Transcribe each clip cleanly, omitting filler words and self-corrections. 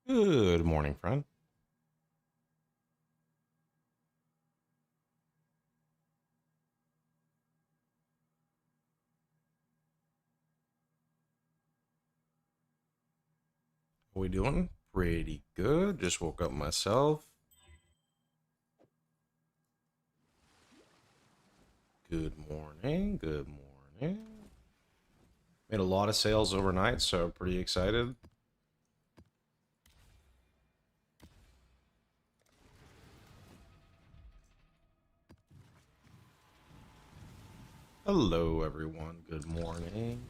Good morning, friend. How we doing? Pretty good. Just woke up myself. Good morning. Good morning. Made a lot of sales overnight, so pretty excited. Hello, everyone. Good morning.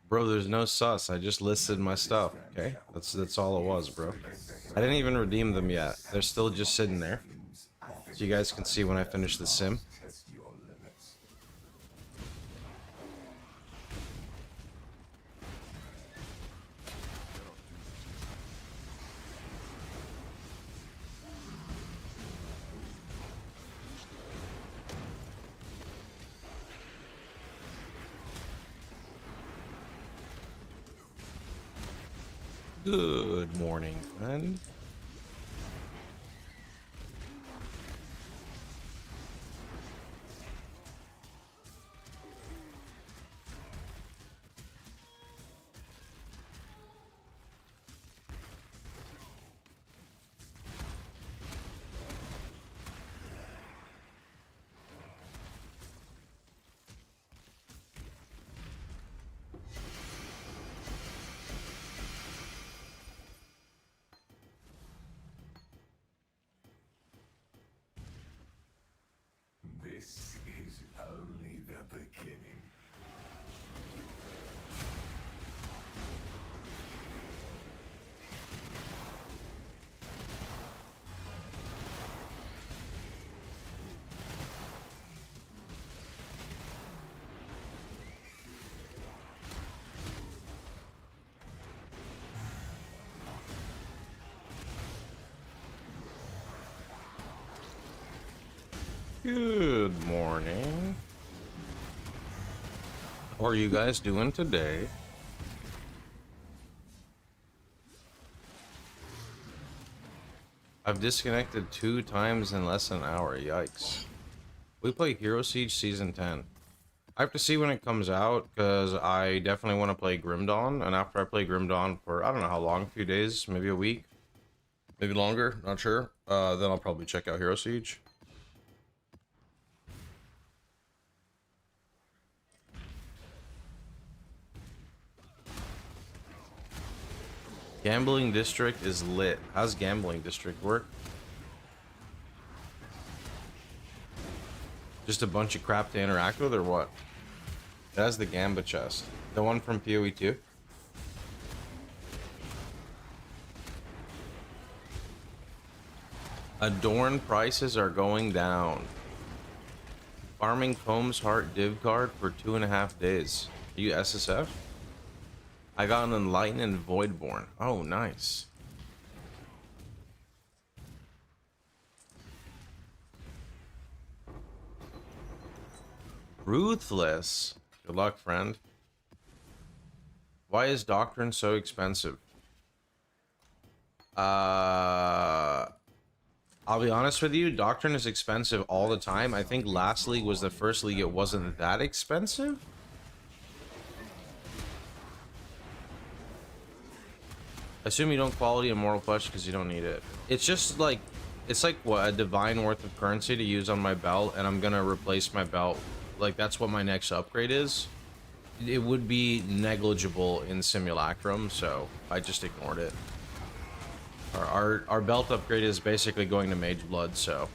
Bro, there's no sus. I just listed my stuff, okay? That's all it was, bro. I didn't even redeem them yet. They're still just sitting there. So you guys can see when I finish the sim. Good morning, friend. This is only the beginning. Good morning. How are you guys doing today? I've disconnected 2 times in less than an hour. Yikes. We play Hero Siege Season 10. I have to see when it comes out, because I definitely want to play Grim Dawn, and after I play Grim Dawn for, I don't know how long, a few days, maybe a week, maybe longer, not sure, then I'll probably check out Hero Siege. Gambling District is lit. How's Gambling District work? Just a bunch of crap to interact with, or what? It has the Gamba chest. The one from POE2? Adorn prices are going down. Farming Combs Heart div card for 2.5 days. Are you SSF? I got an Enlighten and Voidborn. Oh, nice. Ruthless. Good luck, friend. Why is Doctrine so expensive? I'll be honest with you, Doctrine is expensive all the time. I think last league was the first league it wasn't that expensive. Assume you don't quality Immortal Flesh because you don't need it. It's just like, it's like what, a divine worth of currency to use on my belt, and I'm gonna replace my belt. Like, that's what my next upgrade is. It would be negligible in Simulacrum, so I just ignored it. Our belt upgrade is basically going to Mage Blood, so.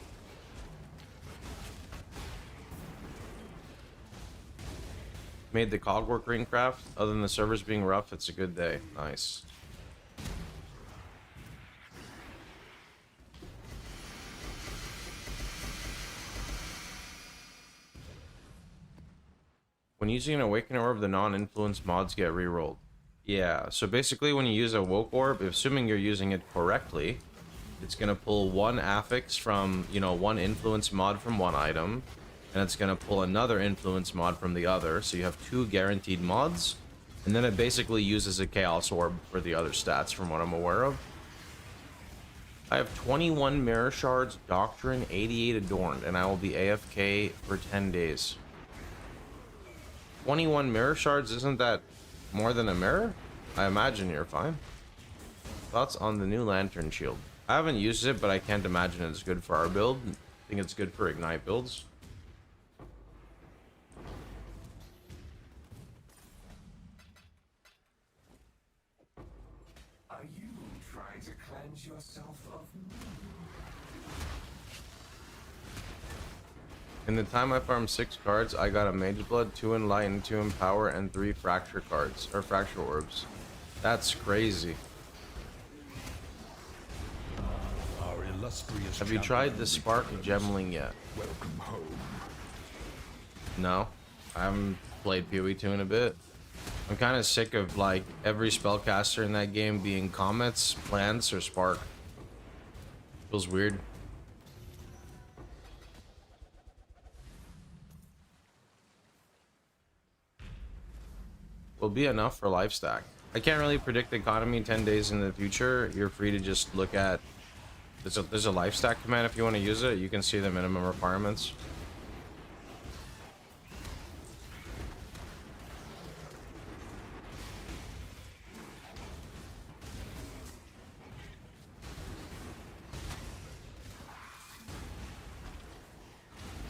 Made the Cogwork Ringcraft. Other than the servers being rough, it's a good day. Nice. When using an Awakening Orb, the non-influence mods get rerolled. Yeah, so basically when you use a Woke Orb, assuming you're using it correctly, it's going to pull one affix from, you know, one influence mod from one item, and it's going to pull another influence mod from the other, so you have 2 guaranteed mods. And then it basically uses a Chaos Orb for the other stats from what I'm aware of. I have 21 Mirror Shards, Doctrine, 88 Adorned, and I will be AFK for 10 days. 21 Mirror Shards, isn't that more than a mirror? I imagine you're fine. Thoughts on the new Lantern Shield? I haven't used it, but I can't imagine it's good for our build. I think it's good for Ignite builds. Are you trying to cleanse yourself of me? In the time I farmed 6 cards, I got a Mage Blood, 2 Enlighten, 2 Empower, and 3 Fracture cards, or Fracture Orbs. That's crazy. Our illustrious Have you tried the Spark Gemling yet? Welcome home. No, I haven't played POE2 in a bit. I'm kind of sick of like every spellcaster in that game being Comets, Plants, or Spark. Feels weird. Will be enough for life stack. I can't really predict the economy 10 days in the future. You're free to just look at there's a life stack command if you want to use it. You can see the minimum requirements.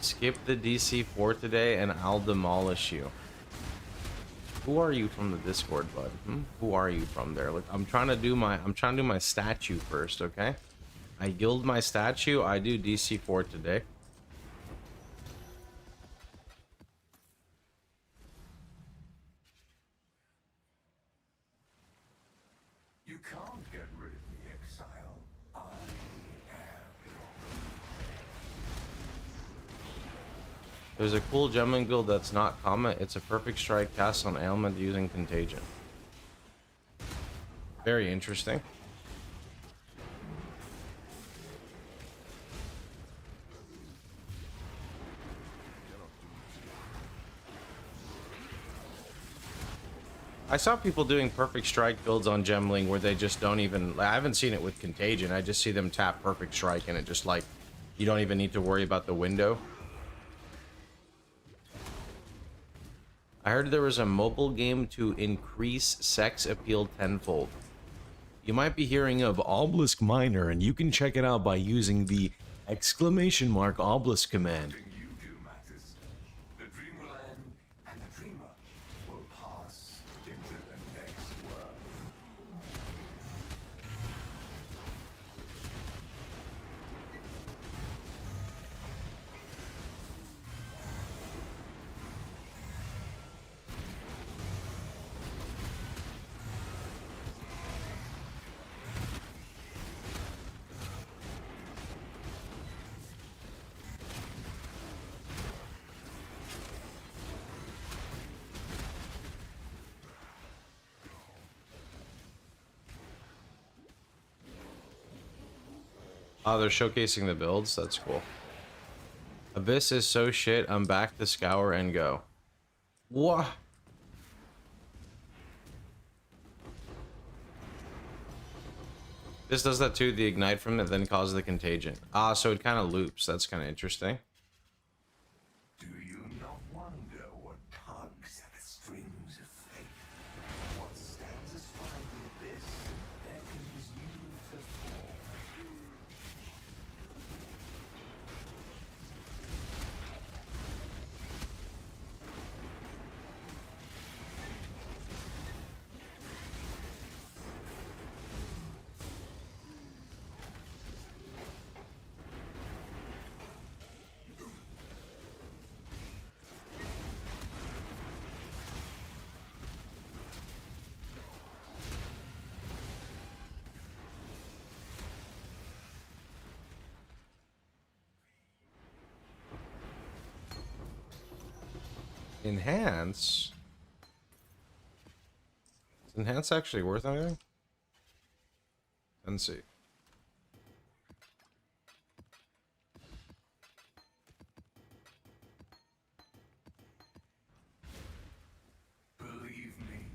Skip the DC4 today and I'll demolish you. Who are you from the Discord, bud? Who are you from there? Look, I'm trying to do my statue first, okay? I guild my statue. I do DC4 today. You can't get rid of me, Exile. I am. There's a cool Gemling guild that's not Comet. It's a perfect strike cast on ailment using Contagion. Very interesting. I saw people doing perfect strike builds on Gemling where they just don't even... I haven't seen it with Contagion. I just see them tap perfect strike and it just like... You don't even need to worry about the window. I heard there was a mobile game to increase sex appeal tenfold. You might be hearing of Obelisk Miner, and you can check it out by using the !Obelisk command. You do matters. The dream will end, and the dreamer will pass into the next world. Oh, they're showcasing the builds? That's cool. Abyss is so shit, I'm back to scour and go. What? This does that too, the ignite from it, then causes the contagion. Ah, so it kind of loops. That's kind of interesting. Do you not wonder what tugs at the strings of fate? What stands aside with this beckons you to fall. Enhance? Is enhance actually worth anything? Let's see. Believe me,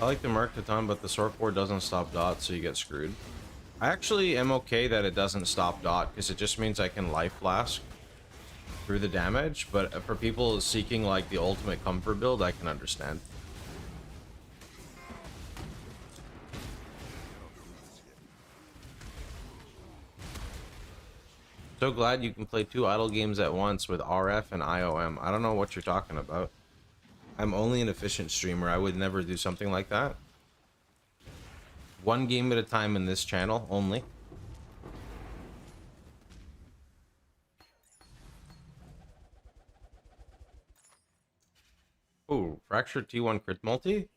I like the Merc a ton, but the Sork Ward doesn't stop dot, so you get screwed. I actually am okay that it doesn't stop dot, because it just means I can Life Flask through the damage, but for people seeking like the ultimate comfort build, I can understand. So glad you can play 2 idle games at once with RF and IOM. I don't know what you're talking about. I'm only an efficient streamer. I would never do something like that. 1 game at a time in this channel only. Oh, Fractured T1 crit multi?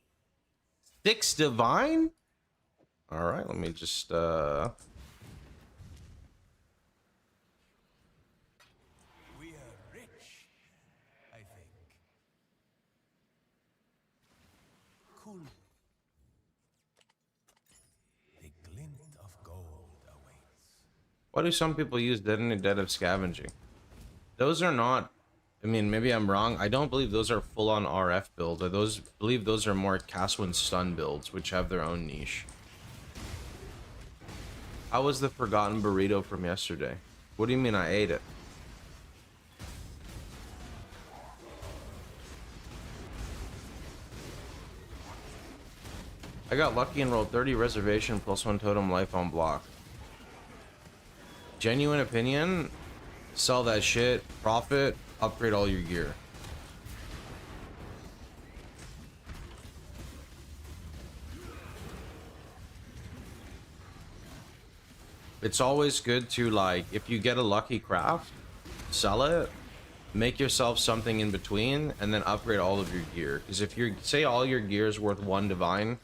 6 divine? Alright, let me just We are rich, I think. Cool. The glint of gold awaits. why do some people use Dead in the Dead of Scavenging? Those are not, I mean, maybe I'm wrong. I don't believe those are full-on RF builds. I believe those are more Caswin stun builds, which have their own niche. How was the forgotten burrito from yesterday? What do you mean I ate it? I got lucky and rolled 30 reservation plus 1 totem life on block. Genuine opinion, sell that shit, profit, upgrade all your gear. It's always good to, like, if you get a lucky craft, sell it, make yourself something in between, and then upgrade all of your gear. Because if you say all your gear is worth 1 divine,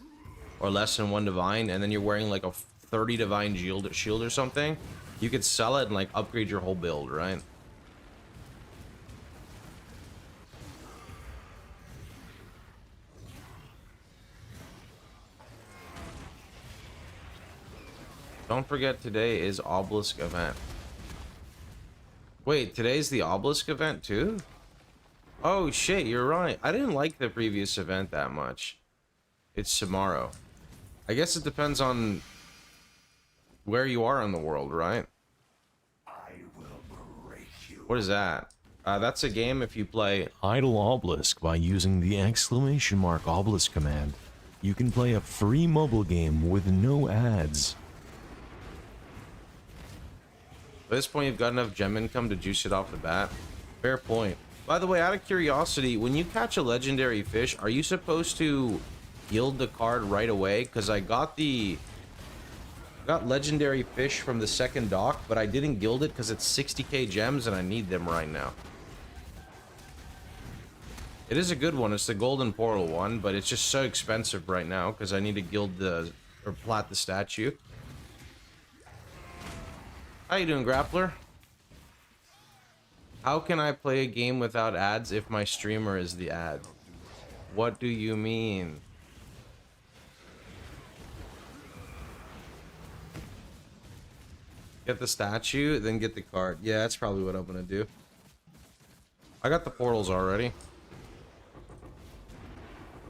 or less than 1 divine, and then you're wearing like a 30 divine shield or something, you could sell it and like upgrade your whole build, right? Don't forget today is Obelisk event. Wait, today's the Obelisk event too? Oh shit, you're right. I didn't like the previous event that much. It's tomorrow. I guess it depends on where you are in the world, right? I will break you. What is that? That's a game if you play Idle Obelisk by using the !! Obelisk command. You can play a free mobile game with no ads. At this point, you've got enough gem income to juice it off the bat. Fair point. By the way, out of curiosity, when you catch a legendary fish, are you supposed to yield the card right away? Because I got legendary fish from the second dock, but I didn't guild it because it's 60k gems and I need them right now. It is a good one. It's the golden portal one, but it's just so expensive right now because I need to guild or plat the statue. How you doing, Grappler? How can I play a game without ads if my streamer is the ad? What do you mean? Get the statue, then get the card. Yeah, that's probably what I'm gonna do. I got the portals already.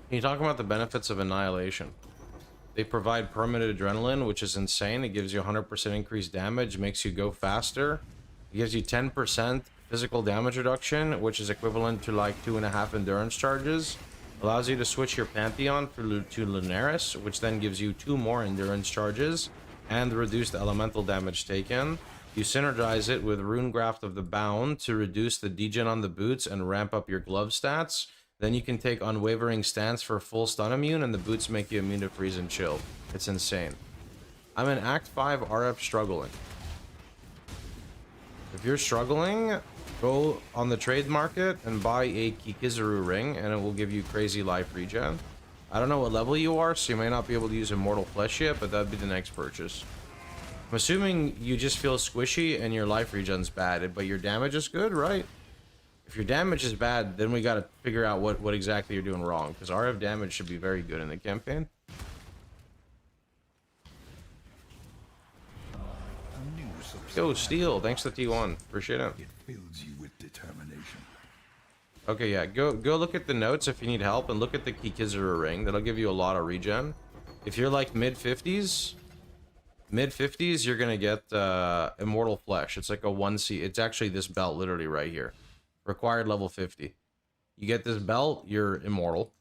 Can you talk about the benefits of Annihilation? They provide permanent adrenaline, which is insane. It gives you 100% increased damage, makes you go faster. It gives you 10% physical damage reduction, which is equivalent to like 2.5 endurance charges. Allows you to switch your Pantheon to Lunaris, which then gives you 2 more endurance charges and reduced elemental damage taken. You synergize it with Runegraft of the Bound to reduce the degen on the boots and ramp up your glove stats. Then you can take Unwavering Stance for full stun immune, and the boots make you immune to freeze and chill. It's insane. I'm in Act 5 RF struggling. If you're struggling, go on the trade market and buy a Kikizuru ring, and it will give you crazy life regen. I don't know what level you are, so you may not be able to use Immortal Flesh yet, but that'd be the next purchase. I'm assuming you just feel squishy and your life regen's bad, but your damage is good, right? If your damage is bad, then we gotta figure out what exactly you're doing wrong, because RF damage should be very good in the campaign. Yo, Steel, thanks to T1. Appreciate it. It fills you with determination. Okay, yeah, go look at the notes if you need help, and look at the Kikizuru ring. That'll give you a lot of regen. If you're like mid 50s, you're gonna get Immortal Flesh. It's like a 1C. It's actually this belt literally right here. Required level 50. You get this belt, you're immortal.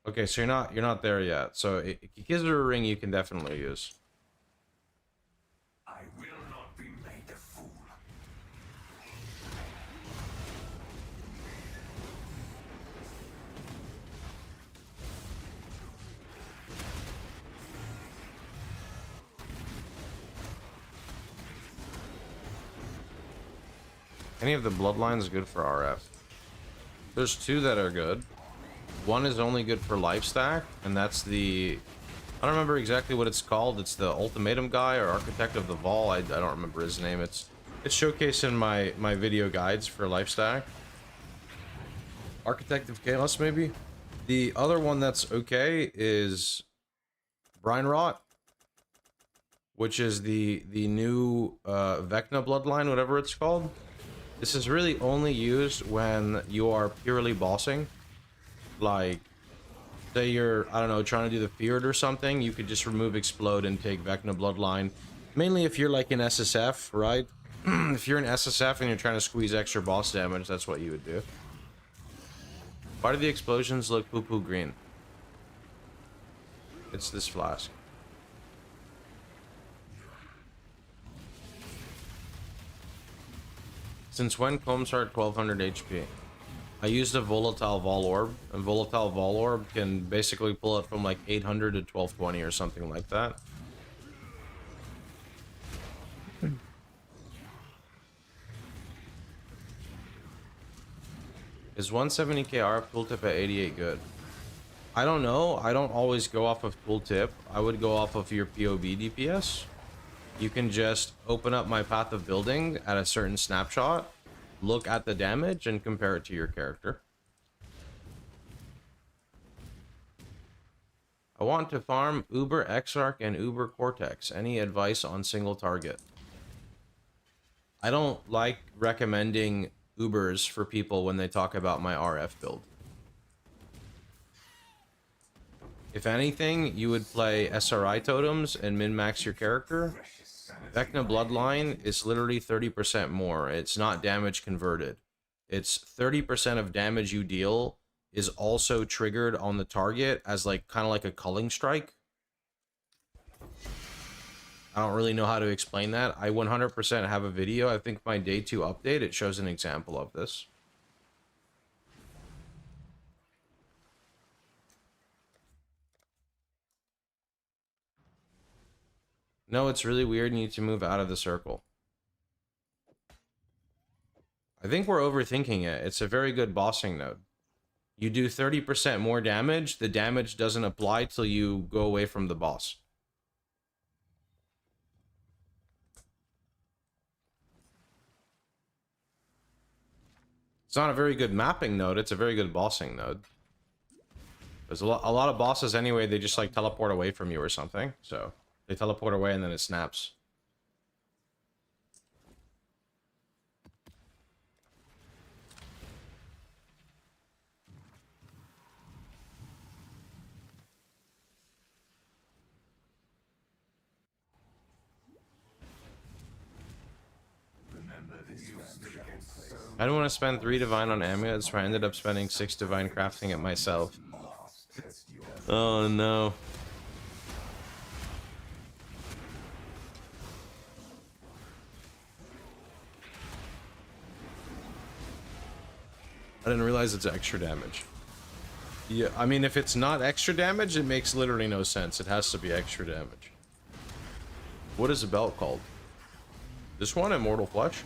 Okay, so you're not there yet. So Kikizuru ring you can definitely use. I will not be made a fool. Any of the bloodlines good for RF? There's two that are good. One is only good for life stack, and that's the... I don't remember exactly what it's called. It's the Ultimatum guy or Architect of the Vol. I don't remember his name. It's showcased in my video guides for life stack. Architect of Chaos, maybe? The other one that's okay is Brine Rot, which is the new Vecna bloodline, whatever it's called. This is really only used when you are purely bossing. Like, say you're, I don't know, trying to do the Feared or something, you could just remove Explode and take Vecna bloodline. Mainly if you're like in SSF, right? If you're in SSF and you're trying to squeeze extra boss damage, that's what you would do. Why do the explosions look poo-poo green? It's this flask. Since when Combs are at 1200 HP? I used a Volatile Vol Orb, and Volatile Vol Orb can basically pull it from like 800 to 1220 or something like that. Is 170k RF tooltip at 88 good? I don't know. I don't always go off of tooltip. I would go off of your POV DPS. You can just open up my path of building at a certain snapshot, look at the damage, and compare it to your character. I want to farm Uber Exarch and Uber Cortex. Any advice on single target? I don't like recommending Ubers for people when they talk about my RF build. If anything, you would play SRI totems and min-max your character. Vecna Bloodline is literally 30% more. It's not damage converted. It's 30% of damage you deal is also triggered on the target as like kind of like a culling strike. I don't really know how to explain that. I 100% have a video. I think my day 2 update, it shows an example of this. No, it's really weird. You need to move out of the circle. I think we're overthinking it. It's a very good bossing node. You do 30% more damage. The damage doesn't apply till you go away from the boss. It's not a very good mapping node. It's a very good bossing node. There's a lot of bosses anyway. They just like teleport away from you or something. So they teleport away and then it snaps. I don't want to spend 3 divine on amulets, so I ended up spending 6 divine crafting it myself. Oh no. I didn't realize it's extra damage. Yeah, I mean, if it's not extra damage, it makes literally no sense. It has to be extra damage. What is the belt called? This one, Immortal Flesh?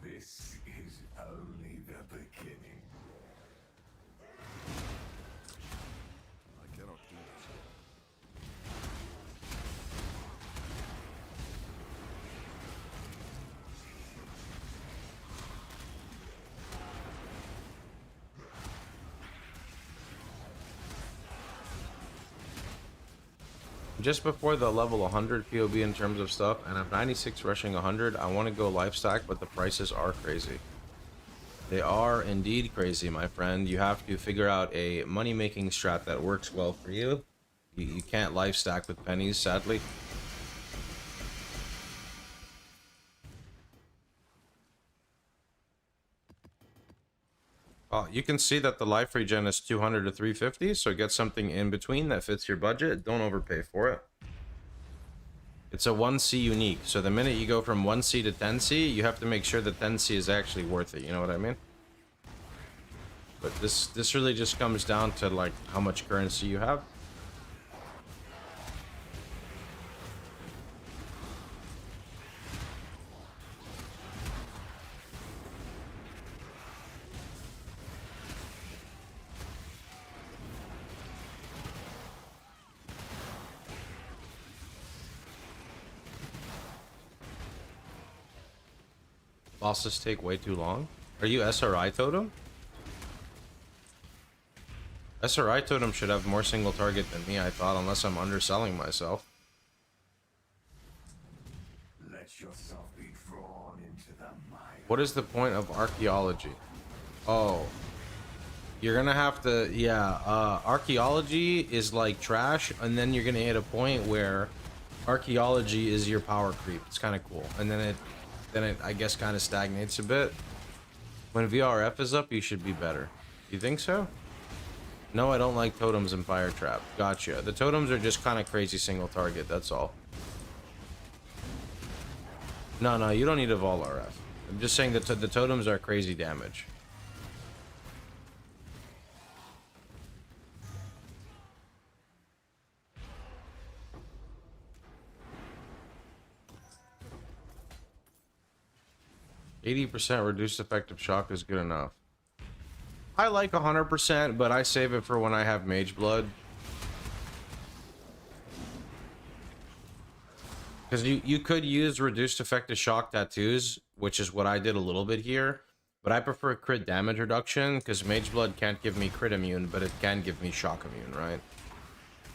This beginning. I cannot do this. Just before the level 100 POB in terms of stuff, and I'm 96 rushing 100. I want to go life stack, but the prices are crazy. They are indeed crazy, my friend. You have to figure out a money-making strat that works well for you. You can't life stack with pennies, sadly. You can see that the life regen is 200 to 350, so get something in between that fits your budget. Don't overpay for it. It's a 1C unique, so the minute you go from 1C to 10C, you have to make sure that 10C is actually worth it, you know what I mean? But this really just comes down to, like, how much currency you have. Bosses take way too long. Are you SRI totem? SRI totem should have more single target than me, I thought, unless I'm underselling myself. Let yourself be drawn into the mire. What is the point of archaeology? Oh. You're gonna have to, yeah, archaeology is like trash, and then you're gonna hit a point where archaeology is your power creep. It's kind of cool. And then it, I guess, kind of stagnates a bit. When VRF is up, you should be better. You think so? No, I don't like totems and fire trap. Gotcha. The totems are just kind of crazy single target, that's all. No, you don't need a Vol RF. I'm just saying that the totems are crazy damage. %, reduced effective shock is good enough. I like 100%, but I save it for when I have Mage Blood. Because you could use reduced effective shock tattoos, which is what I did a little bit here. But I prefer crit damage reduction, because Mage Blood can't give me crit immune, but it can give me shock immune, right?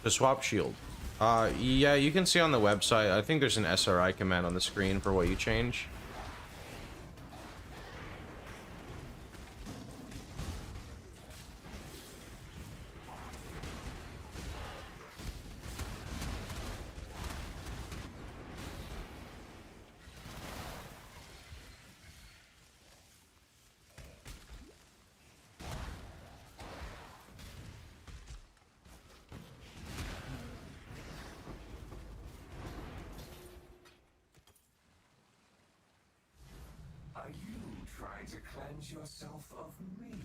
The swap shield. Yeah, you can see on the website, I think there's an SRI command on the screen for what you change. Are you trying to cleanse yourself of me?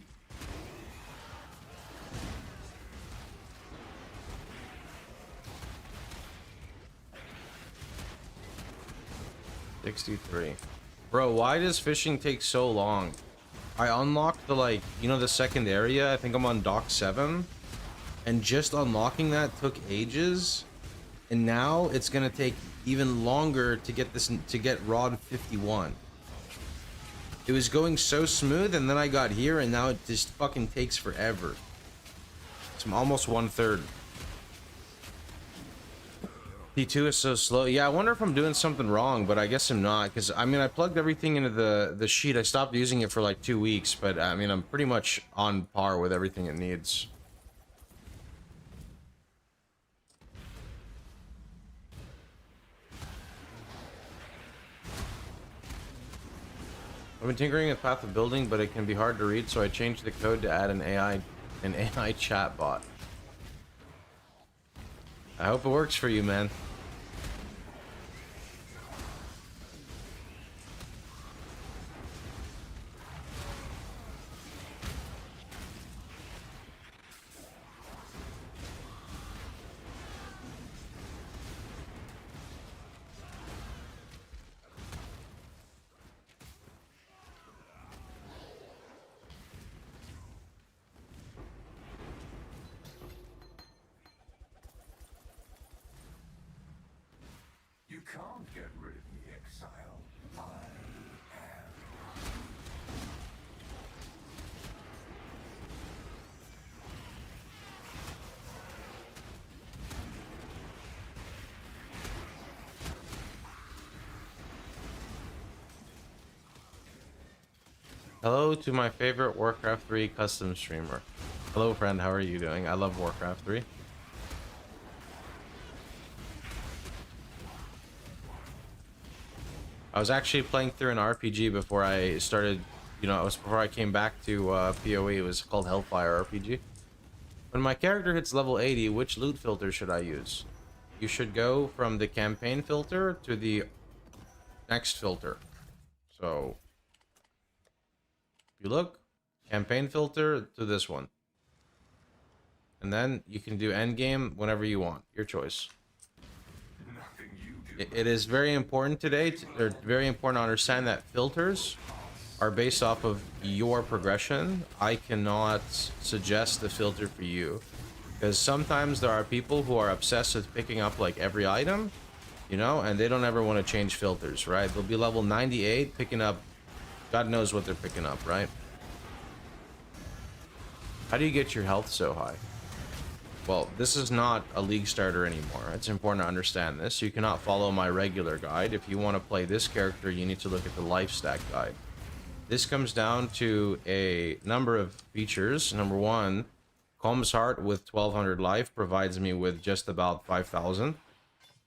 $63. Bro, why does fishing take so long? I unlocked the, like, you know, the second area. I think I'm on dock 7. And just unlocking that took ages. And now it's gonna take even longer to get this, to get rod 51. It was going so smooth, and then I got here, and now it just fucking takes forever. It's almost 1/3. P2 is so slow. Yeah, I wonder if I'm doing something wrong, but I guess I'm not, because I mean, I plugged everything into the sheet. I stopped using it for like 2 weeks, but I mean, I'm pretty much on par with everything it needs. I've been tinkering with Path of Building, but it can be hard to read, so I changed the code to add an AI chat bot. I hope it works for you, man. can't get rid of me, Exile. I am. Hello to my favorite Warcraft 3 custom streamer. Hello friend, how are you doing? I love Warcraft 3. I was actually playing through an RPG before I started, you know, it was before I came back to PoE. It was called Hellfire RPG. When my character hits level 80, which loot filter should I use? You should go from the campaign filter to the next filter. So, if you look, campaign filter to this one. And then you can do endgame whenever you want. Your choice. Nothing you do. It is very important today, or very important to understand that filters are based off of your progression. I cannot suggest the filter for you, because sometimes there are people who are obsessed with picking up like every item, you know, and they don't ever want to change filters, right? They'll be level 98 picking up, God knows what they're picking up, right? How do you get your health so high? Well, this is not a league starter anymore. It's important to understand this. You cannot follow my regular guide. If you want to play this character, you need to look at the life stack guide. This comes down to a number of features. Number one, Calm's Heart with 1200 life provides me with just about 5000.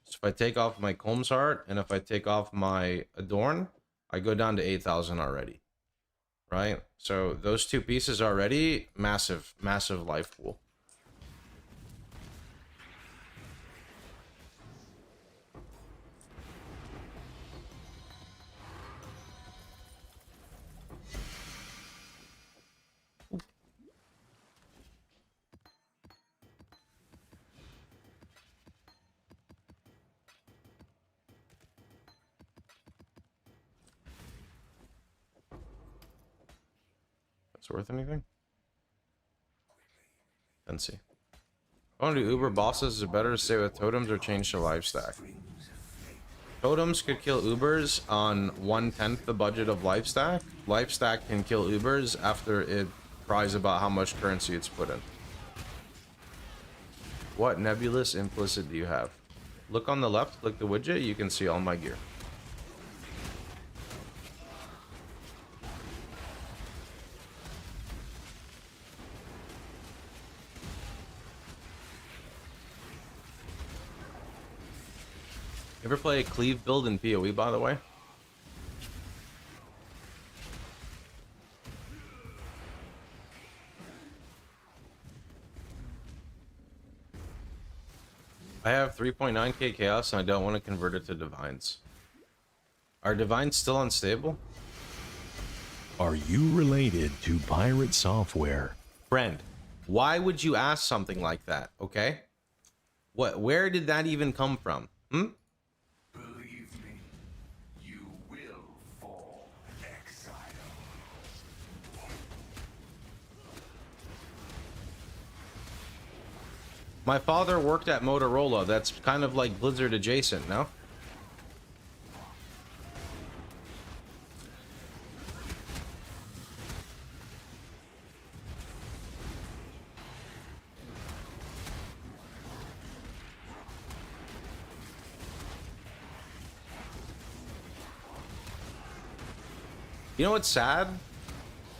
So if I take off my Calm's Heart and if I take off my Adorn, I go down to 8000 already. Right? So those two pieces already, massive, massive life pool. It's worth anything? Let's see. I want to do Uber bosses. Is it better to stay with totems or change to life stack? Totems could kill Ubers on 1/10 the budget of life stack. Life stack can kill Ubers after it cries about how much currency it's put in. What nebulous implicit do you have? Look on the left, click the widget, you can see all my gear. You ever play a cleave build in PoE, by the way? I have 3.9k chaos and I don't want to convert it to divines. Are divines still unstable? Are you related to pirate software? Friend, why would you ask something like that, okay? Where did that even come from? Believe me, you will fall, Exile. My father worked at Motorola. That's kind of like Blizzard adjacent, no? You know what's sad?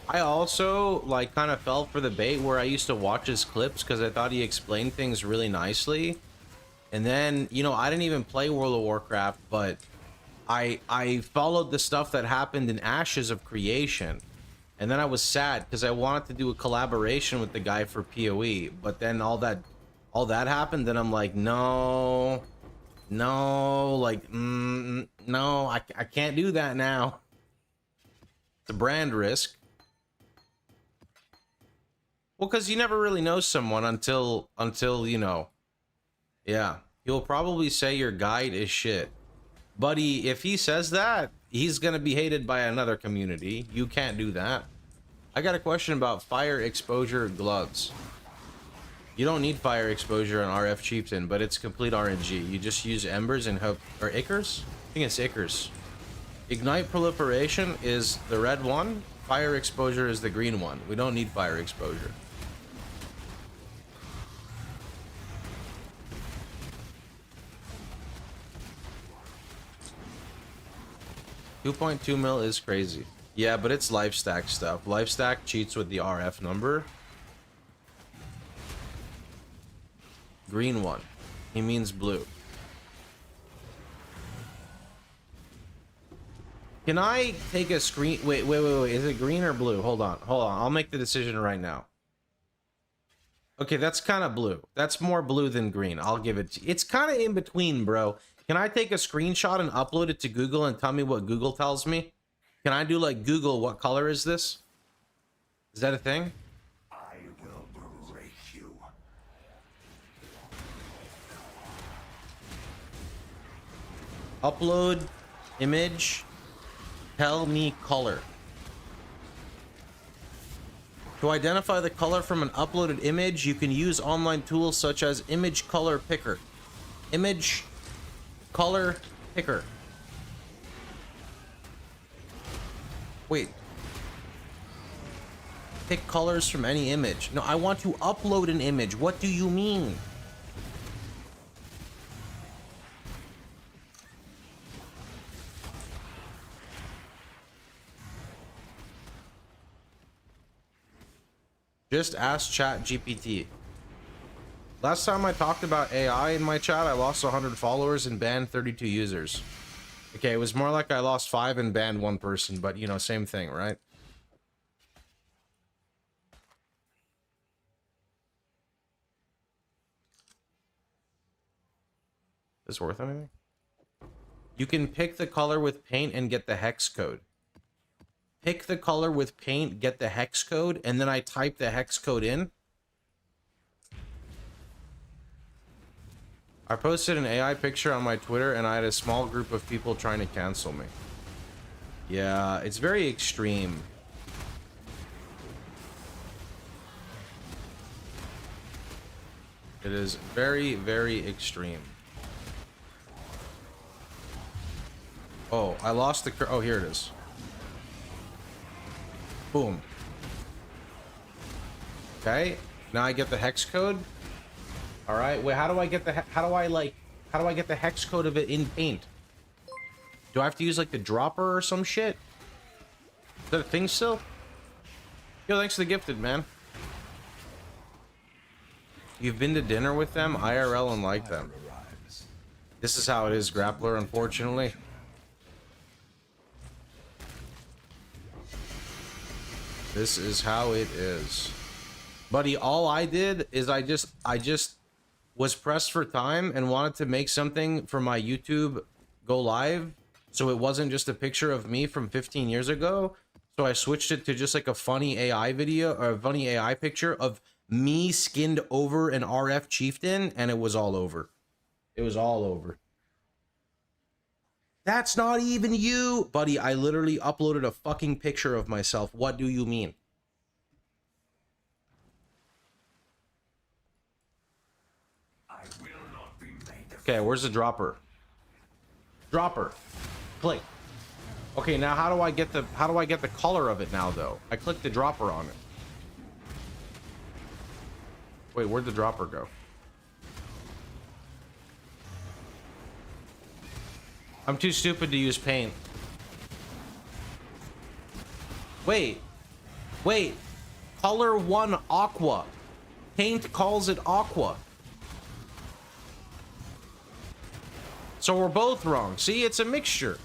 I also like kind of fell for the bait where I used to watch his clips because I thought he explained things really nicely. And then, you know, I didn't even play World of Warcraft, but I followed the stuff that happened in Ashes of Creation. And then I was sad because I wanted to do a collaboration with the guy for PoE, but then all that happened and I'm like, no, like, no, I can't do that now. It's a brand risk. Well, because you never really know someone until you know. Yeah, he'll probably say your guide is shit. Buddy, if he says that, he's gonna be hated by another community. You can't do that. I got a question about fire exposure gloves. You don't need fire exposure on RF Chieftain, but it's complete RNG. You just use embers and hope, or Icers? I think it's Icers. Ignite proliferation is the red one. Fire exposure is the green one. We don't need fire exposure. $2.2 mil is crazy. Yeah, but it's lifestack stuff. Lifestack cheats with the RF number. Green one. He means blue. Can I take a screen? Wait. Is it green or blue? Hold on. I'll make the decision right now. Okay, that's kind of blue. That's more blue than green. I'll give it. It's kind of in between, bro. Can I take a screenshot and upload it to Google and tell me what Google tells me? Can I do like Google, what color is this? Is that a thing? I will break you. Upload image. Tell me color. To identify the color from an uploaded image, you can use online tools such as Image Color Picker. Image Color Picker. Wait. Pick colors from any image. No, I want to upload an image. What do you mean? Just ask ChatGPT. Last time I talked about AI in my chat, I lost 100 followers and banned 32 users. Okay, it was more like I lost 5 and banned 1 person, but you know, same thing, right? Is this worth anything? You can pick the color with paint and get the hex code. Pick the color with paint, get the hex code, and then I type the hex code in. I posted an AI picture on my Twitter and I had a small group of people trying to cancel me. Yeah, it's very extreme. It is very, very extreme. Oh, I lost the... Oh, here it is. Boom. Okay, now I get the hex code. All right, wait, how do I get the how do I get the hex code of it in paint? Do I have to use like the dropper or some shit? Is that a thing still? Yo, thanks to the gifted, man. You've been to dinner with them IRL and like them. This is how it is, Grappler, unfortunately. This is how it is. Buddy, all I did is I just was pressed for time and wanted to make something for my YouTube go live. So it wasn't just a picture of me from 15 years ago. So I switched it to just like a funny AI video or a funny AI picture of me skinned over an RF chieftain, and it was all over. It was all over. That's not even you. Buddy, I literally uploaded a fucking picture of myself. What do you mean? I will not be made of. Okay, where's the dropper? Dropper. Click. Okay, now how do I get the color of it now though? I clicked the dropper on it. Wait, where'd the dropper go? I'm too stupid to use paint. Wait. Color 1 aqua. Paint calls it aqua. So we're both wrong. See, it's a mixture.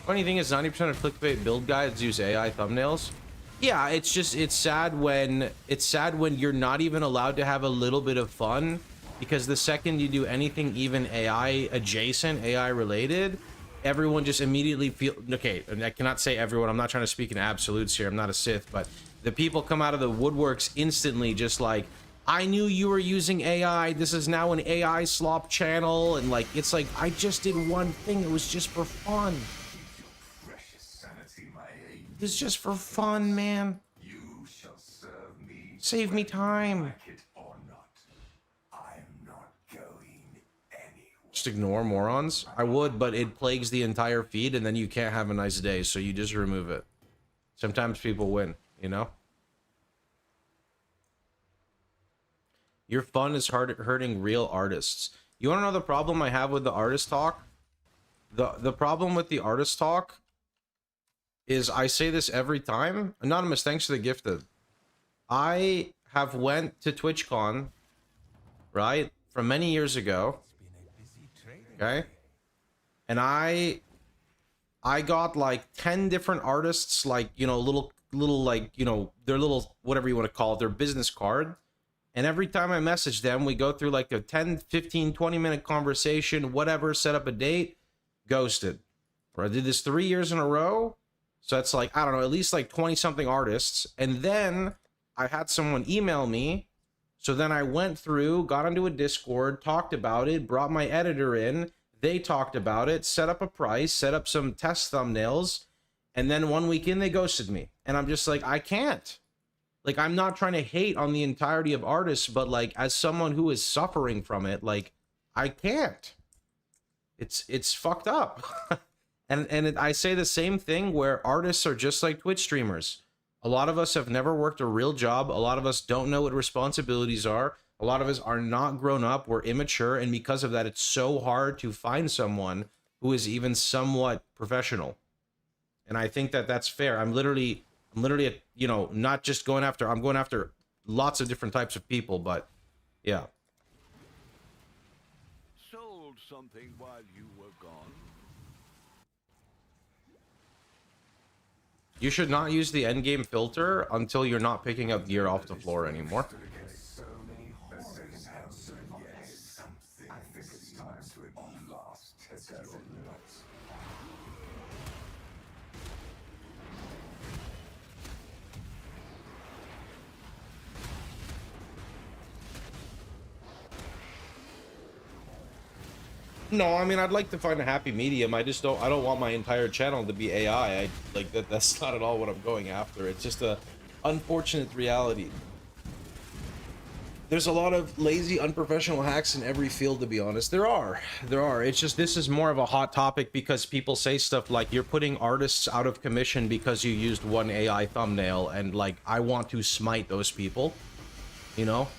Funny thing is 90% of clickbait build guides use AI thumbnails. Yeah, it's sad when you're not even allowed to have a little bit of fun. Because the second you do anything even AI adjacent, AI related, everyone just immediately feel okay. And I cannot say everyone. I'm not trying to speak in absolutes here. I'm not a Sith, but the people come out of the woodworks instantly, just like, I knew you were using AI. This is now an AI slop channel, and like it's like I just did one thing. It was just for fun. Precious sanity, my aid. It's just for fun, man. You shall serve me Save me time. Like it or not, I'm not going anywhere. Just ignore morons. I would, but it plagues the entire feed, and then you can't have a nice day, so you just remove it. Sometimes people win, you know? Your fun is hurting real artists. You want to know the problem I have with the artist talk? The problem with the artist talk is, I say this every time. Anonymous, thanks for the gifted. I have went to TwitchCon, right, from many years ago. Okay, and I got like 10 different artists, like, you know, little like, you know, their little, whatever you want to call it, their business card. And every time I message them, we go through like a 10, 15, 20-minute conversation, whatever, set up a date, ghosted. Or I did this 3 years in a row. So that's like, I don't know, at least like 20-something artists. And then I had someone email me. So then I went through, got into a Discord, talked about it, brought my editor in. They talked about it, set up a price, set up some test thumbnails. And then 1 week in, they ghosted me. And I'm just like, I can't. Like, I'm not trying to hate on the entirety of artists, but like, as someone who is suffering from it, like, I can't. It's fucked up. I say the same thing where artists are just like Twitch streamers. A lot of us have never worked a real job. A lot of us don't know what responsibilities are. A lot of us are not grown up. We're immature. And because of that, it's so hard to find someone who is even somewhat professional. And I think that that's fair. I'm literally, you know, not just going after, I'm going after lots of different types of people, but yeah. Sold something while you were gone. You should not use the endgame filter until you're not picking up gear off the floor anymore. So many horrors have survived something. I think it's time to at last test your nuts. No, I mean, I'd like to find a happy medium. I don't want my entire channel to be AI. That's not at all what I'm going after. It's just a unfortunate reality. There's a lot of lazy, unprofessional hacks in every field, to be honest. There are. It's just, this is more of a hot topic because people say stuff like, you're putting artists out of commission because you used one AI thumbnail, and like, I want to smite those people, you know?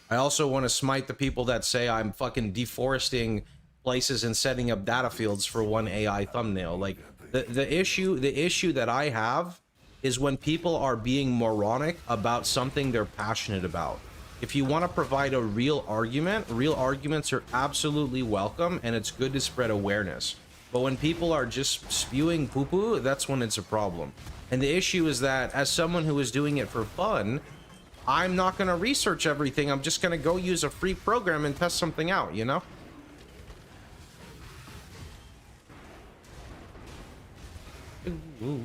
I also want to smite the people that say I'm fucking deforesting places and setting up data fields for one AI thumbnail. Like, the issue that I have is when people are being moronic about something they're passionate about. If you want to provide a real arguments are absolutely welcome, and it's good to spread awareness. But when people are just spewing poo-poo, that's when it's a problem. And the issue is that, as someone who is doing it for fun, I'm not going to research everything. I'm just going to go use a free program and test something out, you know? Ooh.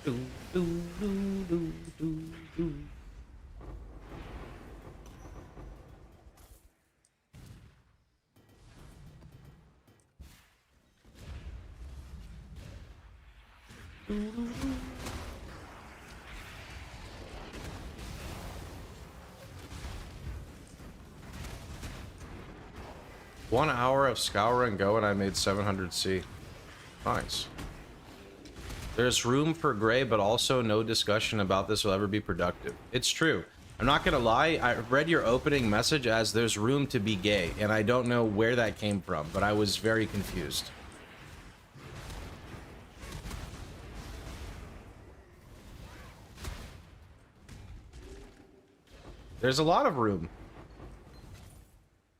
Do, do, do, do, do, do. Do, do, do. 1 hour of scour and go and I made 700C. Nice. There's room for gray, but also no discussion about this will ever be productive. It's true. I'm not gonna lie, I read your opening message as there's room to be gay, and I don't know where that came from, but I was very confused. There's a lot of room.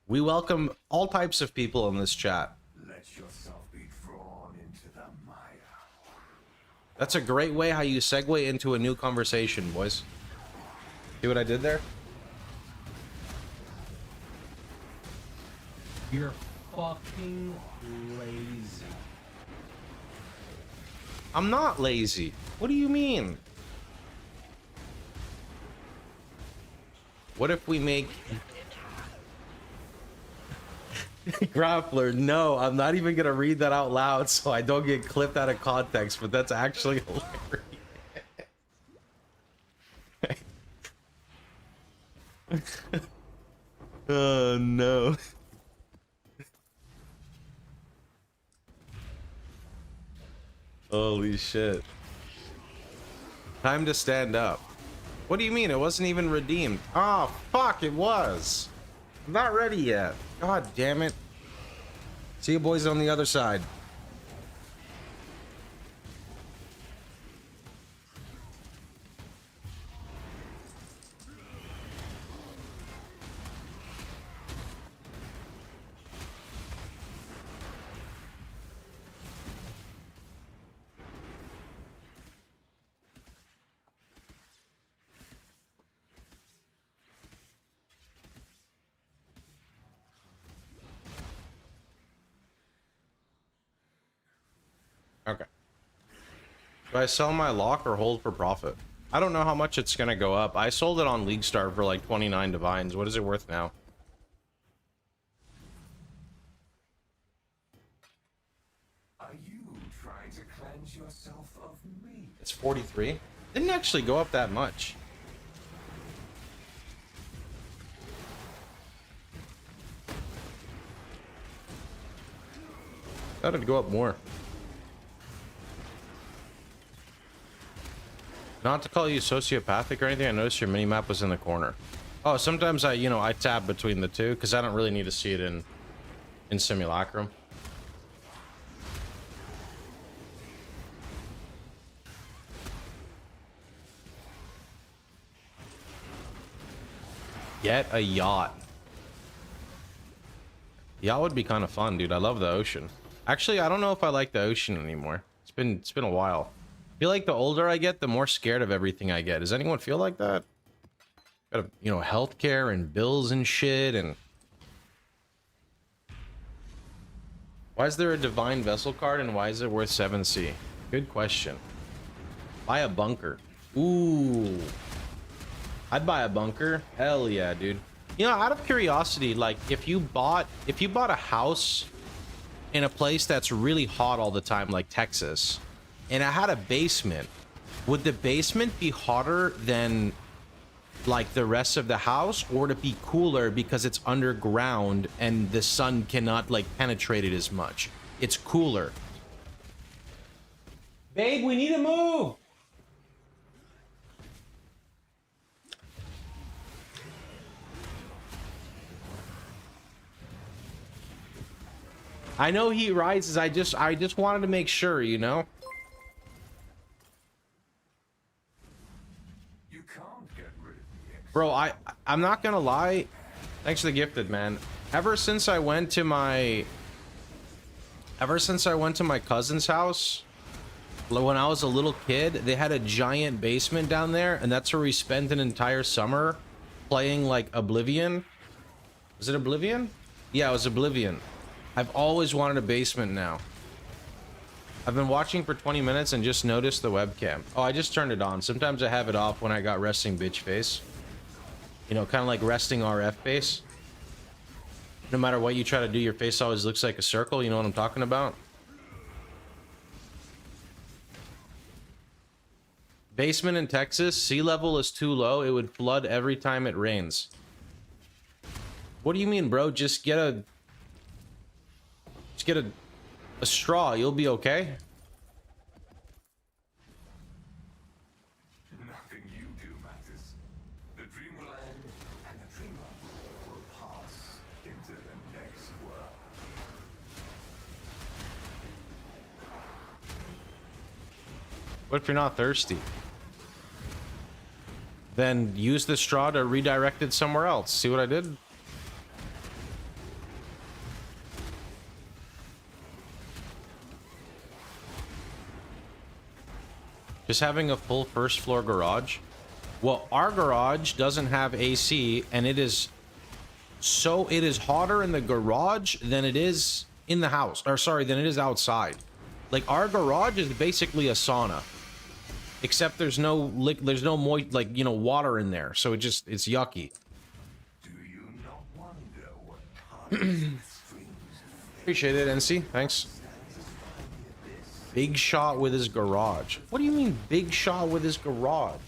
We welcome all types of people in this chat. Let yourself be drawn into the mire. That's a great way how you segue into a new conversation, boys. See what I did there? You're fucking lazy. I'm not lazy. What do you mean? What if we make... Grappler, no, I'm not even gonna read that out loud so I don't get clipped out of context, but that's actually hilarious. Oh no. Holy shit. Time to stand up. What do you mean? It wasn't even redeemed. Oh, fuck, it was. I'm not ready yet. God damn it. See you boys on the other side. Okay. Do I sell my lock or hold for profit? I don't know how much it's gonna go up. I sold it on League Star for like 29 divines. What is it worth now? Are you trying to cleanse yourself of me? It's 43. Didn't actually go up that much. Thought it'd go up more. Not to call you sociopathic or anything, I noticed your minimap was in the corner. Oh, sometimes I tab between the two because I don't really need to see it in Simulacrum. Get a yacht. Yacht would be kind of fun, dude. I love the ocean. Actually, I don't know if I like the ocean anymore. It's been a while. I feel like the older I get, the more scared of everything I get. Does anyone feel like that? Got healthcare and bills and shit and... Why is there a divine vessel card and why is it worth 7C? Good question. Buy a bunker. Ooh. I'd buy a bunker. Hell yeah, dude. Out of curiosity, like if you bought a house in a place that's really hot all the time, like Texas, and I had a basement, would the basement be hotter than like the rest of the house, or would it be cooler because it's underground and the sun cannot like penetrate it as much? It's cooler. Babe, we need to move. I know he rises. I just wanted to make sure, You can't get rid of the X. Bro, I'm not gonna lie. Thanks for the gifted, man. Ever since I went to my cousin's house when I was a little kid, they had a giant basement down there, and that's where we spent an entire summer playing like Oblivion. Was it Oblivion? Yeah, it was Oblivion. I've always wanted a basement now. I've been watching for 20 minutes and just noticed the webcam. Oh, I just turned it on. Sometimes I have it off when I got resting bitch face. Kind of like resting RF face. No matter what you try to do, your face always looks like a circle. You know what I'm talking about? Basement in Texas, sea level is too low. It would flood every time it rains. What do you mean, bro? Just get a straw. You'll be okay. Nothing you do matters. The dream will end, and the dreamer will pass into the next world. What if you're not thirsty? Then use the straw to redirect it somewhere else. See what I did? Just having a full first floor garage. Well, our garage doesn't have AC, and it is hotter in the garage than it is in the house. Or sorry, than it is outside. Like our garage is basically a sauna, except there's no moist water in there, so it's yucky. Do you not wonder what tugs and strings of Appreciate it, NC. Thanks. Big shot with his garage. What do you mean big shot with his garage?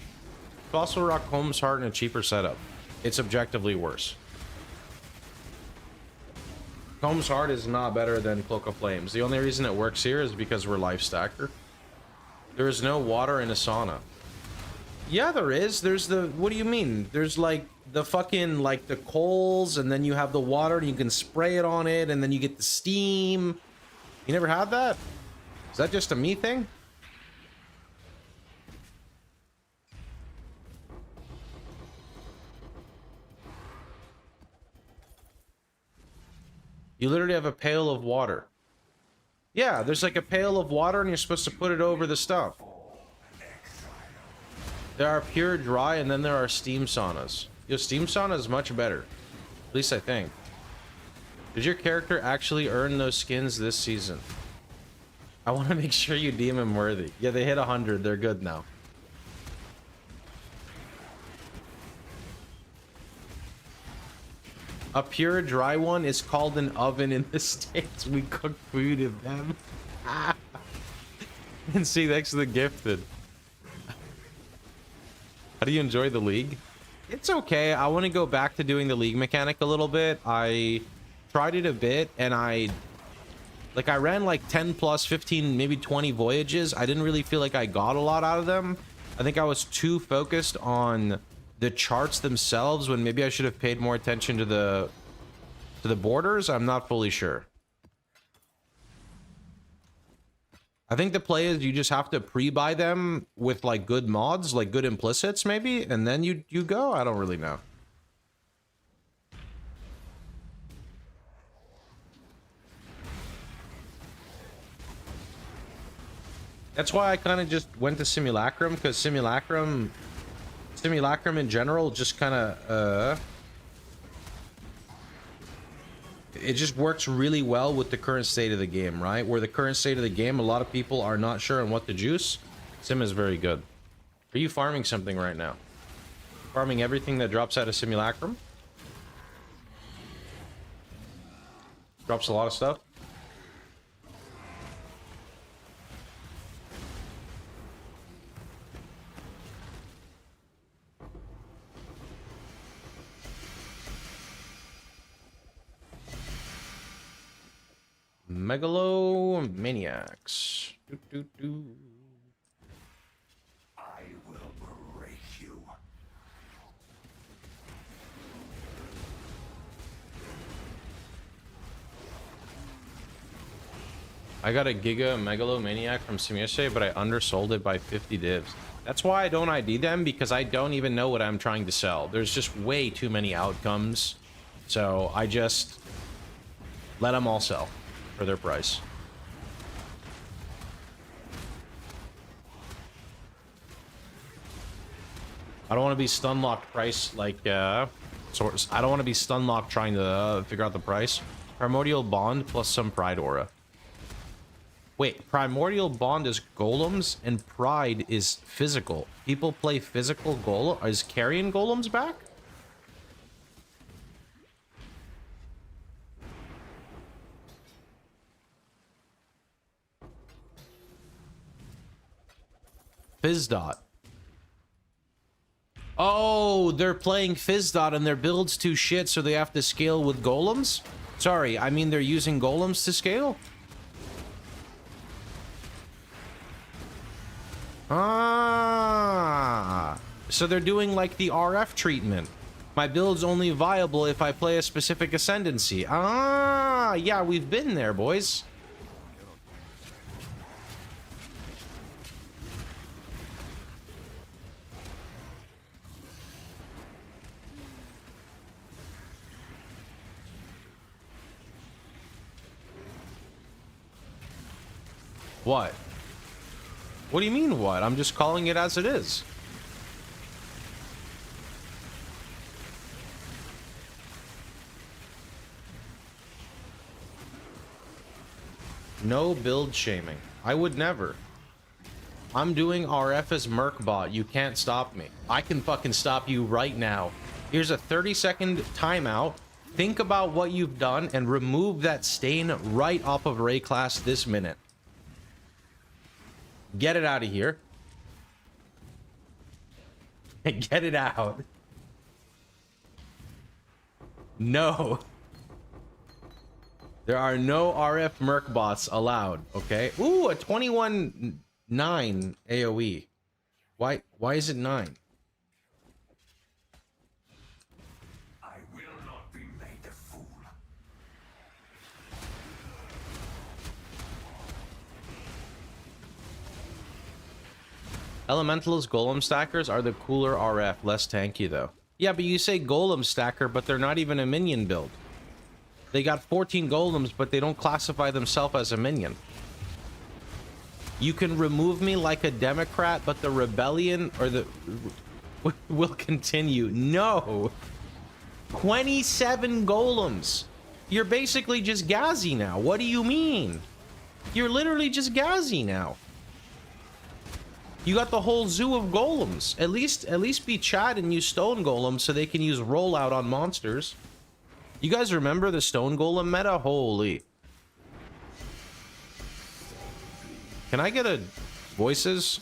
Fossil Rock Holmes Heart in a cheaper setup. It's objectively worse. Combs Heart is not better than Cloak of Flames. The only reason it works here is because we're life stacker. There is no water in a sauna. Yeah, there is. There's the... What do you mean? There's like the fucking like the coals, and then you have the water and you can spray it on it, and then you get the steam. You never had that? Is that just a me thing? You literally have a pail of water. Yeah, there's like a pail of water and you're supposed to put it over the stuff. There are pure dry and then there are steam saunas. Yo, steam sauna is much better. At least I think. Did your character actually earn those skins this season? I want to make sure you deem him worthy. Yeah, they hit 100. They're good now. A pure dry one is called an oven in the States. We cook food in them. And see, thanks to the gifted. How do you enjoy the league? It's okay. I want to go back to doing the league mechanic a little bit. I tried it a bit and I ran like 10 plus 15, maybe 20 voyages. I didn't really feel like I got a lot out of them. I think I was too focused on the charts themselves when maybe I should have paid more attention to the borders. I'm not fully sure. I think the play is you just have to pre-buy them with like good mods, like good implicits maybe, and then you go. I don't really know. That's why I kind of just went to Simulacrum, because Simulacrum in general just kind of it just works really well with the current state of the game, right? Where the current state of the game, a lot of people are not sure on what to juice. Sim is very good. Are you farming something right now? Farming everything that drops out of Simulacrum? Drops a lot of stuff. Megalomaniacs. I will break you. I got a Giga Megalomaniac from Simusa, but I undersold it by 50 divs. That's why I don't ID them, because I don't even know what I'm trying to sell. There's just way too many outcomes. So I just let them all sell for their price. I don't want to be stun locked price like I don't want to be stun locked trying to figure out the price. Primordial Bond plus some Pride aura. Wait, Primordial Bond is golems and Pride is physical. People play physical golem. Is carrion golems back? Fizzdot. Oh, they're playing Fizzdot and their build's too shit, so they have to scale with golems? Sorry, I mean they're using golems to scale? Ah, so they're doing like the RF treatment. My build's only viable if I play a specific ascendancy. Ah, yeah, we've been there, boys. What? What do you mean what? I'm just calling it as it is. No build shaming. I would never. I'm doing RF as Mercbot. You can't stop me. I can fucking stop you right now. Here's a 30-second timeout. Think about what you've done and remove that stain right off of Ray class this minute. Get it out of here. Get it out. No. There are no RF Merc bots allowed, okay? Ooh, a 21-9 AoE. Why is it 9? I will not be made a fool. Elemental's Golem Stackers are the cooler RF, less tanky though. Yeah, but you say Golem Stacker, but they're not even a minion build. They got 14 golems, but they don't classify themselves as a minion. You can remove me like a Democrat, but the rebellion or the will continue. No. 27 golems. You're basically just Ghazi now. What do you mean? You're literally just Ghazi now. You got the whole zoo of golems. At least be Chad and use stone golems so they can use rollout on monsters. You guys remember the stone golem meta? Holy. Can I get a voices?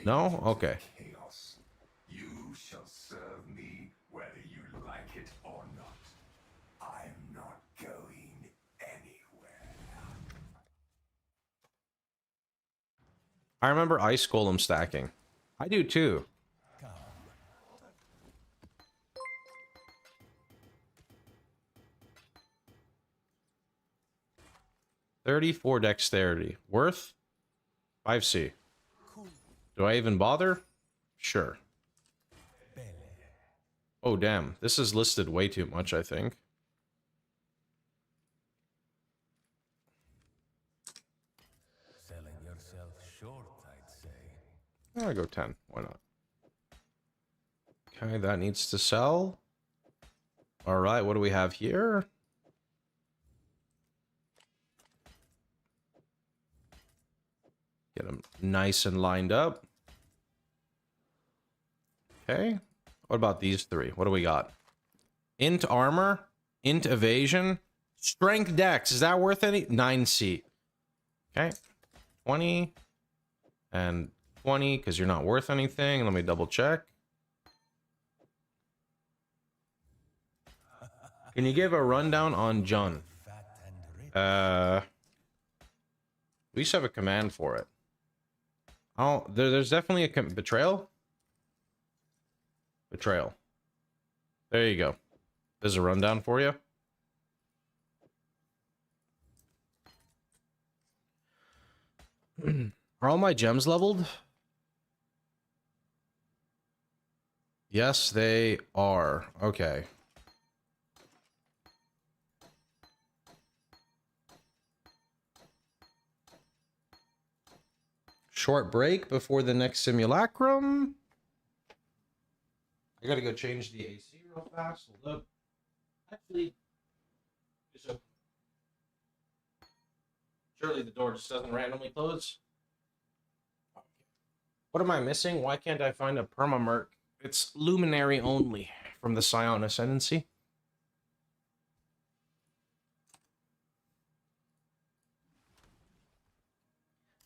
No? Okay. Chaos. You shall serve me whether you like it or not. I'm not going anywhere. I remember ice golem stacking. I do too. 34 dexterity. Worth? 5C. Do I even bother? Sure. Oh, damn. This is listed way too much, I think. Selling yourself short, I'd say. I'll go 10. Why not? Okay, that needs to sell. All right, what do we have here? Get them nice and lined up. Okay. What about these three? What do we got? Int armor, int evasion, strength dex. Is that worth any? 9C. Okay. 20 and 20 because you're not worth anything. Let me double check. Can you give a rundown on Jun? We used to have a command for it. Oh, there's definitely a betrayal. Betrayal. There you go. There's a rundown for you. Are all my gems leveled? Yes, they are. Okay. Short break before the next simulacrum. I gotta go change the AC real fast. Hold up. Actually, just open. Surely the door just doesn't randomly close. What am I missing? Why can't I find a permamerc? It's luminary only from the Scion Ascendancy.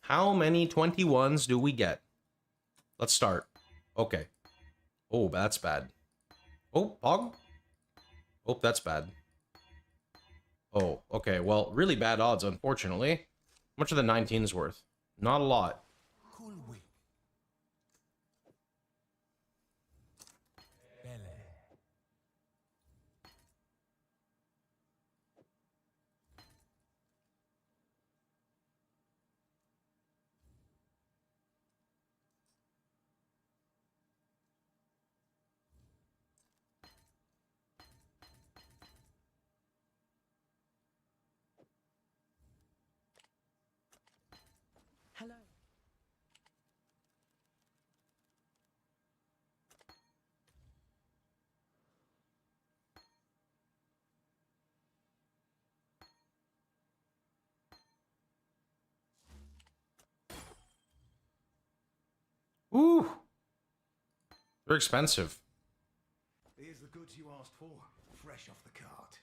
How many 21s do we get? Let's start. Okay. Oh, that's bad. Oh, Pog. Oh, that's bad. Oh, okay. Well, really bad odds, unfortunately. How much are the 19s worth? Not a lot. Hello. Ooh. They're expensive. Here's the goods you asked for, fresh off the cart.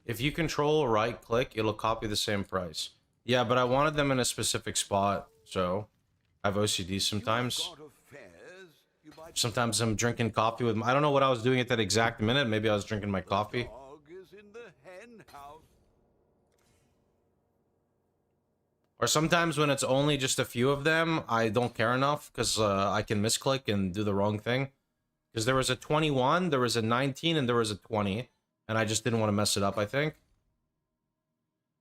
If you control right click, it'll copy the same price. Yeah, but I wanted them in a specific spot, so I have OCD sometimes. God of fairs, you might Sometimes I'm drinking coffee with I don't know what I was doing at that exact minute. Maybe I was drinking my coffee. Dog is in the hen house. Or sometimes when it's only just a few of them, I don't care enough because I can misclick and do the wrong thing. Because there was a 21, there was a 19, and there was a 20. And I just didn't want to mess it up, I think.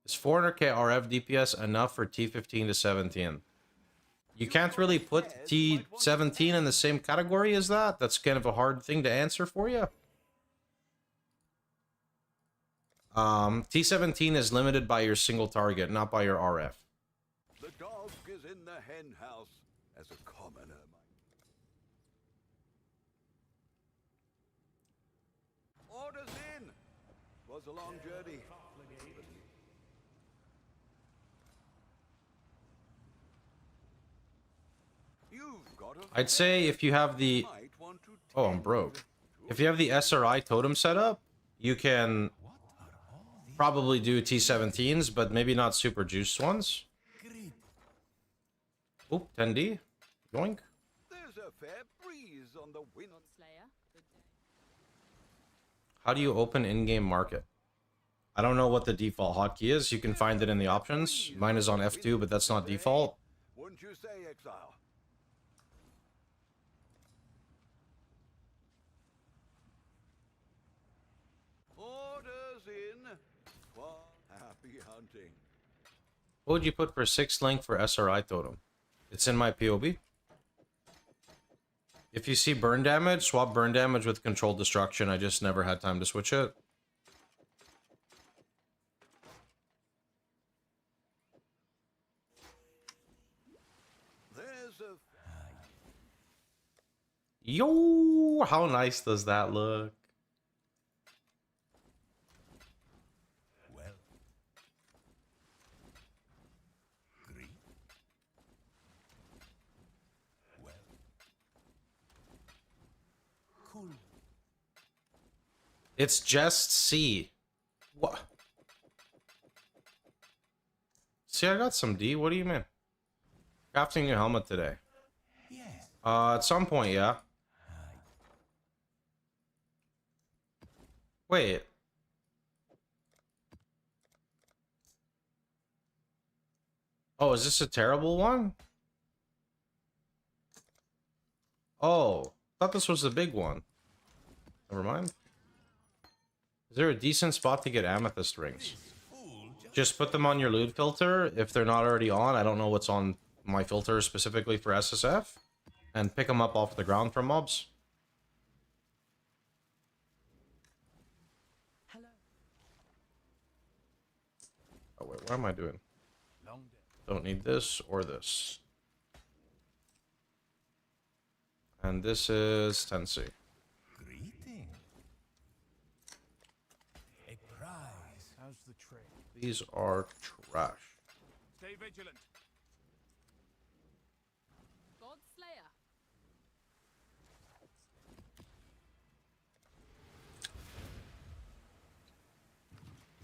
Is 400k RF DPS enough for T15 to 17? You can't really put T17 in the same category as that. That's kind of a hard thing to answer for you. T17 is limited by your single target, not by your RF. The dog is in the hen house as a commoner. Orders in. Was a long journey. You've got a I'd say if you have the... might want to Oh, I'm broke. If you have the SRI totem set up, you can probably do T17s, but maybe not super juiced ones. Oop, 10D. Yoink. There's a fair breeze on the wind. Slayer, good day. How do you open in-game market? I don't know what the default hotkey is. You can find it in the options. Mine is on F2, but that's not default. Wouldn't you say, Exile? Orders in. Well, happy hunting. What would you put for 6th link for SRI totem? It's in my POB. If you see burn damage, swap burn damage with controlled destruction. I just never had time to switch it. There's a Yo, how nice does that look? Well. Great. Well. Cool. It's just C. What? See, I got some D. What do you mean? Crafting your helmet today. Yes. At some point, yeah. Wait. Oh, is this a terrible one? Oh, thought this was the big one. Never mind. Is there a decent spot to get amethyst rings? Just put them on your loot filter if they're not already on. I don't know what's on my filter specifically for SSF. And pick them up off the ground from mobs. Hello. Oh wait, what am I doing? Don't need this or this. And this is Tennessee. Greeting. A prize. How's the trade? These are trash. stay vigilant. God Slayer.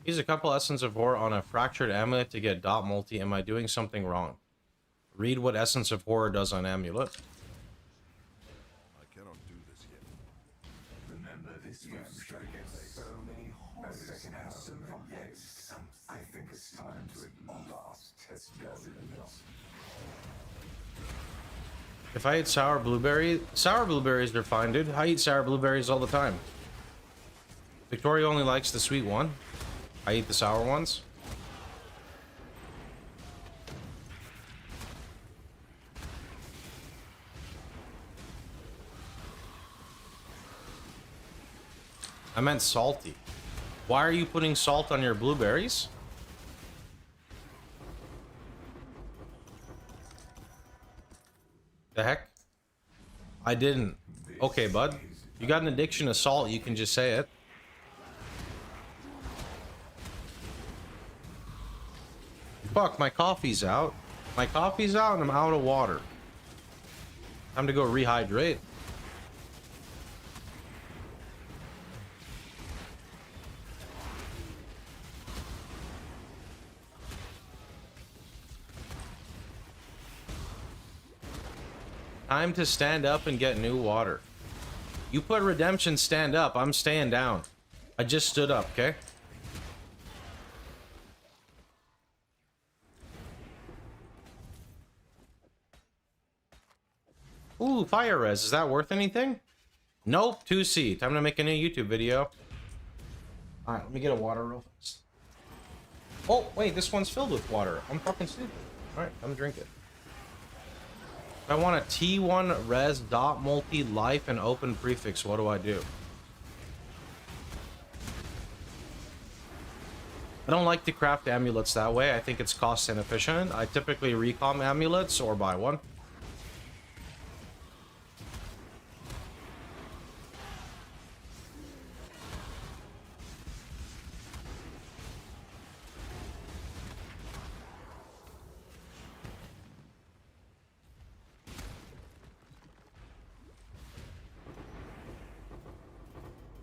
Use a couple Essence of Horror on a Fractured Amulet to get dot multi. Am I doing something wrong? Read what Essence of Horror does on Amulet. I cannot do this yet. Remember this room gets so many horrors. A second house of yes. I think it's time to last test your limits. If I eat sour blueberries are fine, dude. I eat sour blueberries all the time. Victoria only likes the sweet one. I eat the sour ones. I meant salty. Why are you putting salt on your blueberries? The heck? I didn't. Okay, bud. You got an addiction to salt, you can just say it. Fuck, my coffee's out. My coffee's out and I'm out of water. Time to go rehydrate. Time to stand up and get new water. You put redemption stand up, I'm staying down. I just stood up, okay? Ooh, fire res. Is that worth anything? Nope, 2C. Time to make a new YouTube video. Alright, let me get a water real fast. Oh, wait, this one's filled with water. I'm fucking stupid. Alright, I'm drink it. If I want a T1 res dot multi life and open prefix, what do I do? I don't like to craft amulets that way. I think it's cost inefficient. I typically recom amulets or buy one.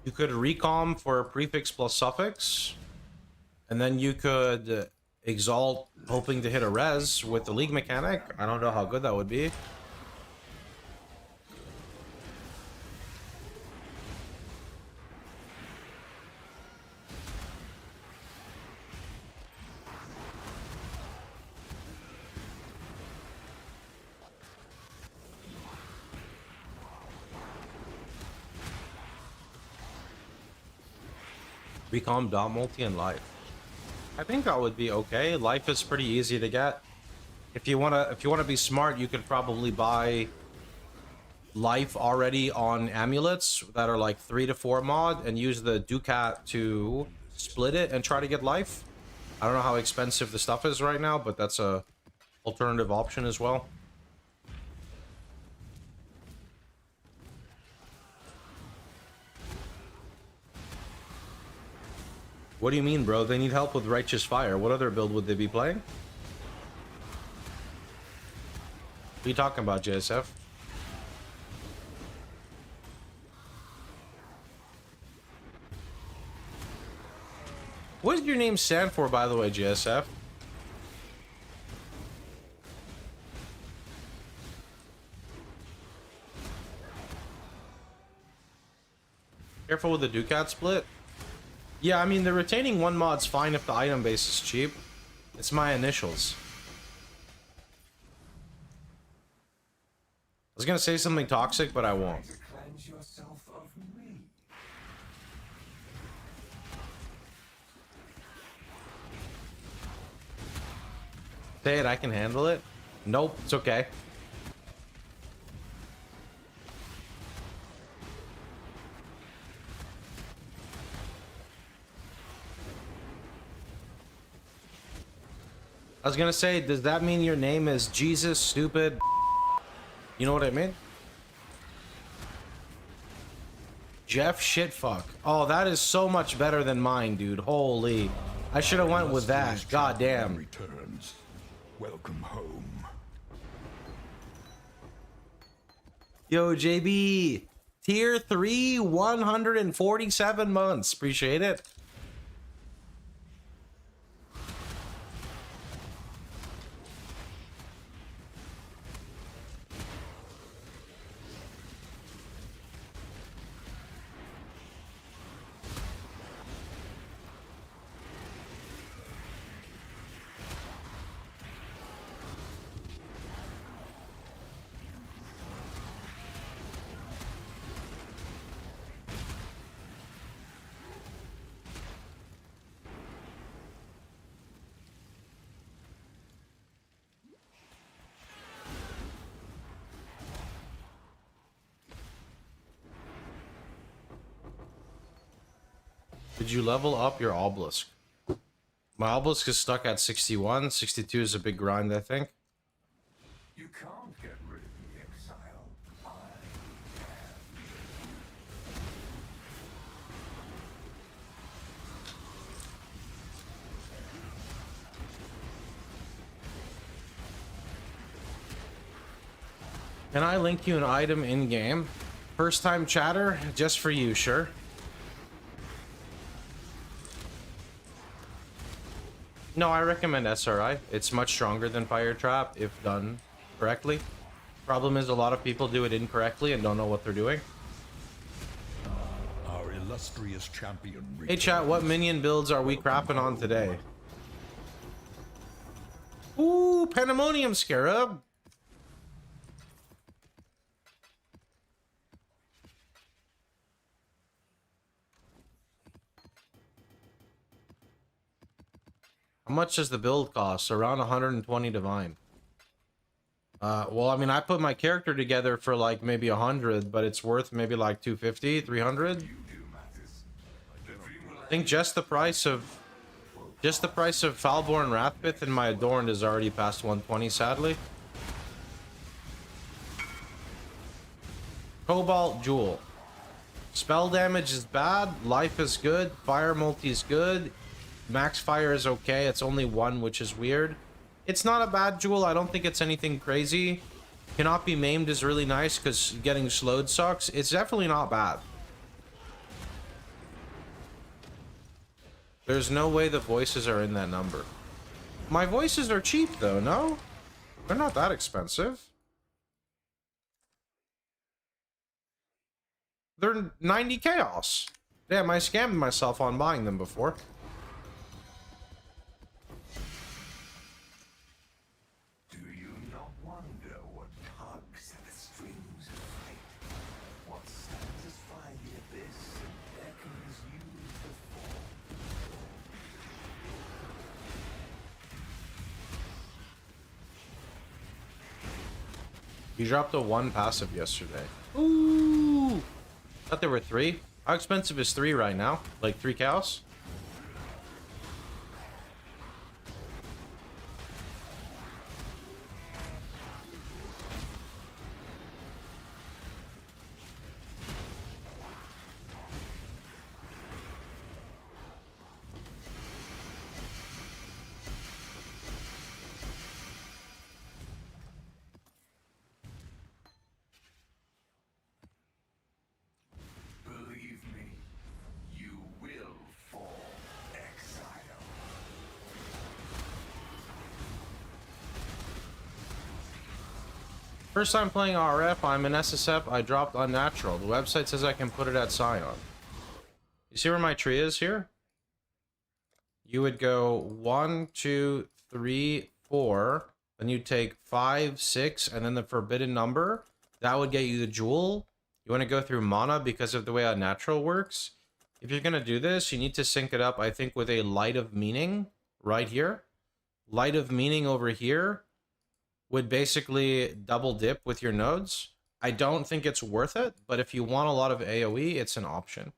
You could recom for prefix plus suffix, and then you could exalt hoping to hit a res with the league mechanic. I don't know how good that would be. Recom dot multi and life. I think that would be okay. Life is pretty easy to get. If you wanna be smart, you could probably buy life already on amulets that are like 3 to 4 mod and use the Ducat to split it and try to get life. I don't know how expensive the stuff is right now, but that's a alternative option as well. What do you mean, bro? They need help with Righteous Fire. What other build would they be playing? What are you talking about, JSF? What does your name stand for, by the way, JSF? Careful with the Ducat split. Yeah, I mean, the retaining one mod's fine if the item base is cheap. It's my initials. I was gonna say something toxic, but I won't. Cleanse yourself of me. Say it, I can handle it. Nope, it's okay. I was gonna say, does that mean your name is Jesus, stupid? You know what I mean? Jeff Shitfuck. Oh, that is so much better than mine, dude. Holy. I should have went with that. God damn. Returns. Welcome home. Yo, JB. Tier 3, 147 months. Appreciate it. Did you level up your obelisk? My obelisk is stuck at 61. 62 is a big grind, I think. You can't get rid of the exile. I Can I link you an item in-game? First time chatter? Just for you, sure. No, I recommend SRI. It's much stronger than Fire Trap if done correctly. Problem is, a lot of people do it incorrectly and don't know what they're doing. Our illustrious champion. Hey chat, what minion builds are we crapping on today? Ooh, Pandemonium Scarab. How much does the build cost? Around 120 divine. Well, I mean, I put my character together for like maybe 100, but it's worth maybe like 250, 300. I think just the price of Falborn Wrathpith and my Adorned is already past 120, sadly. Cobalt Jewel. Spell damage is bad, life is good, fire multi is good, max fire is okay, it's only 1, which is weird. It's not a bad jewel, I don't think it's anything crazy. Cannot be maimed is really nice because getting slowed sucks. It's definitely not bad. There's no way the voices are in that number. My voices are cheap though, no? They're not that expensive. They're 90 chaos. Damn, I scammed myself on buying them before. Do you not wonder what tugs at the strings of fate? What satisfies the abyss and beckons you to fall? You dropped a 1 passive yesterday. Ooh! Thought there were 3. How expensive is 3 right now? Like 3 chaos? Believe me, you will fall, Icicle. First time playing RF, I'm an SSF, I dropped Unnatural. The website says I can put it at Scion. You see where my tree is here? You would go 1, 2, 3, 4, then you take 5, 6, and then the forbidden number. That would get you the jewel. You want to go through mana because of the way Unnatural works. If you're going to do this, you need to sync it up, I think, with a Light of Meaning right here. Light of Meaning over here would basically double dip with your nodes. I don't think it's worth it, but if you want a lot of AoE, it's an option.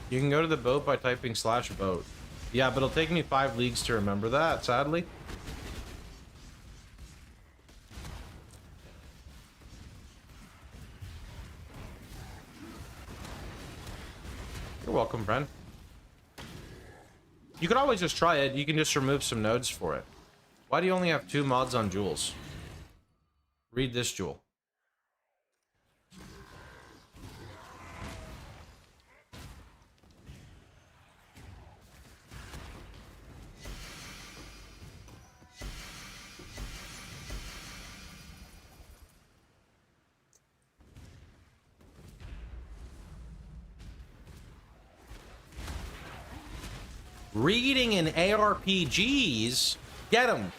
You can go to the boat by typing /boat. Yeah, but it'll take me 5 leagues to remember that, sadly. You're welcome, friend. You could always just try it. You can just remove some nodes for it. Why do you only have 2 mods on jewels? Read this jewel. Reading in ARPGs? Get them.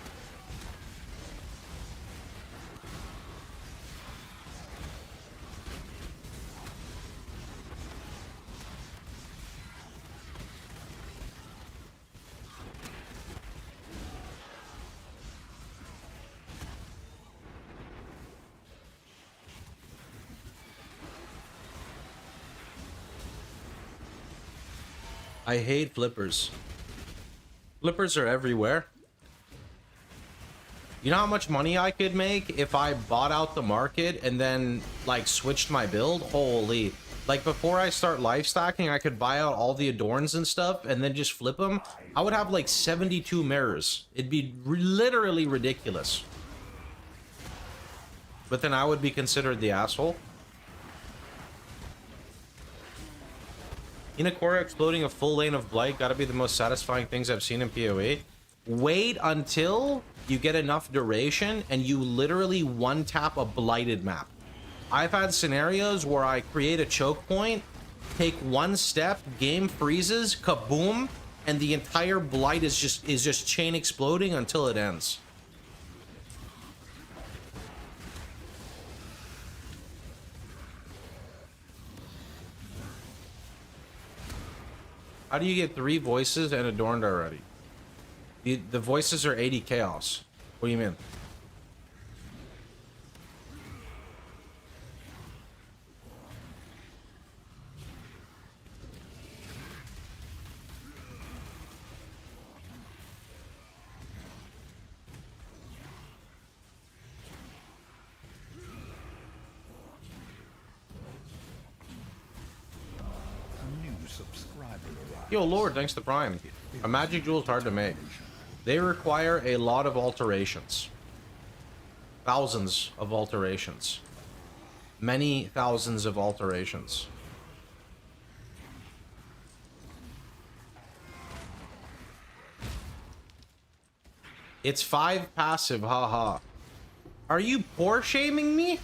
I hate flippers. Flippers are everywhere. You know how much money I could make if I bought out the market and then, like, switched my build? Holy. Like, before I start life stacking, I could buy out all the adorns and stuff and then just flip them. I would have, like, 72 mirrors. It'd be literally ridiculous. But then I would be considered the asshole. Inakora exploding a full lane of Blight gotta be the most satisfying things I've seen in PoE. Wait until you get enough duration and you literally one-tap a blighted map. I've had scenarios where I create a choke point, take one step, game freezes, kaboom, and the entire blight is just chain exploding until it ends. How do you get 3 voices and adorned already? The voices are 80 chaos. What do you mean? New subscriber arrived. Yo, Lord, thanks to Prime. A magic jewel is hard to make. They require a lot of alterations. Thousands of alterations. Many thousands of alterations. It's 5 passive, haha. Are you poor shaming me? At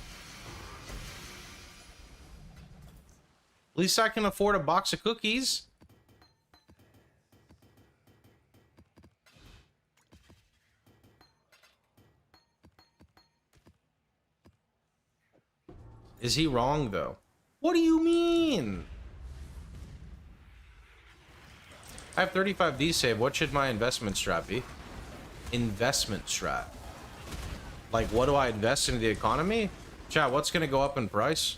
least I can afford a box of cookies. Is he wrong, though? What do you mean? I have 35D save. What should my investment strat be? Investment strat. Like, what do I invest into the economy? Chat, what's going to go up in price?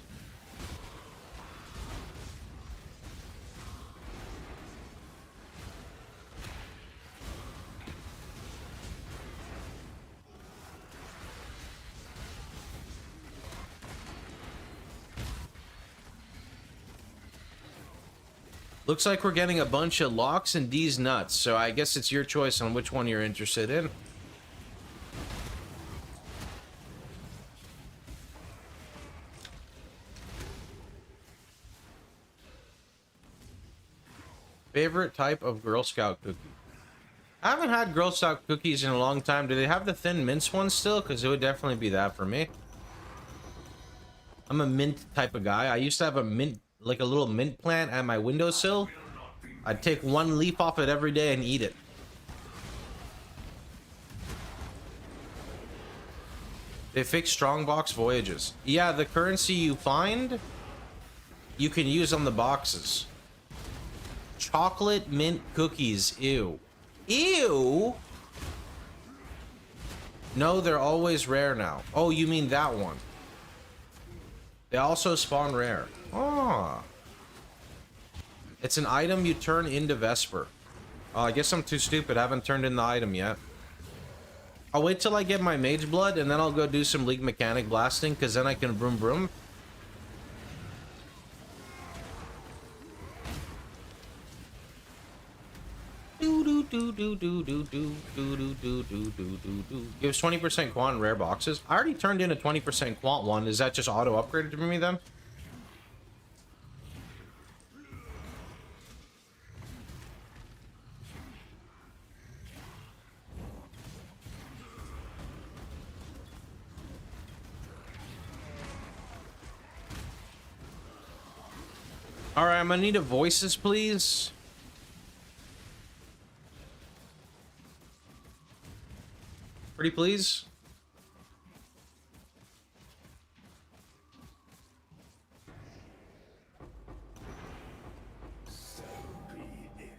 Looks like we're getting a bunch of locks and D's nuts, so I guess it's your choice on which one you're interested in. Favorite type of Girl Scout cookie? I haven't had Girl Scout cookies in a long time. Do they have the thin mince ones still? Because it would definitely be that for me. I'm a mint type of guy. I used to have a mint, like a little mint plant at my windowsill. I'd take one leaf off it every day and eat it. They fix strongbox voyages. Yeah, the currency you find, you can use on the boxes. Chocolate mint cookies. Ew. Ew? No, they're always rare now. Oh, you mean that one. They also spawn rare. Ah. It's an item you turn into Vesper. Oh, I guess I'm too stupid. I haven't turned in the item yet. I'll wait till I get my mage blood and then I'll go do some league mechanic blasting because then I can vroom vroom. Gives 20% quant rare boxes. I already turned in a 20% quant one. Is that just auto upgraded to me then? Alright, I'm gonna need a voices, please. Pretty please. So be it.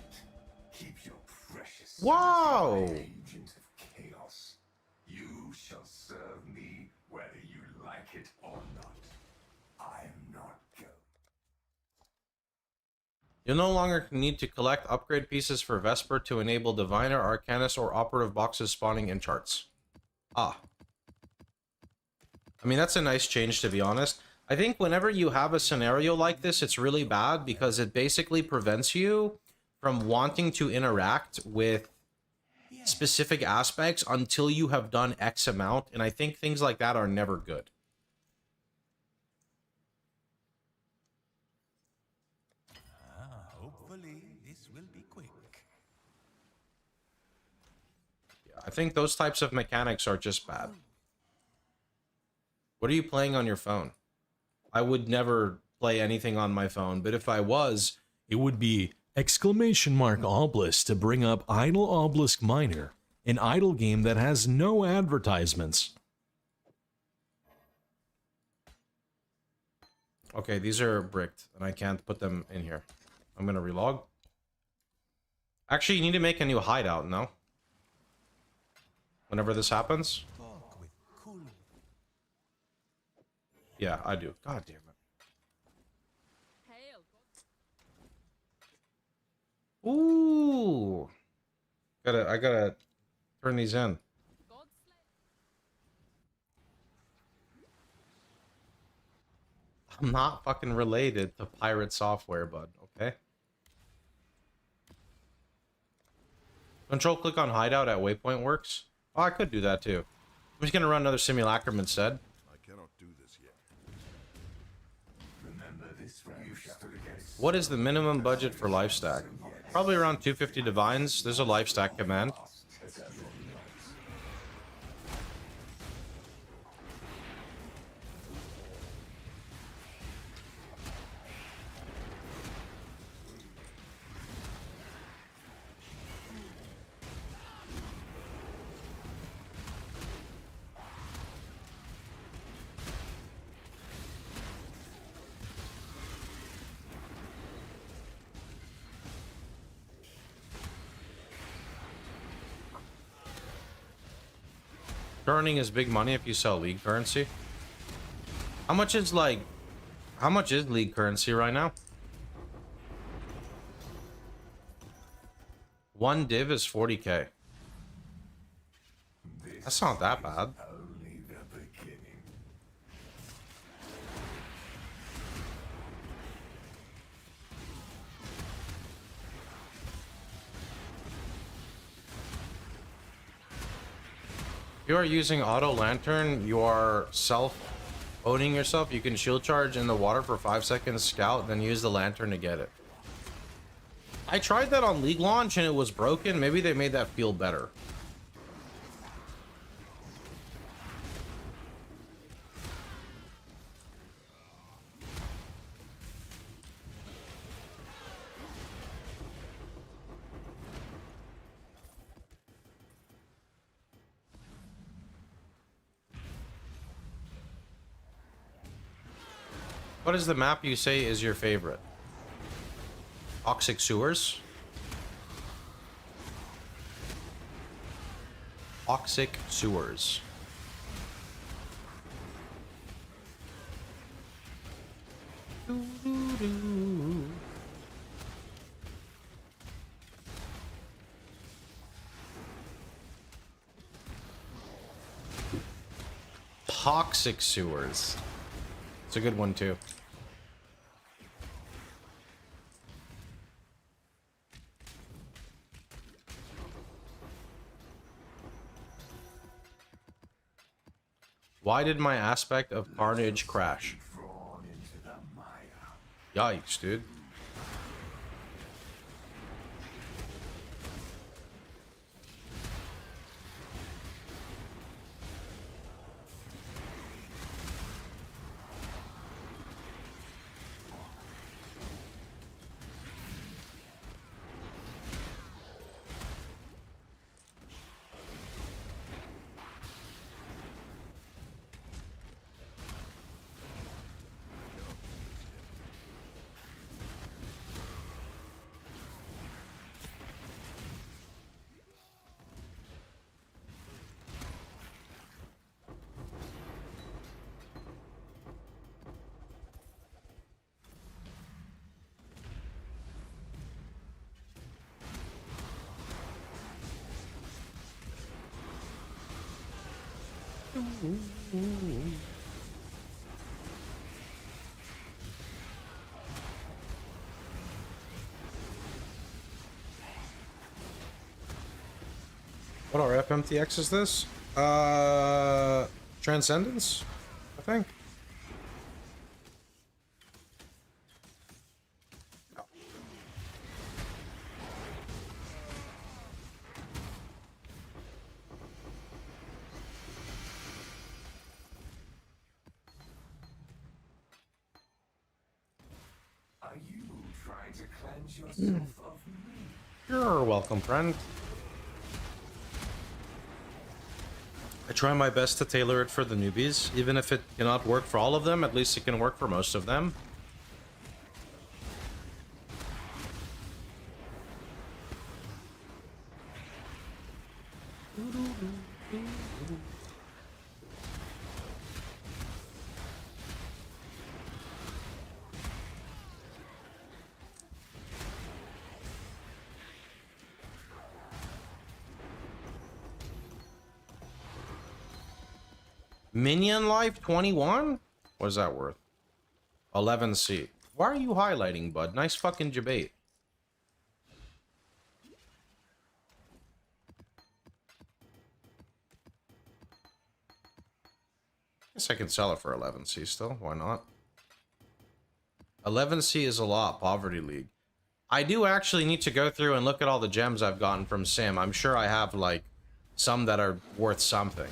Keep your precious Wow. agent of chaos. You shall serve me whether you like it or not. I'm not going. You'll no longer need to collect upgrade pieces for Vesper to enable Diviner, Arcanist, or Operative boxes spawning in charts. Ah. I mean, that's a nice change, to be honest. I think whenever you have a scenario like this, it's really bad because it basically prevents you from wanting to interact with specific aspects until you have done X amount, and I think things like that are never good. Hopefully, this will be quick. I think those types of mechanics are just bad. What are you playing on your phone? I would never play anything on my phone, but if I was, It would be exclamation mark obelisk to bring up Idle Obelisk Miner, an idle game that has no advertisements. okay, these are bricked, and I can't put them in here. I'm gonna relog. Actually, you need to make a new hideout, no? Whenever this happens? Talk with cool. Yeah, I do. God damn it. Hail. Ooh. I gotta turn these in. God Slayer. I'm not fucking related to pirate software, bud, okay? Control click on hideout at waypoint works. Oh, I could do that too. I'm just gonna run another simulacrum instead. I cannot do this yet. Remember this round. You stood against What is the minimum budget for life stack? Probably around 250 divines. There's a life stack command. Earning is big money if you sell league currency. How much is league currency right now? One div is 40k. That's not that bad. only the beginning. If you are using auto lantern, you are self-owning yourself. You can shield charge in the water for 5 seconds, scout, then use the lantern to get it. I tried that on League launch and it was broken. Maybe they made that feel better. What is the map you say is your favorite? Toxic sewers? Toxic sewers. Toxic sewers. It's a good one too. Why did my aspect of Carnage crash? Drawn into the mire. Yikes, dude. What RFMTX is this? Transcendence, I think. to cleanse yourself of me? You're welcome, friend. I try my best to tailor it for the newbies. Even if it cannot work for all of them, at least it can work for most of them. Minion life 21? What is that worth? 11C. Why are you highlighting, bud? Nice fucking debate. Guess I can sell it for 11C still. Why not? 11C is a lot. Poverty League. I do actually need to go through and look at all the gems I've gotten from Sim. I'm sure I have, like, some that are worth something.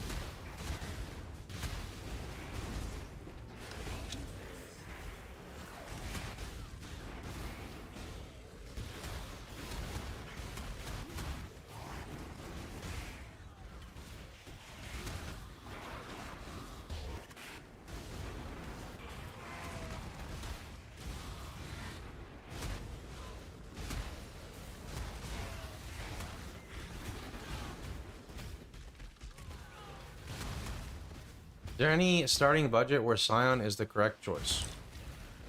Is there any starting budget where Scion is the correct choice?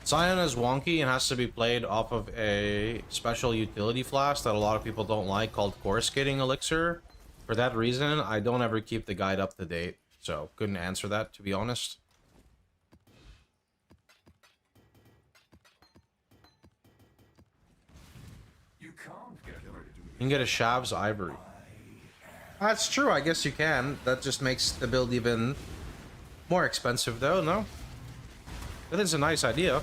Scion is wonky and has to be played off of a special utility flask that a lot of people don't like called Coruscating Elixir. For that reason, I don't ever keep the guide up to date, so couldn't answer that, to be honest. You can't get rid of You can get a Shav's Ivory. That's true, I guess you can. That just makes the build even more expensive, though, no? That is a nice idea.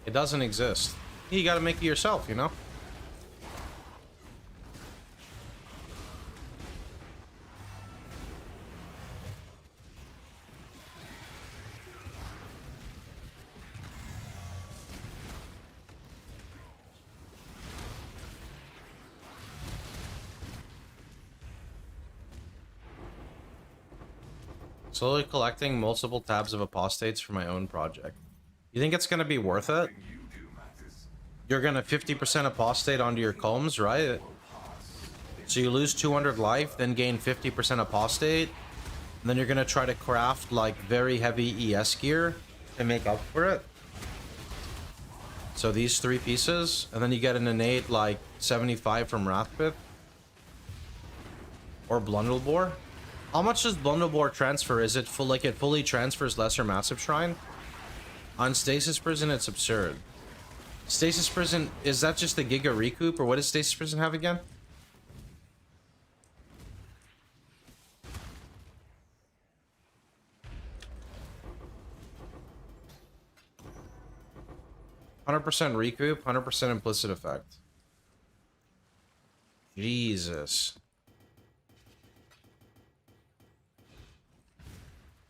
It doesn't exist. You gotta make it yourself, you know? Slowly collecting multiple tabs of apostates for my own project. You think it's gonna be worth it? you do matters. You're gonna 50% apostate onto your combs, right? So you lose 200 life, then gain 50% apostate. And then you're gonna try to craft like very heavy ES gear to make up for it. So these 3 pieces, and then you get an innate like 75 from Wrathpith. Or Blundellbore. How much does Blundellbore transfer? Is it full, like it fully transfers Lesser Massive Shrine? On Stasis Prison, it's absurd. Stasis Prison, is that just the Giga Recoup, or what does Stasis Prison have again? %100% recoup, 100% implicit effect. Jesus.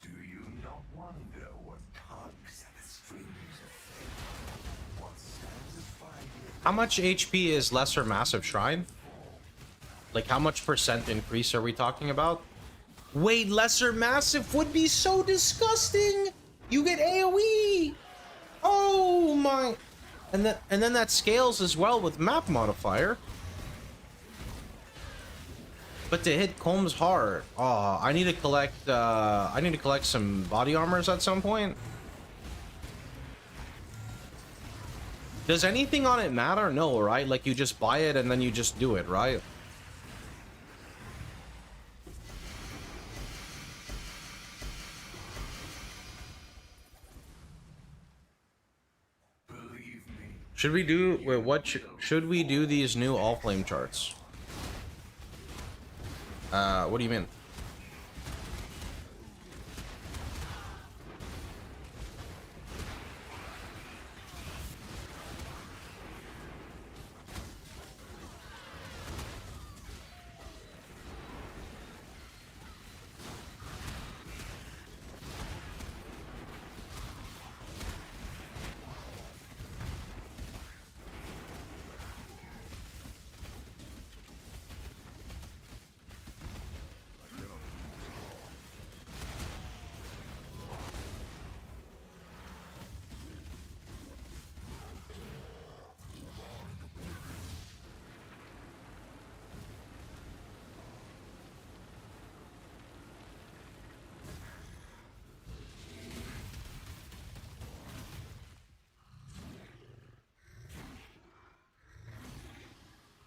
Do you not wonder what tugs at the strings of fate? What stands as fighting? How much HP is Lesser Massive Shrine? Like, how much % increase are we talking about? Wait, Lesser Massive would be so disgusting! You get AoE! Oh my... And then that scales as well with map modifier. But to hit Combs hard, oh, I need to collect some body armors at some point. Does anything on it matter? No, right? Like you just buy it and then you just do it, right? Should we do, wait, what should we do these new all flame charts? What do you mean?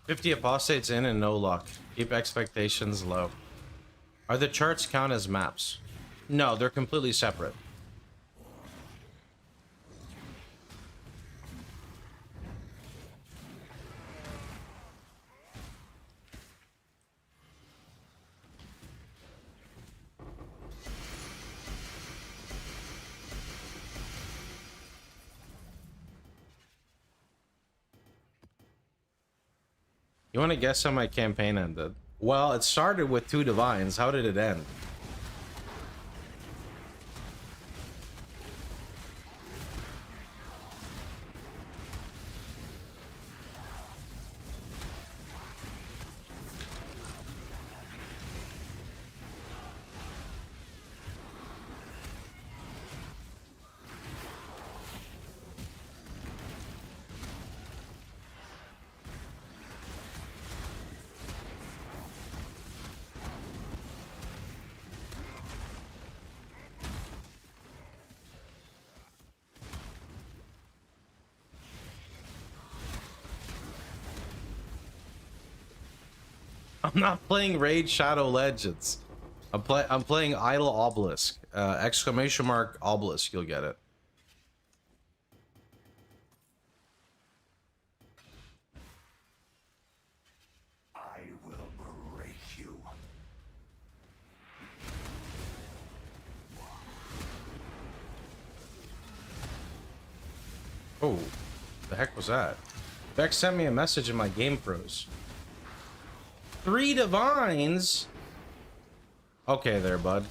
50 apostates in and no luck. Keep expectations low. Are the charts count as maps? No, they're completely separate. You want to guess how my campaign ended? Well, it started with 2 divines. How did it end? I'm not playing Raid Shadow Legends. I'm playing Idle Obelisk. Exclamation mark Obelisk, you'll get it. I will break you. Oh, the heck was that? Beck sent me a message in my game froze. 3 divines? Okay there, bud.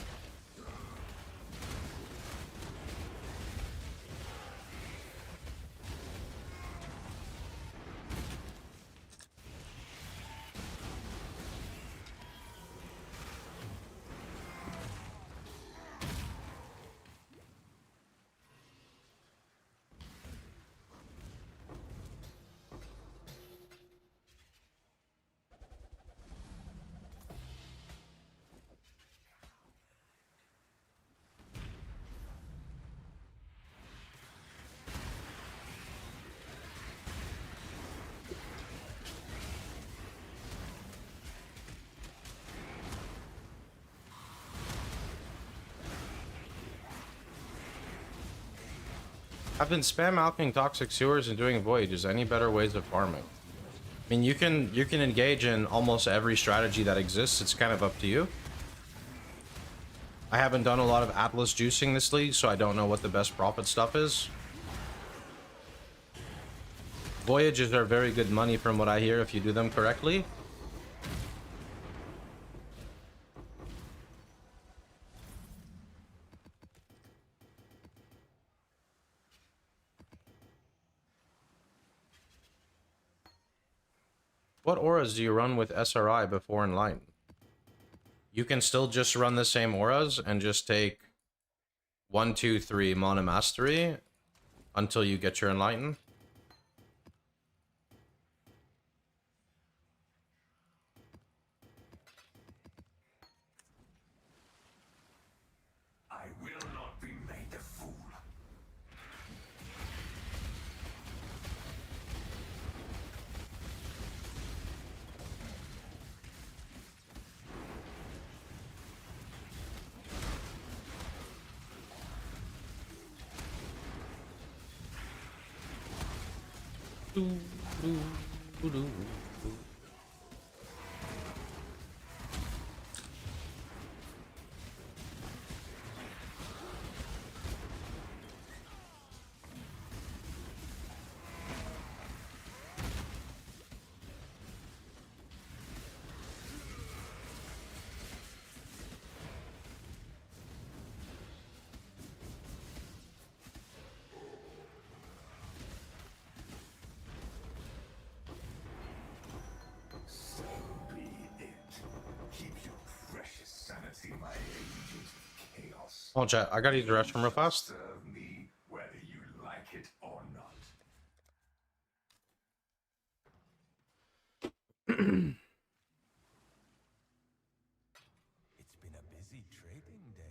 I've been spam alching toxic sewers and doing voyages. Any better ways of farming? I mean, you can engage in almost every strategy that exists. It's kind of up to you. I haven't done a lot of Atlas juicing this league, so I don't know what the best profit stuff is. Voyages are very good money from what I hear if you do them correctly. What auras do you run with SRI before Enlighten? You can still just run the same auras and just take 1, 2, 3 Mana Mastery until you get your Enlighten. I will not be made a fool. So be it. Keep your precious sanity, my agent of chaos. Oh, chat, I gotta use the restroom real fast. Serve me whether you like it or not. It's been a busy trading day.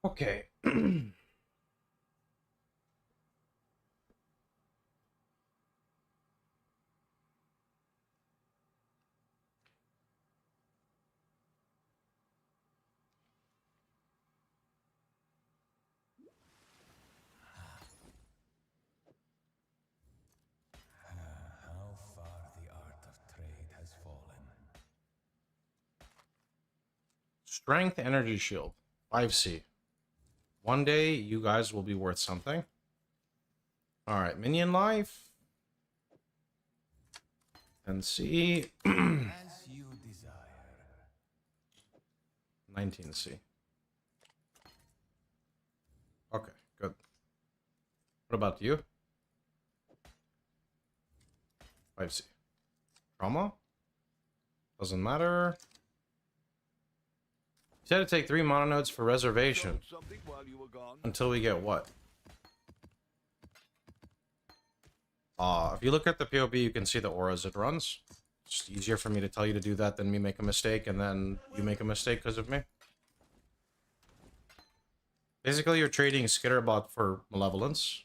Okay. How far the art of trade has fallen. Strength energy shield. 5C. One day you guys will be worth something. Alright, minion life. 10C. As you desire. 19C. Okay, good. What about you? 5C. Trauma? Doesn't matter. You said to take 3 mono nodes for reservation. Sold something while you were gone. Until we get what? If you look at the POB, you can see the auras it runs. It's easier for me to tell you to do that than me make a mistake, and then you make a mistake because of me. Basically, you're trading Skitterbot for Malevolence.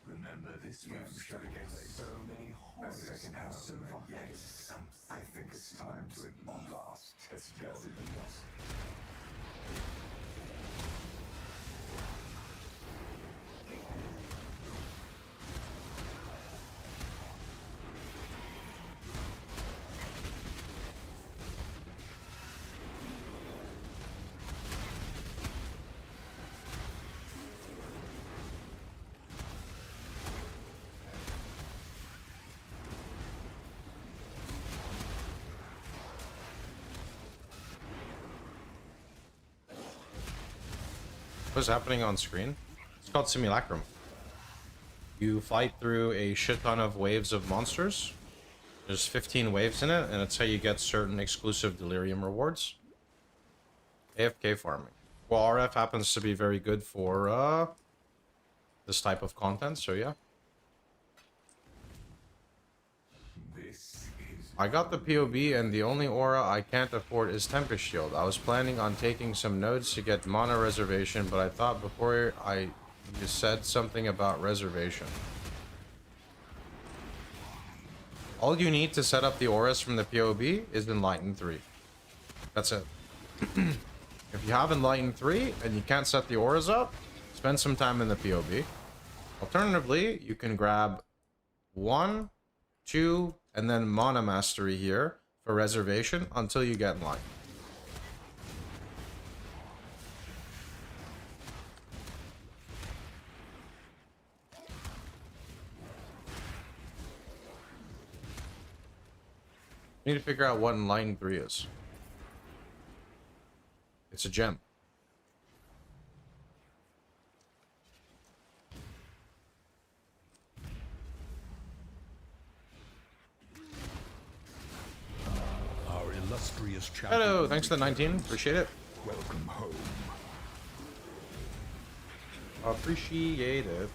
Remember this room showed against so many horrors and survived. Yes, I think it's time to last test your limits. What's happening on screen? It's called Simulacrum. You fight through a shit ton of waves of monsters. There's 15 waves in it, and it's how you get certain exclusive Delirium rewards. AFK farming. Well, RF happens to be very good for this type of content, so yeah. This is I got the POB, and the only aura I can't afford is Tempest Shield. I was planning on taking some nodes to get mana reservation, but I thought before you said something about reservation. All you need to set up the auras from the POB is Enlighten 3. That's it. If you have Enlighten 3 and you can't set the auras up, spend some time in the POB. Alternatively, you can grab 1, 2, and then Mana Mastery here for reservation until you get Enlighten. You need to figure out what Enlighten 3 is. It's a gem. Our illustrious champion. Hello, thanks for the 19. Appreciate it. Welcome home. Appreciate it.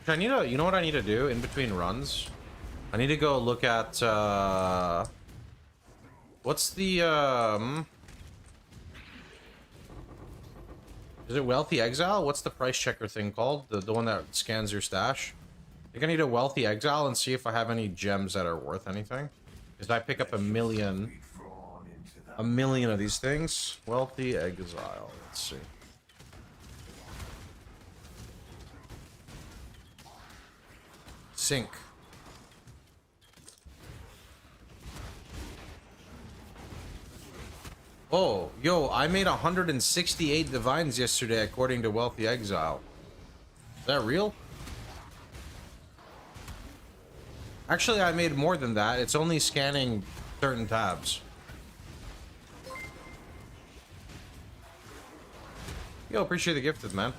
I need to, you know what I need to do in between runs? I need to go look at, what's the, is it Wealthy Exile? What's the price checker thing called? The one that scans your stash? I think I need a Wealthy Exile and see if I have any gems that are worth anything. Because I pick up a million of these things. Wealthy Exile, let's see. Sync. Oh, yo, I made 168 divines yesterday according to Wealthy Exile. Is that real? Actually, I made more than that. It's only scanning certain tabs. Yo, appreciate the gifted, man.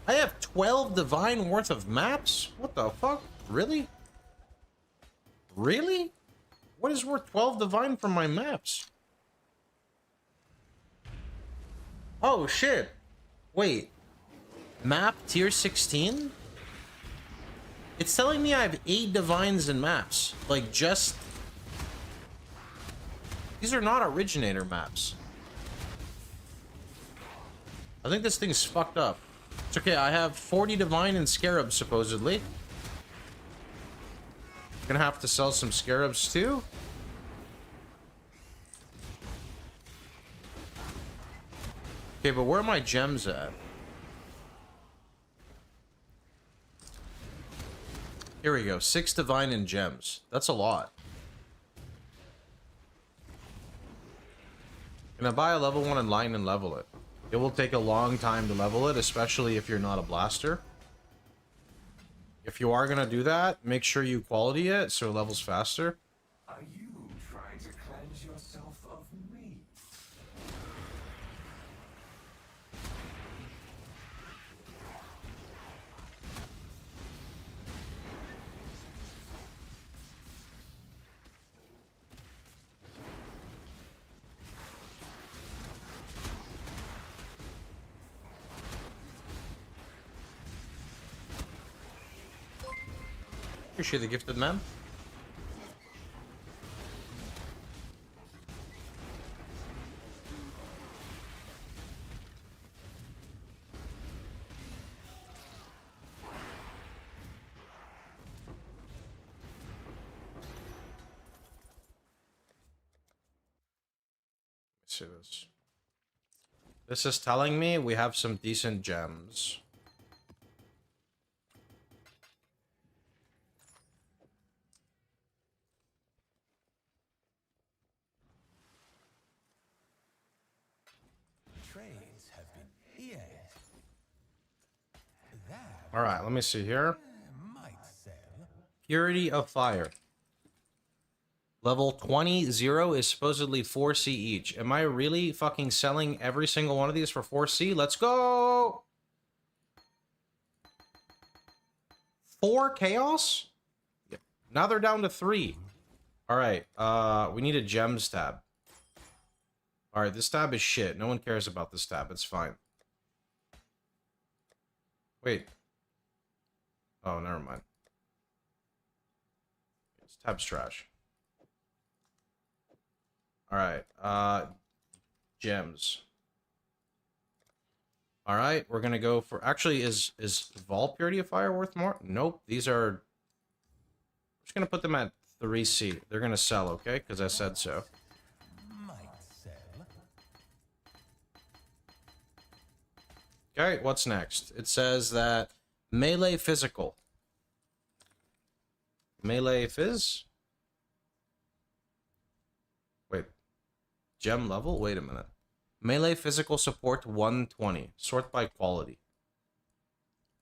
I have 12 divine worth of maps? What the fuck? Really? Really? What is worth 12 divine from my maps? Oh, shit. Wait. Map tier 16? It's telling me I have 8 divines in maps. Like, just... These are not originator maps. I think this thing's fucked up. It's okay, I have 40 divine and scarabs, supposedly. Gonna have to sell some scarabs, too. Okay, but where are my gems at? Here we go. 6 divine and gems. That's a lot. Gonna buy a level 1 in line and level it. It will take a long time to level it, especially if you're not a blaster. If you are gonna do that, make sure you quality it so it levels faster. Are you trying to cleanse yourself of me? Appreciate the gifted, man. Let's see this. This is telling me we have some decent gems. Trades have been here. That All right, let me see here. might sell. Purity of Fire. Level 20, 0 is supposedly 4C each. Am I really fucking selling every single one of these for 4C? Let's go! 4 Chaos? Yep. Now they're down to 3. Alright, we need a gems tab. Alright, this tab is shit. No one cares about this tab. It's fine. Wait. Oh, never mind. This tab's trash. Alright, gems. Alright, we're gonna go for... Actually, is Vol Purity of Fire worth more? Nope, these are... I'm just gonna put them at 3C. They're gonna sell, okay? Because I said so. Might sell. Okay, what's next? It says that melee physical. Melee fizz? Wait. Gem level? Wait a minute. Melee physical support 120. Sort by quality.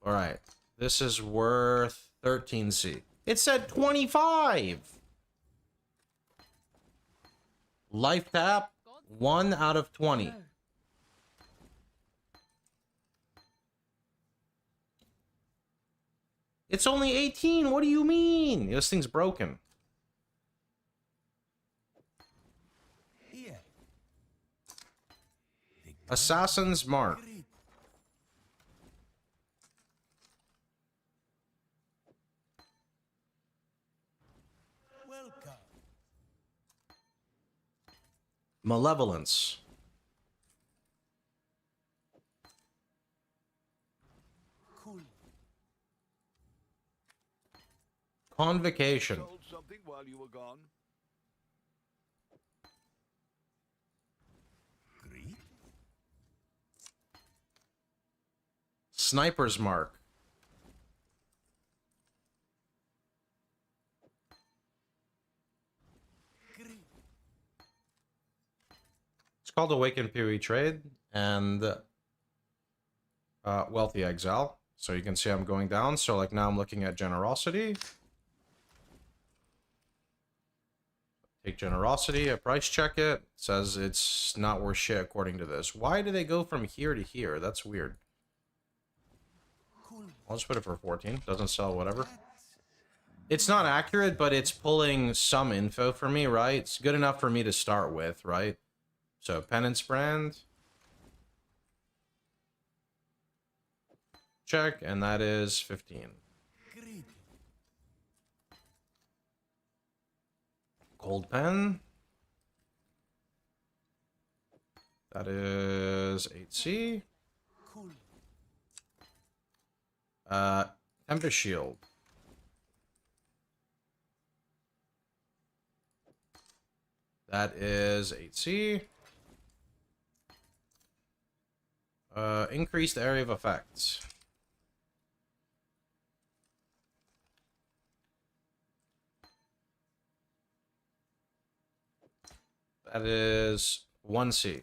Alright. This is worth 13C. It said 25! Life tap, 1 out of 20. It's only 18. What do you mean? This thing's broken. Here. Assassin's Mark. Welcome. Malevolence. Cool. Convocation. Sold something while you were gone. Greet. Sniper's Mark. Greet. It's called Awakened POE Trade and Wealthy Exile. So you can see I'm going down. So like now I'm looking at Generosity. Take generosity. I price check it. Says it's not worth shit according to this. Why do they go from here to here? That's weird. I'll just put it for 14. Doesn't sell, whatever. It's not accurate, but it's pulling some info for me, right? It's good enough for me to start with, right? So, Penance Brand. Check, and that is 15. Cold Pen. That is 8C. Tempest Shield. That is 8C. Increased area of effects. That is 1C.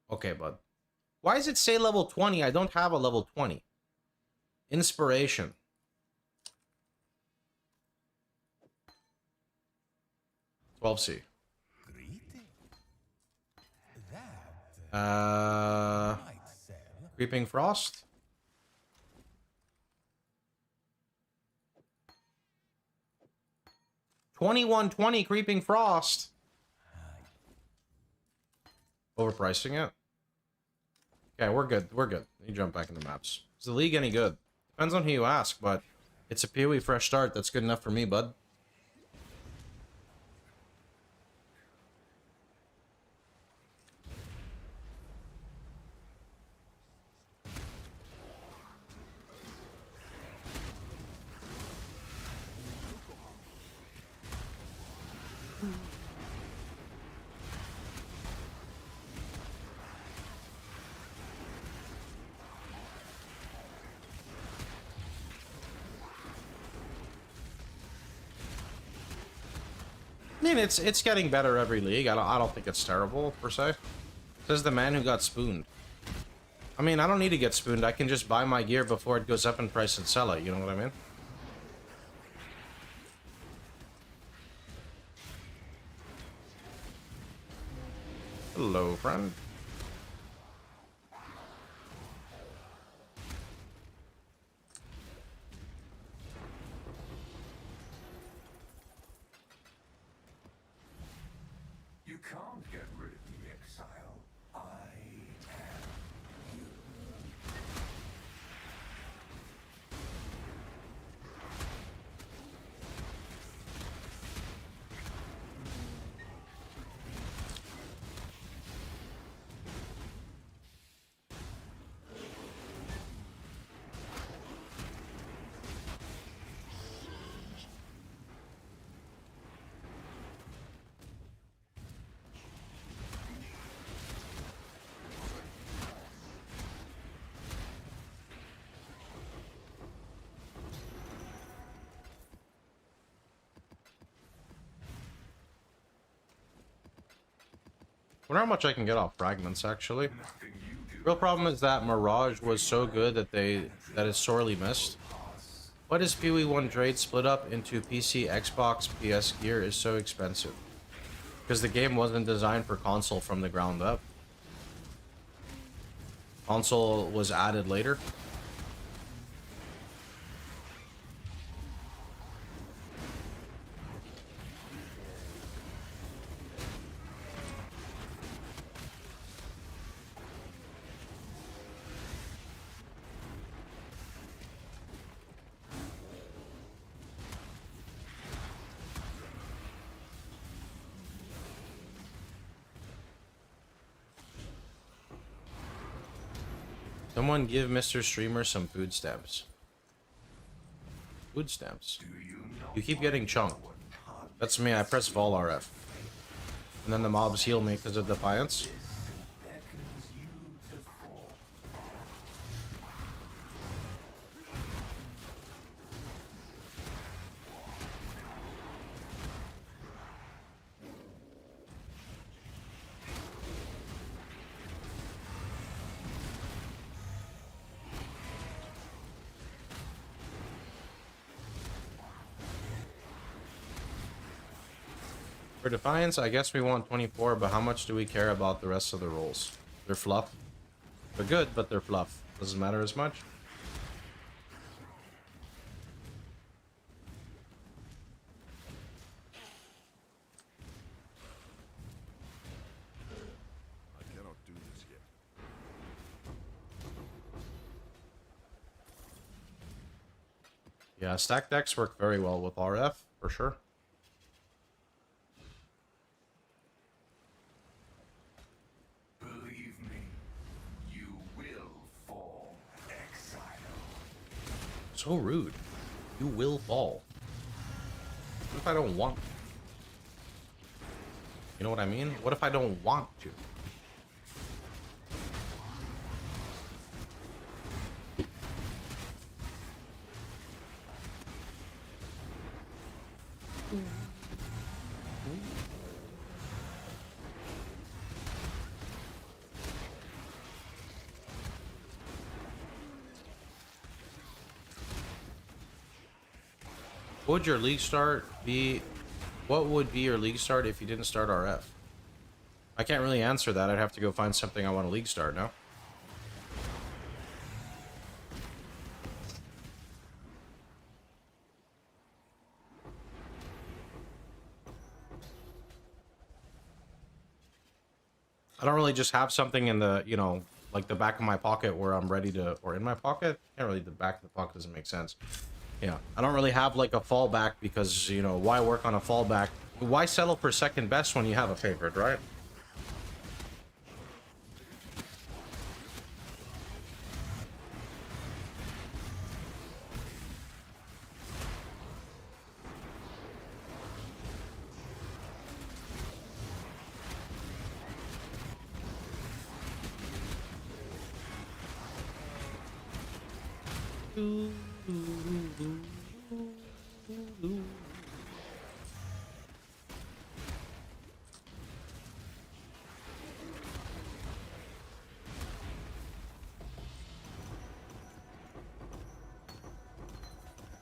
Okay, bud. Why does it say level 20? I don't have a level 20. Inspiration. $12C. Creeping Frost. $21.20 Creeping Frost. Overpricing it. Okay, we're good. We're good. You jump back into maps. Is the league any good? Depends on who you ask, but it's a POE fresh start. That's good enough for me, bud. I mean, it's getting better every league. I don't think it's terrible per se. Says the man who got spooned. I mean, I don't need to get spooned. I can just buy my gear before it goes up in price and sell it. You know what I mean? Hello, friend. You can't get rid of me, Exile. I am you. Wonder how much I can get off fragments, actually. Real problem is that Mirage was so good that it's sorely missed. Why does POE1 trade split up into PC, Xbox, PS gear is so expensive? Because the game wasn't designed for console from the ground up. Console was added later. Someone give Mr. Streamer some food stamps. Food stamps. You keep getting chunked. That's me. I press Vol RF. And then the mobs heal me because of Defiance. Beckons you to fall. For Defiance, I guess we want 24, but how much do we care about the rest of the rolls? They're fluff. They're good, but they're fluff. Doesn't matter as much. I cannot do this yet. Yeah, stack decks work very well with RF, for sure. Believe me, you will fall, Exile. So rude. You will fall. What if I don't want to? You know what I mean? What if I don't want to? What would your league start be? What would be your league start if you didn't start RF? I can't really answer that. I'd have to go find something I want to league start now. I don't really just have something in the, you know, like the back of my pocket where I'm ready to, or in my pocket? Can't really, the back of the pocket doesn't make sense. Yeah, I don't really have like a fallback because, you know, why work on a fallback? Why settle for second best when you have a favorite, right?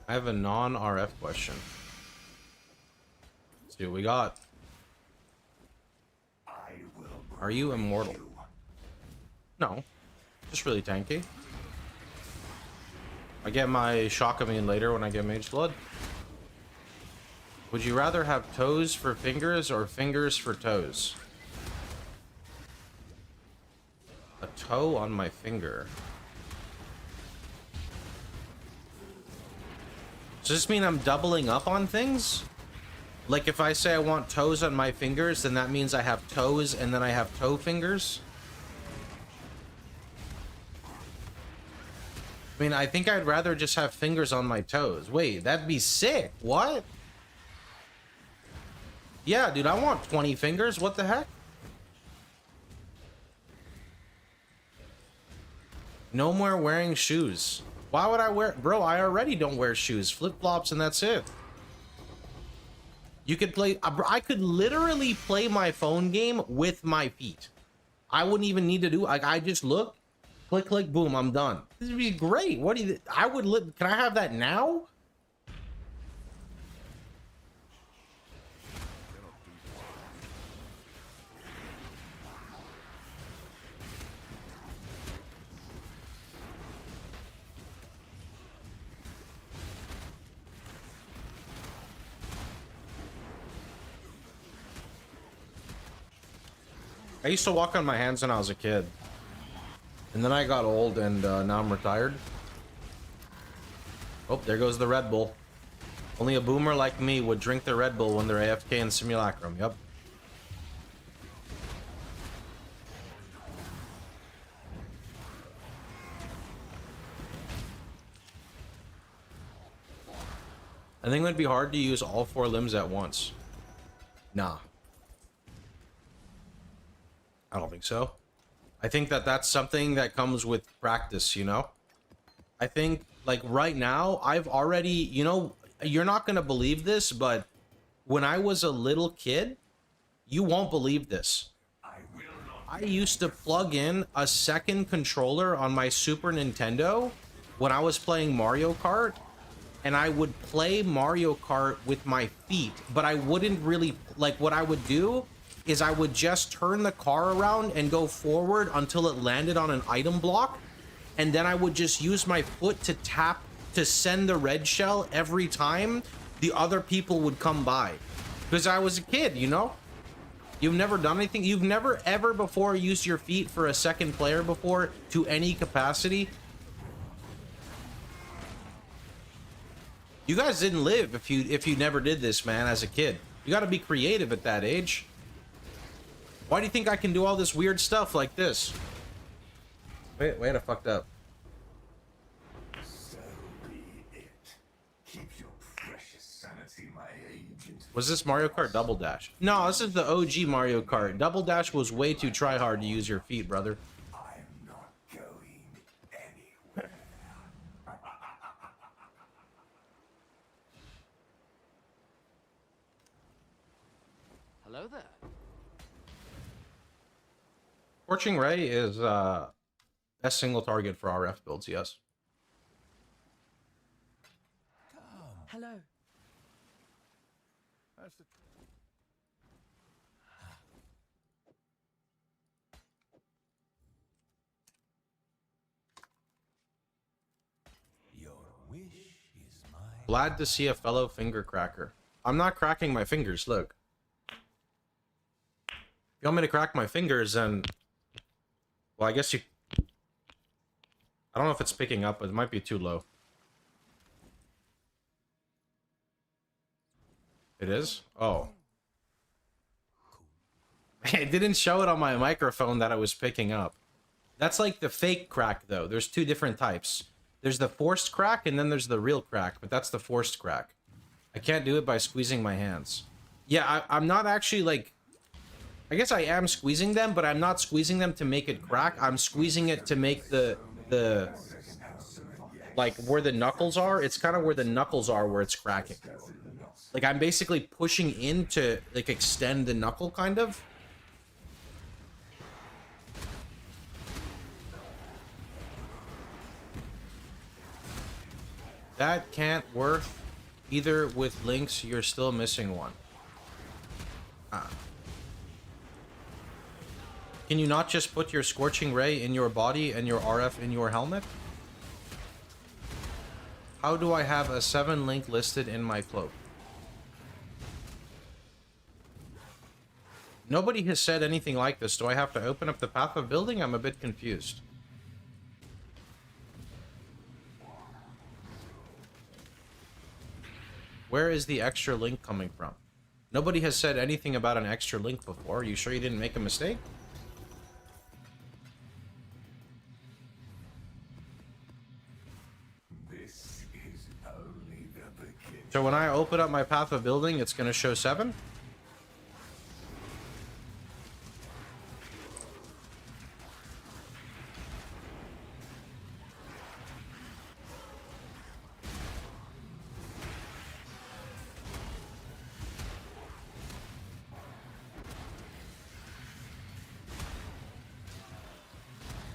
I have a non-RF question. Let's see what we got. I will Are you immortal? you. No. Just really tanky. I get my shock immune later when I get Mage Blood. Would you rather have toes for fingers or fingers for toes? A toe on my finger. Does this mean I'm doubling up on things? Like if I say I want toes on my fingers, then that means I have toes and then I have toe fingers? I mean, I think I'd rather just have fingers on my toes. Wait, that'd be sick. What? Yeah, dude, I want 20 fingers. What the heck? No more wearing shoes. Why would I wear... Bro, I already don't wear shoes. Flip-flops and that's it. You could play... I could literally play my phone game with my feet. I wouldn't even need to do... Like, I just look, click, click, boom, I'm done. This would be great. What do you... I would... Can I have that now? I used to walk on my hands when I was a kid. And then I got old and now I'm retired. Oh, there goes the Red Bull. Only a boomer like me would drink the Red Bull when they're AFK in Simulacrum. Yep. I think it would be hard to use all 4 limbs at once. Nah. I don't think so. I think that that's something that comes with practice, you know? I think, like, right now, I've already, you know, you're not going to believe this, but when I was a little kid, you won't believe this. I used to plug in a second controller on my Super Nintendo when I was playing Mario Kart, and I would play Mario Kart with my feet, but I wouldn't really, like, what I would do is I would just turn the car around and go forward until it landed on an item block, and then I would just use my foot to tap to send the red shell every time the other people would come by. Because I was a kid, you know? You've never done anything? You've never ever before used your feet for a second player before to any capacity? You guys didn't live if you never did this, man, as a kid. You gotta be creative at that age. Why do you think I can do all this weird stuff like this? Wait, I fucked up. So be it. Keep your precious sanity, my agent. Was this Mario Kart Double Dash? No, this is the OG Mario Kart. Double Dash was way too try-hard to use your feet, brother. I'm not going anywhere. Hello there. Scorching Ray is best single target for RF builds, yes. Hello. That's the Your wish is mine. Glad to see a fellow finger cracker. I'm not cracking my fingers, look. If you want me to crack my fingers, then... Well, I guess you... I don't know if it's picking up, but it might be too low. It is? Oh. It didn't show it on my microphone that I was picking up. That's like the fake crack, though. There's two different types. There's the forced crack, and then there's the real crack, but that's the forced crack. I can't do it by squeezing my hands. Yeah, I'm not actually, like... I guess I am squeezing them, but I'm not squeezing them to make it crack. I'm squeezing it to make the like, where the knuckles are. It's kind of where the knuckles are where it's cracking. Like, I'm basically pushing in to, like, extend the knuckle, kind of. That can't work. Either with links, you're still missing one. Can you not just put your Scorching Ray in your body and your RF in your helmet? How do I have a 7 link listed in my cloak? Nobody has said anything like this. Do I have to open up the path of building? I'm a bit confused. Where is the extra link coming from? Nobody has said anything about an extra link before. Are you sure you didn't make a mistake? This is only the beginning. So when I open up my path of building, it's going to show 7?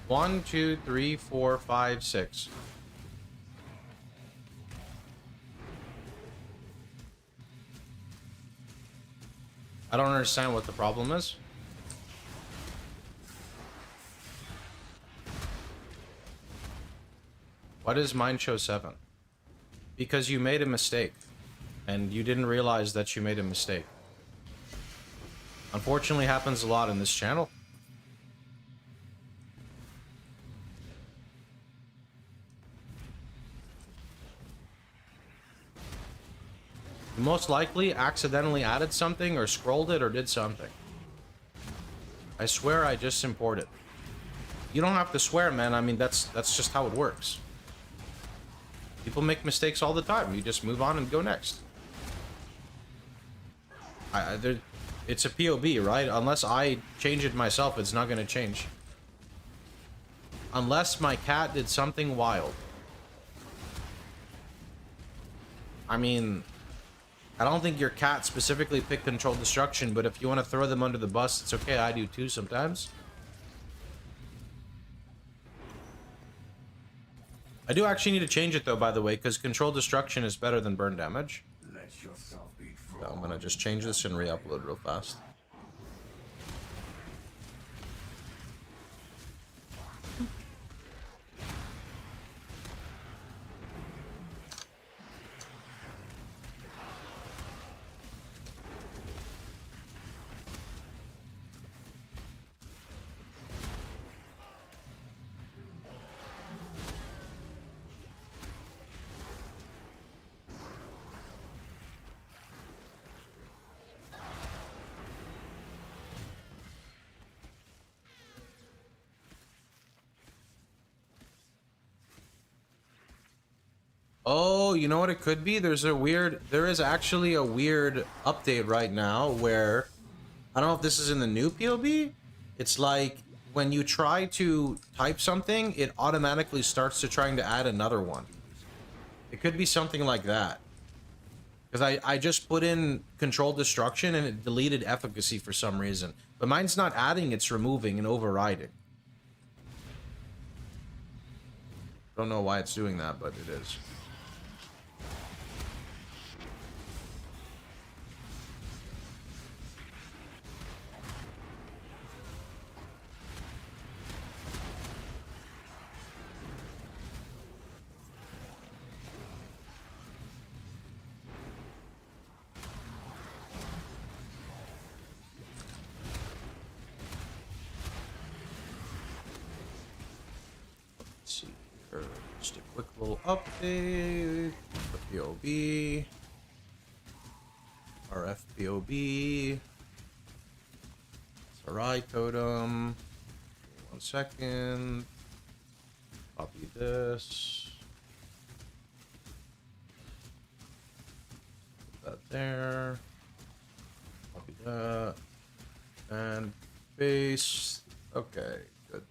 One, two, three, 4, 5, 6. I don't understand what the problem is. Why does mine show 7? Because you made a mistake. And you didn't realize that you made a mistake. Unfortunately, happens a lot in this channel. You most likely accidentally added something or scrolled it or did something. I swear I just imported. You don't have to swear, man. I mean, that's just how it works. People make mistakes all the time. You just move on and go next. It's a POB, right? Unless I change it myself, it's not going to change. Unless my cat did something wild. I mean... I don't think your cat specifically picked Controlled Destruction, but if you want to throw them under the bus, it's okay. I do too sometimes. I do actually need to change it though, by the way, because controlled destruction is better than burn damage. Let yourself be So drawn. I'm gonna just change this and re-upload real fast. Oh, you know what it could be? There is actually a weird update right now where, I don't know if this is in the new POB. It's like when you try to type something, it automatically starts to trying to add another one. It could be something like that. Because I just put in controlled destruction and it deleted efficacy for some reason. But mine's not adding, it's removing and overriding. Don't know why it's doing that, but it is. Let's see here. Just a quick little update. The POB. RFPOB. Sarai totem. 1 second. Copy this. Put that there. Copy that. And paste. Okay, good.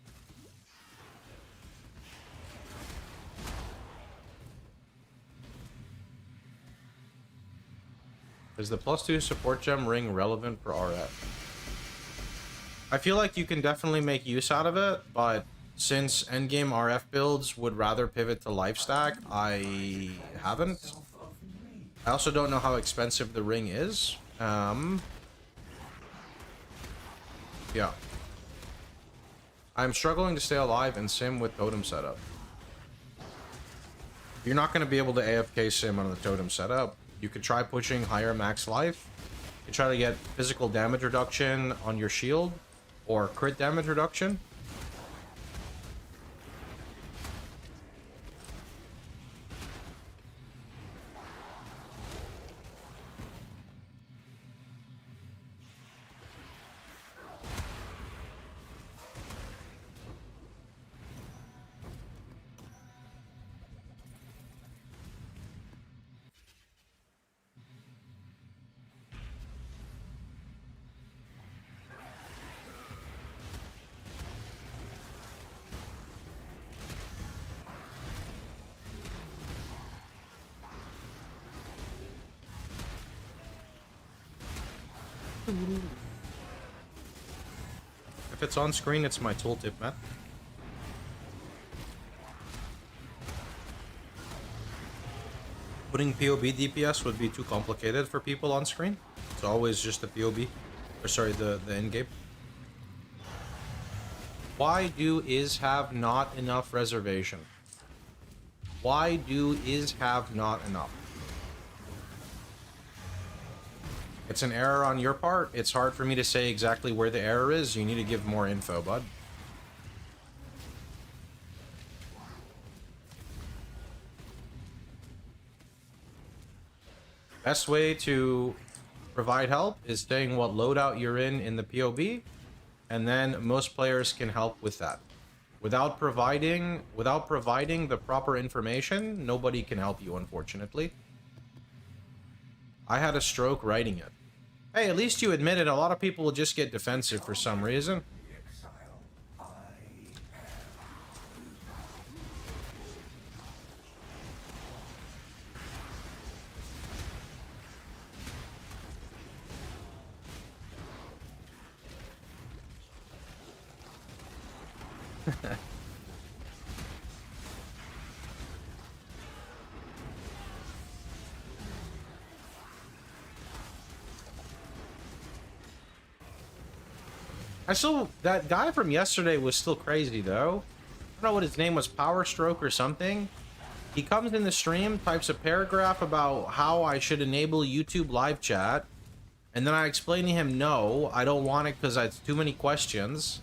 Is the +2 support gem ring relevant for RF? I feel like you can definitely make use out of it, but since endgame RF builds would rather pivot to lifestack, I haven't. I also don't know how expensive the ring is. Yeah. I'm struggling to stay alive in sim with totem setup. You're not going to be able to AFK sim on the totem setup. You could try pushing higher max life. You try to get physical damage reduction on your shield or crit damage reduction. If it's on screen, it's my tooltip, man. Putting POB DPS would be too complicated for people on screen. It's always just the POB. Or sorry, the in-game. Why do is have not enough reservation? Why do is have not enough? It's an error on your part. It's hard for me to say exactly where the error is. You need to give more info, bud. Best way to provide help is saying what loadout you're in the POB, and then most players can help with that. Without providing the proper information, nobody can help you, unfortunately. I had a stroke writing it. Hey, at least you admit it. A lot of people will just get defensive for some reason. I still, that guy from yesterday was still crazy though. I don't know what his name was, Power Stroke or something. He comes in the stream, types a paragraph about how I should enable YouTube live chat, and then I explain to him, no, I don't want it because it's too many questions.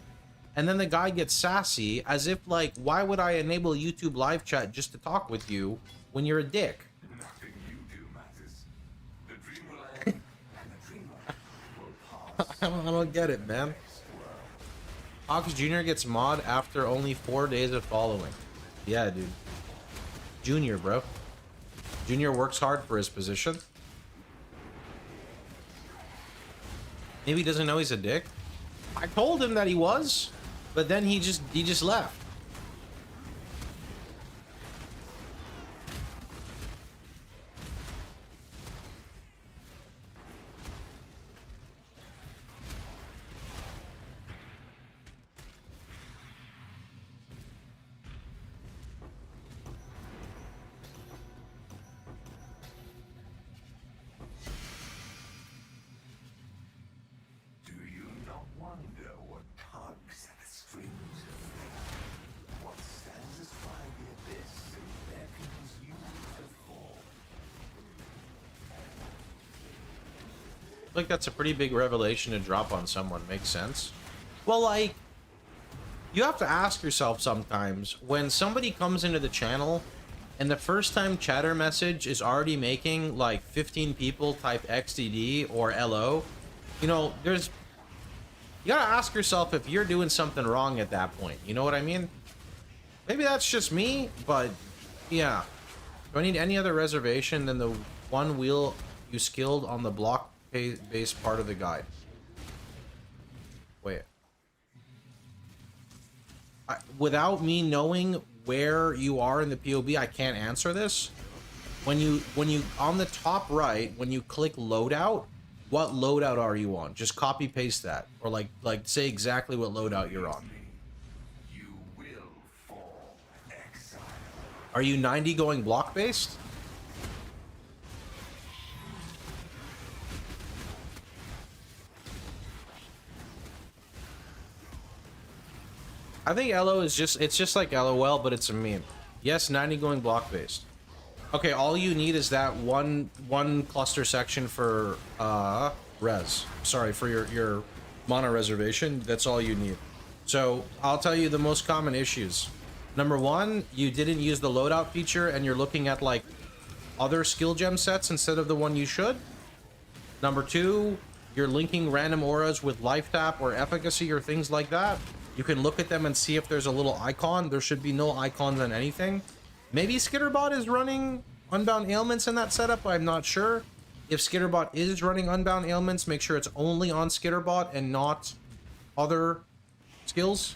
And then the guy gets sassy, as if like, why would I enable YouTube live chat just to talk with you when you're a dick? Nothing you do matters. The dream will end, and the dreamer will pass. I don't get it, man. Pohx Jr. gets mod after only 4 days of following. Yeah, dude. Junior, bro. Junior works hard for his position. Maybe he doesn't know he's a dick. I told him that he was, but then he just left. Do you not wonder what tugs at the strings of fate? What stands astride the abyss and beckons you to fall? Like, that's a pretty big revelation to drop on someone. Makes sense. Well, like, you have to ask yourself sometimes, when somebody comes into the channel and the first time chatter message is already making like 15 people type XDD or LO, you know, you gotta ask yourself if you're doing something wrong at that point. You know what I mean? Maybe that's just me, but yeah. Do I need any other reservation than the one wheel you skilled on the block-based part of the guide? Wait. Without me knowing where you are in the POB, I can't answer this. When you on the top right, when you click loadout, what loadout are you on? Just copy paste that, or like say exactly what loadout you're on. You will fall, exile. Are you 90 going block based? I think LO is it's just like LOL, but it's a meme. Yes, 90 going block based. Okay, all you need is that one cluster section for res. Sorry, for your mono reservation. That's all you need. So I'll tell you the most common issues. Number one, you didn't use the loadout feature and you're looking at like other skill gem sets instead of the one you should. Number two, you're linking random auras with life tap or efficacy or things like that. You can look at them and see if there's a little icon. There should be no icons on anything. Maybe Skitterbot is running Unbound Ailments in that setup, I'm not sure. If Skitterbot is running Unbound Ailments, make sure it's only on Skitterbot and not other skills.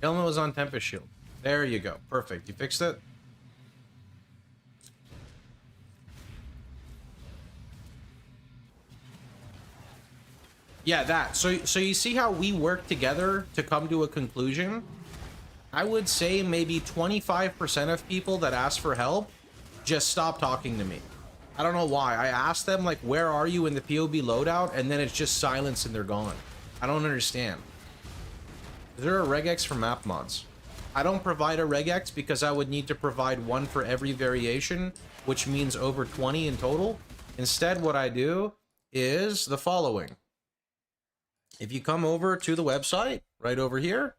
Ailment was on Tempest Shield. There you go. Perfect. You fixed it? Yeah, that. So you see how we work together to come to a conclusion? I would say maybe 25% of people that ask for help just stop talking to me. I don't know why. I asked them, like, where are you in the POB loadout? And then it's just silence and they're gone. I don't understand. Is there a regex for map mods? I don't provide a regex because I would need to provide one for every variation, which means over 20 in total. Instead, what I do is the following. If you come over to the website, right over here,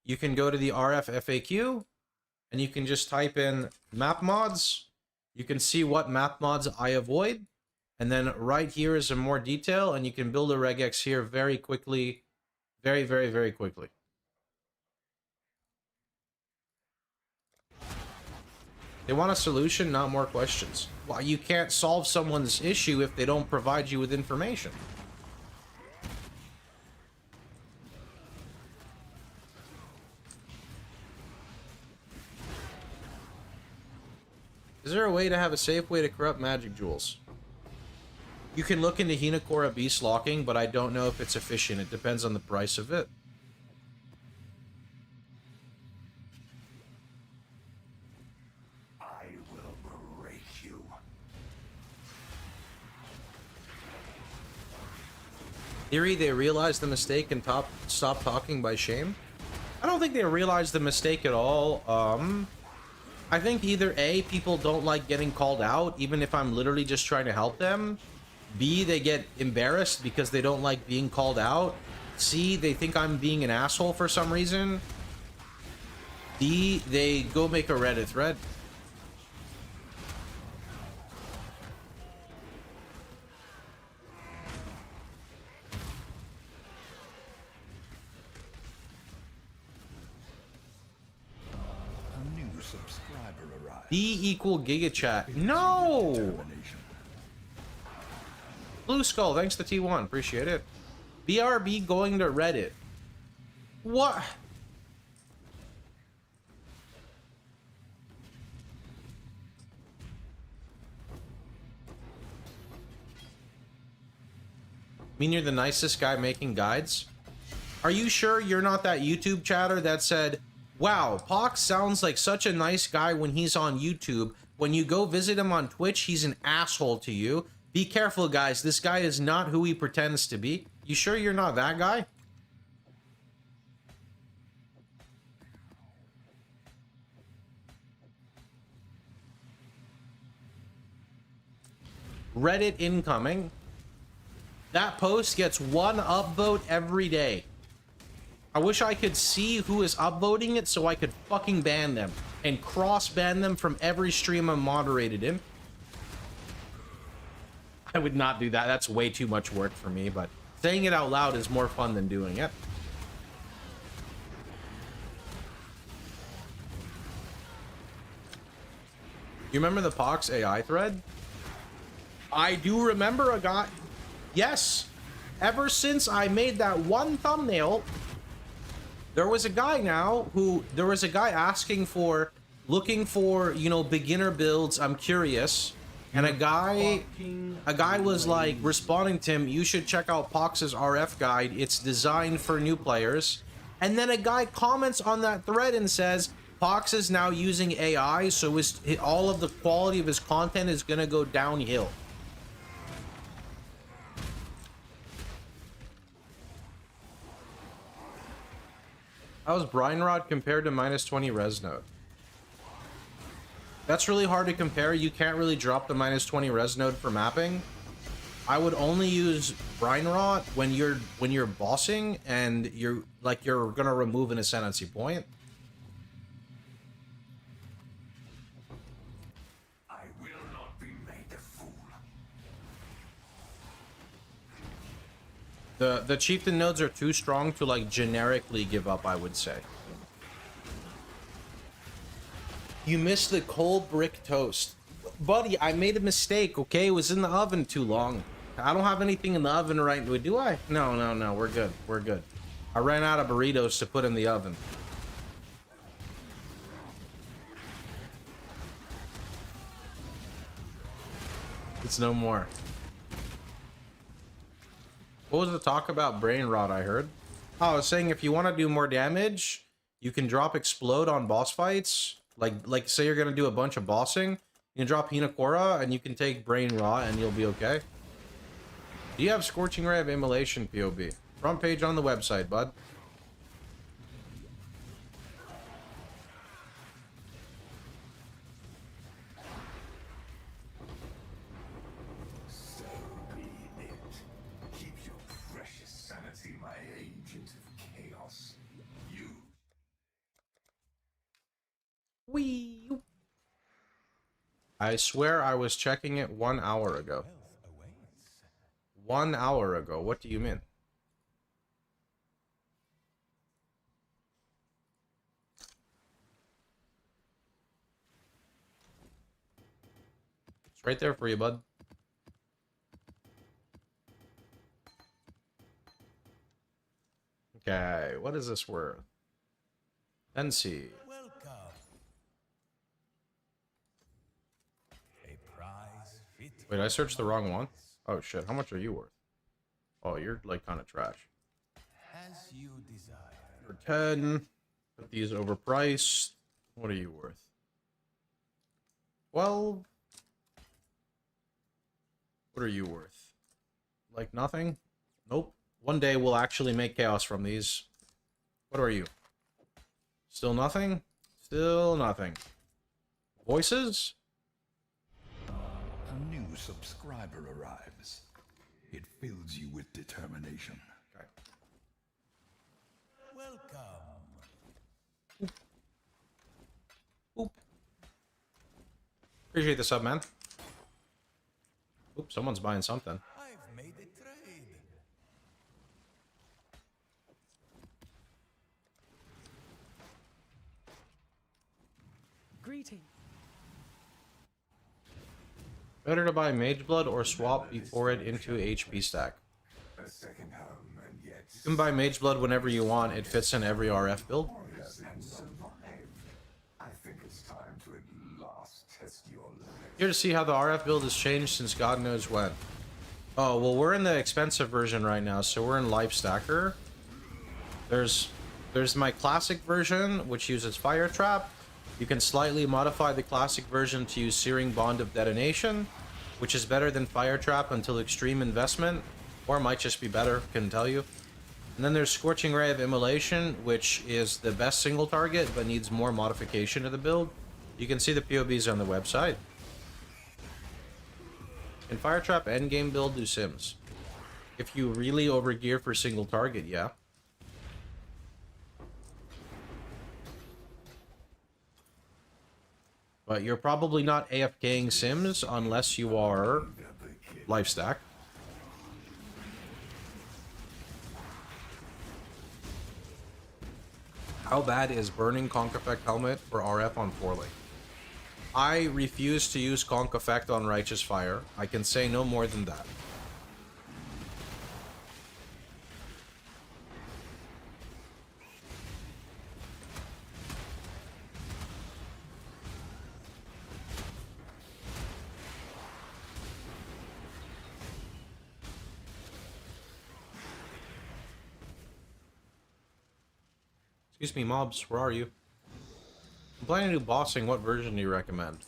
you can go to the RF FAQ, and you can just type in map mods. You can see what map mods I avoid, and then right here is some more detail, and you can build a regex here very quickly, very, very, very quickly. They want a solution, not more questions. Well, you can't solve someone's issue if they don't provide you with information. Is there a way to have a safe way to corrupt magic jewels? You can look into Hinakora beast locking, but I don't know if it's efficient. It depends on the price of it. Theory, they realized the mistake and stop talking by shame. I don't think they realized the mistake at all. I think either A, people don't like getting called out, even if I'm literally just trying to help them. B, they get embarrassed because they don't like being called out. C, they think I'm being an asshole for some reason. D, they go make a Reddit thread. A new subscriber arrived. D equal GigaChat. No! Termination. Blue Skull, thanks to T1. Appreciate it. BRB going to Reddit. What? Mean you're the nicest guy making guides? Are you sure you're not that YouTube chatter that said, wow, Pohx sounds like such a nice guy when he's on YouTube. When you go visit him on Twitch, he's an asshole to you. Be careful, guys. This guy is not who he pretends to be. You sure you're not that guy? Reddit incoming. That post gets one upvote every day. I wish I could see who is upvoting it so I could fucking ban them and cross-ban them from every stream I'm moderated in. I would not do that. That's way too much work for me, but saying it out loud is more fun than doing it. You remember the Pohx AI thread? I do remember a guy. Yes. Ever since I made that one thumbnail, there was a guy asking for, looking for, you know, beginner builds. I'm curious. And a guy was like responding to him, you should check out Pohx's RF guide. It's designed for new players. And then a guy comments on that thread and says, Pohx is now using AI, so all of the quality of his content is going to go downhill. How's Brine Rod compared to -20 res node? That's really hard to compare. You can't really drop the -20 res node for mapping. I would only use Brine Rod when you're bossing and you're gonna remove an ascendancy point. I will not be made a fool. The chieftain nodes are too strong to like generically give up, I would say. You missed the cold brick toast. Buddy, I made a mistake, okay? It was in the oven too long. I don't have anything in the oven right now, do I? No, we're good. We're good. I ran out of burritos to put in the oven. It's no more. What was the talk about brain rot I heard? Oh, I was saying if you want to do more damage, you can drop explode on boss fights. Like say you're gonna do a bunch of bossing, you can drop Hinakora and you can take brain rot and you'll be okay. Do you have Scorching Ray of Immolation POB? Front page on the website, bud. So be it. Keep your precious sanity, my agent of chaos. You. Wee. I swear I was checking it 1 hour ago. 1 hour ago. What do you mean? It's right there for you, bud. Okay, what is this worth? NC. Welcome. A prize fit. Wait, I searched the wrong one. Oh shit, how much are you worth? Oh, you're like kind of trash. As you desire. For 10. Put these overpriced. What are you worth? 12. What are you worth? Like nothing? Nope. One day we'll actually make chaos from these. What are you? Still nothing? Still nothing. Voices? A new subscriber arrives. It fills you with determination. Okay. Welcome. Oop. Appreciate the sub, man. Oop, someone's buying something. I've made a trade. Greeting. Better to buy Mage Blood or swap before it into HP stack. A second home, and yet You can buy Mage Blood whenever you want. It fits in every RF build. and survive. I think it's time to at last test your limits. Here to see how the RF build has changed since God knows when. Oh, well, we're in the expensive version right now, so we're in Life Stacker. There's my classic version, which uses Fire Trap. You can slightly modify the classic version to use Searing Bond of Detonation, which is better than Fire Trap until Extreme Investment, or might just be better, couldn't tell you. And then there's Scorching Ray of Immolation, which is the best single target, but needs more modification to the build. You can see the POBs on the website. Can Fire Trap endgame build do Sims? If you really overgear for single target, yeah. But you're probably not AFKing Sims unless you are Lifestack. How bad is burning Conk Effect Helmet for RF on 4-link? I refuse to use Conk Effect on Righteous Fire. I can say no more than that. Excuse me, mobs, where are you? I'm planning to do bossing. What version do you recommend?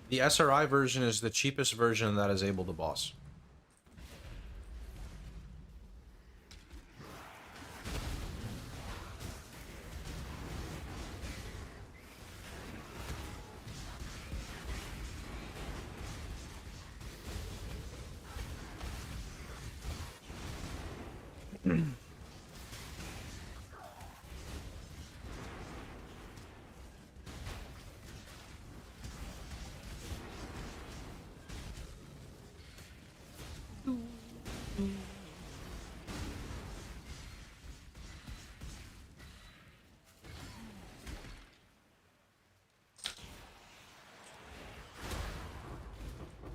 The SRI version is the cheapest version that is able to boss.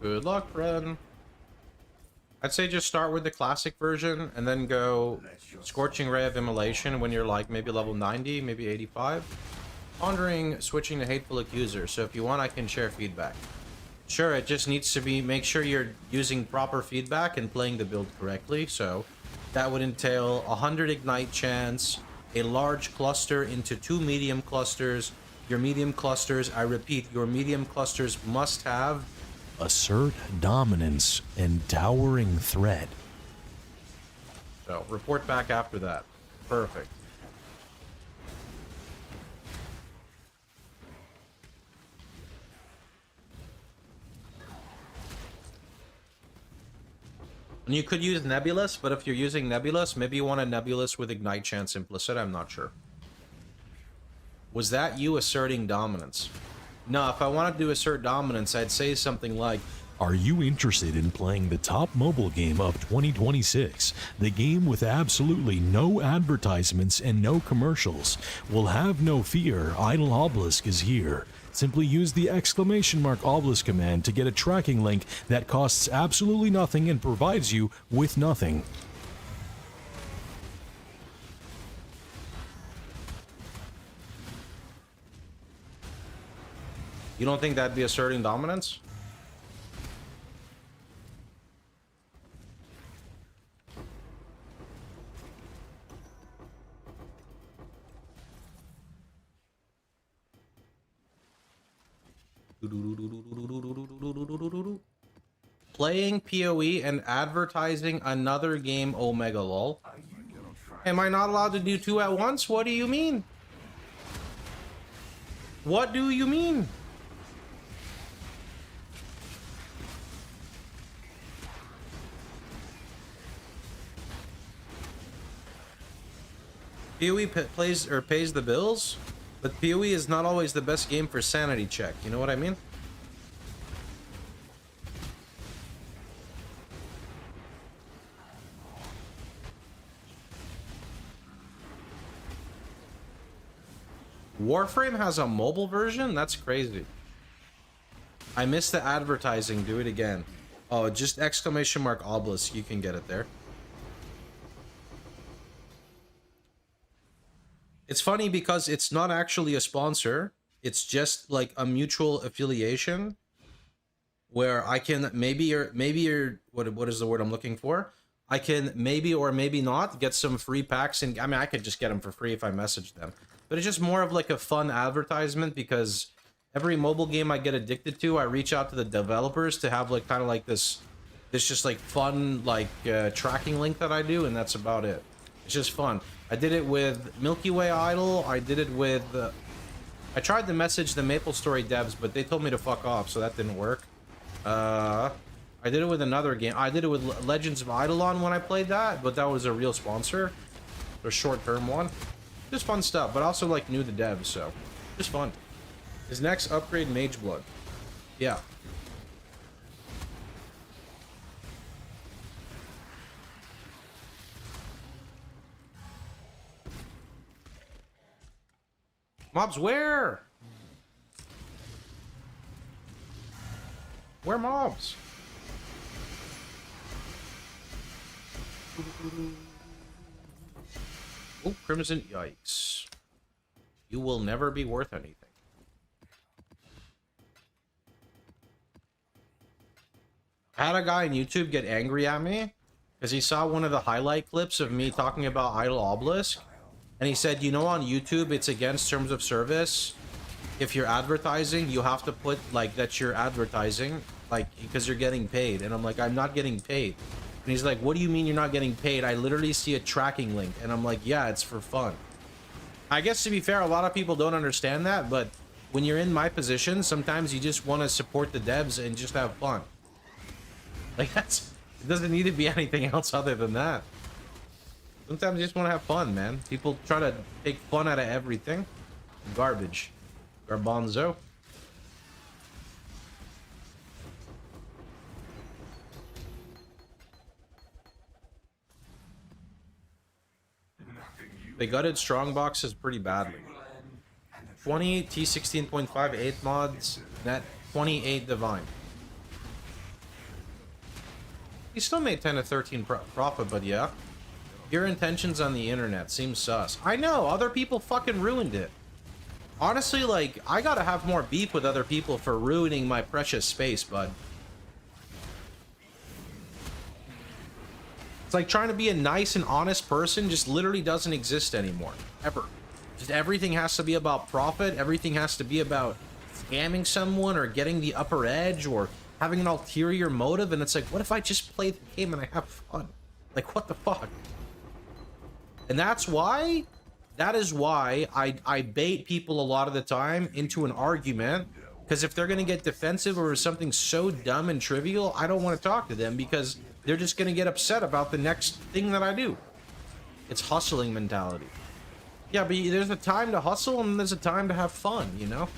Good luck, friend. I'd say just start with the classic version and then go Scorching Ray of Immolation when you're like maybe level 90, maybe 85. Pondering switching to Hateful Accuser, so if you want I can share feedback. Sure, it just needs to be, make sure you're using proper feedback and playing the build correctly, so that would entail 100 ignite chance, a large cluster into 2 medium clusters. Your medium clusters, I repeat, your medium clusters must have Assert dominance and towering threat. So, report back after that. Perfect. And you could use Nebulous, but if you're using Nebulous, maybe you want a Nebulous with Ignite Chance implicit, I'm not sure. Was that you asserting dominance? No, if I wanted to assert dominance, I'd say something like, Are you interested in playing the top mobile game of 2026? The game with absolutely no advertisements and no commercials. Well, have no fear, Idle Obelisk is here. Simply use the !obelisk command to get a tracking link that costs absolutely nothing and provides you with nothing. you don't think that'd be asserting dominance? playing POE and advertising another game Omega lol. Am I not allowed to do two at once? What do you mean? What do you mean? PoE plays or pays the bills, but PoE is not always the best game for sanity check. You know what I mean? Warframe has a mobile version? That's crazy. I missed the advertising. Do it again. Oh, just exclamation mark obelisk. You can get it there. It's funny because it's not actually a sponsor. It's just like a mutual affiliation where I can maybe you're what is the word I'm looking for? I can maybe or maybe not get some free packs, and I mean I could just get them for free if I message them. But it's just more of like a fun advertisement because every mobile game I get addicted to, I reach out to the developers to have like kind of like this just like fun like tracking link that I do, and that's about it. It's just fun. I did it with Milky Way Idol. I did it with I tried to message the Maple Story devs, but they told me to fuck off, so that didn't work. I did it with another game. I did it with Legends of Eidolon when I played that, but that was a real sponsor, a short-term one. Just fun stuff, but also like knew the devs, so just fun. His next upgrade, Mage Blood. Yeah. Mobs where? Where mobs? Oh, Crimson, yikes. You will never be worth anything. I had a guy on YouTube get angry at me because he saw one of the highlight clips of me talking about Idle Obelisk. And he said, you know, on YouTube, it's against terms of service. If you're advertising, you have to put, like, that you're advertising, like, because you're getting paid. And I'm like, I'm not getting paid. And he's like, what do you mean you're not getting paid? I literally see a tracking link. And I'm like, yeah, it's for fun. I guess, to be fair, a lot of people don't understand that. But when you're in my position, sometimes you just want to support the devs and just have fun. Like, it doesn't need to be anything else other than that. Sometimes you just want to have fun, man. People try to take fun out of everything. Garbage. Garbanzo. They gutted strong boxes pretty badly. 20 T16.5 8 mods, net 28 divine. He still made 10 to 13 profit, but yeah. Your intentions on the internet seems sus. I know, other people fucking ruined it. Honestly, like, I gotta have more beef with other people for ruining my precious space, bud. It's like trying to be a nice and honest person just literally doesn't exist anymore. Ever. Just everything has to be about profit. Everything has to be about scamming someone or getting the upper edge or having an ulterior motive. And it's like, what if I just play the game and I have fun? Like, what the fuck? And that is why I bait people a lot of the time into an argument, because if they're going to get defensive over something so dumb and trivial, I don't want to talk to them because they're just going to get upset about the next thing that I do. It's hustling mentality. Yeah, but there's a time to hustle and there's a time to have fun, you know?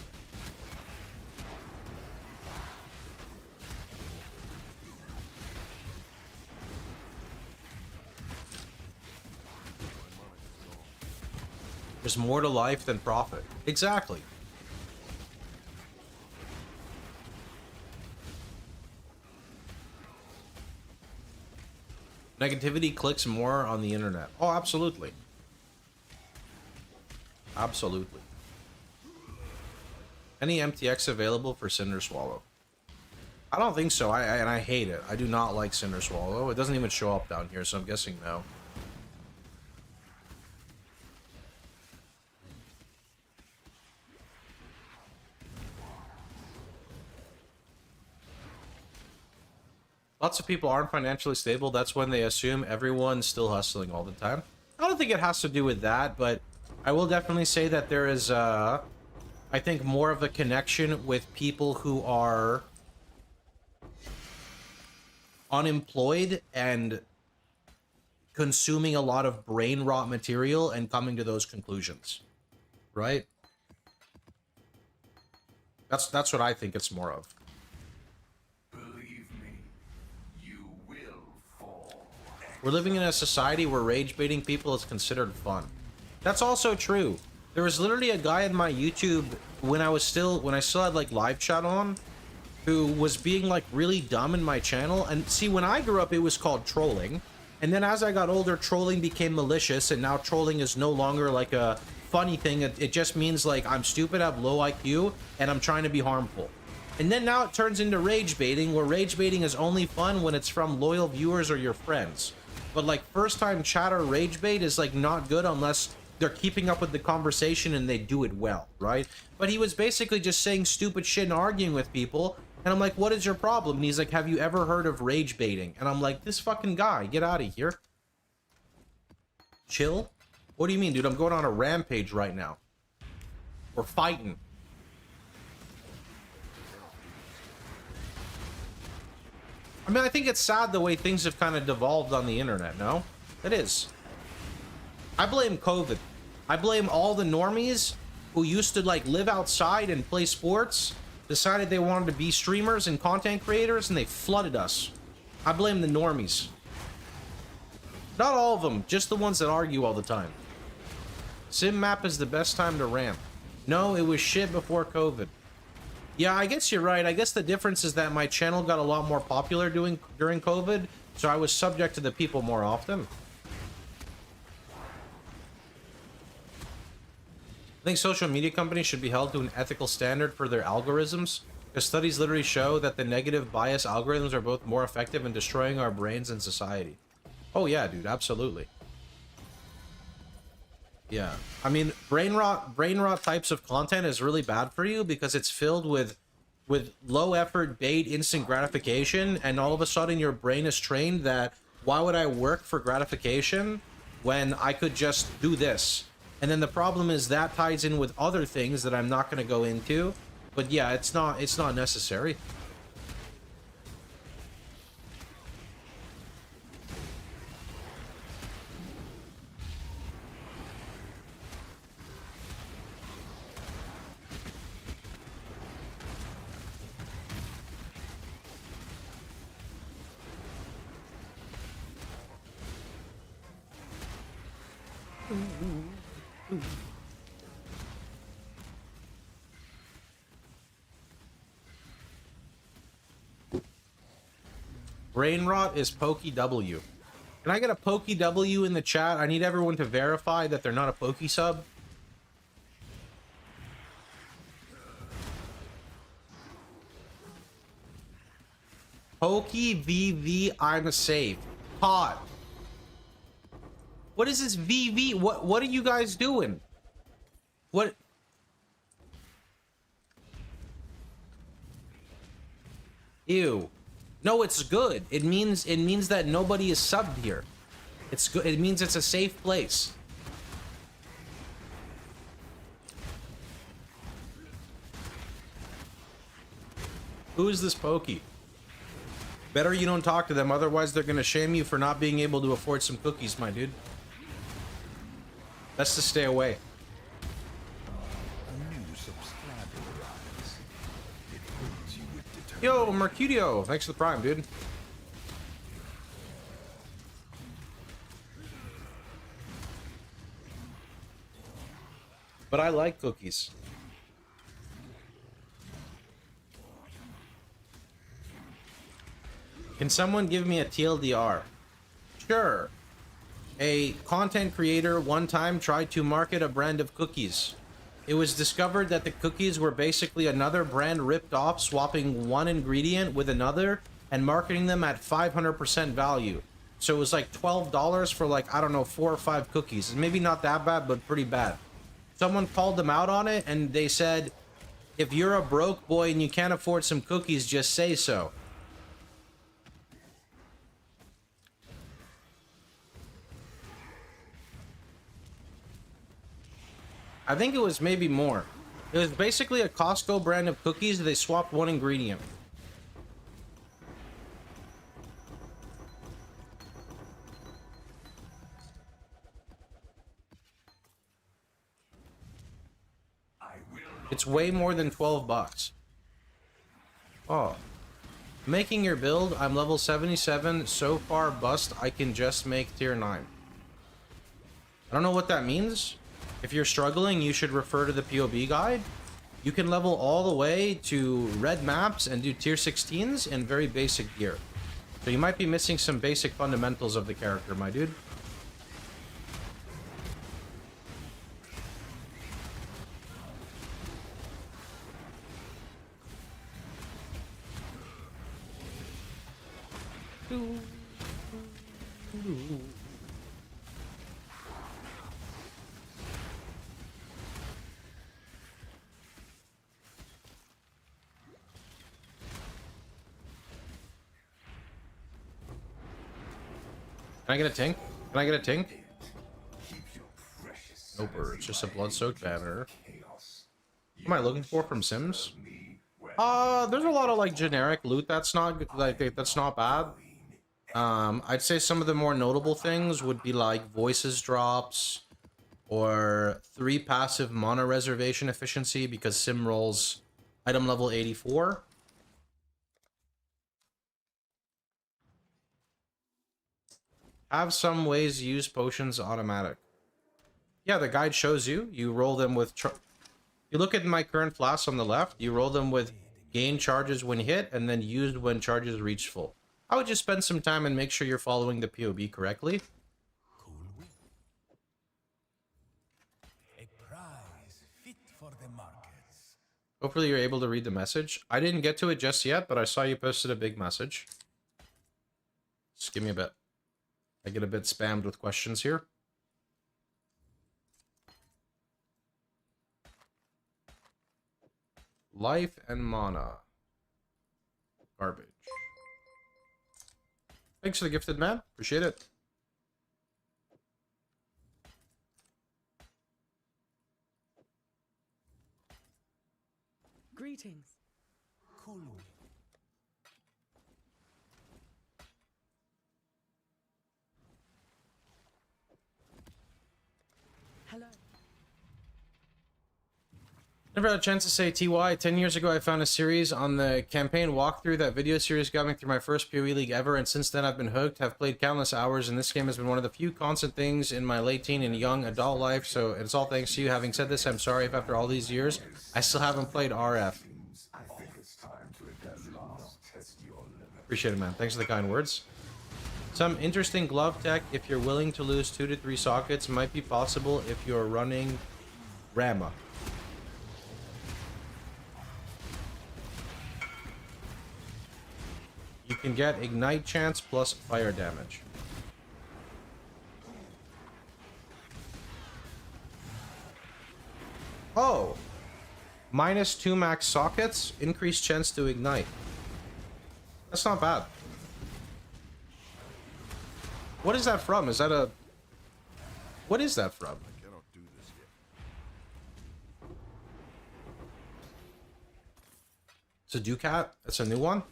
There's more to life than profit. Exactly. Negativity clicks more on the internet. Oh, absolutely. Absolutely. Any MTX available for Cinder Swallow? I don't think so. And I hate it. I do not like Cinder Swallow. It doesn't even show up down here, so I'm guessing no. Lots of people aren't financially stable. That's when they assume everyone's still hustling all the time. I don't think it has to do with that, but I will definitely say that there is, I think, more of a connection with people who are unemployed and consuming a lot of brain rot material and coming to those conclusions, right? That's what I think it's more of. Believe me, you will fall. We're living in a society where rage baiting people is considered fun. That's also true. There was literally a guy in my YouTube when I still had like live chat on, who was being like really dumb in my channel. And see, when I grew up, it was called trolling. And then as I got older, trolling became malicious, and now trolling is no longer like a funny thing. It just means like I'm stupid, I have low IQ, and I'm trying to be harmful. And then now it turns into rage baiting, where rage baiting is only fun when it's from loyal viewers or your friends. But like first time chatter rage bait is like not good unless they're keeping up with the conversation and they do it well, right? But he was basically just saying stupid shit and arguing with people. And I'm like, what is your problem? And he's like, have you ever heard of rage baiting? And I'm like, this fucking guy, get out of here. Chill? What do you mean, dude? I'm going on a rampage right now. We're fighting. I mean, I think it's sad the way things have kind of devolved on the internet, no? It is. I blame COVID. I blame all the normies who used to like live outside and play sports, decided they wanted to be streamers and content creators, and they flooded us. I blame the normies. Not all of them, just the ones that argue all the time. Sim map is the best time to ramp. No, it was shit before COVID. Yeah, I guess you're right. I guess the difference is that my channel got a lot more popular during COVID, so I was subject to the people more often. I think social media companies should be held to an ethical standard for their algorithms, because studies literally show that the negative bias algorithms are both more effective in destroying our brains and society. Oh yeah, dude, absolutely. Yeah, I mean, brain rot types of content is really bad for you because it's filled with low effort bait, instant gratification, and all of a sudden your brain is trained that why would I work for gratification when I could just do this? And then the problem is that ties in with other things that I'm not going to go into, but yeah, it's not necessary. Brain rot is POKEW. Can I get a POKEW in the chat? I need everyone to verify that they're not a Poke sub. POKEVV, I'm safe. Hot. What is this VV? What are you guys doing? What? Ew. No, it's good. It means that nobody is subbed here. It's good. It means it's a safe place. Who is this Pokey? Better you don't talk to them, otherwise they're gonna shame you for not being able to afford some cookies, my dude. Best to stay away. A new subscriber arrives. It fills you with Yo, Mercutio, thanks for the prime, dude. But I like cookies. Can someone give me a TLDR? Sure. A content creator one time tried to market a brand of cookies. It was discovered that the cookies were basically another brand ripped off, swapping one ingredient with another and marketing them at 500% value. So it was like $12 for like, I don't know, 4 or 5 cookies. Maybe not that bad, but pretty bad. Someone called them out on it and they said, if you're a broke boy and you can't afford some cookies, just say so. I think it was maybe more. It was basically a Costco brand of cookies. They swapped one ingredient. It's way more than 12 bucks. Oh. Making your build, I'm level 77, so far bust, I can just make tier 9. I don't know what that means. If you're struggling, you should refer to the POB guide. You can level all the way to red maps and do tier 16s in very basic gear. So you might be missing some basic fundamentals of the character, my dude. Can I get a tink? Can I get a tink? Nope, it's just a blood-soaked banner. What am I looking for from Sims? There's a lot of like generic loot that's not bad. I'd say some of the more notable things would be like voices drops or 3 passive mana reservation efficiency because Sim rolls item level 84. Have some ways use potions automatic. Yeah, the guide shows you. You roll them with... You look at my current flasks on the left. You roll them with gain charges when hit and then used when charges reach full. I would just spend some time and make sure you're following the POB correctly. A prize fit for the markets. Hopefully you're able to read the message. I didn't get to it just yet, but I saw you posted a big message. Just give me a bit. I get a bit spammed with questions here. Life and mana. Garbage. Thanks for the gifted, man. Appreciate it. Greetings. Cool. Hello. Never had a chance to say TY. 10 years ago, I found a series on the campaign walkthrough. That video series got me through my first PoE League ever, and since then I've been hooked. Have played countless hours, and this game has been one of the few constant things in my late teen and young adult life, so it's all thanks to you. Having said this, I'm sorry if after all these years, I still haven't played RF. I think it's time to at last test your limit. Appreciate it, man. Thanks for the kind words. Some interesting glove tech, if you're willing to lose 2 to 3 sockets, might be possible if you're running Rama. You can get ignite chance plus fire damage. Oh! -2 max sockets, increased chance to ignite. That's not bad. What is that from? Is that a... What is that from? I cannot do this yet. It's a Ducat? It's a new one?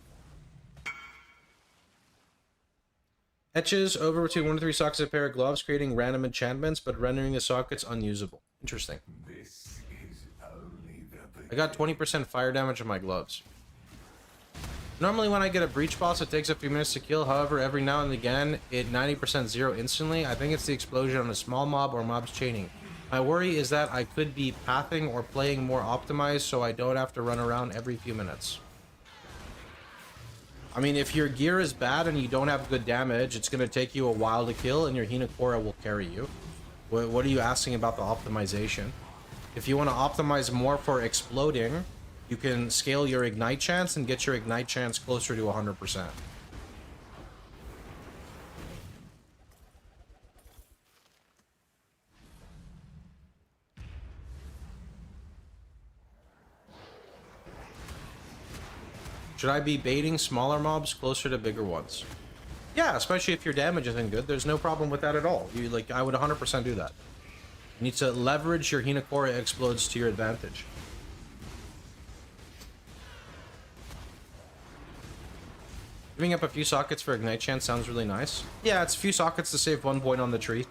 Etches over between 1 to 3 sockets a pair of gloves, creating random enchantments, but rendering the sockets unusable. Interesting. This is only the beginning. I got 20% fire damage on my gloves. Normally when I get a breach boss, it takes a few minutes to kill. However, every now and again, it 90% zero instantly. I think it's the explosion on a small mob or mobs chaining. My worry is that I could be pathing or playing more optimized so I don't have to run around every few minutes. I mean, if your gear is bad and you don't have good damage, it's going to take you a while to kill and your Hinakora will carry you. What are you asking about the optimization? If you want to optimize more for exploding, you can scale your ignite chance and get your ignite chance closer to 100%. Should I be baiting smaller mobs closer to bigger ones? Yeah, especially if your damage isn't good. There's no problem with that at all. I would 100% do that. You need to leverage your Hinakora explodes to your advantage. Giving up a few sockets for Ignite Chance sounds really nice. Yeah, it's a few sockets to save 1 point on the tree.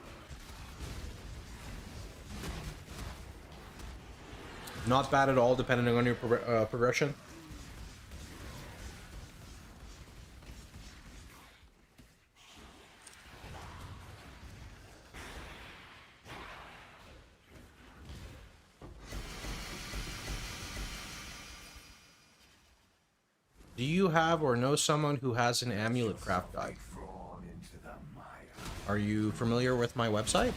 Not bad at all, depending on your progression. Do you have or know someone who has an amulet craft guide? Drawn into the mire. Are you familiar with my website?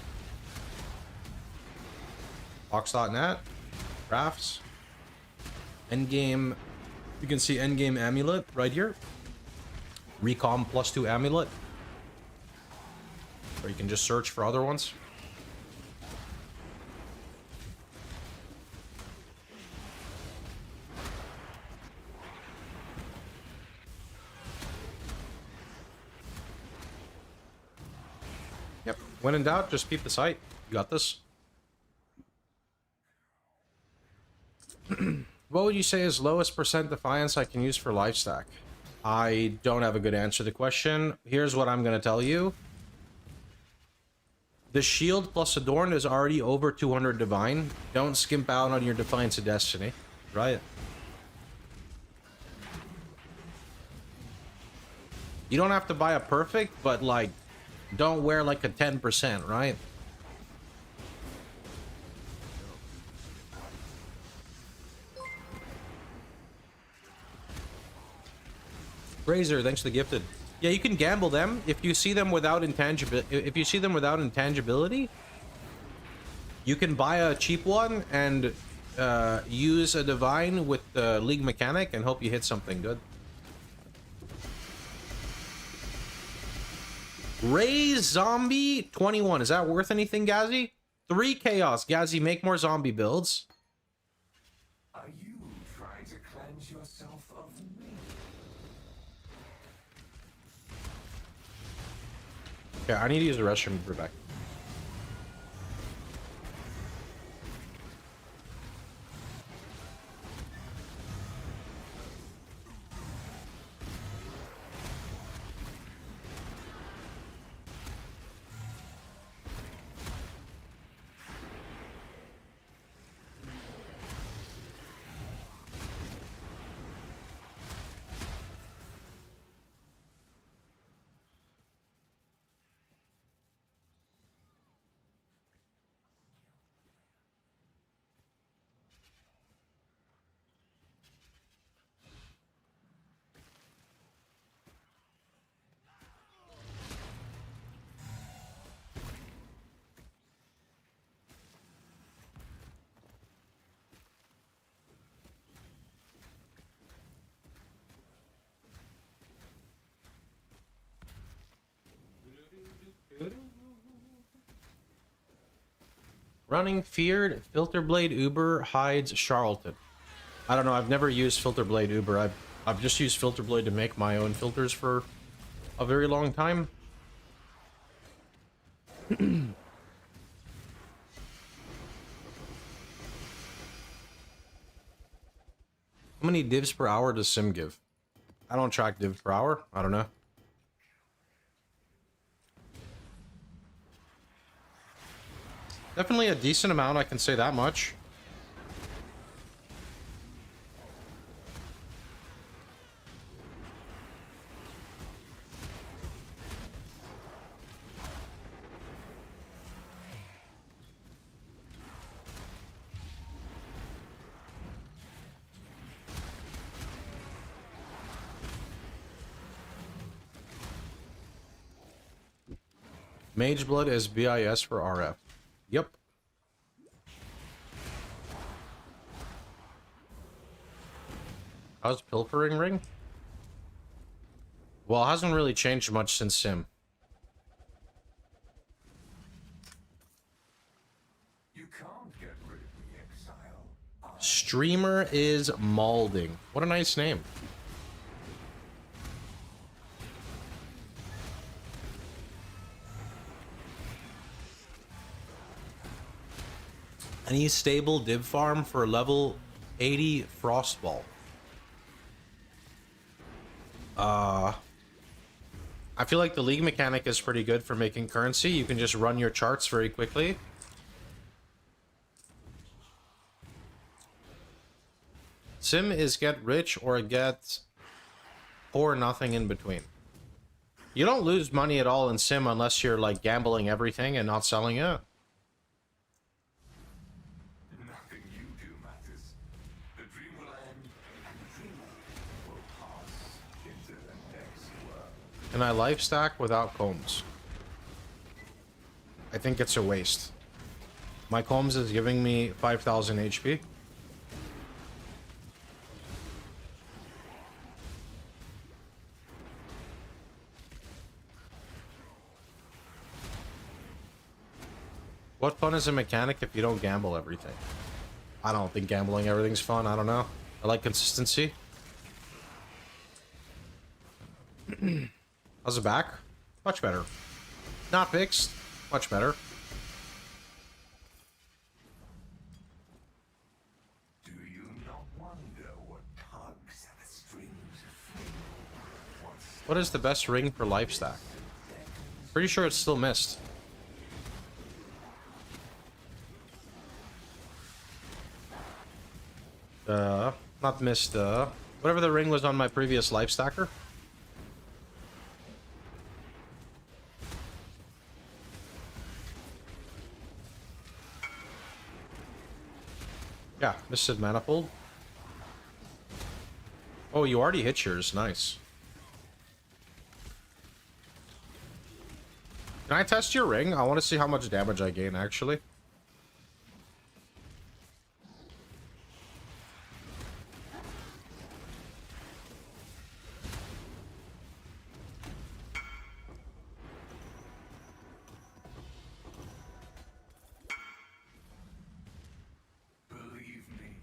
Pohx.net, crafts, endgame. You can see endgame amulet right here. Recom +2 amulet. Or you can just search for other ones. Yep. When in doubt, just peep the site. You got this. What would you say is lowest percent defiance I can use for lifestack? I don't have a good answer to the question. Here's what I'm going to tell you. The shield plus Adorn is already over 200 divine. Don't skimp out on your Defiance of Destiny. Right? You don't have to buy a perfect, but like, don't wear like a 10%, right? Razor, thanks for the gifted. Yeah, you can gamble them if you see them without if you see them without intangibility. You can buy a cheap one and use a divine with the league mechanic and hope you hit something good. Raise zombie 21. Is that worth anything, Gazzy? 3 chaos. Gazzy, make more zombie builds. Are you trying to cleanse yourself of me? Okay, I need to use the restroom for back. Running feared Filterblade Uber hides Charlatan. I don't know. I've never used Filterblade Uber. I've just used Filterblade to make my own filters for a very long time. How many divs per hour does Sim give? I don't track divs per hour. I don't know. Definitely a decent amount, I can say that much. Mage Blood is BIS for RF. Yep. How's Pilfering Ring? Well, it hasn't really changed much since Sim. You can't get rid of the exile. Streamer is Malding. What a nice name. Any stable div farm for level 80 Frostball? I feel like the league mechanic is pretty good for making currency. You can just run your charts very quickly. Sim is get rich or get poor, nothing in between. You don't lose money at all in Sim unless you're like gambling everything and not selling it. Nothing you do matters. The dream will end, and the dreamer will pass into the next world. Can I life stack without combs? I think it's a waste. My combs is giving me 5,000 HP. What fun is a mechanic if you don't gamble everything? I don't think gambling everything's fun. I don't know. I like consistency. How's it back? Much better. Not fixed. Much better. Do you not wonder what tugs at the strings of fate? What is the best ring for life stack? Pretty sure it's still missed. Not missed, whatever the ring was on my previous life stacker. Yeah, Misted Manifold. Oh, you already hit yours. Nice. Can I test your ring? I want to see how much damage I gain, actually.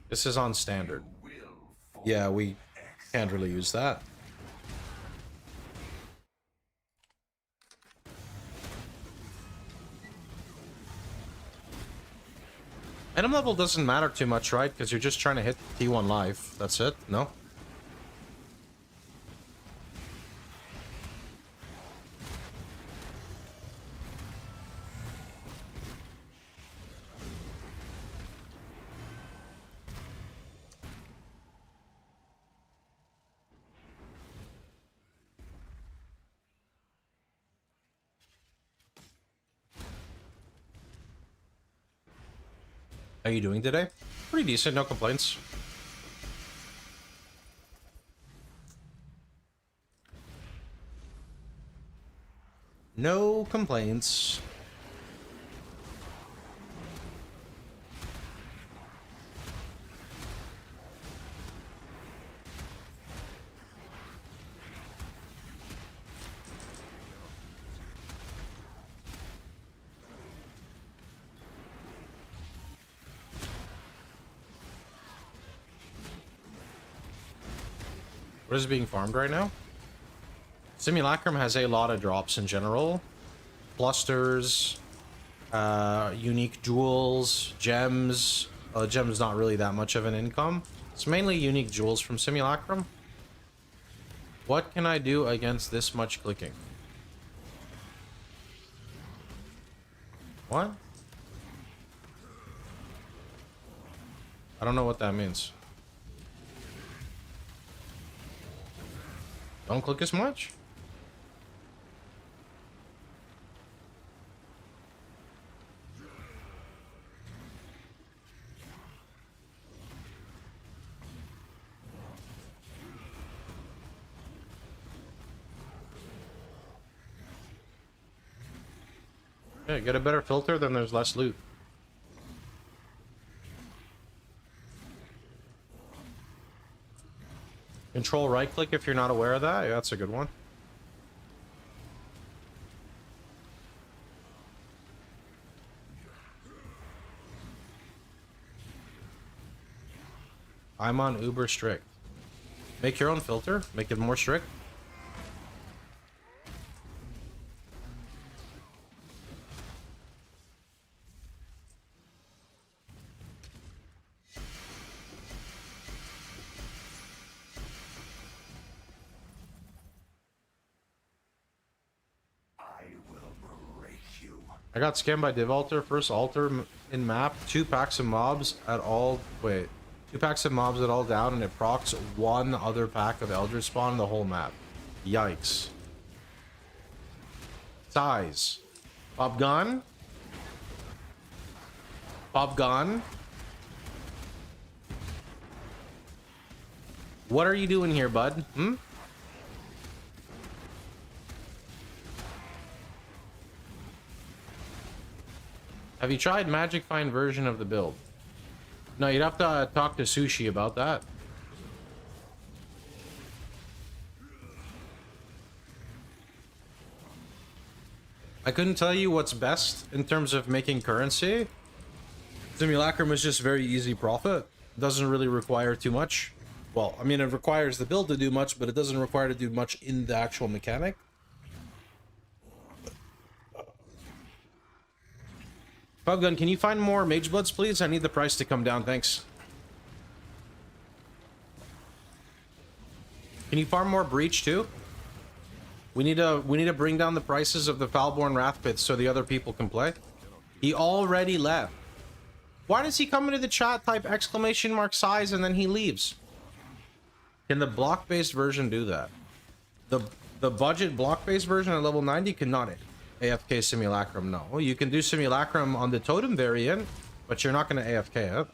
This is on standard. Yeah, we can't really use that. Item level doesn't matter too much, right? Because you're just trying to hit T1 life. That's it? No? How are you doing today? Pretty decent, no complaints. No complaints. What is being farmed right now? Simulacrum has a lot of drops in general. Clusters, unique jewels, gems. Gems not really that much of an income. It's mainly unique jewels from Simulacrum. What can I do against this much clicking? What? I don't know what that means. Don't click as much? Yeah, get a better filter, then there's less loot. Control right click if you're not aware of that. Yeah, that's a good one. I'm on uber strict. Make your own filter. Make it more strict. I got scammed by Div Altar. First altar in map. 2 packs of mobs at all. Wait. 2 packs of mobs at all down, and it procs 1 other pack of Eldritch Spawn in the whole map. Yikes. Size. Pop gun. Pop gun. What are you doing here, bud? Hmm? Have you tried Magic Find version of the build? No, you'd have to talk to Sushi about that. I couldn't tell you what's best in terms of making currency. Simulacrum is just very easy profit. Doesn't really require too much. Well, I mean, it requires the build to do much, but it doesn't require to do much in the actual mechanic. Pubgun, can you find more Mage Bloods, please? I need the price to come down, thanks. Can you farm more Breach, too? We need to bring down the prices of the Foulborn Wrathpits so the other people can play. He already left. Why does he come into the chat, type exclamation mark size, and then he leaves? Can the block-based version do that? The budget block-based version at level 90 cannot AFK Simulacrum, no. Well, you can do Simulacrum on the Totem variant, but you're not going to AFK it.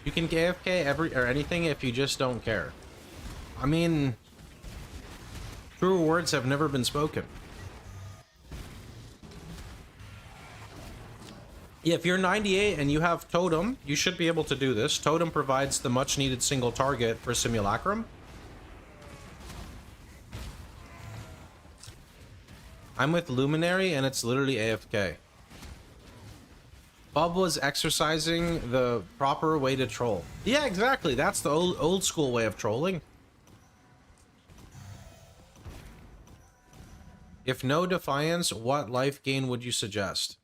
You can AFK anything if you just don't care. I mean, truer words have never been spoken. Yeah, if you're 98 and you have Totem, you should be able to do this. Totem provides the much needed single target for Simulacrum. I'm with Luminary and it's literally AFK. Bob was exercising the proper way to troll. Yeah, exactly. That's the old school way of trolling. If no Defiance, what life gain would you suggest?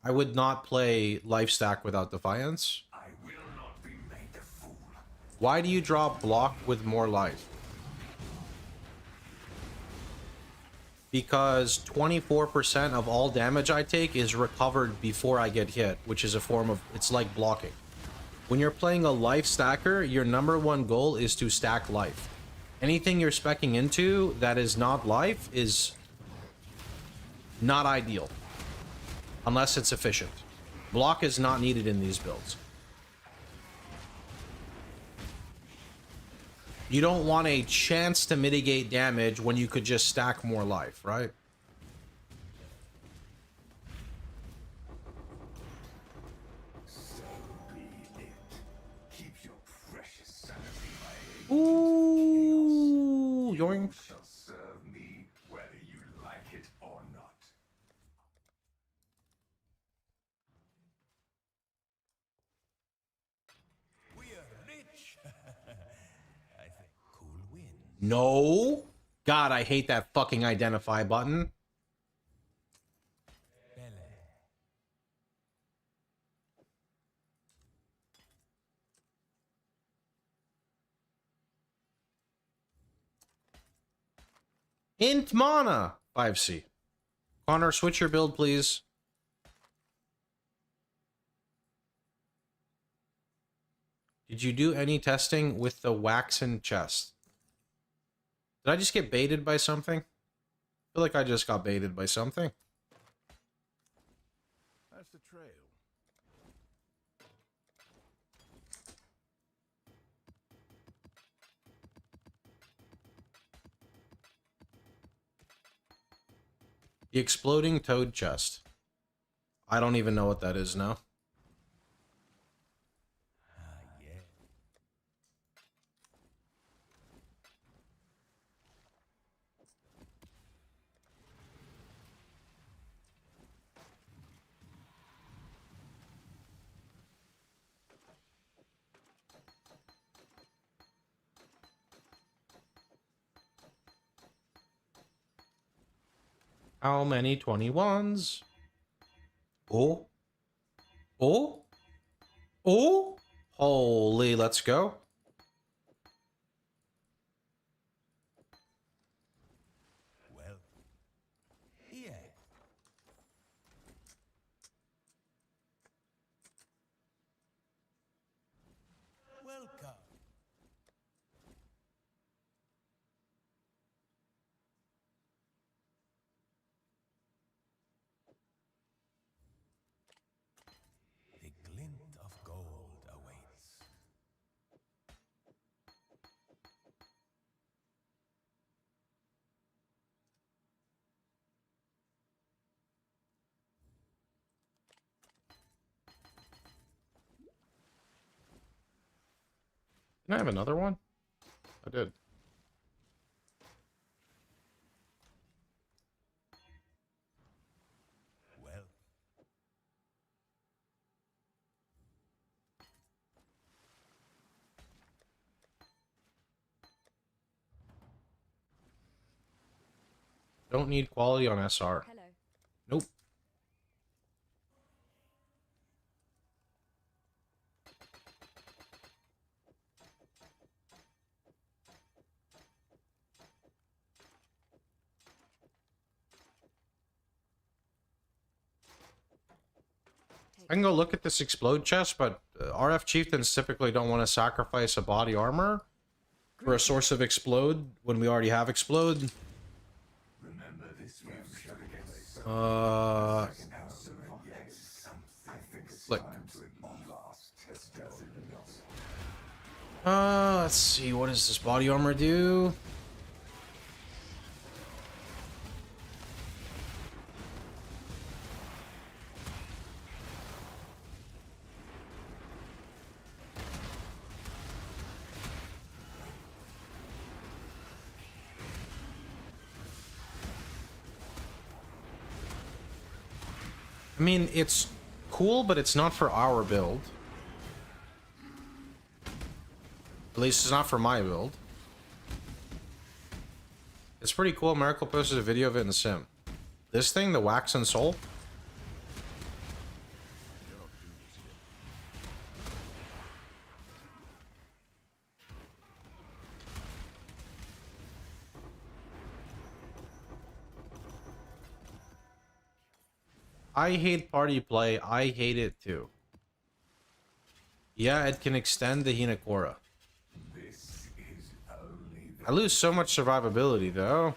I would not play life stack without Defiance. I will not be made a fool. Why do you draw block with more life? Because 24% of all damage I take is recovered before I get hit, which is a form of, it's like blocking. When you're playing a life stacker, your #1 goal is to stack life. Anything you're speccing into that is not life is not ideal. Unless it's efficient. Block is not needed in these builds. You don't want a chance to mitigate damage when you could just stack more life, right? So be it. Keep your precious sanity, my Ooh, yoink. shall serve me whether you like it or not. We are rich. I think cool win. No. God, I hate that fucking identify button. Int mana. 5C. Connor, switch your build, please. Did you do any testing with the waxen chest? Did I just get baited by something? I feel like I just got baited by something. That's the trail. The exploding toad chest. I don't even know what that is now. How many 21s? Oh. Oh. Oh. Holy, let's go. Well, yeah. Welcome. The glint of gold awaits. Can I have another one? I did. Well, Don't need quality on SR. Hello. Nope. I can go look at this explode chest, but RF chieftains typically don't want to sacrifice a body armor for a source of explode when we already have explode. Remember this we've stood against Flick. lost. Let's see, what does this body armor do? I mean, it's cool, but it's not for our build. At least it's not for my build. It's pretty cool. Miracle posted a video of it in the sim. This thing, the Wax and Soul. I hate party play. I hate it too. Yeah, it can extend the Hinakora. This is only I lose so much survivability though.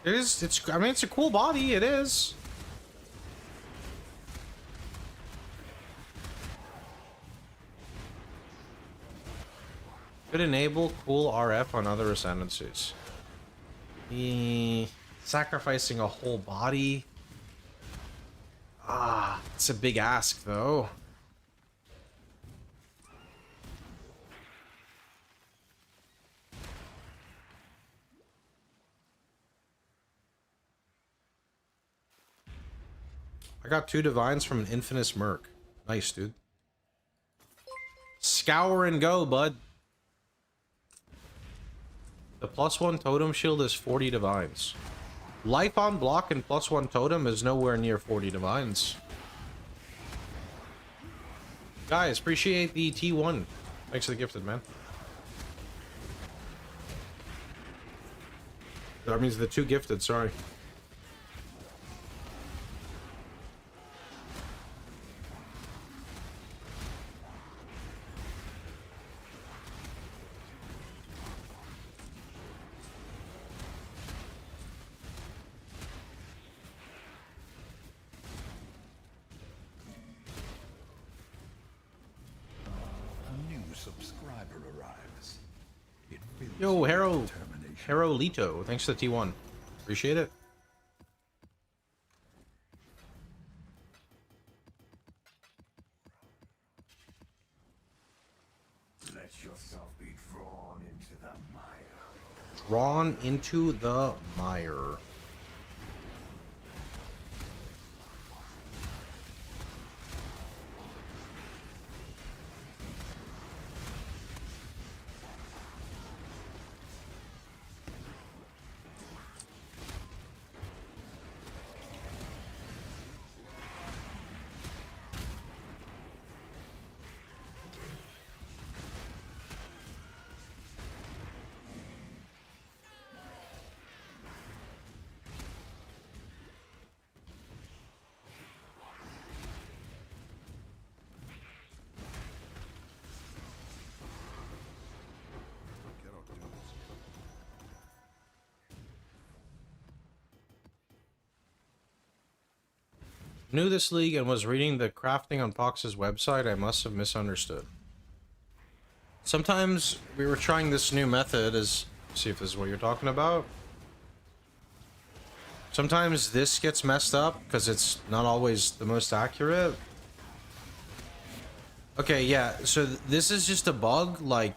I mean, it's a cool body, it is. Could enable cool RF on other ascendancies. Sacrificing a whole body. Ah, it's a big ask though. I got 2 divines from an Infinite Merc. Nice, dude. Scour and go, bud. The +1 totem shield is 40 divines. Life on block and +1 totem is nowhere near 40 divines. Guys, appreciate the T1. Thanks for the gifted, man. That means the 2 gifted, sorry. a new subscriber arrives. It fills Yo, Hero. determination. Hero Lito. Thanks for the T1. Appreciate it. Let yourself be drawn into the mire. Drawn into the mire. new to this league and was reading the crafting on Pohx's website. I must have misunderstood. Sometimes we were trying this new method, see if this is what you're talking about. Sometimes this gets messed up because it's not always the most accurate. Okay, yeah, so this is just a bug. Like,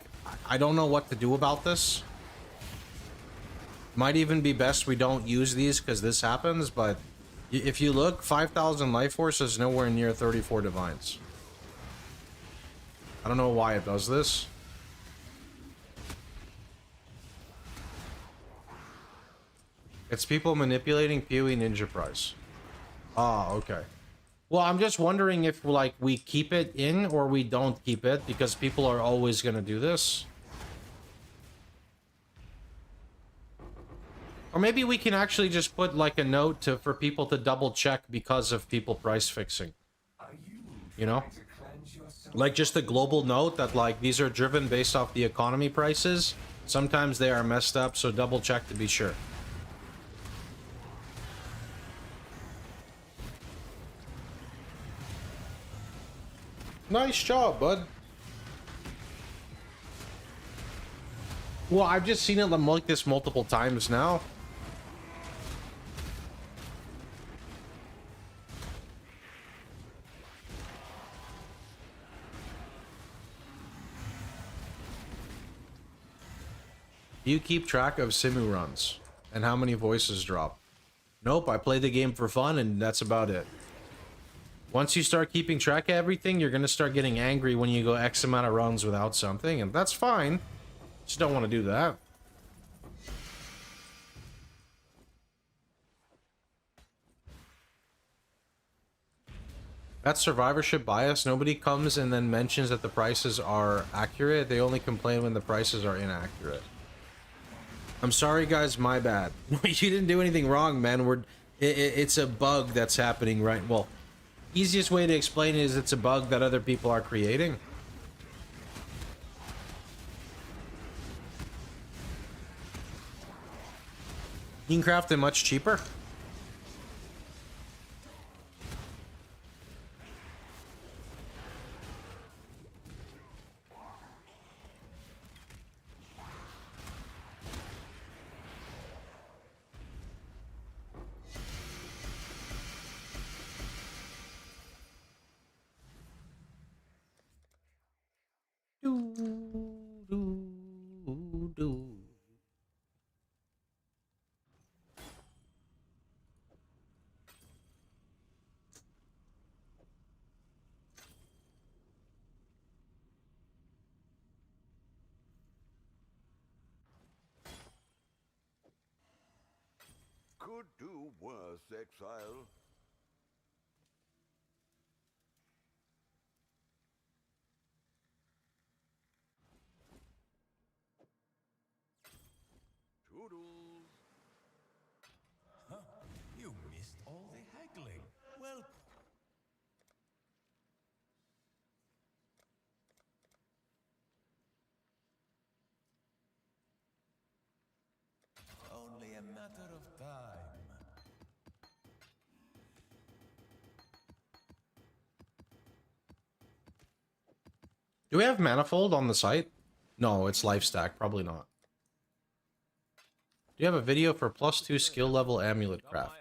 I don't know what to do about this. Might even be best we don't use these because this happens, but if you look, 5,000 life force is nowhere near 34 divines. I don't know why it does this. It's people manipulating POE Ninja price. Ah, okay. Well, I'm just wondering if, like, we keep it in or we don't keep it because people are always going to do this. Or maybe we can actually just put, like, a note for people to double check because of people price fixing. You know? Like, just a global note that, like, these are driven based off the economy prices. Sometimes they are messed up, so double check to be sure. Nice job, bud. Well, I've just seen it like this multiple times now. Do you keep track of Simu runs and how many voices drop? Nope, I play the game for fun and that's about it. Once you start keeping track of everything, you're going to start getting angry when you go X amount of runs without something, and that's fine. Just don't want to do that. That's survivorship bias. Nobody comes and then mentions that the prices are accurate. They only complain when the prices are inaccurate. I'm sorry, guys. My bad. You didn't do anything wrong, man. It's a bug that's happening right... Well, easiest way to explain it is it's a bug that other people are creating. You can craft it much cheaper. Could do worse, Exile. Toodles. Huh, you missed all the haggling. Well, only a matter of time. Do we have manifold on the site? No, it's life stack. Probably not. Do you have a video for +2 skill level amulet craft?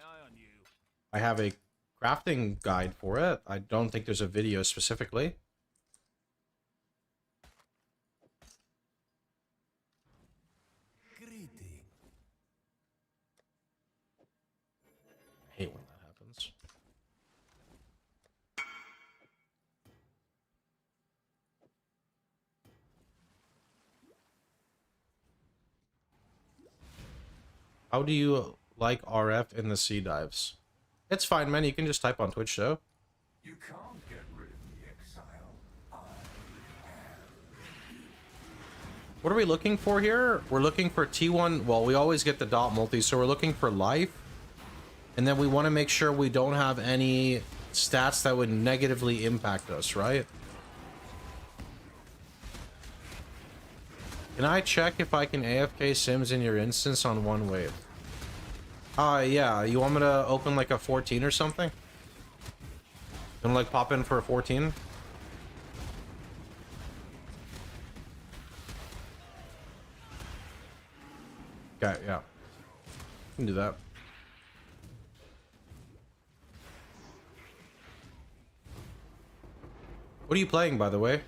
I have a crafting guide for it. I don't think there's a video specifically. Greeting. I hate when that happens. How do you like RF in the sea dives? It's fine, man. You can just type on Twitch, though. You can't get rid of the exile. What are we looking for here? We're looking for T1. Well, we always get the dot multi, so we're looking for life. And then we want to make sure we don't have any stats that would negatively impact us, right? Can I check if I can AFK Sims in your instance on one wave? Yeah. You want me to open like a 14 or something? Gonna like pop in for a 14? Okay, yeah. Can do that. What are you playing, by the way?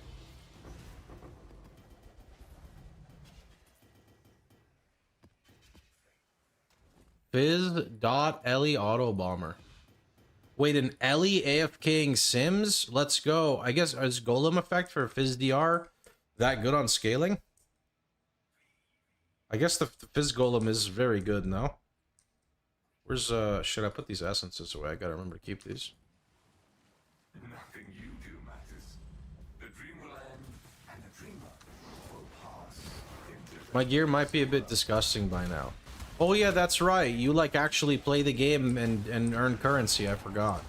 Fizz.Ellie Auto Bomber. Wait, an Ellie AFKing Sims? Let's go. I guess is Golem effect for Fizz DR that good on scaling? I guess the Fizz Golem is very good now. Where's should I put these essences away? I gotta remember to keep these. Nothing you do matters. The dream will end, and the dreamer will pass into My gear might be a bit disgusting by now. Oh yeah, that's right. You like actually play the game and earn currency. I forgot.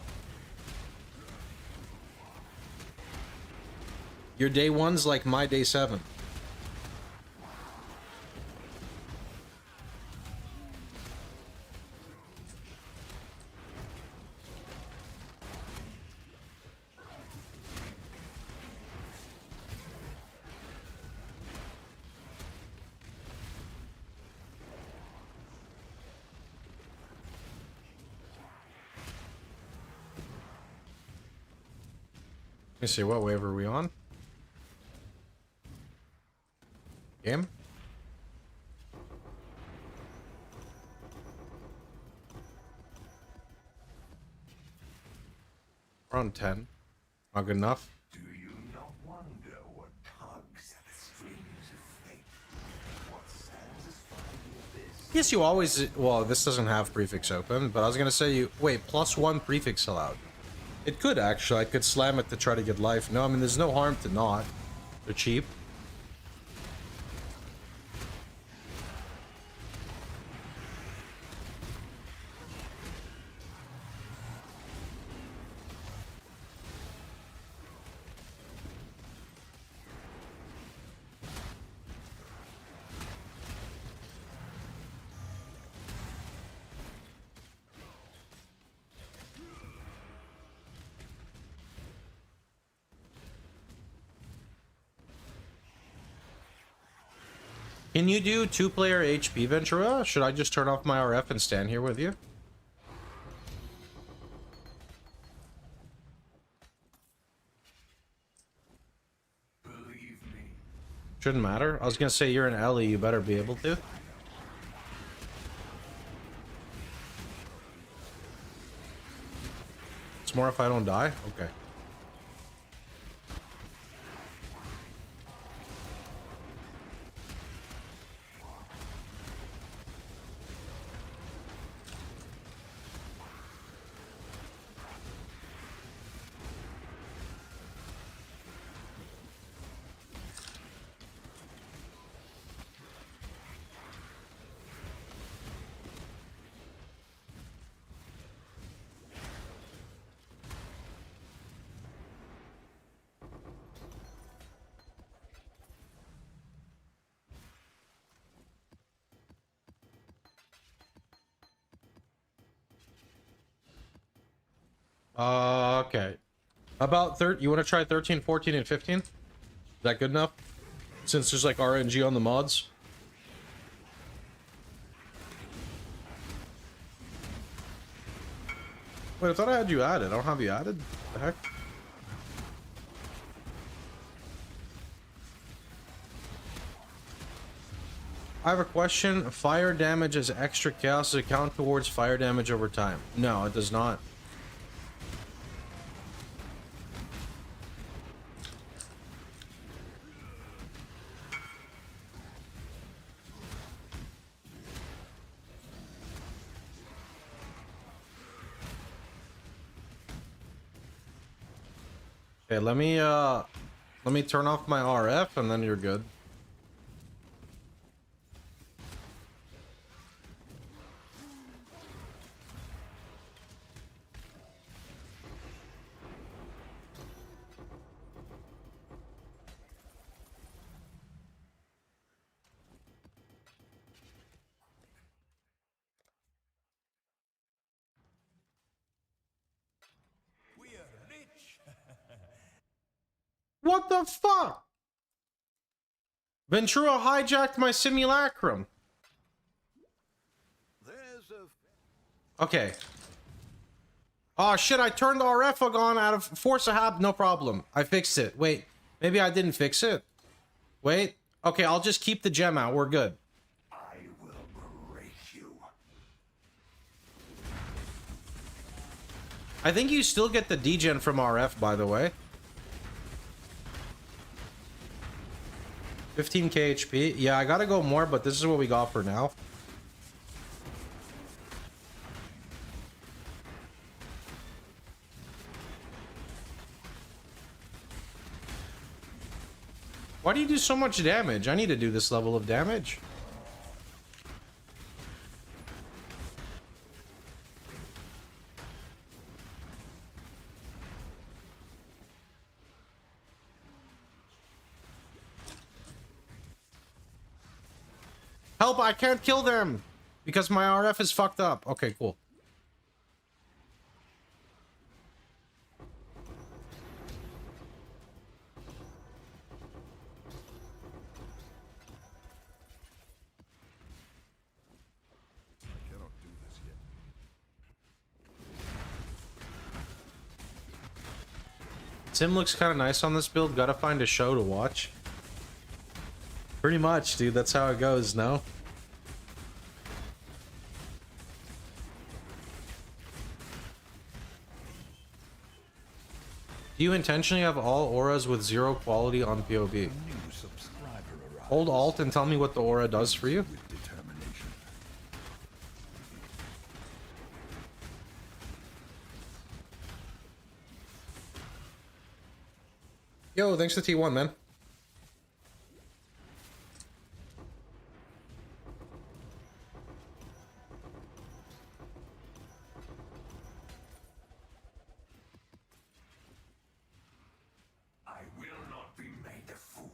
Your day one's like my day 7. Let me see, what wave are we on? Game? We're on 10. Not good enough. Do you not wonder what tugs at the strings of fate? What stands as far as this? Yes, you always... Well, this doesn't have prefix open, but I was gonna say you... Wait, +1 prefix allowed. It could, actually. I could slam it to try to get life. No, I mean, there's no harm to not. They're cheap. Can you do 2-player HP, Ventura? Should I just turn off my RF and stand here with you? Believe me, Shouldn't matter. I was gonna say you're an Ellie, you better be able to. It's more if I don't die? Okay. Okay. About you want to try 13, 14, and 15? Is that good enough? Since there's like RNG on the mods? Wait, I thought I had you added. I don't have you added? The heck? I have a question. Fire damage as extra chaos. Does it count towards fire damage over time? No, it does not. Okay, let me turn off my RF and then you're good. We are rich What the fuck? Ventura hijacked my simulacrum. There's a Okay. Oh shit, I turned the RF on out of force of habit. No problem. I fixed it. Wait, maybe I didn't fix it. Wait. Okay, I'll just keep the gem out. We're good. I will break you. I think you still get the degen from RF, by the way. 15k HP. Yeah, I gotta go more, but this is what we got for now. Why do you do so much damage? I need to do this level of damage. Help, I can't kill them because my RF is fucked up. Okay, cool. cannot do this yet. Sim looks kind of nice on this build. Gotta find a show to watch. Pretty much, dude. That's how it goes, no? Do you intentionally have all auras with 0 quality on POB? New subscriber arrives Hold Alt and tell me what the aura does for you. with determination. Yo, thanks to T1, man. I will not be made a fool.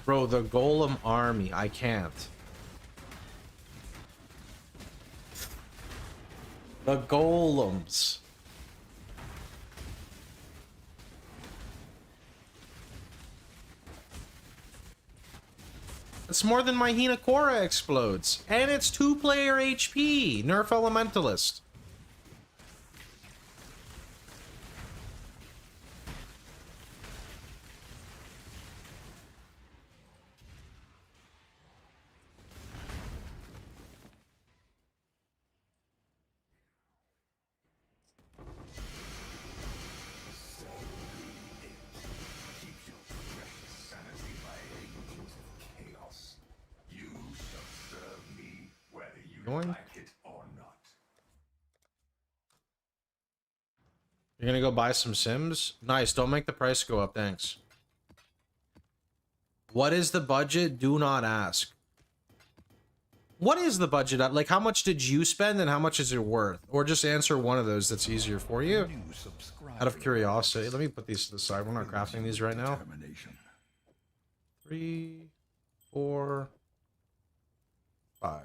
Bro, the Golem army. I can't. The Golems. It's more than my Hinakora explodes. And it's 2-player HP. Nerf Elementalist. Keep your precious sanity, my agents of chaos. You shall serve me whether you Yoink. like it or not. You're gonna go buy some Sims? Nice, don't make the price go up, thanks. What is the budget? Do not ask. What is the budget? Like, how much did you spend and how much is it worth? Or just answer one of those that's easier for you. New subscriber Out of curiosity. Let me put these to the side. We're not crafting these right now. determination. 3, 4, 5.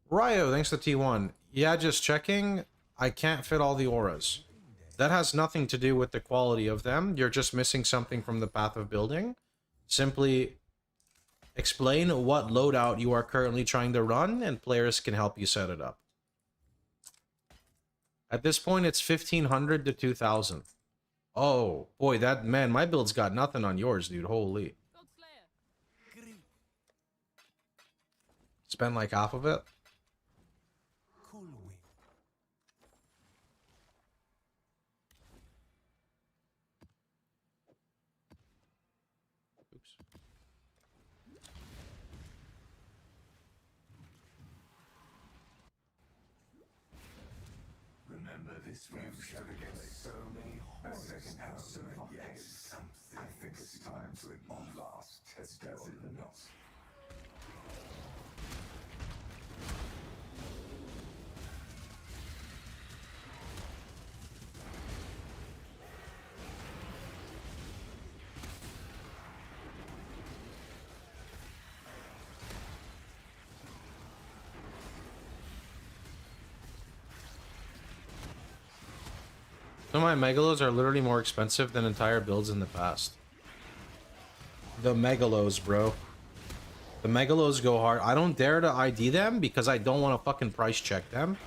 Ryo, thanks to T1. Yeah, just checking. I can't fit all the auras. That has nothing to do with the quality of them. You're just missing something from the path of building. Simply explain what loadout you are currently trying to run, and players can help you set it up. At this point, it's 1,500 to 2,000. Oh, boy, that... Man, my build's got nothing on yours, dude. Holy. Spend like half of it. Cool Wind. Oops. Remember this we've showed against so many horrors. Yes, something. I think it's time to admit last test, does it not? Some of my Megalos are literally more expensive than entire builds in the past. The Megalos, bro. The Megalos go hard. I don't dare to ID them because I don't want to fucking price check them.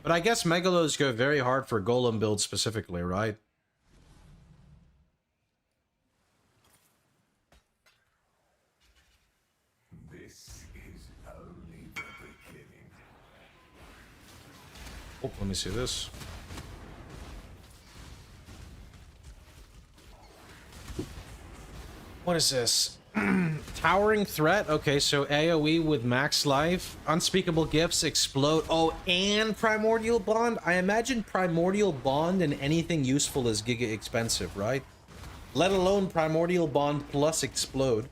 But I guess Megalos go very hard for Golem builds specifically, right? This is only the beginning. Oh, let me see this. What is this? Towering threat. Okay, so AoE with max life, unspeakable gifts, explode. Oh, and primordial bond. I imagine primordial bond and anything useful is giga expensive, right? Let alone primordial bond plus explode.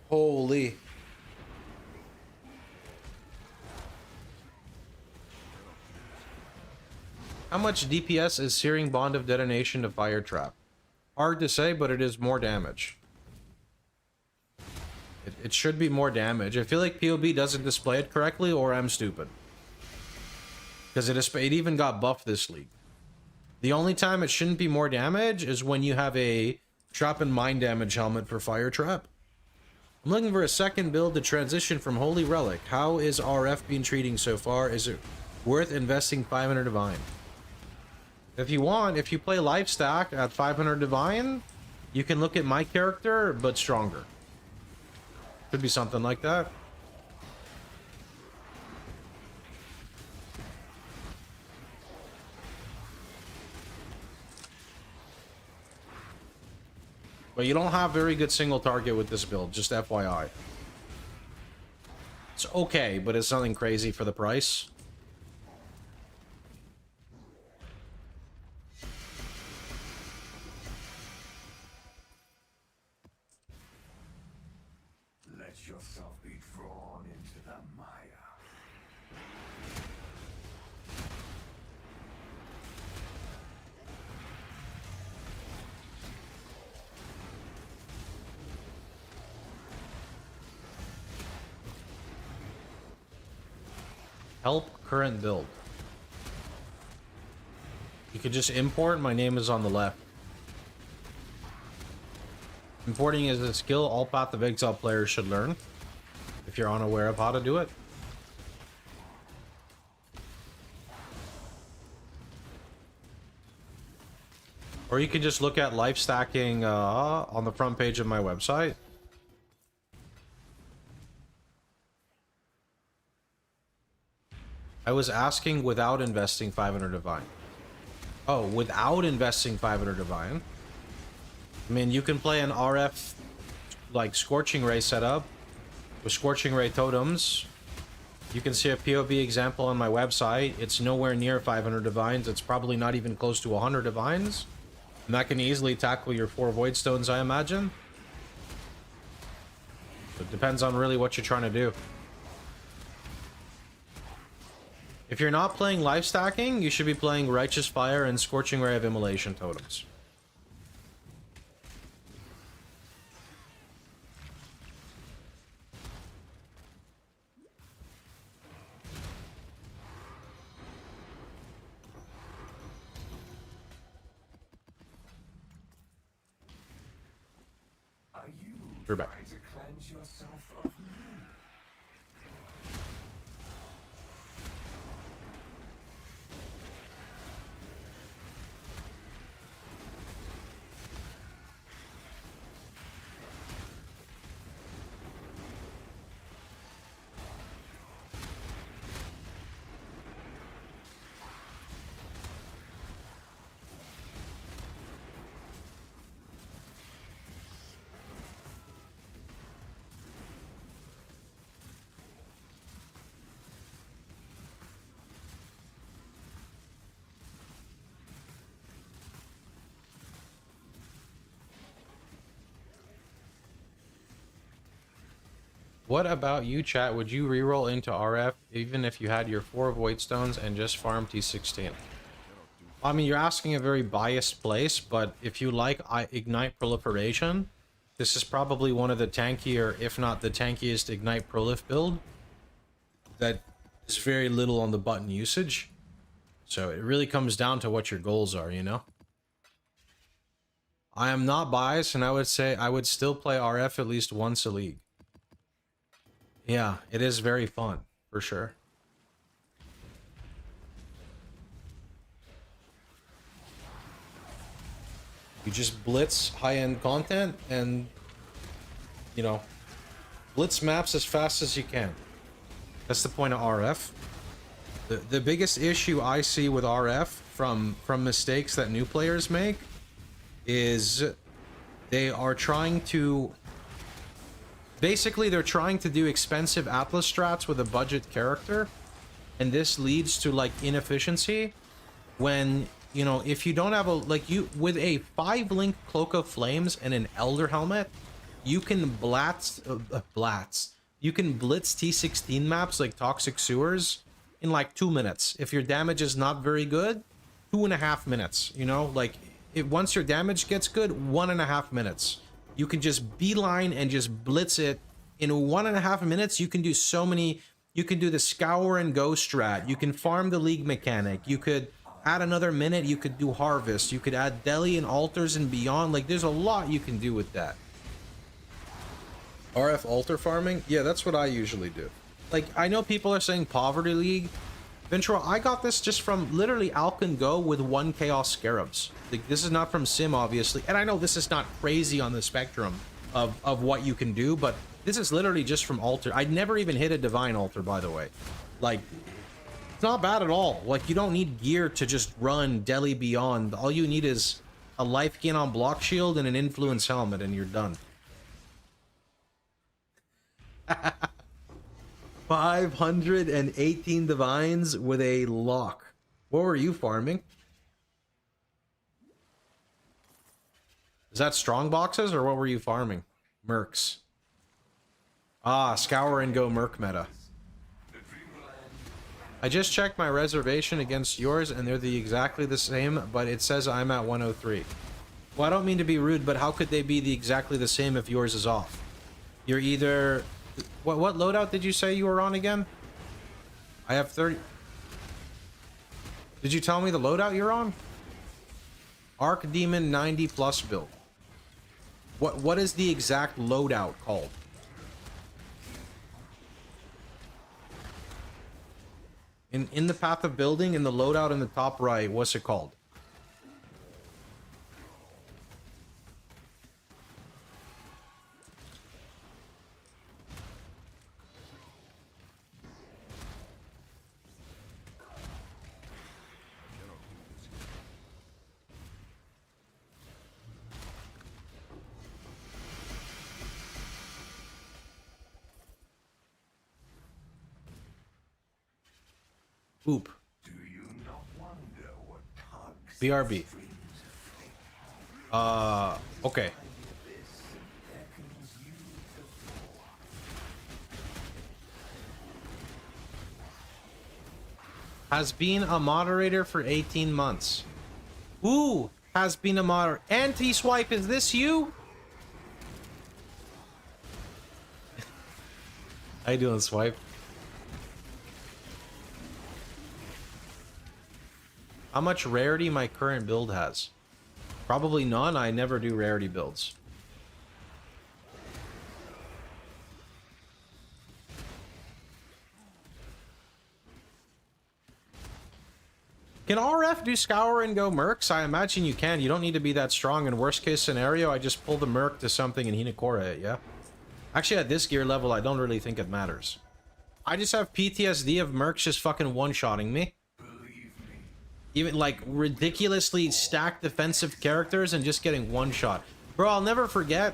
Holy. How much DPS is Searing Bond of Detonation to Fire Trap? Hard to say, but it is more damage. It should be more damage. I feel like POB doesn't display it correctly, or I'm stupid. Because it even got buffed this league. The only time it shouldn't be more damage is when you have a Trap and Mind Damage helmet for Fire Trap. I'm looking for a second build to transition from Holy Relic. How is RF been treating so far? Is it worth investing 500 Divine? If you want, if you play life stack at 500 Divine, you can look at my character, but stronger. Could be something like that. But you don't have very good single target with this build, just FYI. It's okay, but it's nothing crazy for the price. Let yourself be drawn into the mire. Help current build. You could just import. My name is on the left. Importing is a skill all Path of Exile players should learn, if you're unaware of how to do it. Or you can just look at life stacking on the front page of my website. I was asking without investing 500 Divine. Oh, without investing 500 Divine. I mean, you can play an RF, like, Scorching Ray setup with Scorching Ray totems. You can see a POV example on my website. It's nowhere near 500 Divines. It's probably not even close to 100 Divines. And that can easily tackle your 4 Void Stones, I imagine. It depends on really what you're trying to do. If you're not playing life stacking, you should be playing Righteous Fire and Scorching Ray of Immolation totems. Are you We're back. trying to cleanse yourself of me? What about you, chat? Would you reroll into RF even if you had your 4 Void Stones and just farm T16? I mean, you're asking a very biased place, but if you like Ignite Proliferation, this is probably one of the tankier, if not the tankiest Ignite Prolif build that is very little on the button usage. So it really comes down to what your goals are, you know? I am not biased, and I would say I would still play RF at least once a league. Yeah, it is very fun, for sure. You just blitz high-end content and, you know, blitz maps as fast as you can. That's the point of RF. The biggest issue I see with RF from mistakes that new players make is they are trying to... Basically, they're trying to do expensive Atlas strats with a budget character, and this leads to, like, inefficiency when, you know, if you don't have a... Like, you... With a 5-link Cloak of Flames and an Elder Helmet, you can you can blitz T16 maps like Toxic Sewers in, like, 2 minutes. If your damage is not very good, 2.5 minutes, you know? Like, once your damage gets good, 1.5 minutes. You can just beeline and just blitz it. In 1.5 minutes, you can do so many... You can do the Scour and Go strat. You can farm the League mechanic. You could add another minute. You could do Harvest. You could add Deli and Altars and beyond. Like, there's a lot you can do with that. RF altar farming? Yeah, that's what I usually do. Like, I know people are saying Poverty League. Ventura, I got this just from literally Alcan Go with 1 Chaos Scarabs. Like, this is not from Sim, obviously. And I know this is not crazy on the spectrum of what you can do, but this is literally just from altar. I'd never even hit a Divine Altar, by the way. Like, it's not bad at all. Like, you don't need gear to just run Deli Beyond. All you need is a life gain on Block Shield and an Influence Helmet, and you're done. 518 divines with a lock. What were you farming? Is that strong boxes or what were you farming? Mercs. Ah, Scour and Go Merc meta. I just checked my reservation against yours and they're exactly the same, but it says I'm at 103. Well, I don't mean to be rude, but how could they be exactly the same if yours is off? You're either... What loadout did you say you were on again? I have 30... Did you tell me the loadout you're on? Arc Demon 90 plus build. What is the exact loadout called? In the path of building, in the loadout in the top right, what's it called? Oop. Do you not wonder what Pohx BRB. Okay. Has been a moderator for 18 months. Ooh, has been a moderator. Anti-swipe, is this you? How you doing, Swipe? How much rarity my current build has? Probably none. I never do rarity builds. Can RF do Scour and Go Mercs? I imagine you can. You don't need to be that strong. In worst case scenario, I just pull the Merc to something and Hinekora it, yeah? Actually, at this gear level, I don't really think it matters. I just have PTSD of Mercs just fucking one-shotting me. Even, like, ridiculously stacked defensive characters and just getting one-shot. Bro, I'll never forget,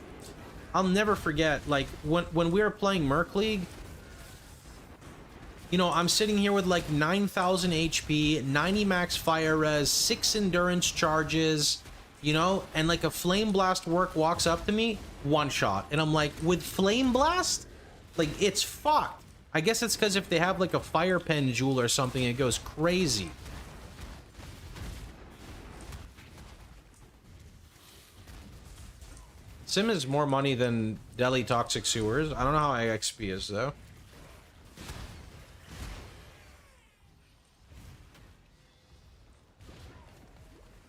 like, when we were playing Merc League, you know, I'm sitting here with, like, 9,000 HP, 90 max fire res, 6 endurance charges, you know, and, like, a Flame Blast work walks up to me, one-shot. And I'm like, with Flame Blast? Like, it's fucked. I guess it's because if they have, like, a Fire Pen Jewel or something, it goes crazy. Sim is more money than Delhi Toxic Sewers. I don't know how XP is, though.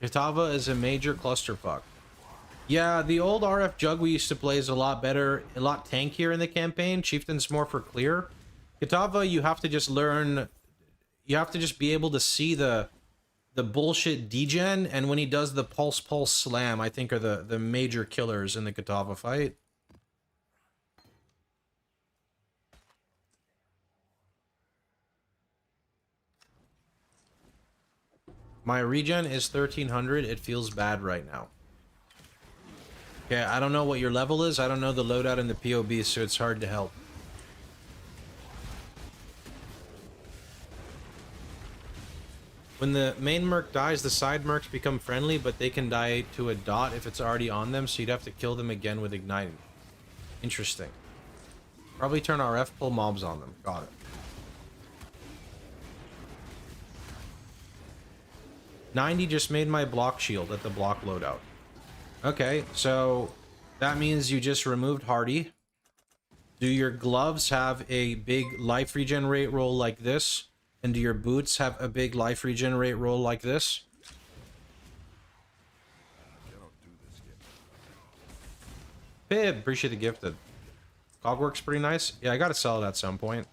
Kitava is a major clusterfuck. Yeah, the old RF Jug we used to play is a lot better, a lot tankier in the campaign. Chieftain's more for clear. Kitava, you have to just learn, you have to just be able to see the bullshit degen, and when he does the pulse slam, I think are the major killers in the Kitava fight. My regen is 1300. It feels bad right now. Okay, I don't know what your level is. I don't know the loadout in the POB, so it's hard to help. When the main merc dies, the side mercs become friendly, but they can die to a dot if it's already on them, so you'd have to kill them again with igniting. Interesting. Probably turn RF, pull mobs on them. Got it. $90 just made my block shield at the block loadout. Okay, so that means you just removed Hardy. Do your gloves have a big life regenerate roll like this? And do your boots have a big life regenerate roll like this? Pib, appreciate the gifted. Cogwork's pretty nice. Yeah, I gotta sell it at some point.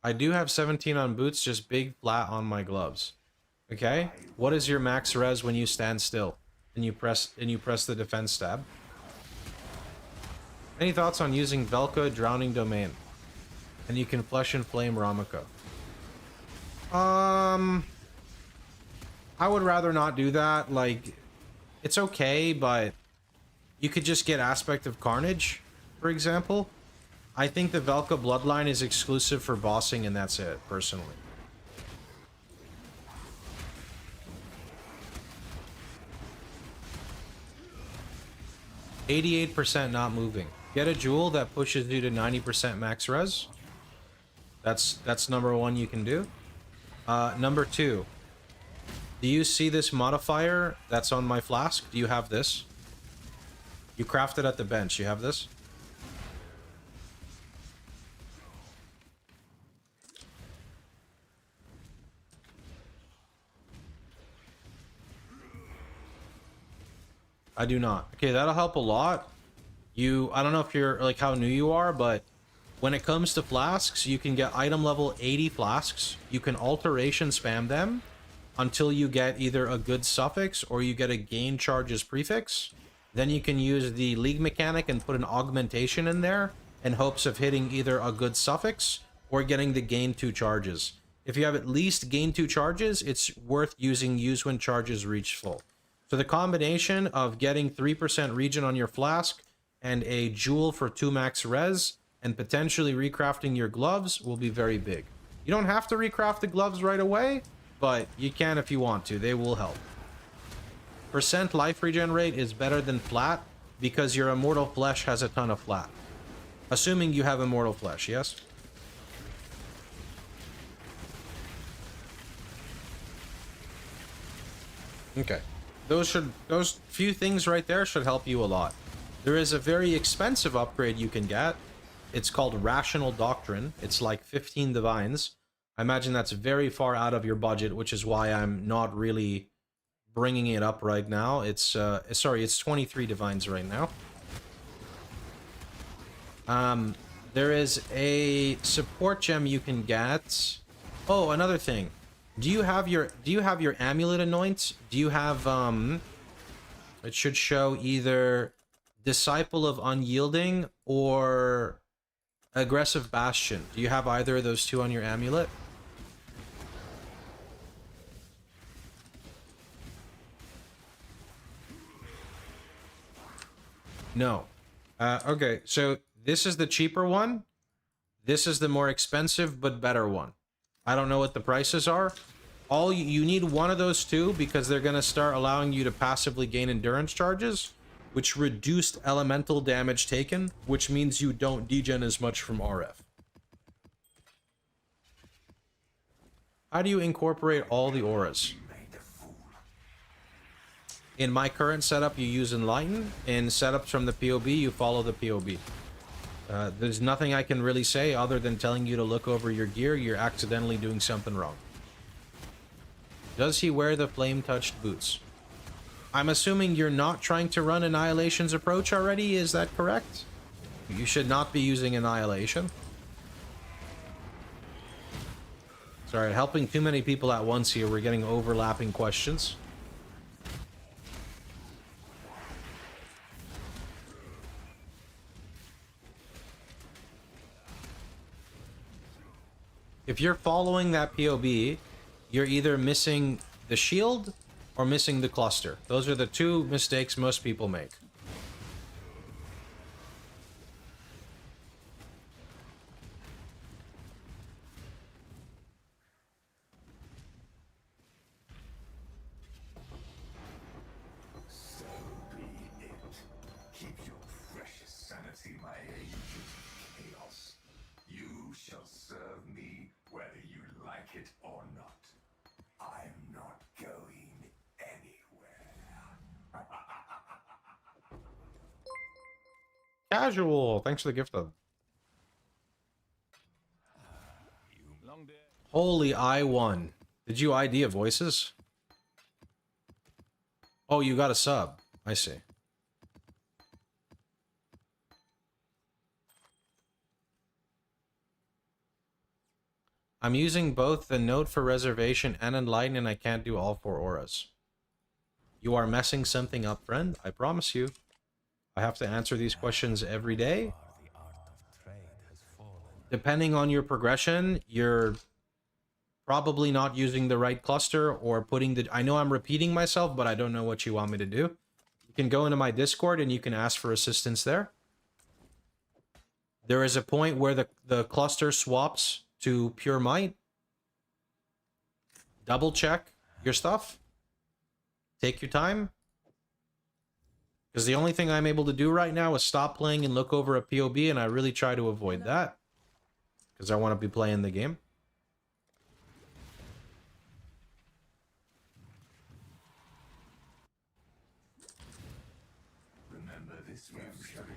I do have 17 on boots, just big flat on my gloves. Okay? What is your max res when you stand still and you press the defense tab? Any thoughts on using Velka Drowning Domain? And you can Flesh and Flame Ramako. I would rather not do that. Like, it's okay, but you could just get Aspect of Carnage, for example. I think the Velka Bloodline is exclusive for bossing, and that's it, personally. %, not moving. Get a jewel that pushes you to 90% max res. That's number one you can do. Number two. Do you see this modifier that's on my flask? Do you have this? You crafted at the bench. You have this? I do not. Okay, that'll help a lot. I don't know if you're, like, how new you are, but when it comes to flasks, you can get item level 80 flasks. You can alteration spam them until you get either a good suffix or you get a gain charges prefix. Then you can use the league mechanic and put an augmentation in there in hopes of hitting either a good suffix or getting the gain 2 charges. If you have at least gain 2 charges, it's worth using use when charges reach full. So the combination of getting 3% regen on your flask and a jewel for 2 max res and potentially recrafting your gloves will be very big. You don't have to recraft the gloves right away, but you can if you want to. They will help. % life regen rate is better than flat because your immortal flesh has a ton of flat. Assuming you have immortal flesh, yes? Okay. Those few things right there should help you a lot. There is a very expensive upgrade you can get. It's called Rational Doctrine. It's like 15 divines. I imagine that's very far out of your budget, which is why I'm not really bringing it up right now. It's it's 23 divines right now. There is a support gem you can get. Oh, another thing. Do you have your amulet anoint? Do you have it should show either Disciple of Unyielding or Aggressive Bastion. Do you have either of those two on your amulet? No. Okay, so this is the cheaper one. This is the more expensive but better one. I don't know what the prices are. You need one of those two because they're going to start allowing you to passively gain endurance charges, which reduced elemental damage taken, which means you don't degen as much from RF. How do you incorporate all the auras? In my current setup, you use Enlighten. In setups from the POB, you follow the POB. There's nothing I can really say other than telling you to look over your gear. You're accidentally doing something wrong. Does he wear the flame-touched boots? I'm assuming you're not trying to run Annihilation's approach already, is that correct? You should not be using Annihilation. Sorry, helping too many people at once here. We're getting overlapping questions. If you're following that POB, you're either missing the shield or missing the cluster. Those are the two mistakes most people make. So be it. Keep your precious sanity, my agent of chaos. You shall serve me whether you like it or not. I'm not going anywhere. Casual. Thanks for the gift of. Holy I1. Did you idea voices? Oh, you got a sub. I see. I'm using both the note for reservation and enlighten, and I can't do all 4 auras. You are messing something up, friend. I promise you. I have to answer these questions every day. The art of trade has fallen. Depending on your progression, you're probably not using the right cluster or putting the... I know I'm repeating myself, but I don't know what you want me to do. You can go into my Discord and you can ask for assistance there. There is a point where the cluster swaps to pure might. Double check your stuff. Take your time. Because the only thing I'm able to do right now is stop playing and look over a POB, and I really try to avoid that. Because I want to be playing the game. Remember this room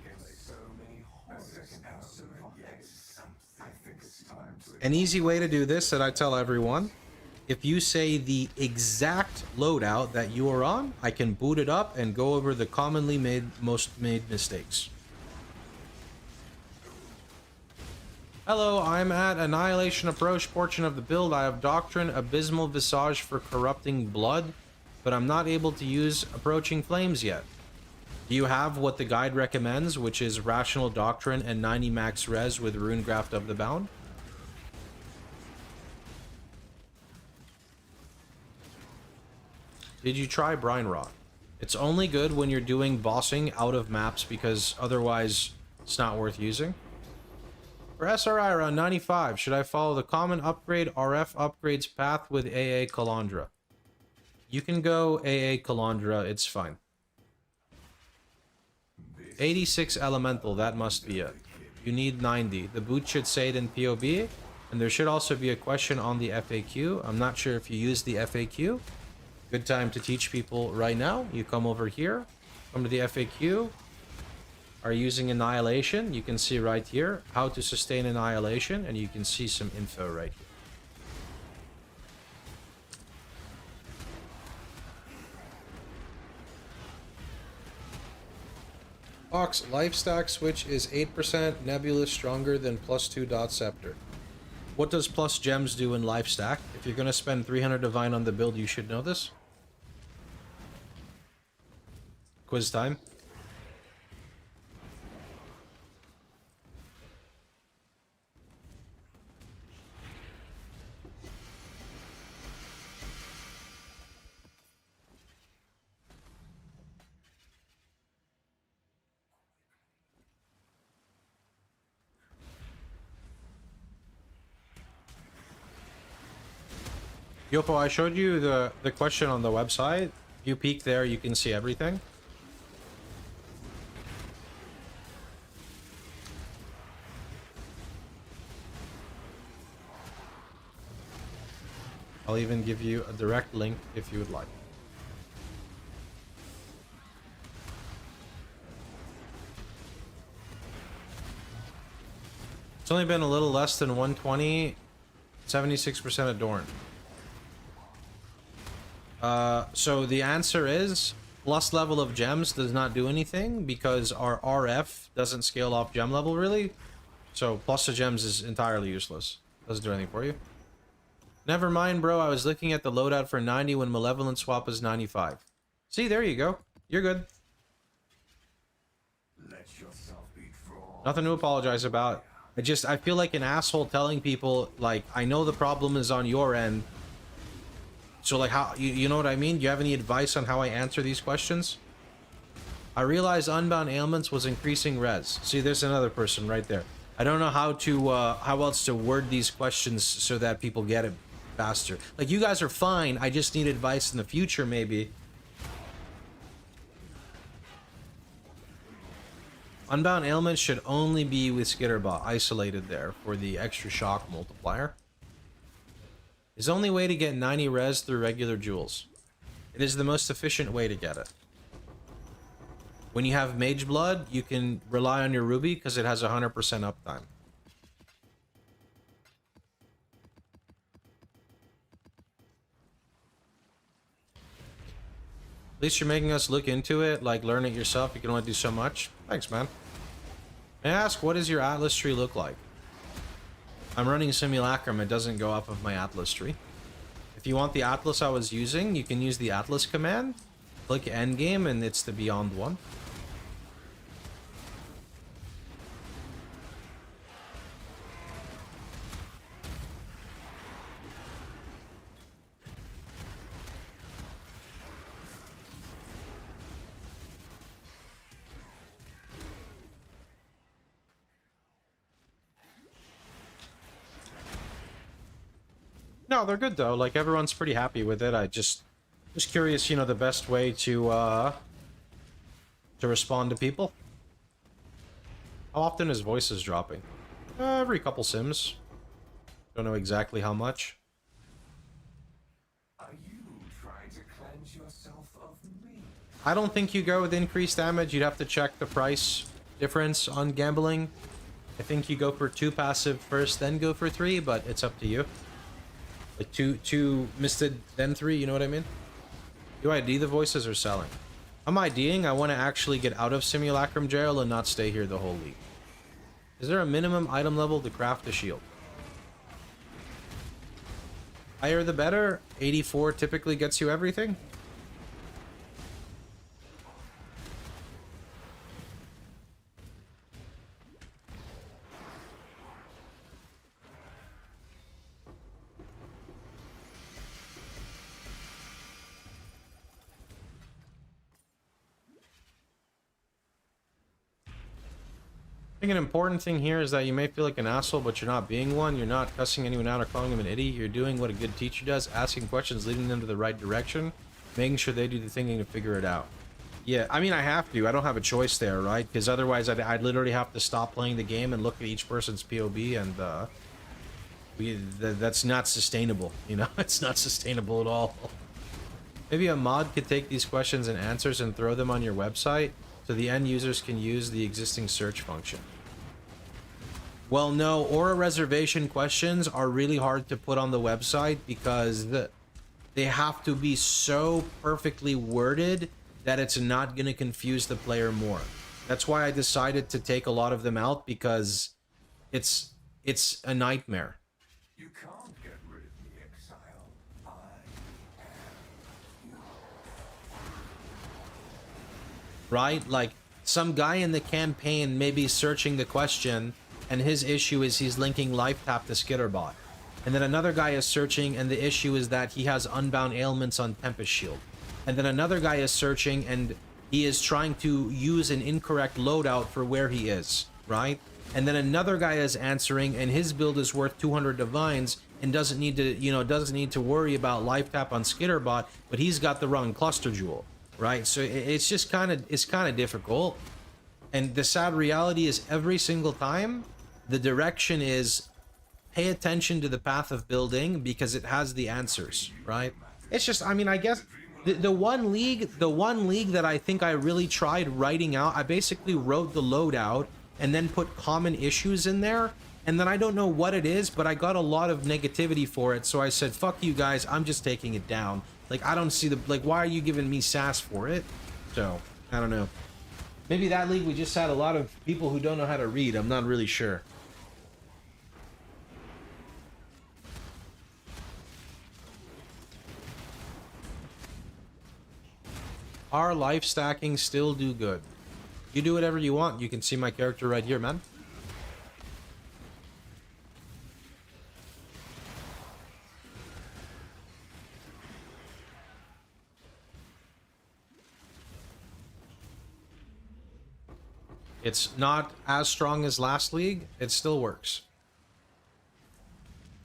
against so many horrors and so yet something. I think it's time to An easy way to do this that I tell everyone, if you say the exact loadout that you are on, I can boot it up and go over the commonly most made mistakes. Hello, I'm at Annihilation Approach portion of the build. I have Doctrine, Abysmal Visage for corrupting blood, but I'm not able to use Approaching Flames yet. Do you have what the guide recommends, which is Rational Doctrine and 90 max res with Runegraft of the Bound? Did you try Brine Rot? It's only good when you're doing bossing out of maps because otherwise it's not worth using. For SRI around 95, should I follow the common upgrade RF upgrades path with AA Calandra? You can go AA Calandra, it's fine. 86 Elemental, that must be it. You need 90. The boot should say it in POB, and there should also be a question on the FAQ. I'm not sure if you use the FAQ. Good time to teach people right now. You come over here, come to the FAQ. Are using Annihilation? You can see right here how to sustain Annihilation, and you can see some info right here. Pohx, life stack switch is 8% Nebulous stronger than +2 Dot Scepter. What does plus gems do in life stack? If you're going to spend 300 Divine on the build, you should know this. Quiz time. Yopo, I showed you the question on the website. If you peek there, you can see everything. I'll even give you a direct link if you would like. It's only been a little less than 120, 76% adorned. So the answer is plus level of gems does not do anything because our RF doesn't scale off gem level really. So plus the gems is entirely useless. Doesn't do anything for you. Never mind, bro. I was looking at the loadout for 90 when Malevolent swap is 95. See, there you go. You're good. Let yourself be drawn. Nothing to apologize about. I feel like an asshole telling people, like, I know the problem is on your end. So, like, how, you know what I mean? Do you have any advice on how I answer these questions? I realized Unbound Ailments was increasing res. See, there's another person right there. I don't know how else to word these questions so that people get it faster. Like, you guys are fine. I just need advice in the future, maybe. Unbound Ailments should only be with Skitterbot, isolated there for the extra shock multiplier. Is the only way to get 90 res through regular jewels. It is the most efficient way to get it. When you have Mage Blood, you can rely on your Ruby because it has 100% uptime. At least you're making us look into it, like learn it yourself. You can only do so much. Thanks, man. May I ask, what does your Atlas tree look like? I'm running Simulacrum. It doesn't go off of my Atlas tree. If you want the Atlas I was using, you can use the Atlas command. Click Endgame, and it's the Beyond one. No, they're good though. Like everyone's pretty happy with it. I just curious, you know, the best way to respond to people. How often is voices dropping? Every couple sims. Don't know exactly how much. Are you trying to cleanse yourself of me? I don't think you go with increased damage. You'd have to check the price difference on gambling. I think you go for 2 passive first, then go for 3, but it's up to you. Like two misted, then 3, you know what I mean? Do I ID the voices or selling? I'm IDing. I want to actually get out of Simulacrum jail and not stay here the whole week. Is there a minimum item level to craft a shield? Higher the better. 84 typically gets you everything. I think an important thing here is that you may feel like an asshole, but you're not being one. You're not cussing anyone out or calling them an idiot. You're doing what a good teacher does, asking questions, leading them to the right direction, making sure they do the thinking to figure it out. Yeah, I mean, I have to. I don't have a choice there, right? Because otherwise I'd literally have to stop playing the game and look at each person's POV, and that's not sustainable, you know? It's not sustainable at all. Maybe a mod could take these questions and answers and throw them on your website so the end users can use the existing search function. Well, no, Aura reservation questions are really hard to put on the website because they have to be so perfectly worded that it's not going to confuse the player more. That's why I decided to take a lot of them out, because it's a nightmare. You can't get rid of me, Exile. I am you. Right? Like, some guy in the campaign may be searching the question, and his issue is he's linking life tap to Skitterbot. And then another guy is searching, and the issue is that he has Unbound Ailments on Tempest Shield. And then another guy is searching, and he is trying to use an incorrect loadout for where he is, right? And then another guy is answering, and his build is worth 200 divines and doesn't need to, you know, doesn't need to worry about life tap on Skitterbot, but he's got the wrong cluster jewel, right? So it's just kind of difficult. And the sad reality is every single time the direction is pay attention to the path of building because it has the answers, right? It's just, I mean, I guess the one league that I think I really tried writing out, I basically wrote the loadout and then put common issues in there, And then I don't know what it is, but I got a lot of negativity for it. So I said, fuck you guys, I'm just taking it down. Like, I don't see the, like, why are you giving me sass for it? So, I don't know. Maybe that league we just had a lot of people who don't know how to read. I'm not really sure. Our life stacking still do good. You do whatever you want. You can see my character right here, man. It's not as strong as last league. It still works.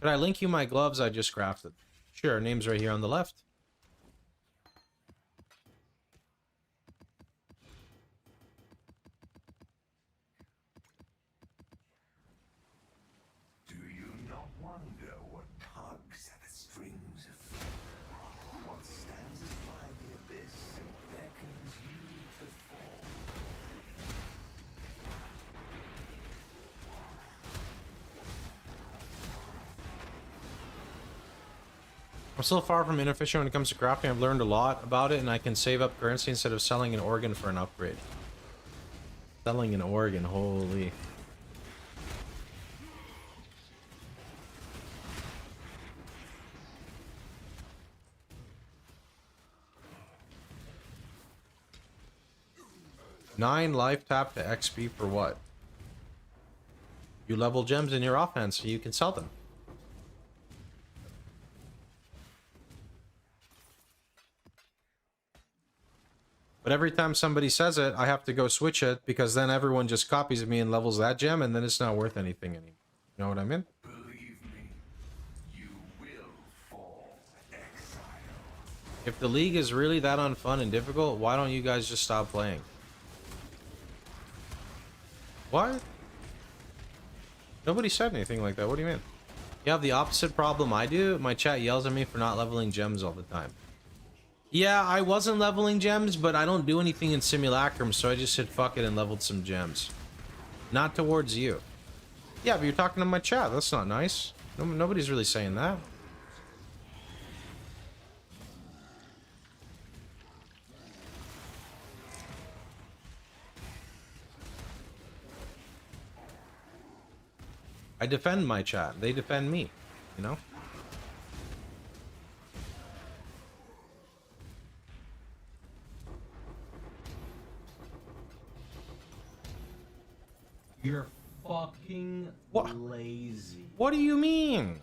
Could I link you my gloves I just crafted? Sure, name's right here on the left. Do you not wonder what tugs at the strings of what stands aside the abyss and beckons you to fall? I'm still far from inefficient when it comes to crafting. I've learned a lot about it, and I can save up currency instead of selling an organ for an upgrade. Selling an organ, holy. Nine life tap to XP for what? You level gems in your offhand so you can sell them. But every time somebody says it, I have to go switch it because then everyone just copies me and levels that gem, and then it's not worth anything anymore. You know what I mean? Believe me, you will fall, exile. If the league is really that unfun and difficult, why don't you guys just stop playing? What? Nobody said anything like that. What do you mean? You have the opposite problem I do. My chat yells at me for not leveling gems all the time. Yeah, I wasn't leveling gems, but I don't do anything in Simulacrum, so I just said fuck it and leveled some gems. Not towards you. Yeah, but you're talking to my chat. That's not nice. Nobody's really saying that. I defend my chat. They defend me, you know? You're fucking What? lazy. What do you mean?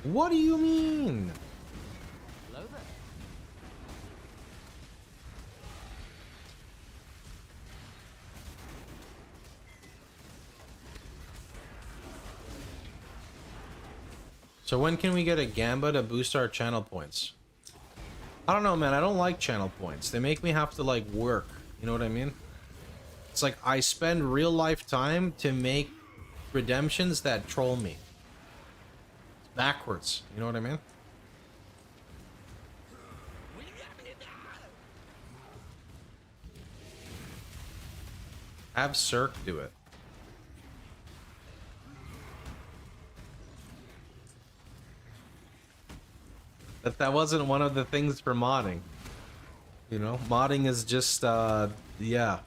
What do you mean? Hello there. So when can we get a Gamba to boost our channel points? I don't know, man. I don't like channel points. They make me have to, like, work. You know what I mean? It's like I spend real life time to make redemptions that troll me. It's backwards. You know what I mean? Have Cirque do it. That wasn't one of the things for modding. You know, modding is just yeah.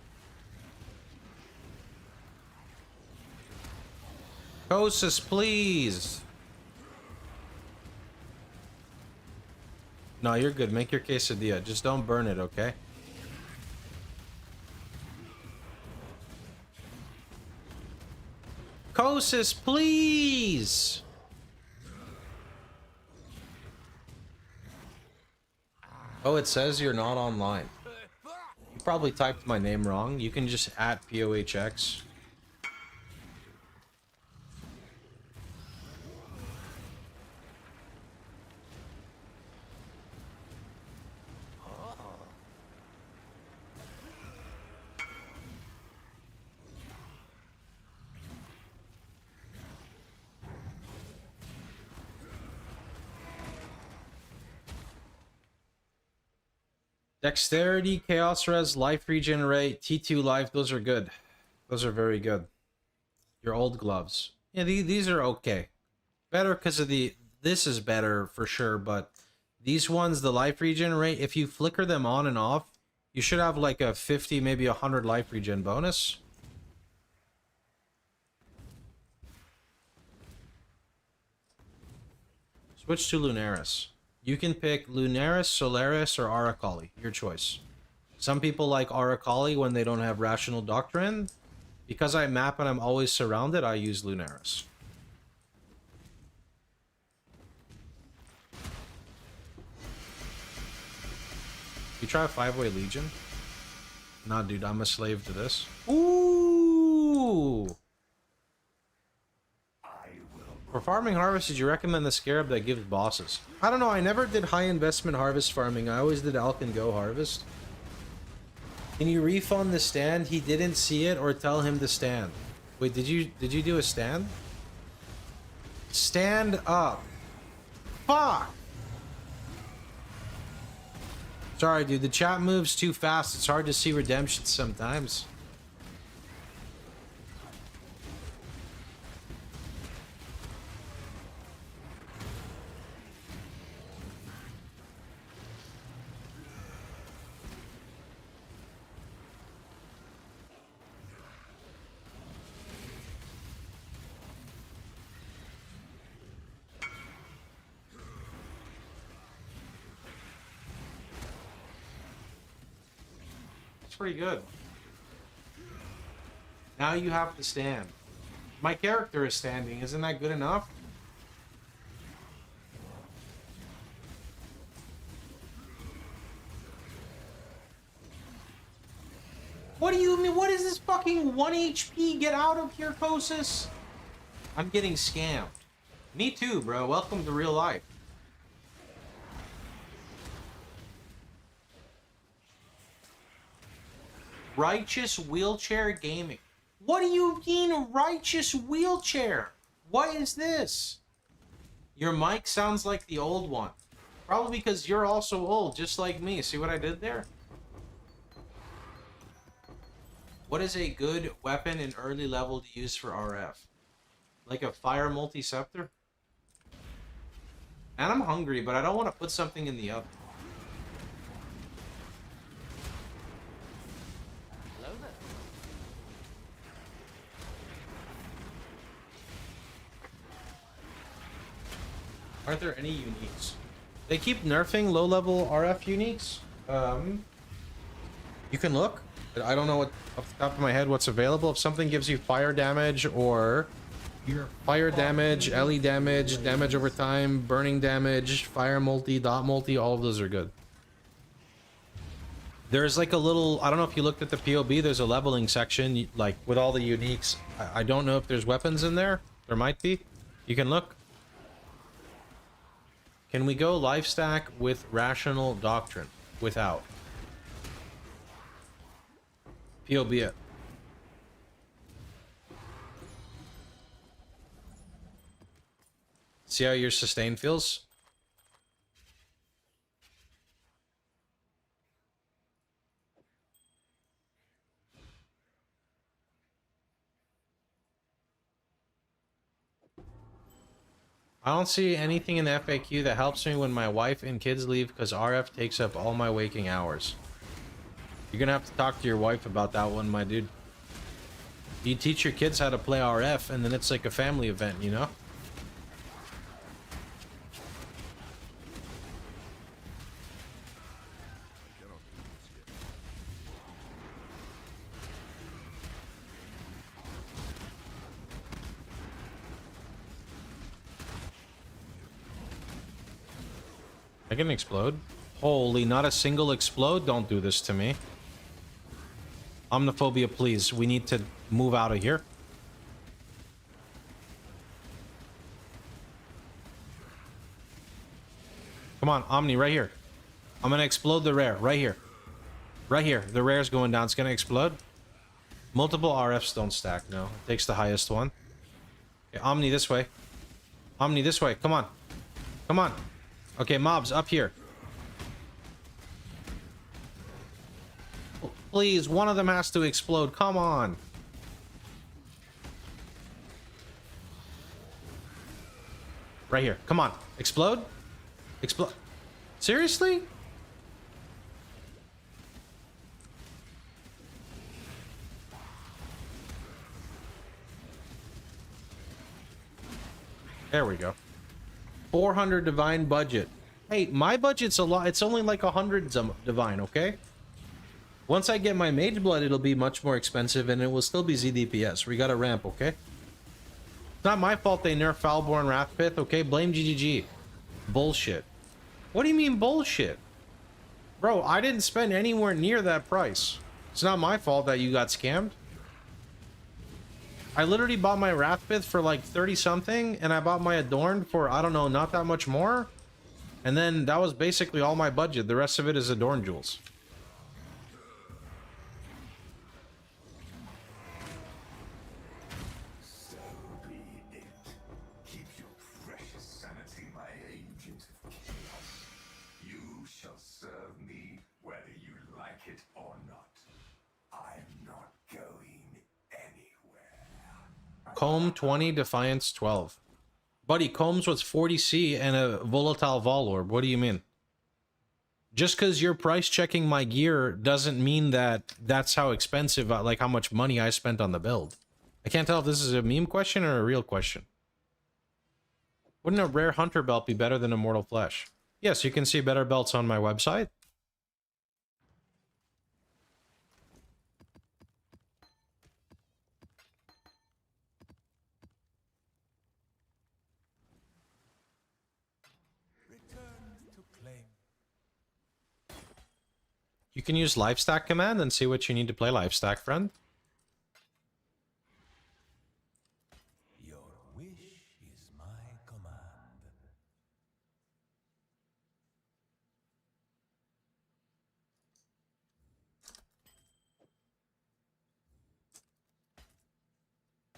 Kosis, please. No, you're good. Make your quesadilla. Just don't burn it, okay? Kosis, please. Oh, it says you're not online. You probably typed my name wrong. You can just at POHX. Dexterity, Chaos Res, Life Regenerate, T2 Life, those are good. Those are very good. Your old gloves. Yeah, these are okay. Better because of the... This is better for sure, but these ones, the Life Regenerate, if you flicker them on and off, you should have like a 50, maybe 100 Life Regen bonus. Switch to Lunaris. You can pick Lunaris, Solaris, or Aracali. Your choice. Some people like Aracali when they don't have Rational Doctrine. Because I map and I'm always surrounded, I use Lunaris. You try a 5-way Legion? Nah, dude, I'm a slave to this. Ooh! For farming harvest, did you recommend the Scarab that gives bosses? I don't know, I never did high investment harvest farming. I always did Alk and Go harvest. Can you refund the stand? He didn't see it, or tell him to stand. Wait, did you do a stand? Stand up. Fuck! Sorry, dude, the chat moves too fast. It's hard to see redemption sometimes. Pretty good. Now you have to stand. My character is standing. Isn't that good enough? What do you mean? What is this fucking 1 HP? Get out of here, Kosis. I'm getting scammed. Me too, bro. Welcome to real life. Righteous Wheelchair Gaming. What do you mean, Righteous Wheelchair? What is this? Your mic sounds like the old one. Probably because you're also old, just like me. See what I did there? What is a good weapon in early level to use for RF? Like a fire multi-scepter? And I'm hungry, but I don't want to put something in the oven. Aren't there any uniques? They keep nerfing low-level RF uniques. You can look. But I don't know what off the top of my head what's available. If something gives you fire damage or fire damage, LE damage, damage over time, burning damage, fire multi, dot multi, all of those are good. There's like a little, I don't know if you looked at the POB, there's a leveling section like with all the uniques. I don't know if there's weapons in there. There might be. You can look. Can we go life stack with Rational Doctrine? Without. POB it. See how your sustain feels? I don't see anything in the FAQ that helps me when my wife and kids leave because RF takes up all my waking hours. You're gonna have to talk to your wife about that one, my dude. You teach your kids how to play RF and then it's like a family event, you know? I can explode. Holy, not a single explode? Don't do this to me. Omniphobia, please. We need to move out of here. Come on, Omni, right here. I'm gonna explode the rare. Right here. Right here. The rare's going down. It's gonna explode. Multiple RFs don't stack, no. It takes the highest one. Okay, Omni this way. Omni this way. Come on. Come on. Okay, mobs, up here. please. One of them has to explode. Come on. Right here. Come on. Explode. Explode. Seriously? There we go. 400 divine budget. Hey, my budget's a lot. It's only like 100 divine, okay? Once I get my mage blood, it'll be much more expensive, and it will still be ZDPS. We got a ramp, okay? It's not my fault they nerf Foulborn Wrathpith, okay? Blame GGG. Bullshit. What do you mean bullshit? Bro, I didn't spend anywhere near that price. It's not my fault that you got scammed. I literally bought my Wrathpith for like 30 something, and I bought my Adorned for, I don't know, not that much more. And then that was basically all my budget. The rest of it is Adorned jewels. So be it. Keep your precious sanity, my agent of chaos. You shall serve me whether you like it or not. I'm not going anywhere. Comb 20, Defiance 12. Buddy, Combs was 40C and a volatile Vol Orb. What do you mean? Just because you're price checking my gear doesn't mean that that's how expensive, like how much money I spent on the build. I can't tell if this is a meme question or a real question. Wouldn't a rare hunter belt be better than Immortal Flesh? Yes, you can see better belts on my website. You can use Lifestack command and see what you need to play Lifestack, friend. Your wish is my command.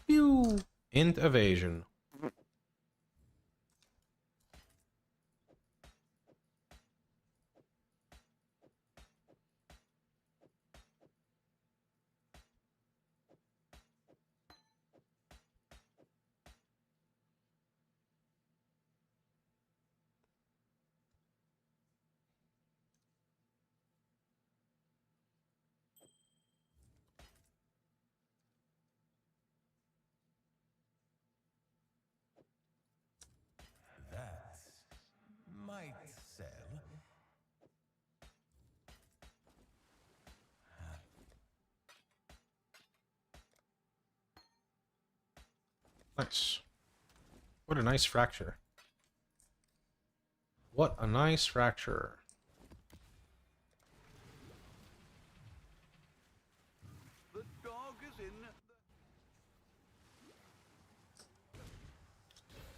Pew! Int evasion. That might sell. Nice. What a nice fracture. What a nice fracture. The dog is in.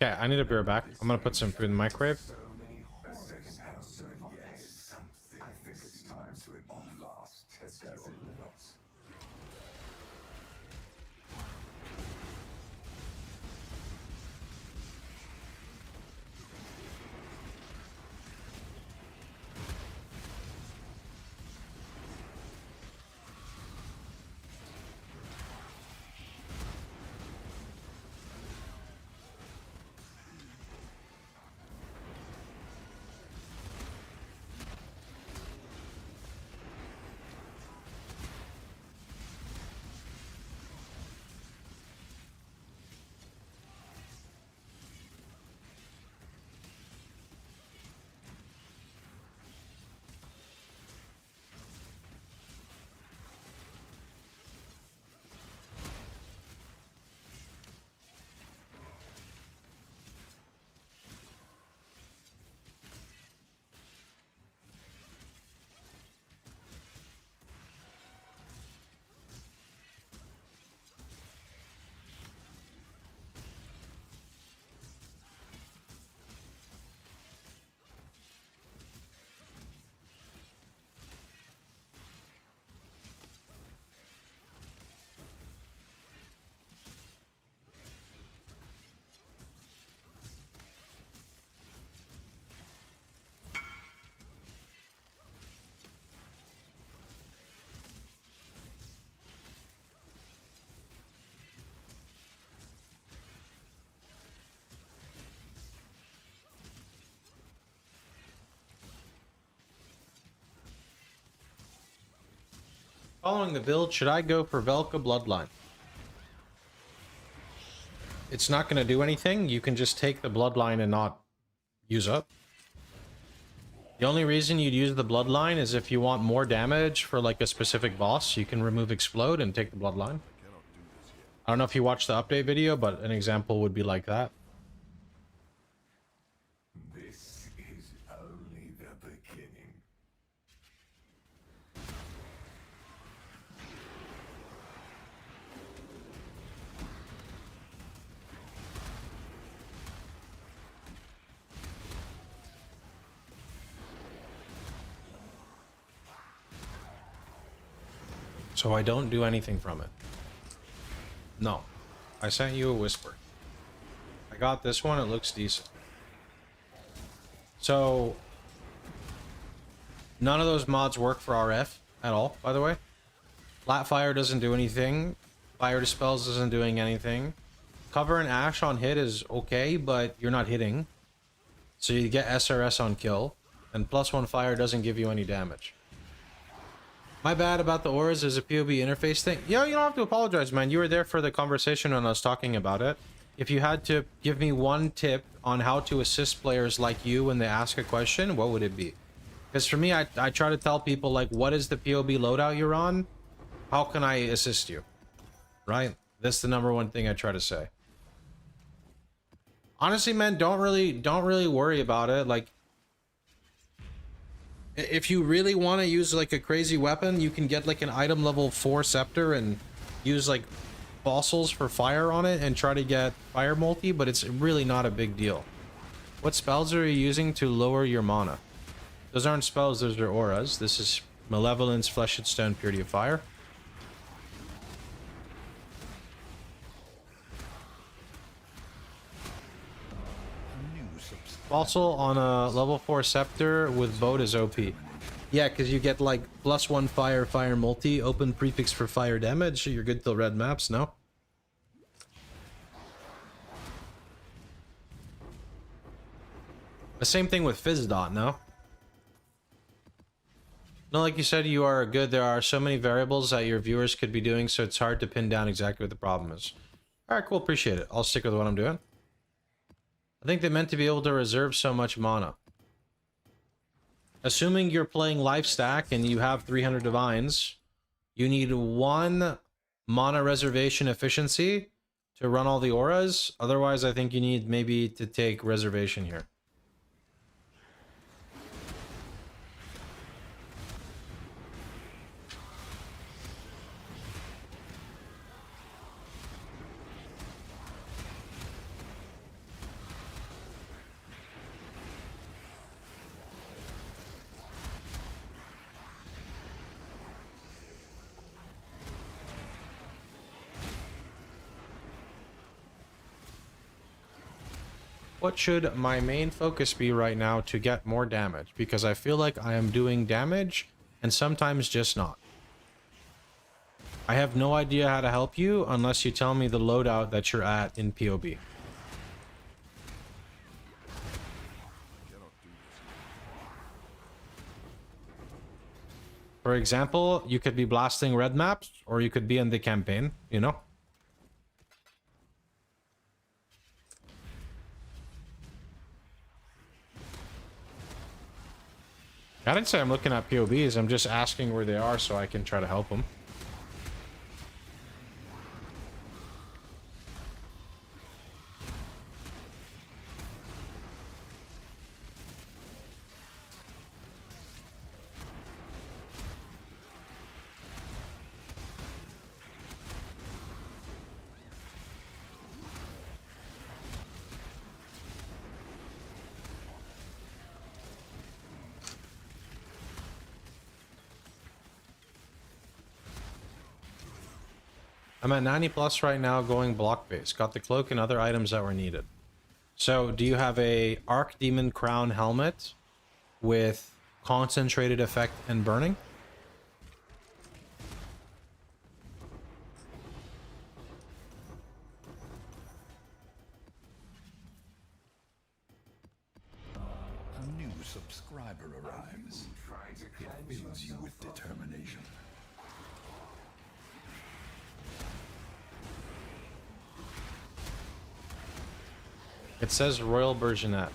Okay, I need a beer back. I'm gonna put some food in the microwave. Yes, something. I think it's time to at last test your limits. Following the build, should I go for Velka Bloodline? It's not going to do anything. You can just take the Bloodline and not use up. The only reason you'd use the Bloodline is if you want more damage for like a specific boss. You can remove Explode and take the Bloodline. I don't know if you watched the update video, but an example would be like that. This is only the beginning. So I don't do anything from it. No. I sent you a whisper. I got this one, it looks decent. So none of those mods work for RF at all, by the way. Flatfire doesn't do anything. Fire Dispels isn't doing anything. Cover and Ash on hit is okay, but you're not hitting. So you get SRS on kill. And +1 fire doesn't give you any damage. My bad about the auras. There's a POB interface thing. Yo, you don't have to apologize, man. You were there for the conversation when I was talking about it. If you had to give me one tip on how to assist players like you when they ask a question, what would it be? Because for me, I try to tell people, like, what is the POB loadout you're on? How can I assist you? Right? That's the #1 thing I try to say. Honestly, man, don't really worry about it. Like, if you really want to use like a crazy weapon, you can get like an item level 4 scepter and use like fossils for fire on it and try to get fire multi, but it's really not a big deal. What spells are you using to lower your mana? Those aren't spells, those are auras. This is Malevolence, Fleshed Stone, Purity of Fire. Fossil on a level 4 scepter with boat is OP. Yeah, because you get like +1 fire, fire multi, open prefix for fire damage. You're good till red maps, no? The same thing with Fizz Dot, no? No, like you said, you are good. There are so many variables that your viewers could be doing, so it's hard to pin down exactly what the problem is. Alright, cool, appreciate it. I'll stick with what I'm doing. I think they meant to be able to reserve so much mana. Assuming you're playing life stack and you have 300 divines, you need 1 mana reservation efficiency to run all the auras. Otherwise, I think you need maybe to take reservation here. What should my main focus be right now to get more damage? Because I feel like I am doing damage and sometimes just not. I have no idea how to help you unless you tell me the loadout that you're at in POB. For example, you could be blasting red maps or you could be in the campaign, you know? I didn't say I'm looking at POBs, I'm just asking where they are so I can try to help them. I'm at 90 plus right now going block base. Got the cloak and other items that were needed. So do you have a Archdemon Crown helmet with concentrated effect and burning? A new subscriber arrives. It fills you with determination. It says Royal Bergenet.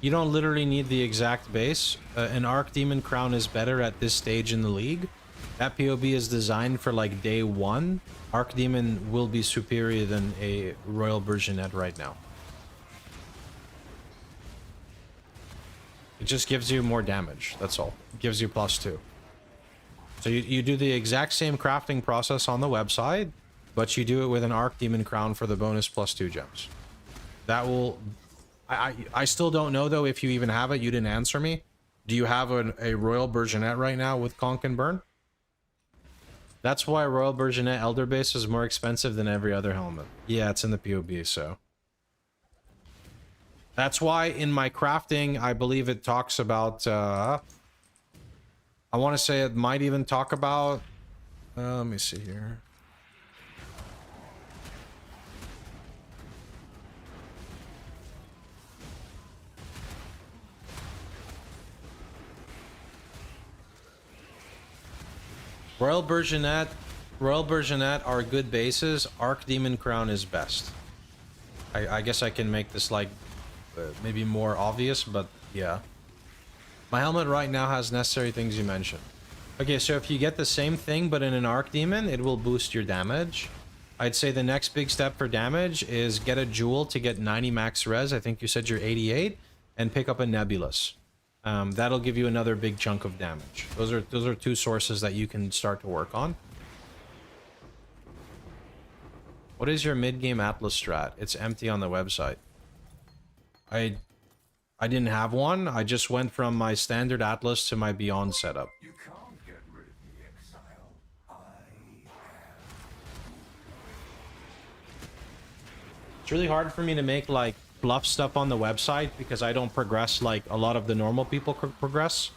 You don't literally need the exact base. An Arc Demon Crown is better at this stage in the league. That POB is designed for like day 1. Arc Demon will be superior than a Royal Bergenet right now. It just gives you more damage, that's all. It gives you +2. So you do the exact same crafting process on the website, but you do it with an Arc Demon Crown for the bonus +2 gems. That will... I still don't know, though, if you even have it. You didn't answer me. Do you have a Royal Bergenet right now with Conk and Burn? That's why Royal Bergenet Elder Base is more expensive than every other helmet. Yeah, it's in the POB, so... That's why in my crafting, I believe it talks about... I want to say it might even talk about... let me see here. Royal Bergenet are good bases. Arc Demon Crown is best. I guess I can make this like maybe more obvious, but yeah. My helmet right now has necessary things you mentioned. Okay, so if you get the same thing but in an Arc Demon, it will boost your damage. I'd say the next big step for damage is get a Jewel to get 90 max res. I think you said you're 88, and pick up a Nebulous. That'll give you another big chunk of damage. Those are two sources that you can start to work on. What is your mid-game Atlas strat? It's empty on the website. I didn't have one. I just went from my standard Atlas to my Beyond setup. You can't get rid of me, Exile. It's really hard for me to make like bluff stuff on the website because I don't progress like a lot of the normal people progress.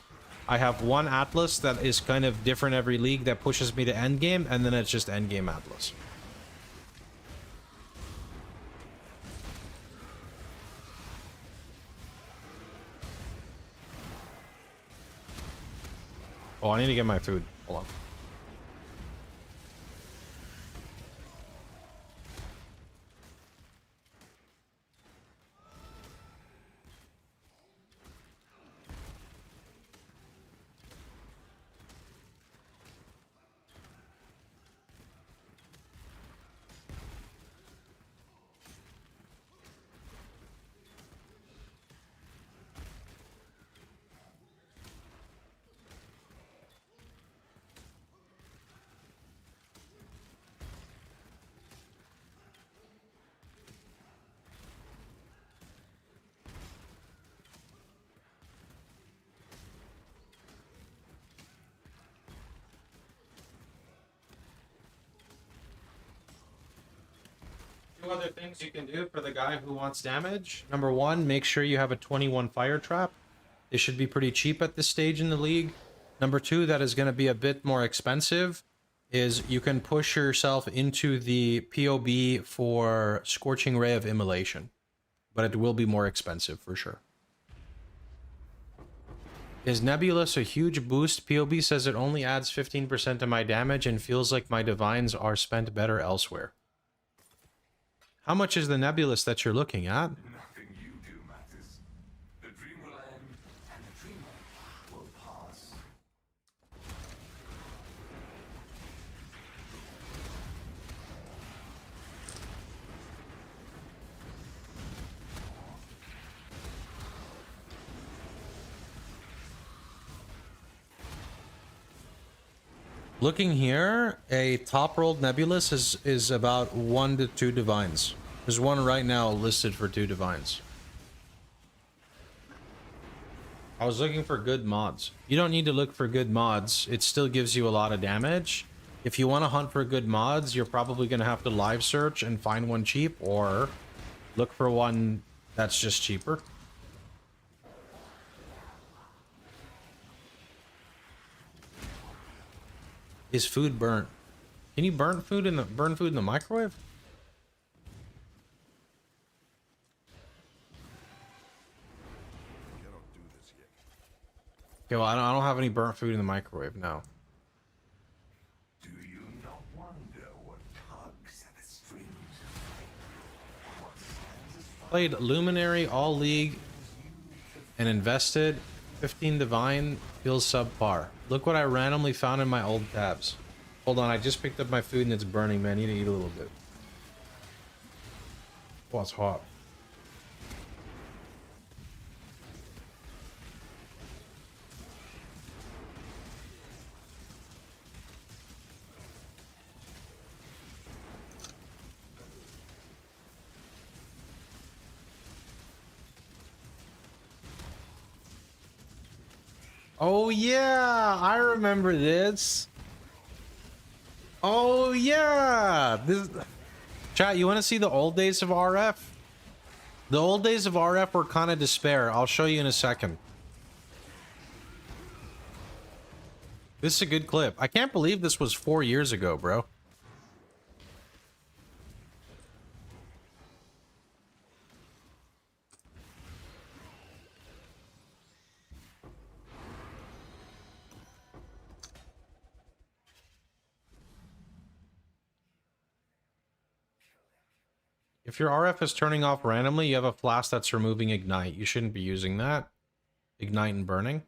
I have one Atlas that is kind of different every league that pushes me to endgame, and then it's just endgame Atlas. Oh, I need to get my food. Hold on. Two other things you can do for the guy who wants damage. Number one, make sure you have a 21 fire trap. They should be pretty cheap at this stage in the league. Number two, that is going to be a bit more expensive, is you can push yourself into the POB for Scorching Ray of Immolation. But it will be more expensive for sure. Is Nebulous a huge boost? POB says it only adds 15% to my damage and feels like my divines are spent better elsewhere. How much is the Nebulous that you're looking at? Nothing you do matters. The dream will end, and the dreamer will pass. Looking here, a top rolled Nebulous is about 1 to 2 divines. There's one right now listed for 2 divines. I was looking for good mods. You don't need to look for good mods. It still gives you a lot of damage. If you want to hunt for good mods, you're probably going to have to live search and find one cheap, or look for one that's just cheaper. Is food burnt? Can you burn food in the microwave? Okay, well, I don't have any burnt food in the microwave now. Do you not wonder what tugs at the strings? What stands as played Luminary, All League, and invested. 15 Divine feels subpar. Look what I randomly found in my old tabs. Hold on, I just picked up my food and it's burning, man. I need to eat a little bit. Oh, it's hot. Oh yeah, I remember this. Oh yeah, this. Chat, you want to see the old days of RF? The old days of RF were kind of despair. I'll show you in a second. This is a good clip. I can't believe this was 4 years ago, bro. If your RF is turning off randomly, you have a flask that's removing ignite. You shouldn't be using that. Ignite and burning.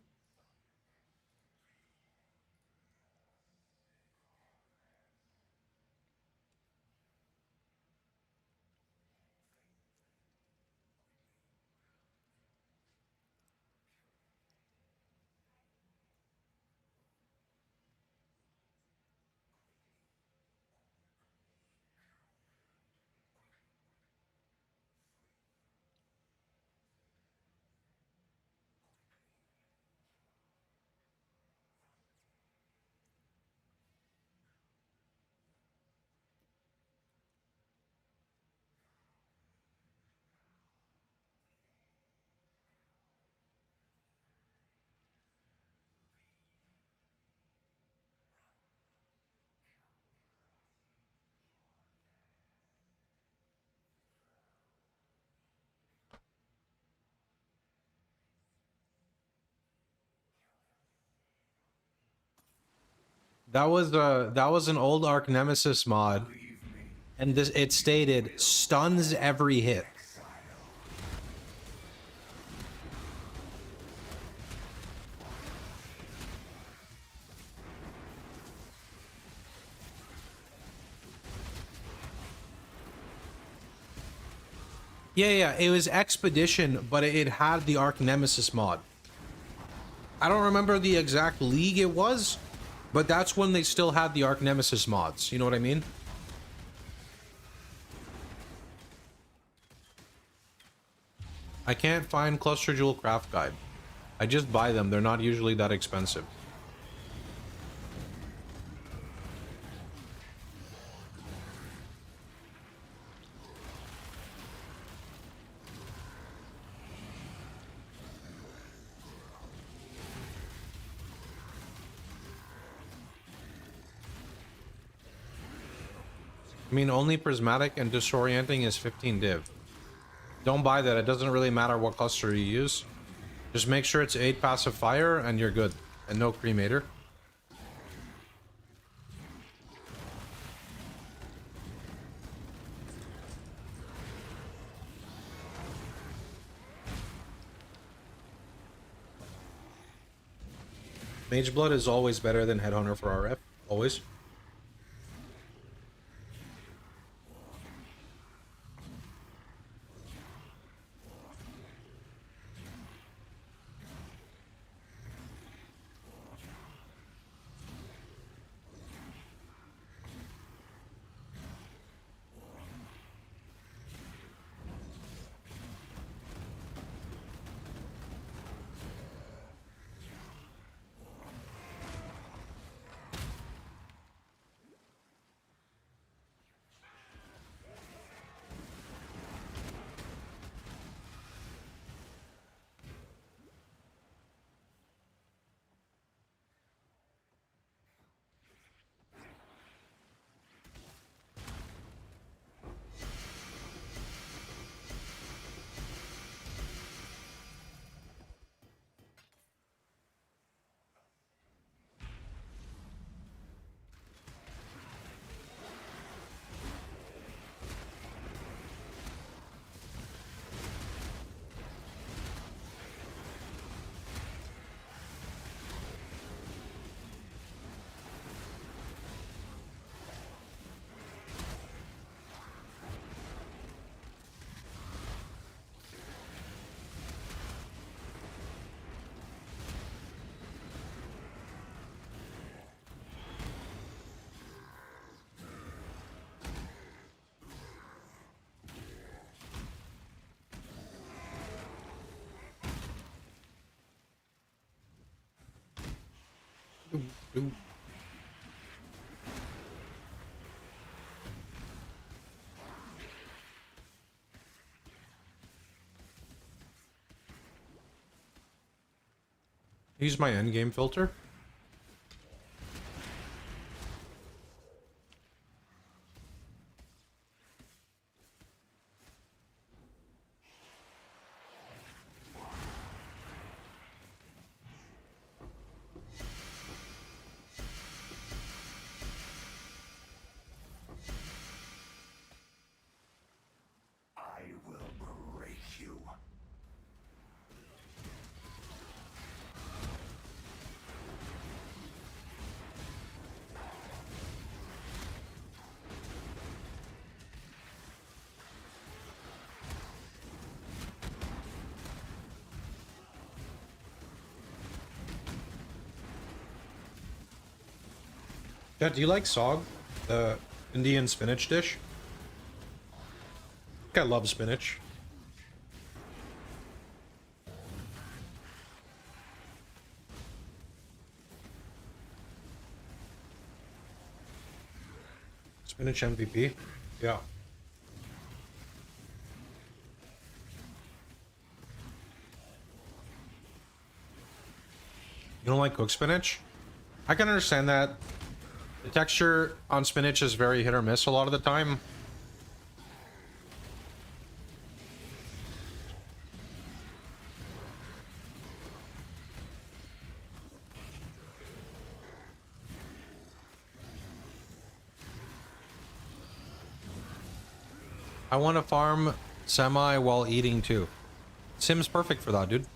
That was an old Arc Nemesis mod, and this it stated stuns every hit. Yeah, it was Expedition, but it had the Arc Nemesis mod. I don't remember the exact league it was, but that's when they still had the Arc Nemesis mods. You know what I mean? I can't find Cluster Jewel Craft Guide. I just buy them. They're not usually that expensive. I mean, only prismatic and disorienting is 15 div. Don't buy that. It doesn't really matter what cluster you use. Just make sure it's 8 passive fire and you're good. And no cremator. Mage Blood is always better than Headhunter for RF. Always. Ooh. Use my endgame filter. I will break you. Dad, do you like sog? The Indian spinach dish? I love spinach. Spinach MVP? Yeah. You don't like cooked spinach? I can understand that. The texture on spinach is very hit or miss a lot of the time. I want to farm semi while eating too. Sim's perfect for that, dude.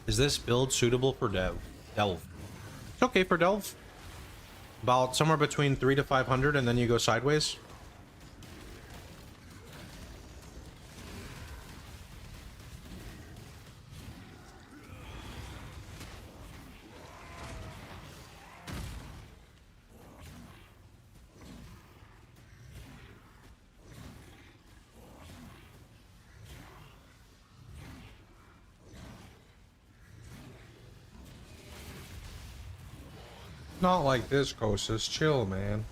Is this build suitable for delve? It's okay for delve. About somewhere between 300 to 500, and then you go sideways. Not like this, Kosis. Chill, man.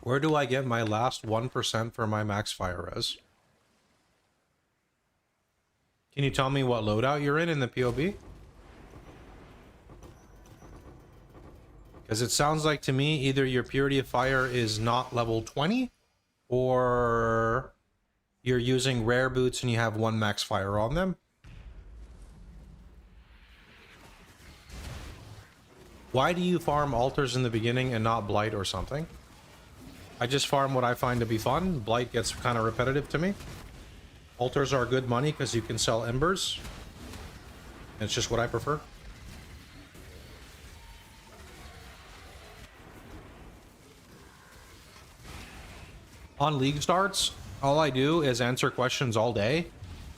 Where do I get my last 1% for my max fire res? Can you tell me what loadout you're in the POB? Because it sounds like to me either your purity of fire is not level 20, or you're using rare boots and you have 1 max fire on them. Why do you farm altars in the beginning and not blight or something? I just farm what I find to be fun. Blight gets kind of repetitive to me. Altars are good money because you can sell embers. It's just what I prefer. On league starts, all I do is answer questions all day.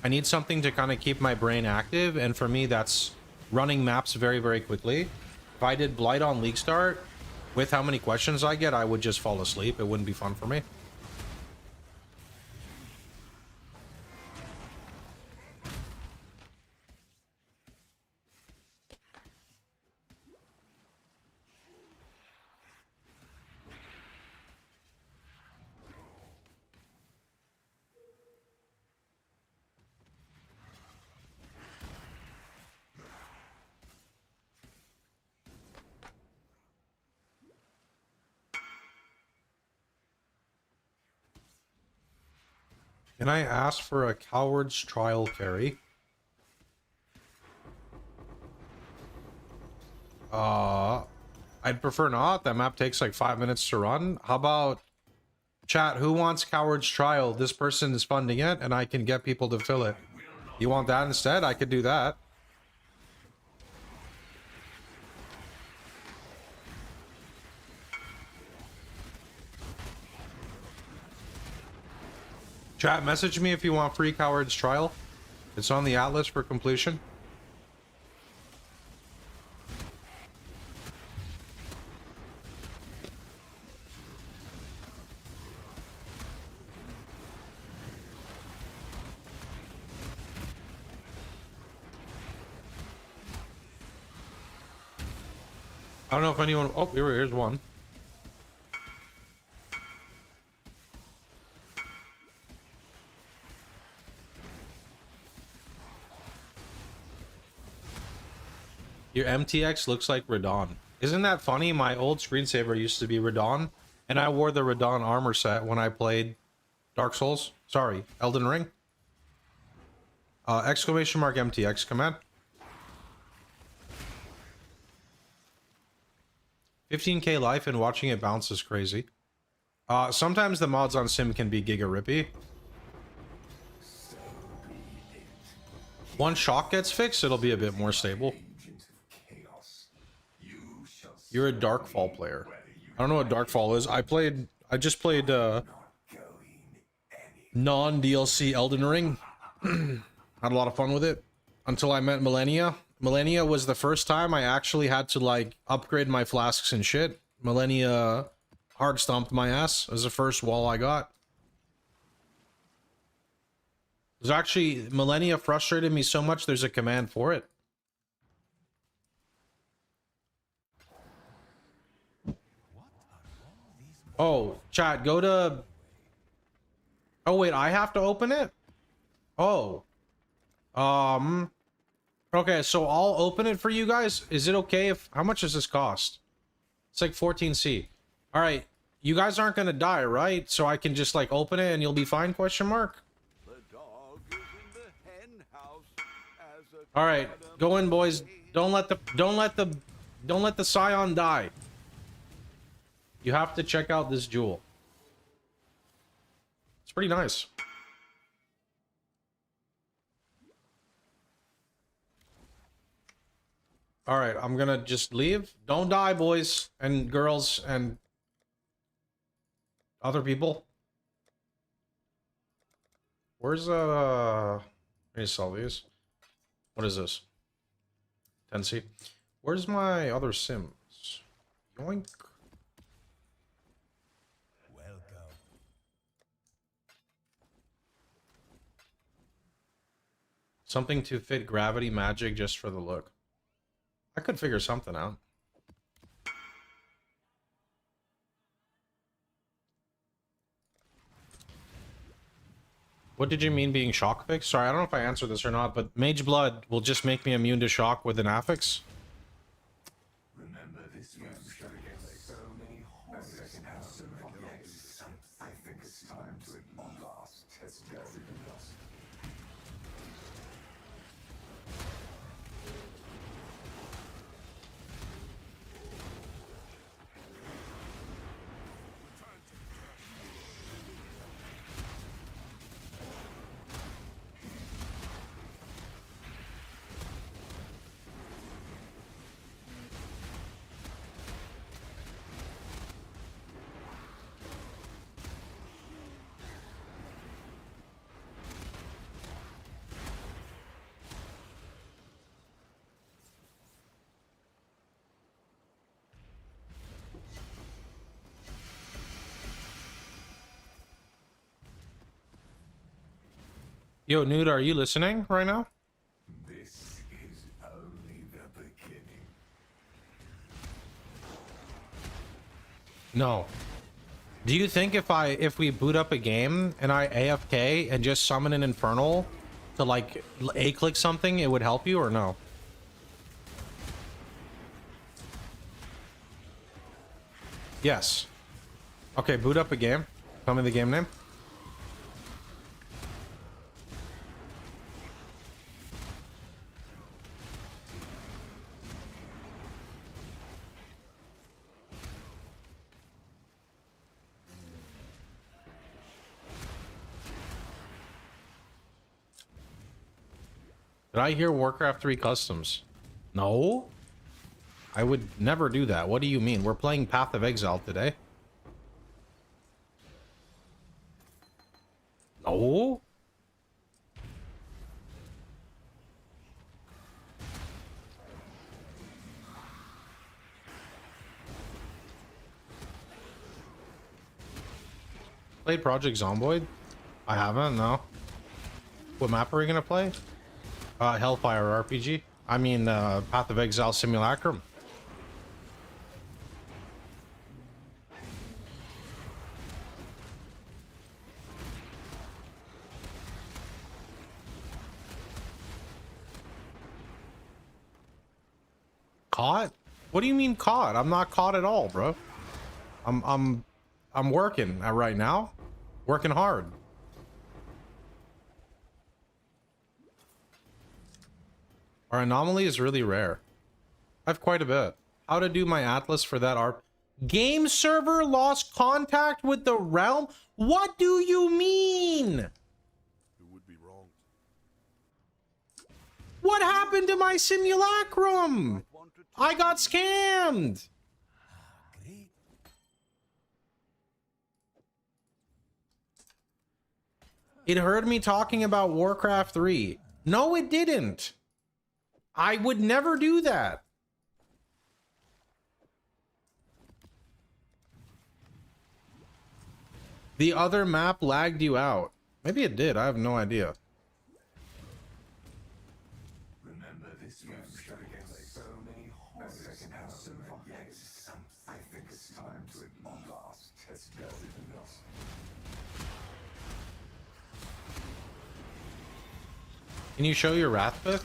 I need something to kind of keep my brain active, and for me that's running maps very, very quickly. If I did Blight on league start, with how many questions I get, I would just fall asleep. It wouldn't be fun for me. Can I ask for a coward's trial carry? I'd prefer not. That map takes like 5 minutes to run. How about chat, who wants coward's trial? This person is funding it and I can get people to fill it. You want that instead? I could do that. Chat, message me if you want free Coward's Trial. It's on the Atlas for completion. I don't know if anyone... Oh, here's one. Your MTX looks like Radon. Isn't that funny? My old screensaver used to be Radon, and I wore the Radon armor set when I played Dark Souls. Sorry, Elden Ring. Exclamation mark MTX command. 15k life and watching it bounce is crazy. Sometimes the mods on Sim can be giga rippy. Once shock gets fixed, it'll be a bit more stable. You're a Darkfall player. I don't know what Darkfall is. I just played non-DLC Elden Ring. Had a lot of fun with it until I met Millennia. Millennia was the first time I actually had to like upgrade my flasks and shit. Millennia hard stomped my ass as the first wall I got. There's actually Millennia frustrated me so much there's a command for it. Oh, chat, go to... Oh, wait, I have to open it? Oh. Okay, so I'll open it for you guys. Is it okay if... How much does this cost? It's like 14C. Alright, you guys aren't gonna die, right? So I can just, like, open it and you'll be fine, question mark? Alright, go in, boys. Don't let the Scion die. You have to check out this jewel. It's pretty nice. All right, I'm gonna just leave. Don't die, boys and girls and other people. Where's let me sell these. What is this? 10C. Where's my other Sims? Yoink. Something to fit gravity magic just for the look. I could figure something out. What did you mean being shock fixed? Sorry, I don't know if I answered this or not, but Mage Blood will just make me immune to shock with an affix. Remember this room should get so many horses have some yes. I think it's time to at last test your loss. Yo, Nude, are you listening right now? This is only the beginning. No. Do you think if we boot up a game and I AFK and just summon an Infernal to like A-click something, it would help you or no? Yes. Okay, boot up a game. Tell me the game name. Did I hear Warcraft 3 customs? No? I would never do that. What do you mean? We're playing Path of Exile today. Oh. Played Project Zomboid? I haven't, no. What map are we gonna play? Hellfire RPG. I mean, Path of Exile Simulacrum. Caught? What do you mean caught? I'm not caught at all, bro. I'm working right now. Working hard. Our anomaly is really rare. I have quite a bit. How to do my atlas for that ARP? Game server lost contact with the realm? What do you mean? You would be wrong. What happened to my simulacrum? I got scammed. Great. It heard me talking about Warcraft 3. No, it didn't. I would never do that. The other map lagged you out. Maybe it did. I have no idea. Remember this man shot against so many horrors and so yet I think it's time to at last test does it enough. Can you show your Wrathpith?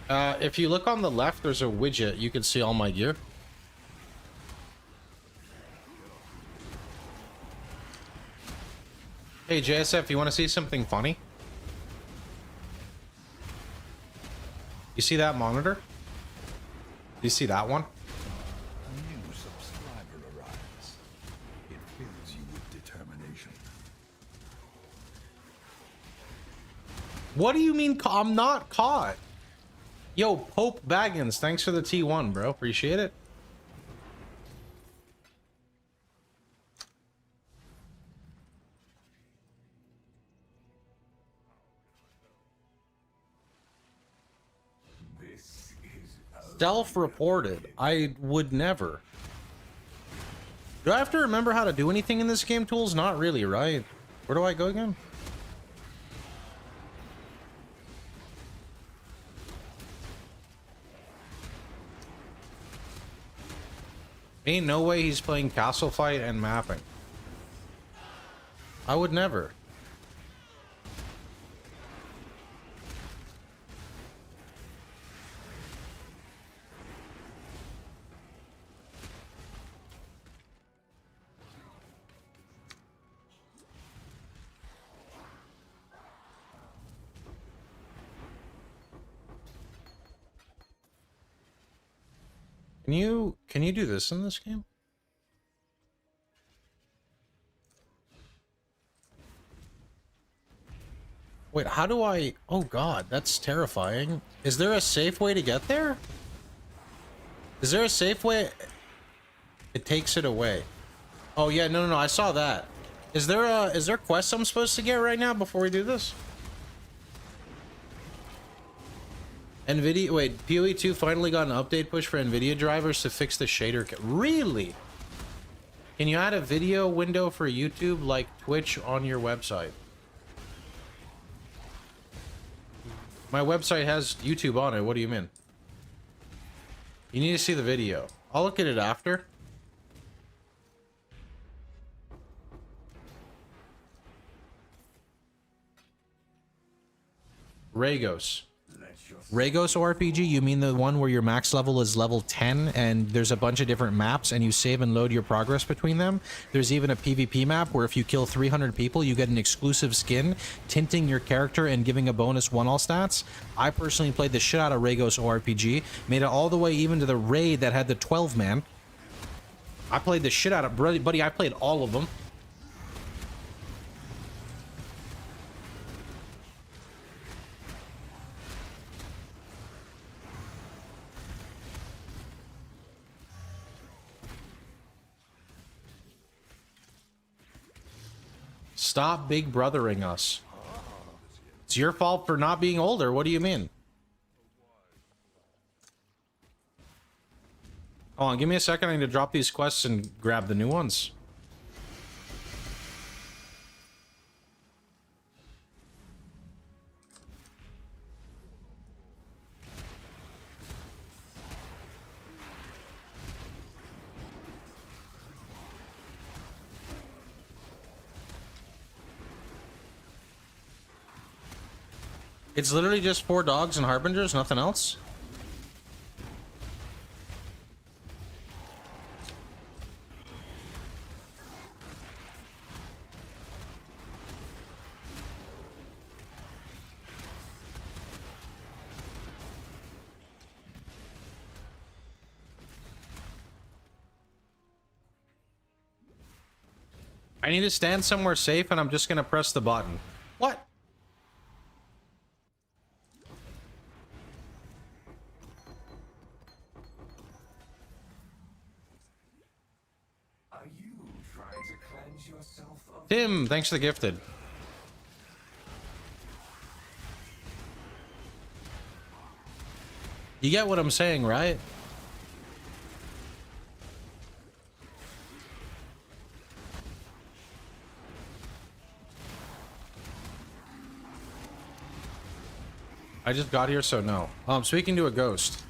If you look on the left, there's a widget. You can see all my gear. Hey, JSF, you want to see something funny? You see that monitor? You see that one? A new subscriber arrives. It fills you with determination. What do you mean I'm not caught? Yo, Pope Baggins, thanks for the T1, bro. Appreciate it. This is Self-reported. I would never. Do I have to remember how to do anything in this game, Tools? Not really, right? Where do I go again? Ain't no way he's playing Castle Fight and mapping. I would never. Can you do this in this game? Wait, how do I... Oh god, that's terrifying. Is there a safe way to get there? Is there a safe way? It takes it away. Oh yeah, no, I saw that. Is there quests I'm supposed to get right now before we do this? NVIDIA, wait, POE2 finally got an update push for NVIDIA drivers to fix the shader. Really? Can you add a video window for YouTube like Twitch on your website? My website has YouTube on it. What do you mean? You need to see the video. I'll look at it after. Ragos. Ragos RPG, you mean the one where your max level is level 10 and there's a bunch of different maps and you save and load your progress between them? There's even a PvP map where if you kill 300 people, you get an exclusive skin, tinting your character and giving a bonus 1-all stats. I personally played the shit out of Ragos RPG, made it all the way even to the raid that had the 12-man. I played the shit out of... Buddy, I played all of them. Stop big brothering us. It's your fault for not being older. What do you mean? Hold on, give me a second. I need to drop these quests and grab the new ones. It's literally just 4 dogs and harbingers, nothing else? I need to stand somewhere safe and I'm just gonna press the button. What? Are you trying to cleanse yourself of Tim, thanks for the gifted. You get what I'm saying, right? I just got here, so no. Oh, I'm speaking to a ghost.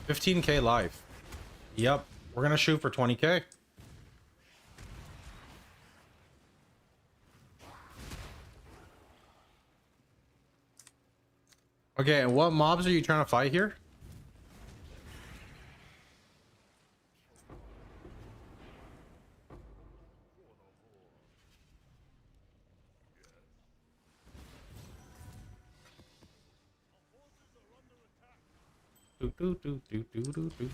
$15K live. Yep, we're gonna shoot for 20K. Okay, and what mobs are you trying to fight here? Do, do, do, do, do, do, do.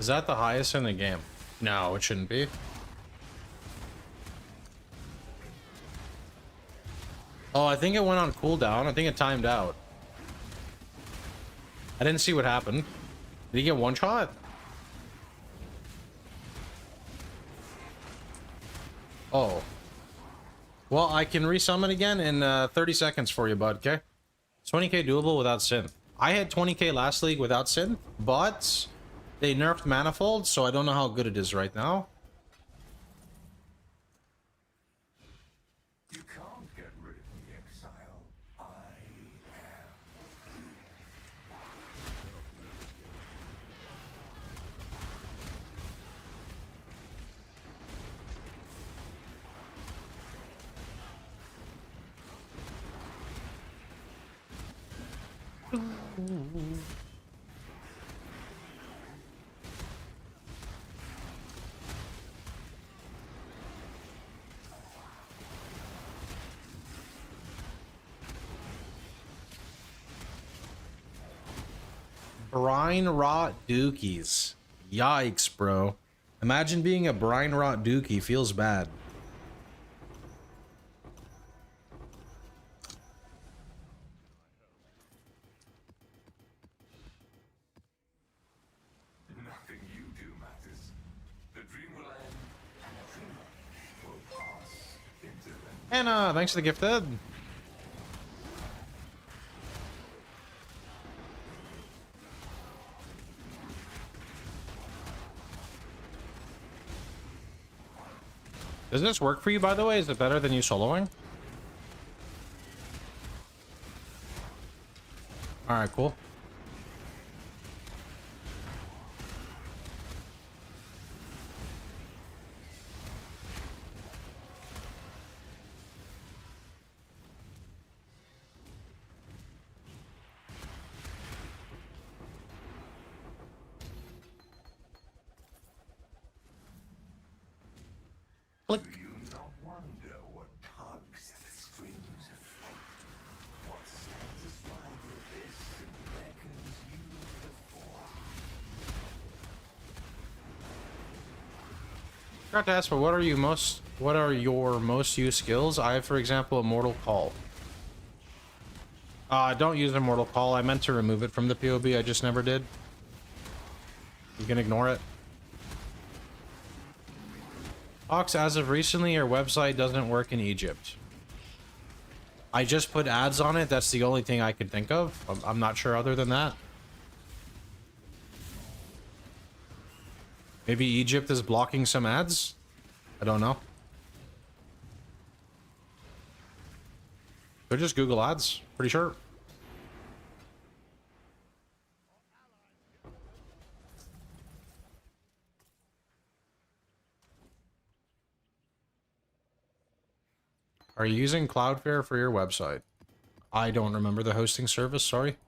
Is that the highest in the game? No, it shouldn't be. Oh, I think it went on cooldown. I think it timed out. I didn't see what happened. Did he get one shot? Oh. Well, I can resummon again in 30 seconds for you, bud, okay? 20K doable without synth. I had 20K last league without synth, but they nerfed Manifold, so I don't know how good it is right now. You can't get rid of the exile. I am. Brine rot dookies. Yikes, bro. Imagine being a brine rot dookie. Feels bad. Nothing you do matters. The dream will end, and the dreamer will pass into the Anna, thanks for the gifted. Does this work for you, by the way? Is it better than you soloing? Alright, cool. Click. Do you not wonder what tugs at the strings of fate? What satisfies this and beckons you before? Forgot to ask, but what are your most used skills? I have, for example, Immortal Call. Don't use Immortal Call. I meant to remove it from the POB. I just never did. You can ignore it. Pohx, as of recently, your website doesn't work in Egypt. I just put ads on it. That's the only thing I could think of. I'm not sure other than that. Maybe Egypt is blocking some ads? I don't know. They're just Google ads, pretty sure. Are you using Cloudflare for your website? I don't remember the hosting service, sorry.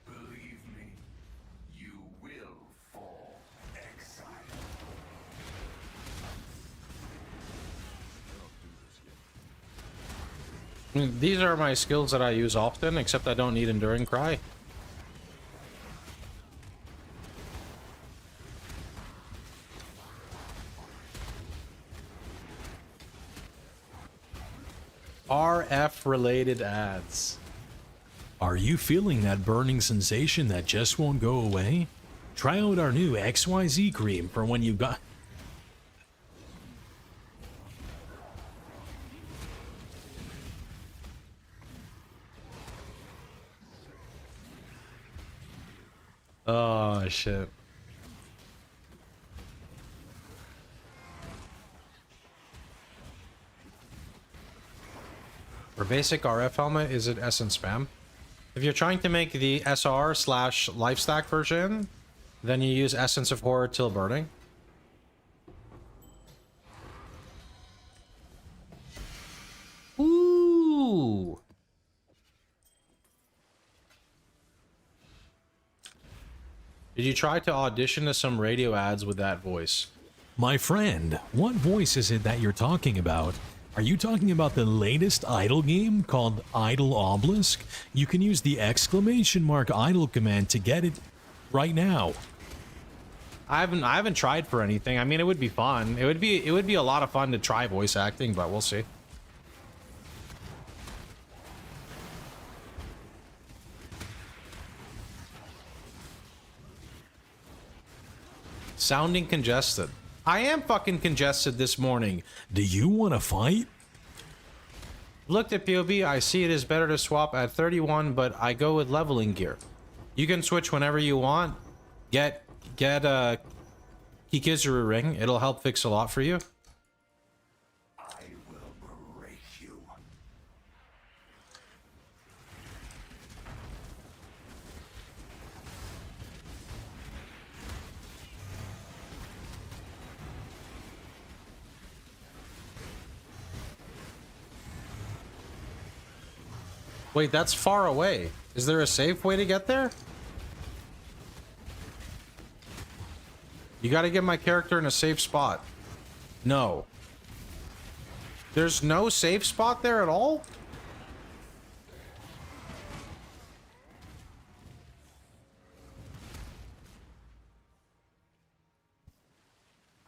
Believe me, you will fall exile. I mean, these are my skills that I use often, except I don't need Enduring Cry. RF related ads. Are you feeling that burning sensation that just won't go away? Try out our new XYZ cream for when you got... Oh, shit. For basic RF helmet, is it Essence Spam? If you're trying to make the SR/Lifestack version, then you use Essence of Horror till burning. Ooh! Did you try to audition to some radio ads with that voice? My friend, what voice is it that you're talking about? Are you talking about the latest idle game called Idle Obelisk? You can use the !idle command to get it right now. I haven't tried for anything. I mean, it would be fun. It would be a lot of fun to try voice acting, but we'll see. Sounding congested. I am fucking congested this morning. Do you want to fight? Looked at POB, I see it is better to swap at 31, but I go with leveling gear. You can switch whenever you want. Get a Kikizuru ring. It'll help fix a lot for you. I will break you. Wait, that's far away. Is there a safe way to get there? You gotta get my character in a safe spot. No. There's no safe spot there at all?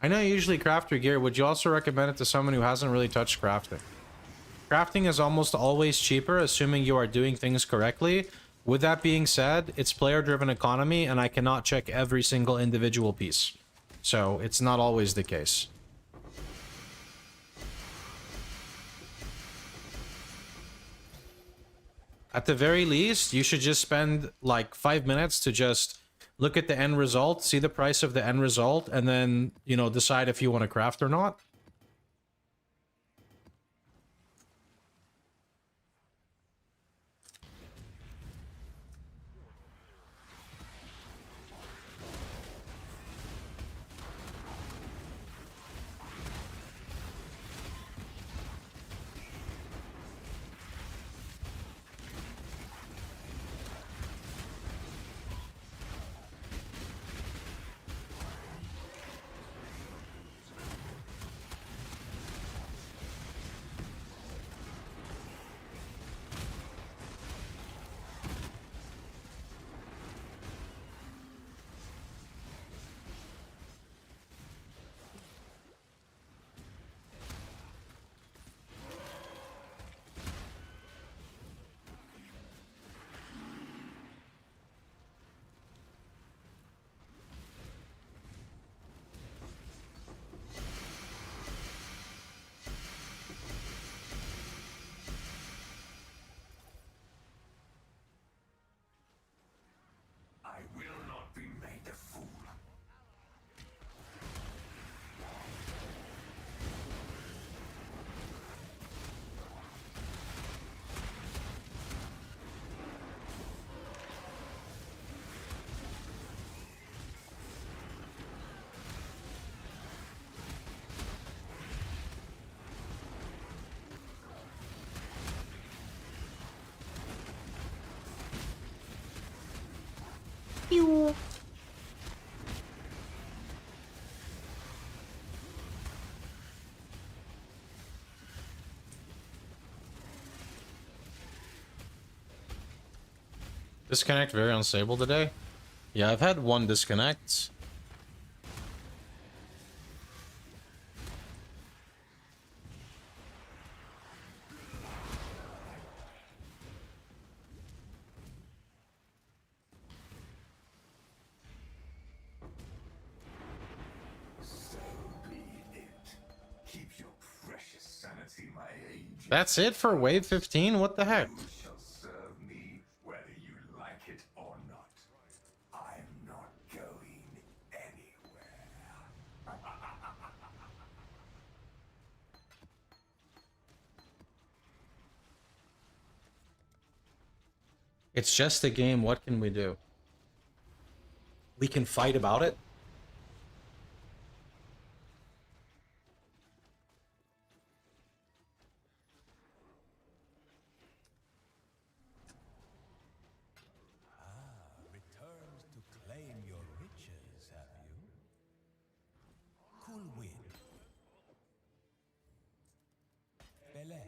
I know you usually craft your gear. Would you also recommend it to someone who hasn't really touched crafting? Crafting is almost always cheaper, assuming you are doing things correctly. With that being said, it's player-driven economy, and I cannot check every single individual piece. So, it's not always the case. At the very least, you should just spend like 5 minutes to just look at the end result, see the price of the end result, and then, you know, decide if you want to craft or not. Pew. Disconnect very unstable today. Yeah, I've had one disconnect. So be it. Keep your precious sanity, my angel. That's it for wave 15? What the heck? You shall serve me whether you like it or not. I'm not going anywhere. It's just a game. What can we do? We can fight about it. Returns to claim your riches, have you? Cool win. Bele.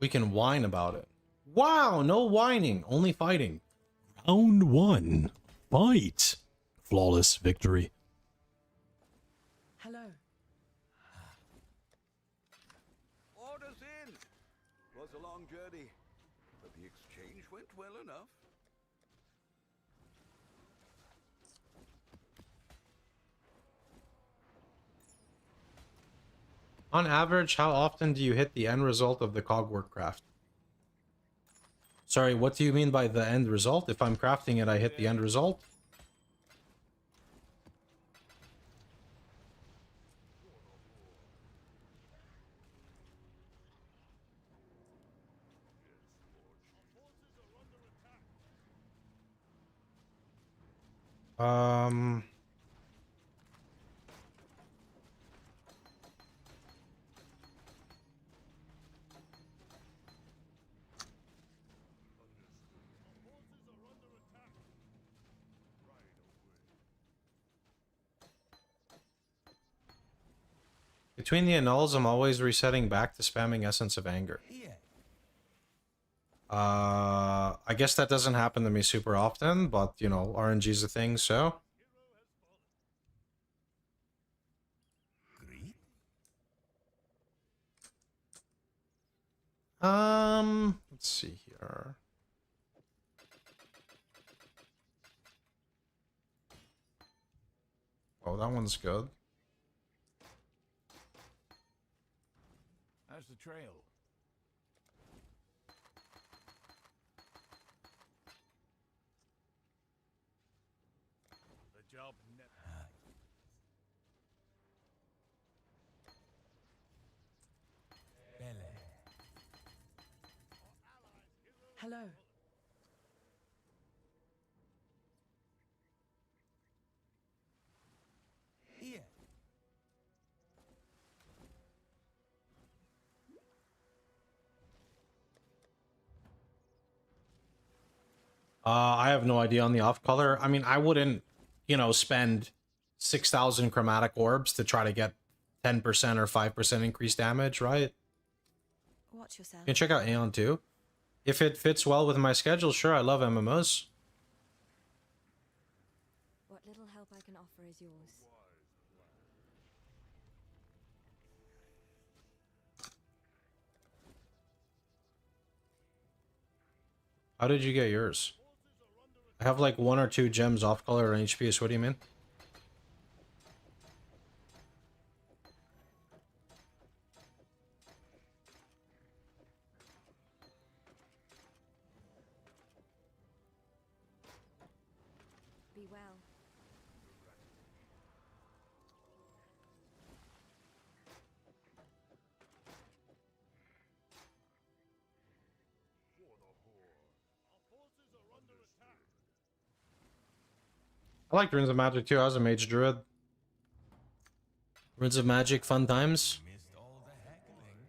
We can whine about it. Wow, no whining, only fighting. Round 1. Fight. Flawless victory. Hello. Orders in! Was a long journey, but the exchange went well enough. On average, how often do you hit the end result of the cogwork craft? Sorry, what do you mean by the end result? If I'm crafting it, I hit the end result? Um... Between the annuls, I'm always resetting back to spamming Essence of Anger. Here. I guess that doesn't happen to me super often, but, you know, RNG's a thing, so... Greet. Let's see here. Oh, that one's good. How's the trail? The job never... Bele. Hello. Here. I have no idea on the off color. I mean, I wouldn't, you know, spend 6,000 chromatic orbs to try to get 10% or 5% increased damage, right? Watch yourself. You can check out Aeon too. If it fits well with my schedule, sure, I love MMOs. What little help I can offer is yours. How did you get yours? I have like 1 or 2 gems off color and HP, so what do you mean? Be well. I liked Runes of Magic too. I was a mage druid. Runes of Magic, fun times. Missed all the heckling.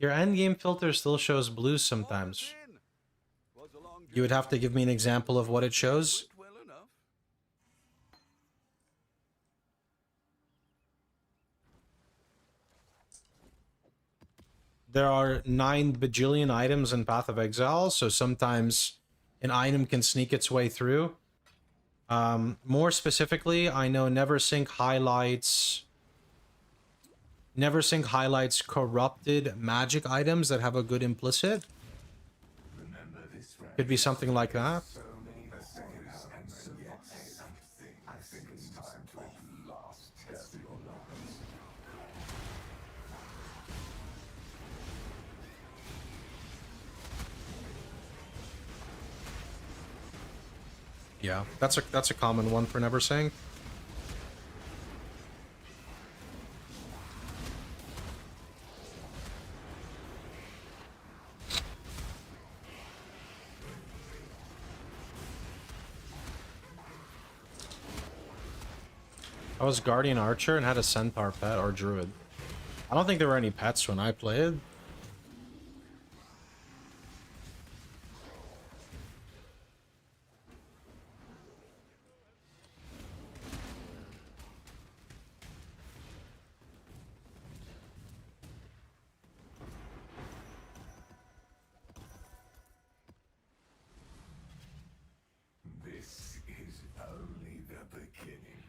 Your endgame filter still shows blues sometimes. Orders in. Was a long You would have to give me an example of what it shows. went well enough. There are 9 bajillion items in Path of Exile, so sometimes an item can sneak its way through. More specifically, I know Neversink highlights corrupted magic items that have a good implicit. Remember this, friend. Could be something like that. So many messages and so yet something. I think it's time to at last test your knowledge. Yeah, that's a common one for Neversink. I was Guardian Archer and had a Centaur pet or Druid. I don't think there were any pets when I played. This is only the beginning.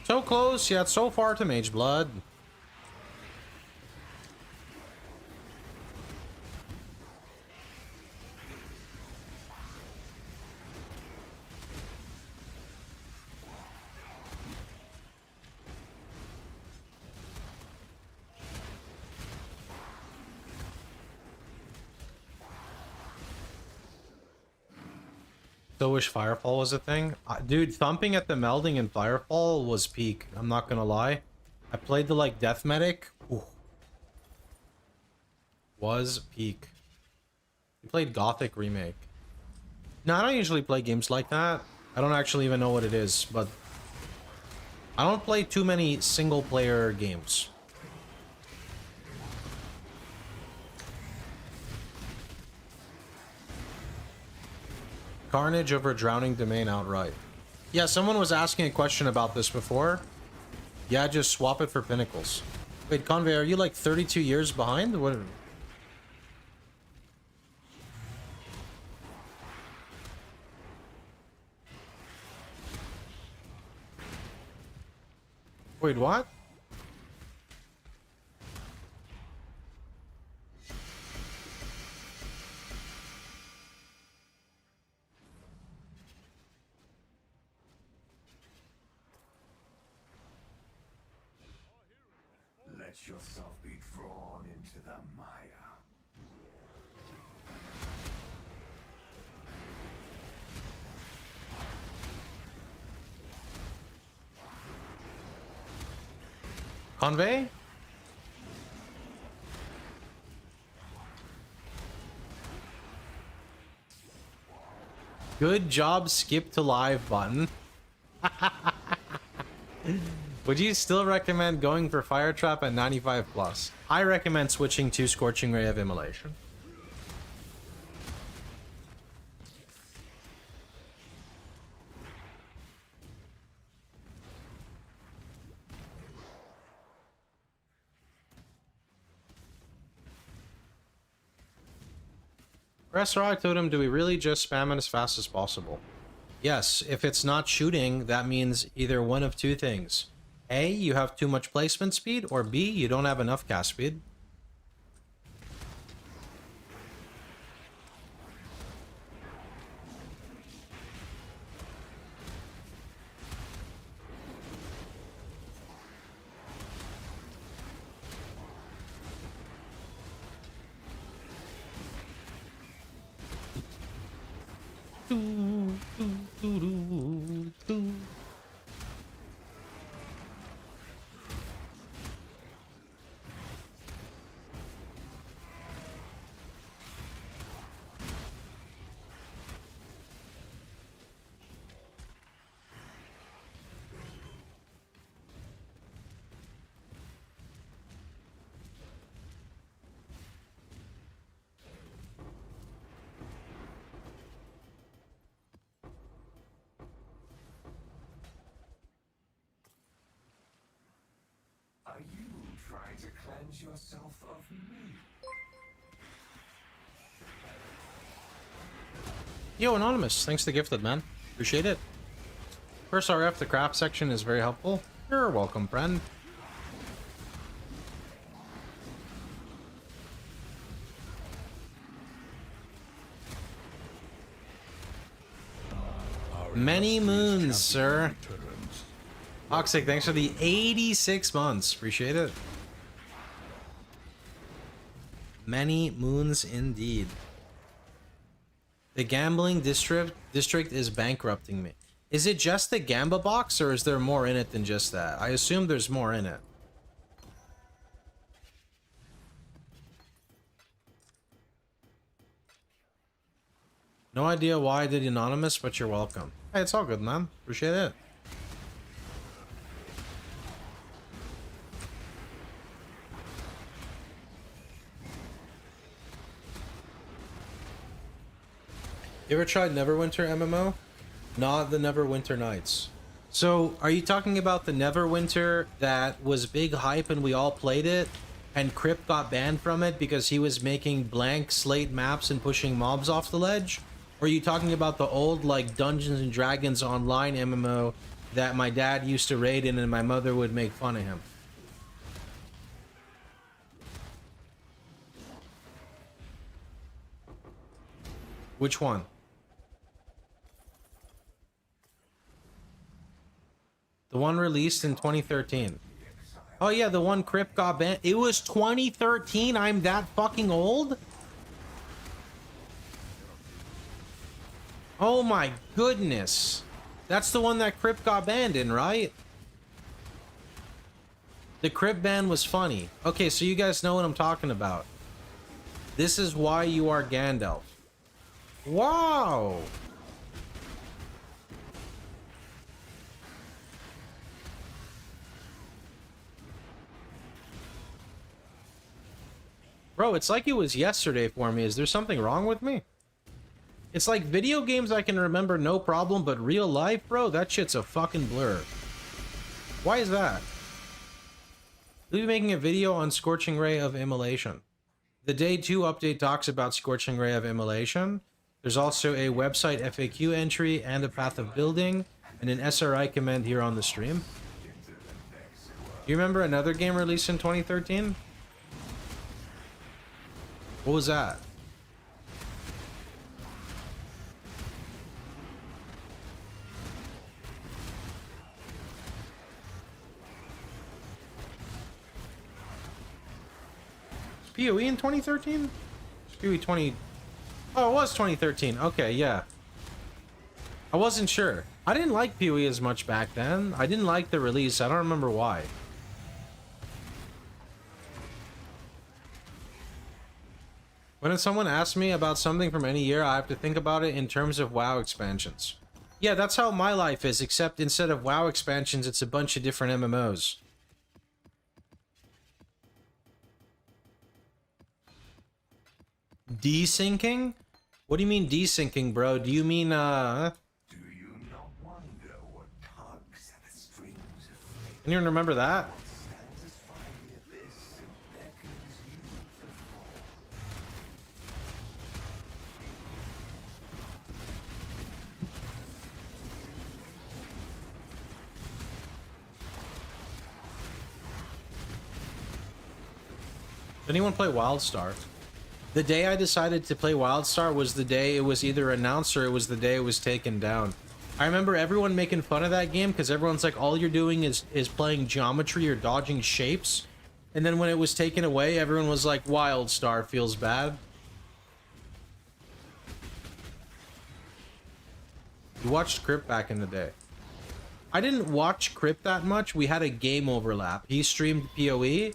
So close, yet so far to Mage Blood. So wish Firefall was a thing. Dude, thumping at the melding in Firefall was peak. I'm not gonna lie. I played the like Death Medic. Ooh. Was peak. You played Gothic Remake. No, I don't usually play games like that. I don't actually even know what it is, but I don't play too many single player games. Carnage over Drowning Domain outright. Yeah, someone was asking a question about this before. Yeah, just swap it for Pinnacles. Wait, Convey, are you like 32 years behind? What? Wait, what? Let yourself be drawn into the mire. Convey? Good job, skip to live button. Would you still recommend going for Fire Trap at 95 plus? I recommend switching to Scorching Ray of Immolation. SRI Totem, do we really just spam it as fast as possible? Yes, if it's not shooting, that means either one of two things. A, you have too much placement speed, or B, you don't have enough cast speed. to cleanse yourself of me? Yo, Anonymous, thanks to Gifted, man. Appreciate it. First RF, the craft section is very helpful. You're welcome, friend. Many moons, sir. Toxic, thanks for the 86 months. Appreciate it. Many moons indeed. The gambling district is bankrupting me. Is it just the Gamba box, or is there more in it than just that? I assume there's more in it. No idea why I did Anonymous, but you're welcome. Hey, it's all good, man. Appreciate it. You ever tried Neverwinter MMO? Not the Neverwinter Nights. So, are you talking about the Neverwinter that was big hype and we all played it, and Crypt got banned from it because he was making blank slate maps and pushing mobs off the ledge? Or are you talking about the old, like, Dungeons and Dragons online MMO that my dad used to raid in and my mother would make fun of him? Which one? The one released in 2013. Oh yeah, the one Crypt got banned. It was 2013? I'm that fucking old? Oh my goodness. That's the one that Crypt got banned in, right? The Crypt ban was funny. Okay, so you guys know what I'm talking about. This is why you are Gandalf. Wow! Bro, it's like it was yesterday for me. Is there something wrong with me? It's like video games I can remember no problem, but real life, bro, that shit's a fucking blur. Why is that? We'll be making a video on Scorching Ray of Immolation. The Day 2 update talks about Scorching Ray of Immolation. There's also a website FAQ entry and a path of building, and an SRI command here on the stream. You remember another game released in 2013? What was that? POE in 2013? POE 20... Oh, it was 2013. Okay, yeah. I wasn't sure. I didn't like POE as much back then. I didn't like the release. I don't remember why. When someone asks me about something from any year, I have to think about it in terms of WoW expansions. Yeah, that's how my life is, except instead of WoW expansions, it's a bunch of different MMOs. Desyncing? What do you mean desyncing, bro? Do you mean, Do you not wonder what tugs at the strings of Can you remember that? satisfy the abyss and beckons you to fall? Did anyone play WildStar? The day I decided to play WildStar was the day it was either announced or it was the day it was taken down. I remember everyone making fun of that game because everyone's like, all you're doing is playing geometry or dodging shapes. And then when it was taken away, everyone was like, WildStar feels bad. You watched Crypt back in the day. I didn't watch Crypt that much. We had a game overlap. He streamed PoE.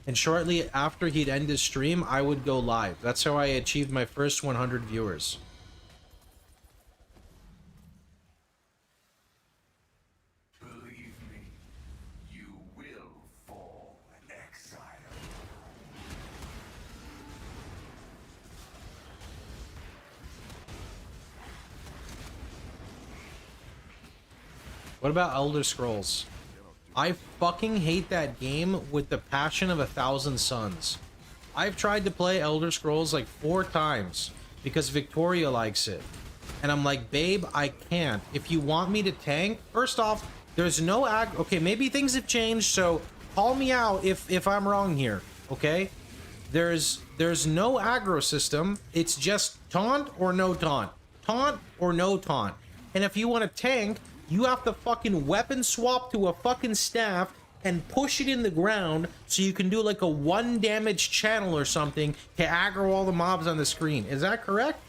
And shortly after he'd end his stream, I would go live. That's how I achieved my first 100 viewers. Believe me, you will fall in exile. What about Elder Scrolls? I fucking hate that game with the passion of 1,000 suns. I've tried to play Elder Scrolls like 4 times because Victoria likes it. And I'm like, babe, I can't. If you want me to tank, first off, there's no okay, maybe things have changed, so call me out if I'm wrong here, okay? There's no aggro system. It's just taunt or no taunt. Taunt or no taunt. And if you want to tank, you have to fucking weapon swap to a fucking staff and push it in the ground so you can do like a 1 damage channel or something to aggro all the mobs on the screen. Is that correct?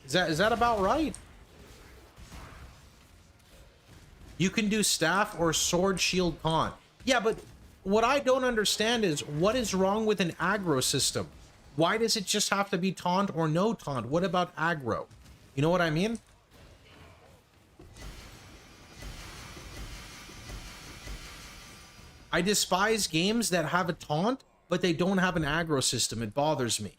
Is that about right? You can do staff or sword shield taunt. Yeah, but what I don't understand is what is wrong with an aggro system? Why does it just have to be taunt or no taunt? What about aggro? You know what I mean? I despise games that have a taunt, but they don't have an aggro system. It bothers me.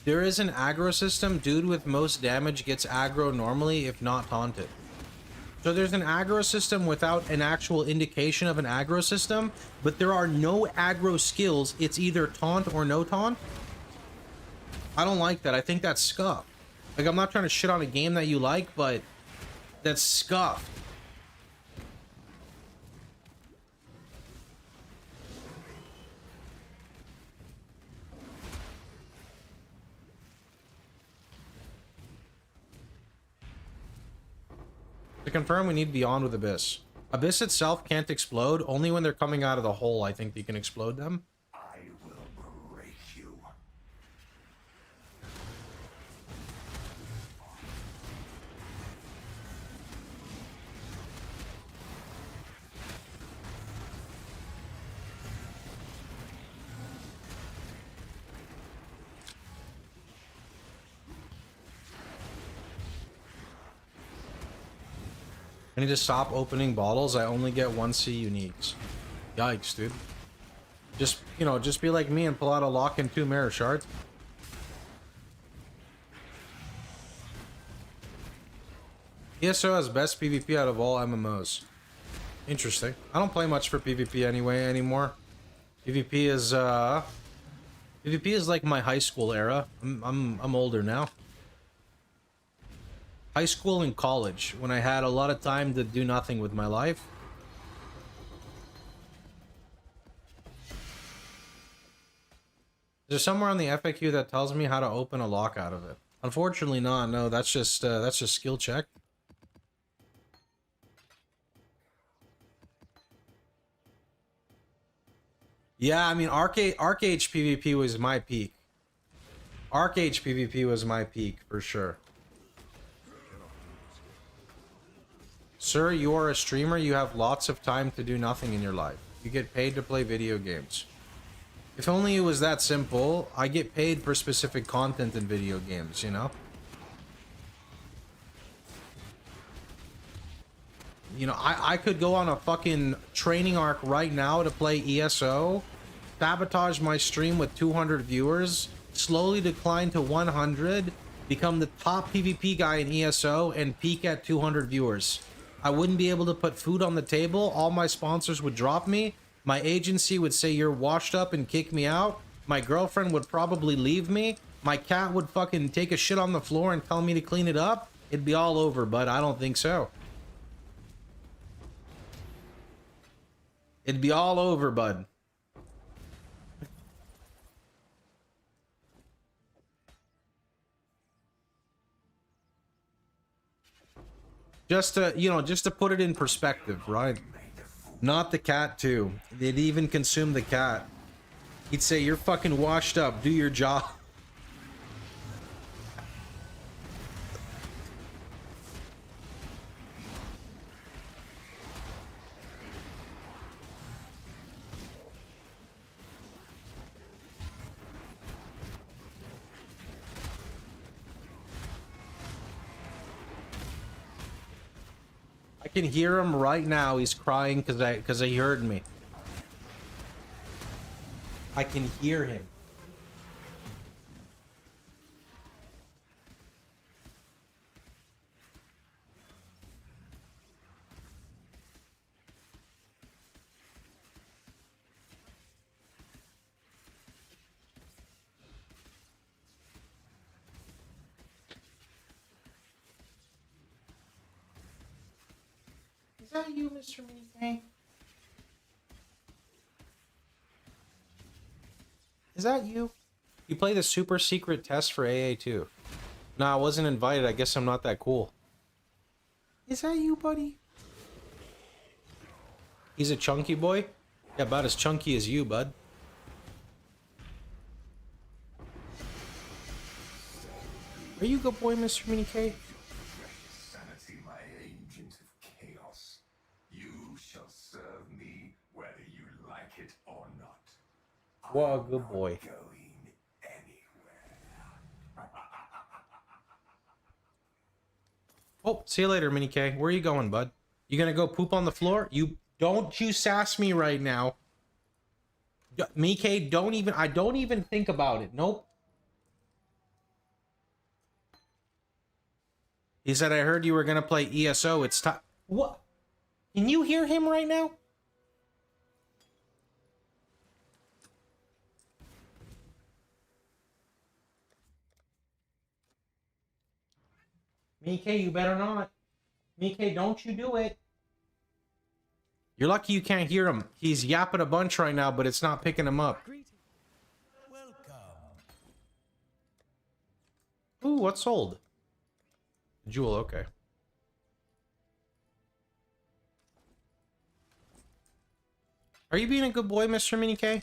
There is an aggro system. Dude with most damage gets aggro normally if not taunted. So there's an aggro system without an actual indication of an aggro system, but there are no aggro skills. It's either taunt or no taunt. I don't like that. I think that's scuff. Like, I'm not trying to shit on a game that you like, but that's scuff. To confirm, we need Beyond with Abyss. Abyss itself can't explode. Only when they're coming out of the hole, I think you can explode them. I will break you. I need to stop opening bottles. I only get 1C uniques. Yikes, dude. Just, you know, just be like me and pull out a lock and 2 mirror shards. ESO has best PvP out of all MMOs. Interesting. I don't play much for PvP anyway anymore. PvP is like my high school era. I'm older now. High school and college, when I had a lot of time to do nothing with my life. Is there somewhere on the FAQ that tells me how to open a lock out of it? Unfortunately not. No, that's just skill check. Yeah, I mean, Arcage PvP was my peak. Arcage PvP was my peak for sure. Sir, you are a streamer. You have lots of time to do nothing in your life. You get paid to play video games. If only it was that simple. I get paid for specific content in video games, you know? You know, I could go on a fucking training arc right now to play ESO, sabotage my stream with 200 viewers, slowly decline to 100, become the top PvP guy in ESO, and peak at 200 viewers. I wouldn't be able to put food on the table. All my sponsors would drop me. My agency would say you're washed up and kick me out. My girlfriend would probably leave me. My cat would fucking take a shit on the floor and tell me to clean it up. It'd be all over, but I don't think so. It'd be all over, bud. Just to, you know, just to put it in perspective, right? Not the cat, too. They'd even consume the cat. He'd say, you're fucking washed up. Do your job. I can hear him right now. He's crying because he heard me. I can hear him. Is that you, Mr. Minifang? Is that you? You play the super secret test for AA2. No, I wasn't invited. I guess I'm not that cool. Is that you, buddy? He's a chunky boy? Yeah, about as chunky as you, bud. Are you a good boy, Mr. Mini K? Precious sanity, my agent of chaos. You shall serve me whether you like it or not. What a good boy. Going anywhere. Oh, see you later, Mini K. Where are you going, bud? You gonna go poop on the floor? Don't you sass me right now. Mini K, I don't even think about it. Nope. He said, I heard you were gonna play ESO. It's time. What? Can you hear him right now? Mike, you better not. Mike, don't you do it. You're lucky you can't hear him. He's yapping a bunch right now, but it's not picking him up. Welcome. Ooh, what's sold? Jewel, okay. Are you being a good boy, Mr. Mini K?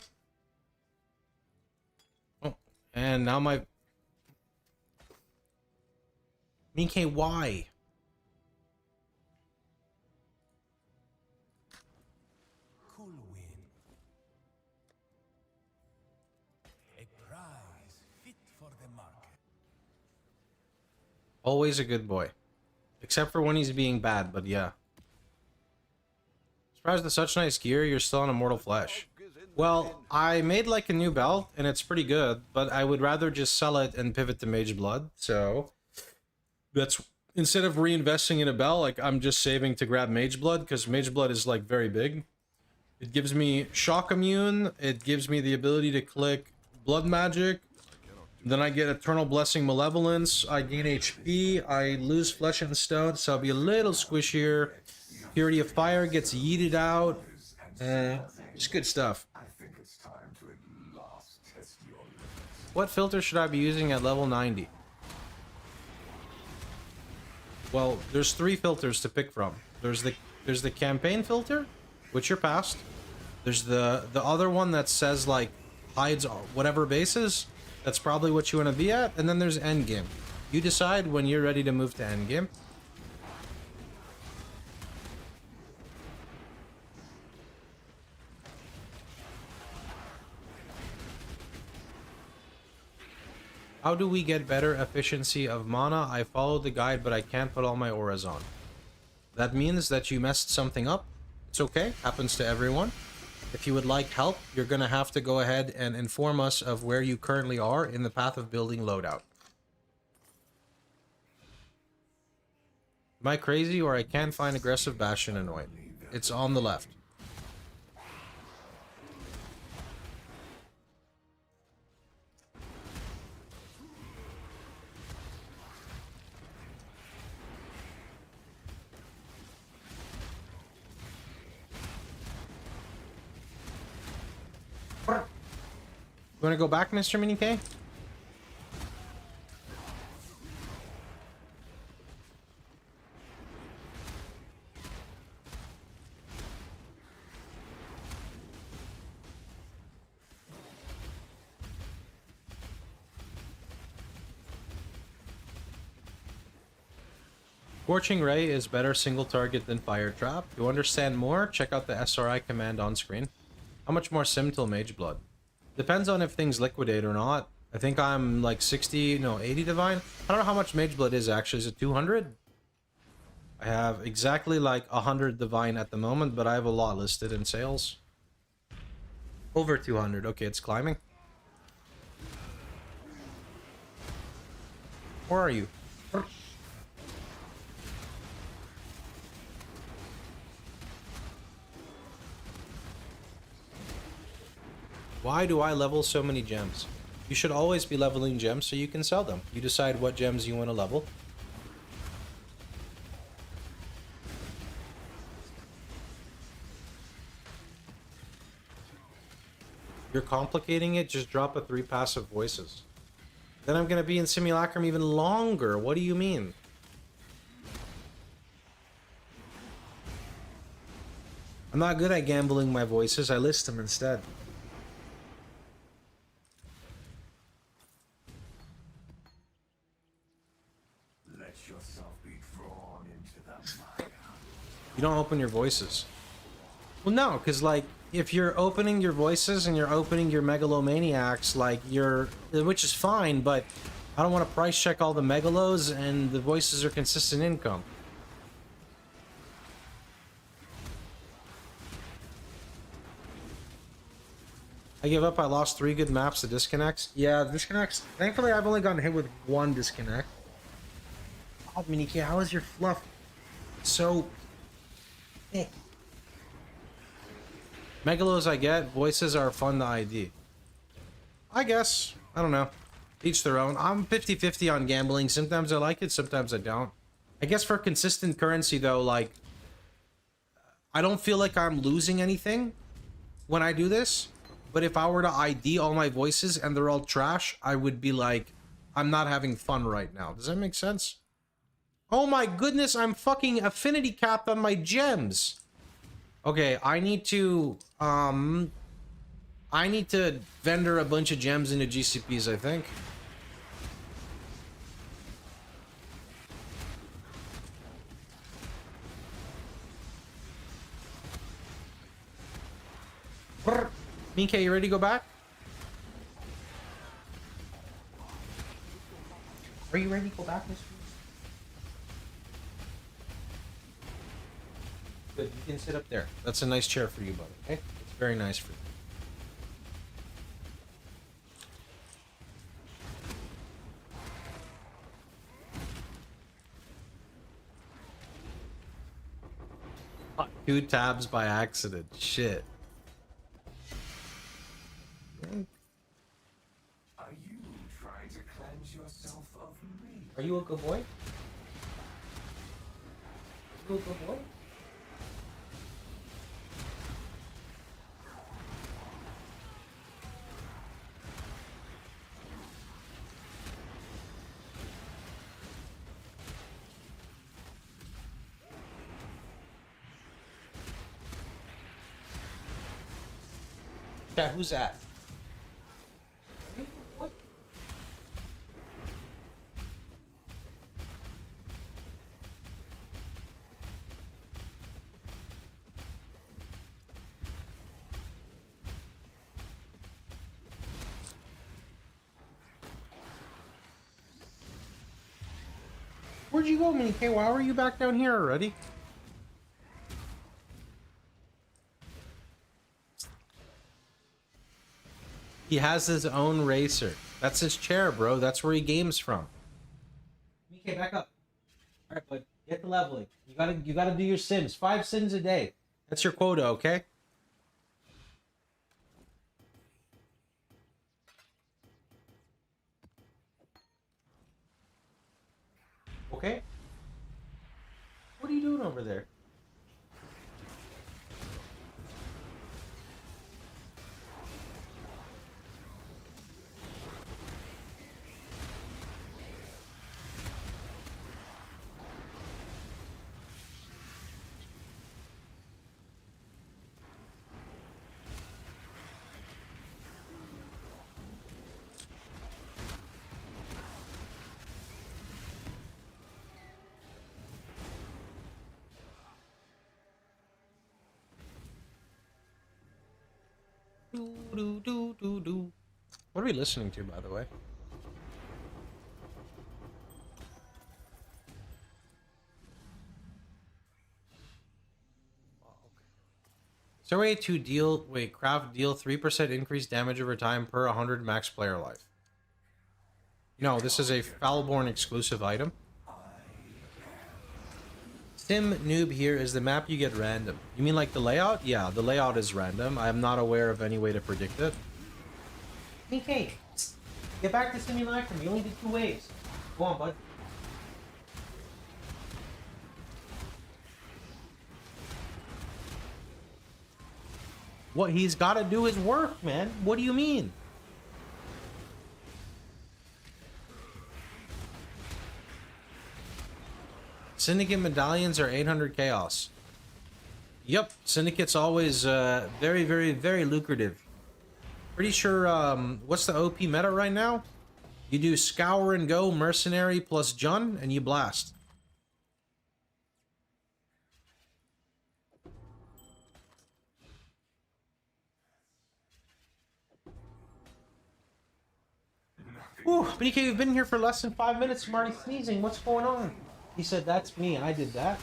Oh, and now my... Mini K, why? Cool win. A prize fit for the market. Always a good boy. Except for when he's being bad, but yeah. Surprised with such nice gear, you're still on Immortal Flesh. Well, I made like a new belt, and it's pretty good, but I would rather just sell it and pivot to Mage Blood, so... That's... Instead of reinvesting in a belt, like, I'm just saving to grab Mage Blood, because Mage Blood is, like, very big. It gives me Shock Immune, it gives me the ability to click Blood Magic, then I get Eternal Blessing Malevolence, I gain HP, I lose Flesh and Stone, so I'll be a little squishier. Purity of Fire gets yeeted out. Just good stuff. I think it's time to at last test your limits. What filter should I be using at level 90? Well, there's 3 filters to pick from. There's the campaign filter, which you're past. There's the other one that says like hides whatever bases. That's probably what you want to be at. And then there's endgame. You decide when you're ready to move to endgame. How do we get better efficiency of mana? I followed the guide, but I can't put all my auras on. That means that you messed something up. It's okay. Happens to everyone. If you would like help, you're going to have to go ahead and inform us of where you currently are in the path of building loadout. Am I crazy or I can't find aggressive Bastion annoying? It's on the left. You want to go back, Mr. Mini K? Scorching Ray is better single target than Fire Trap. To understand more, check out the SRI command on screen. How much more sim till Mage Blood? Depends on if things liquidate or not. I think I'm like 60, no, 80 divine. I don't know how much Mage Blood is actually. Is it 200? I have exactly like 100 divine at the moment, but I have a lot listed in sales. Over 200. Okay, it's climbing. Where are you? Why do I level so many gems? You should always be leveling gems so you can sell them. You decide what gems you want to level. You're complicating it, just drop a 3 passive voices. Then I'm gonna be in Simulacrum even longer. What do you mean? I'm not good at gambling my voices, I list them instead. Let yourself be drawn into the mire. You don't open your voices. Well, no, because, like, if you're opening your voices and you're opening your megalomaniacs, like, which is fine, but I don't want to price check all the megalos and the voices are consistent income. I give up. I lost 3 good maps to disconnects. Yeah, disconnects. Thankfully, I've only gotten hit with 1 disconnect. Oh, Miniki, how is your fluff so thick? Megalos I get, voices are fun to ID. I guess. I don't know. Each their own. I'm 50-50 on gambling. Sometimes I like it, sometimes I don't. I guess for consistent currency, though, like, I don't feel like I'm losing anything when I do this. But if I were to ID all my voices and they're all trash, I would be like, I'm not having fun right now. Does that make sense? Oh my goodness, I'm fucking affinity capped on my gems. Okay, I need to vendor a bunch of gems into GCPs, I think. Brr. Minke, you ready to go back? Are you ready to go back, Mr. Good, you can sit up there. That's a nice chair for you, buddy, okay? It's very nice for you. Fuck, 2 tabs by accident. Shit. Are you trying to cleanse yourself of me? Are you a good boy? Are you a good boy? Yeah, who's that? What? Where'd you go, Mini K? Why were you back down here already? He has his own racer. That's his chair, bro. That's where he games from. Mike, back up. All right, bud. Get the leveling. You gotta do your sims. 5 sims a day. That's your quota, okay? Okay? What are you doing over there? Do. What are we listening to, by the way? Is there a way to deal, craft deal 3% increased damage over time per 100 max player life? No, this is a Foulborn exclusive item. Sim noob here is the map you get random. You mean like the layout? Yeah, the layout is random. I am not aware of any way to predict it. PK, get back to simulacrum. You only did 2 waves. Go on, bud. What he's got to do is work, man. What do you mean? Syndicate medallions are 800 chaos. Yep, Syndicate's always very, very, very lucrative. Pretty sure, what's the OP meta right now? You do Scour and Go, Mercenary plus Jun, and you blast. Ooh, BK, you've been here for less than 5 minutes. I'm already sneezing. What's going on? He said, that's me. I did that.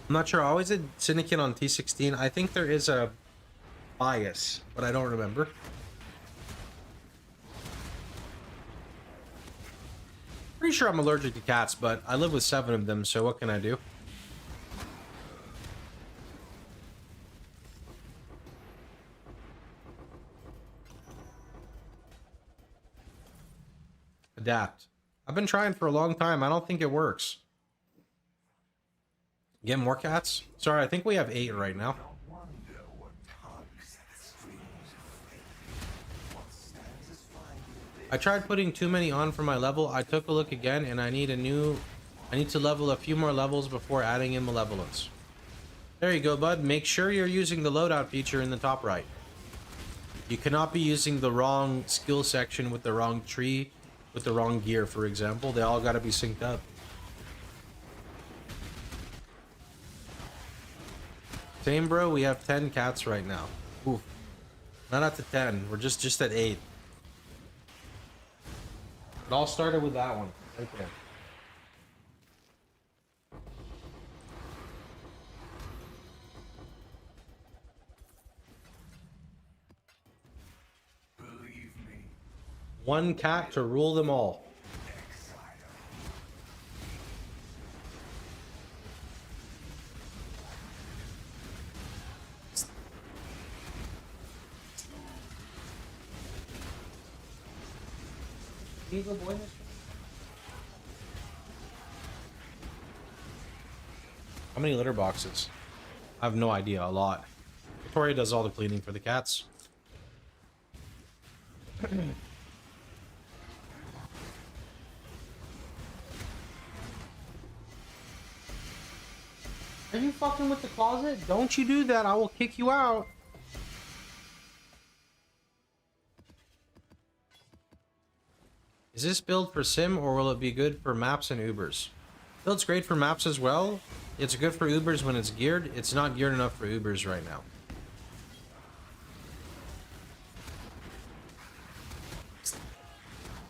I'm not sure. I always did Syndicate on T16. I think there is a bias, but I don't remember. Pretty sure I'm allergic to cats, but I live with 7 of them, so what can I do? Adapt. I've been trying for a long time. I don't think it works. Get more cats? Sorry, I think we have 8 right now. I tried putting too many on for my level. I took a look again, and I need to level a few more levels before adding in malevolence. There you go, bud. Make sure you're using the loadout feature in the top right. You cannot be using the wrong skill section with the wrong tree, with the wrong gear, for example. They all gotta be synced up. Same, bro. We have 10 cats right now. Oof. Not at the 10. We're just at 8. It all started with that one. Right there. Believe me, One cat to rule them all. How many litter boxes? I have no idea. A lot. Victoria does all the cleaning for the cats. Are you fucking with the closet? Don't you do that. I will kick you out. Is this build for Sim or will it be good for maps and Ubers? Build's great for maps as well. It's good for Ubers when it's geared. It's not geared enough for Ubers right now.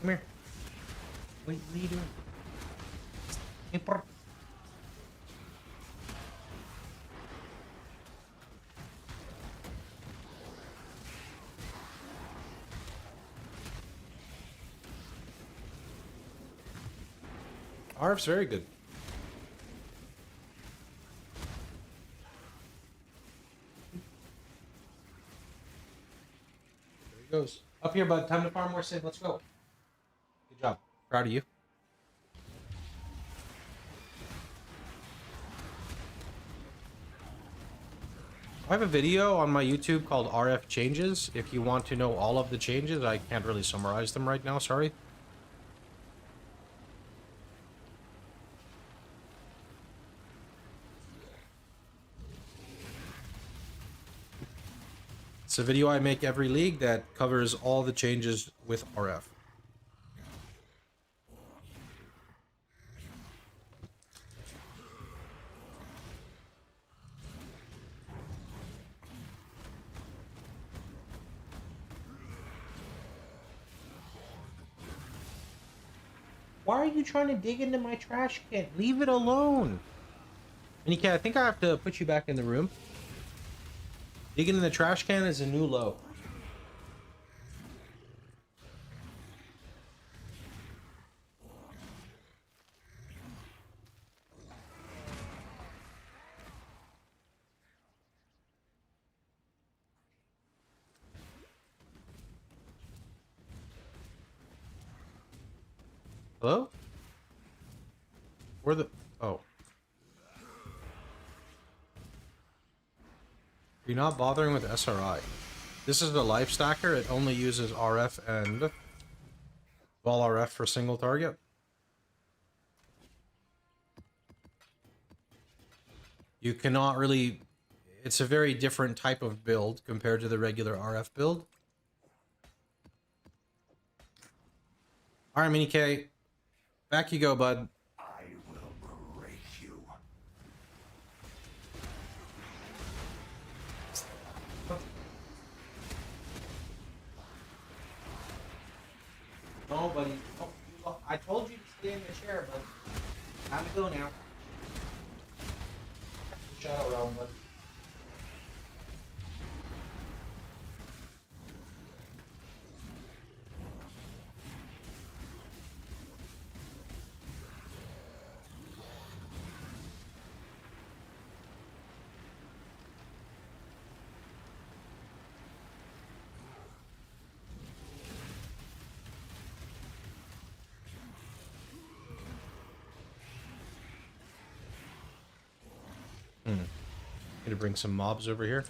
Come here. Wait, what are you doing? Hey, pork. RF's very good. There he goes. Up here, bud. Time to farm more Sid. Let's go. Good job. Proud of you. I have a video on my YouTube called RF Changes. If you want to know all of the changes, I can't really summarize them right now. Sorry. It's a video I make every league that covers all the changes with RF. Why are you trying to dig into my trash can? Leave it alone. Minikay, I think I have to put you back in the room. Digging in the trash can is a new low. Hello? Where the... Oh. You're not bothering with SRI. This is the life stacker. It only uses RF and Vol RF for single target. You cannot really... It's a very different type of build compared to the regular RF build. Alright, Mini K. Back you go, bud. I will break you. No, buddy. Oh, I told you to stay in the chair, bud. Time to go now. Shadow realm, bud. Need to bring some mobs over here.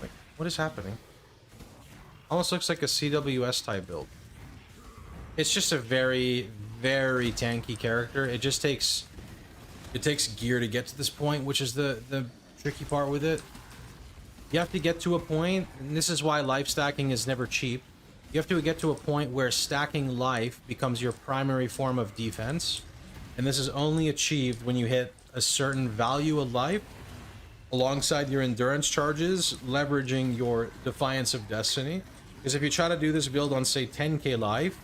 Wait, what is happening? Almost looks like a CWS type build. It's just a very, very tanky character. It just takes... It takes gear to get to this point, which is the tricky part with it. You have to get to a point, and this is why life stacking is never cheap. You have to get to a point where stacking life becomes your primary form of defense. And this is only achieved when you hit a certain value of life alongside your endurance charges, leveraging your Defiance of Destiny. Because if you try to do this build on, say, 10k life,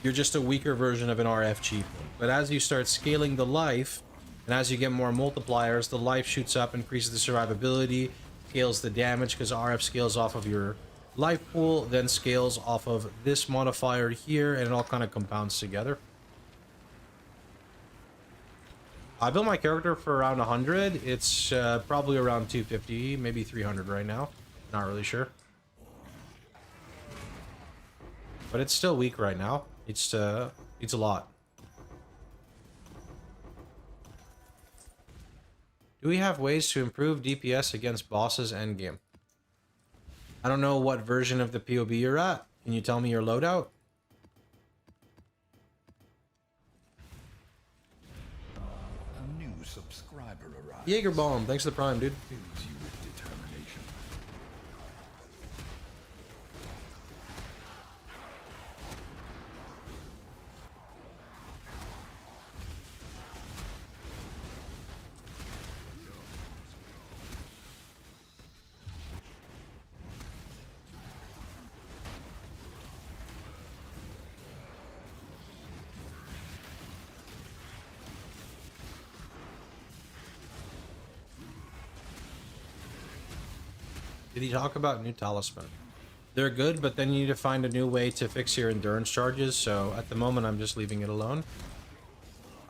you're just a weaker version of an RF cheap. But as you start scaling the life, and as you get more multipliers, the life shoots up, increases the survivability, scales the damage, because RF scales off of your life pool, then scales off of this modifier here, and it all kind of compounds together. I built my character for around 100. It's probably around 250, maybe 300 right now. Not really sure. But it's still weak right now. It's a lot. Do we have ways to improve DPS against bosses endgame? I don't know what version of the POB you're at. Can you tell me your loadout? Subscriber arrives. Jaeger Bomb, thanks for the prime, dude. Fills you with determination. Did he talk about new talisman? They're good, but then you need to find a new way to fix your endurance charges, so at the moment I'm just leaving it alone.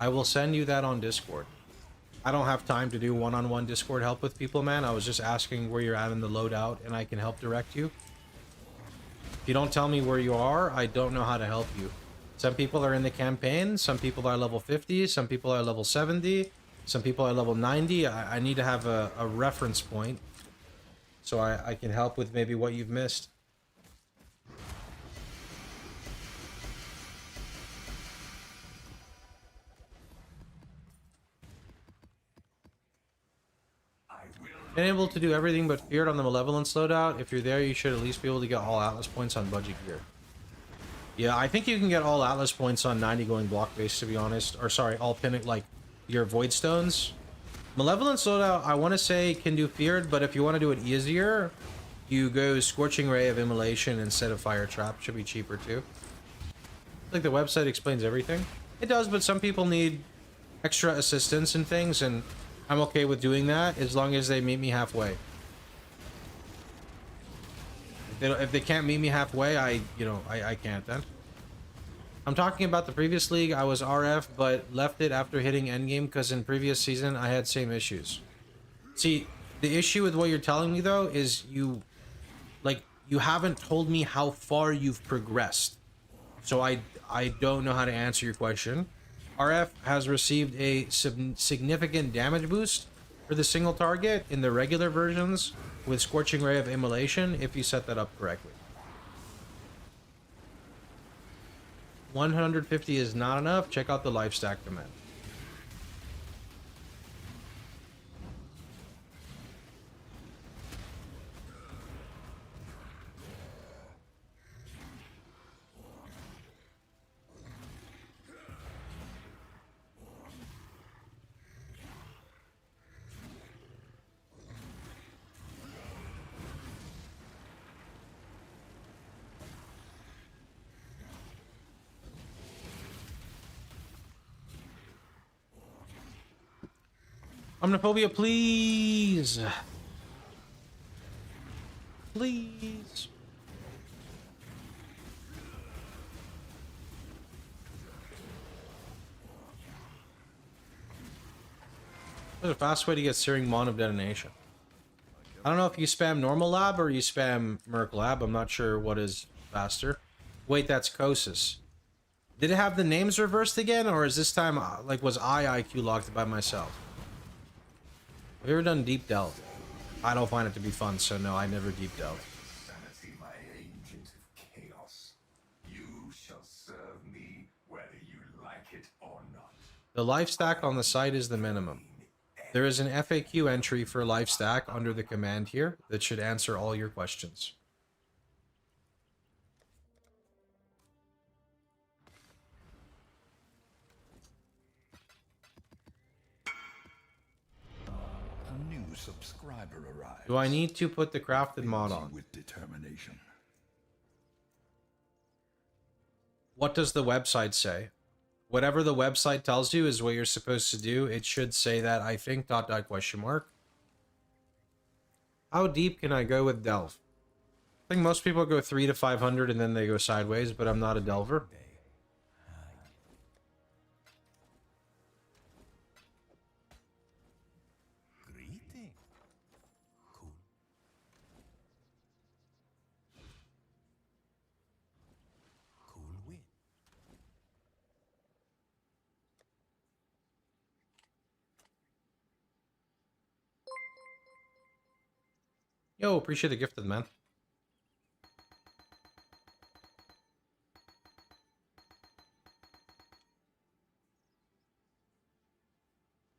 I will send you that on Discord. I don't have time to do one-on-one Discord help with people, man. I was just asking where you're at in the loadout, and I can help direct you. If you don't tell me where you are, I don't know how to help you. Some people are in the campaign, some people are level 50, some people are level 70, some people are level 90. I need to have a reference point, so I can help with maybe what you've missed. Been able to do everything but feared on the Malevolence loadout. If you're there, you should at least be able to get all Atlas points on budget gear. Yeah, I think you can get all Atlas points on 90 going block base, to be honest. Or sorry, all pin, like your Void Stones. Malevolence loadout, I want to say, can do feared, but if you want to do it easier, you go Scorching Ray of Immolation instead of Fire Trap. Should be cheaper too. Like the website explains everything. It does, but some people need extra assistance and things, and I'm okay with doing that as long as they meet me halfway. If they can't meet me halfway, I can't then. I'm talking about the previous league. I was RF, but left it after hitting endgame because in previous season I had same issues. See, the issue with what you're telling me though is you haven't told me how far you've progressed. So I don't know how to answer your question. RF has received a significant damage boost for the single target in the regular versions with Scorching Ray of Immolation if you set that up correctly. 150 is not enough. Check out the life stack command. Omniphobia, please. Please. There's a fast way to get Searing Mon of Detonation. I don't know if you spam normal lab or you spam Merc lab. I'm not sure what is faster. Wait, that's Kosis. Did it have the names reversed again, or is this time, like, was I IQ locked by myself? Have you ever done Deep Delve? I don't find it to be fun, so no, I never Deep Delve. Sanity, my agent of chaos. You shall serve me whether you like it or not. The life stack on the site is the minimum. There is an FAQ entry for life stack under the command here that should answer all your questions. A new subscriber arrives. Do I need to put the crafted mod Fills you on? with determination. What does the website say? Whatever the website tells you is what you're supposed to do. It should say that, I think, ... question mark. How deep can I go with Delve? I think most people go 300 to 500 and then they go sideways, but I'm not a delver. Greeting. Cool. Cool win. Yo, appreciate the gift of the man.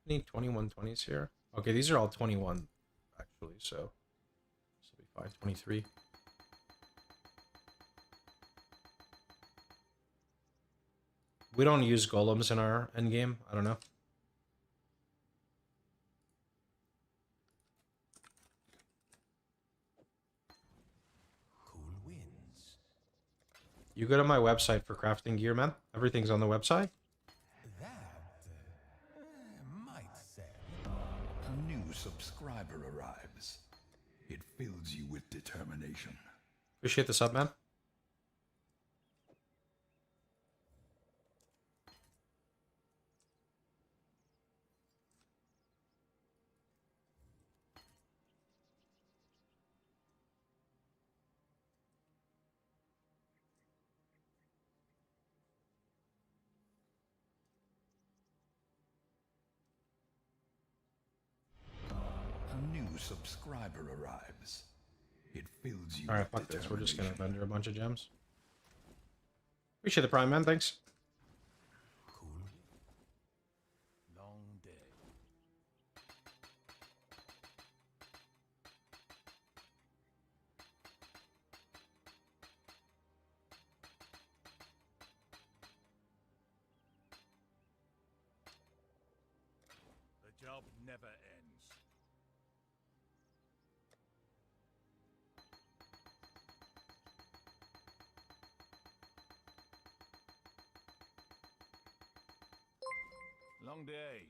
Need 2120s here. Okay, these are all 21 actually, so this will be 523. We don't use golems in our endgame. I don't know. Cool wins. You go to my website for crafting gear, man. Everything's on the website. That might say. A new subscriber arrives. It fills you with determination. Appreciate the sub, man. A new subscriber arrives. It fills you Alright, with fuck this. We're just gonna determination. vendor a bunch of gems. Appreciate the prime, man. Thanks. Cool. Long day. The job never ends. Long day.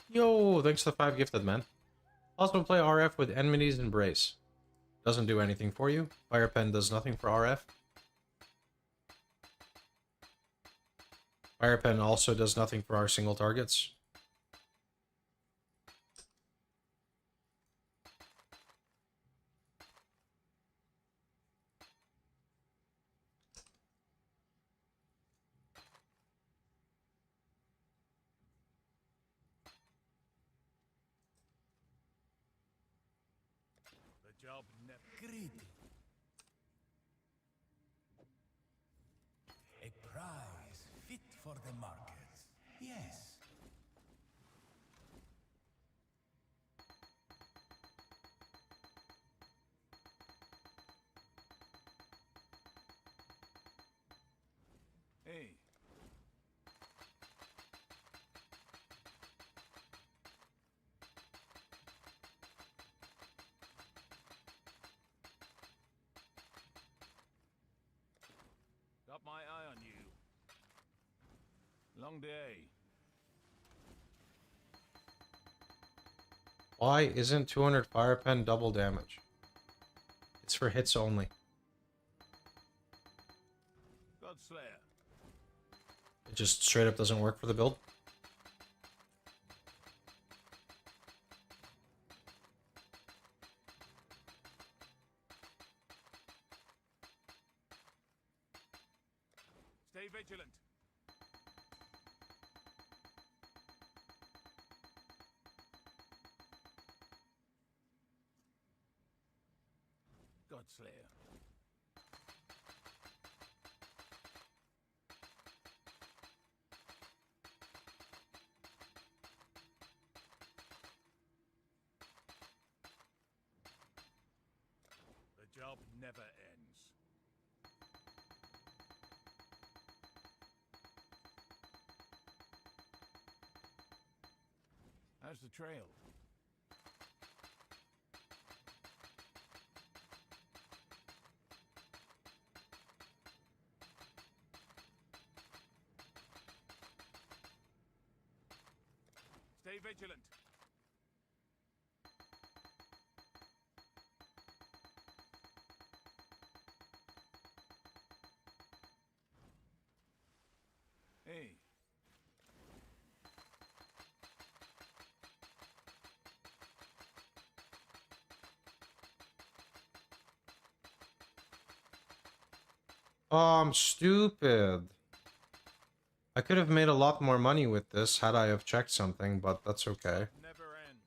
Yo, thanks to the 5 gifted, man. Also play RF with Enmity's Embrace. Doesn't do anything for you. Fire Pen does nothing for RF. Fire Pen also does nothing for our single targets. The job never greedy. A prize fit for the market. Yes. Hey. Got my eye on you. Long day. Why isn't 200 Fire Pen double damage? It's for hits only. Godslayer. It just straight up doesn't work for the build. Stay vigilant. Godslayer. The job never ends. How's the trail? Stay vigilant. Hey. Oh, I'm stupid. I could have made a lot more money with this had I have checked something, but that's okay. Never ends.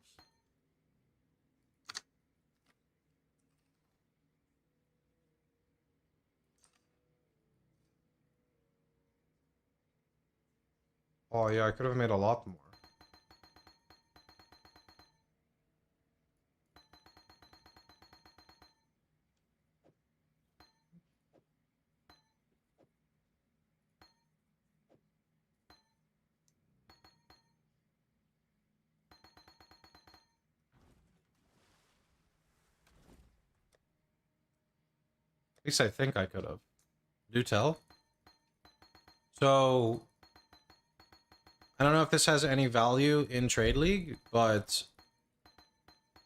Oh yeah, I could have made a lot more. At least I think I could have. Do tell. So, I don't know if this has any value in Trade League, but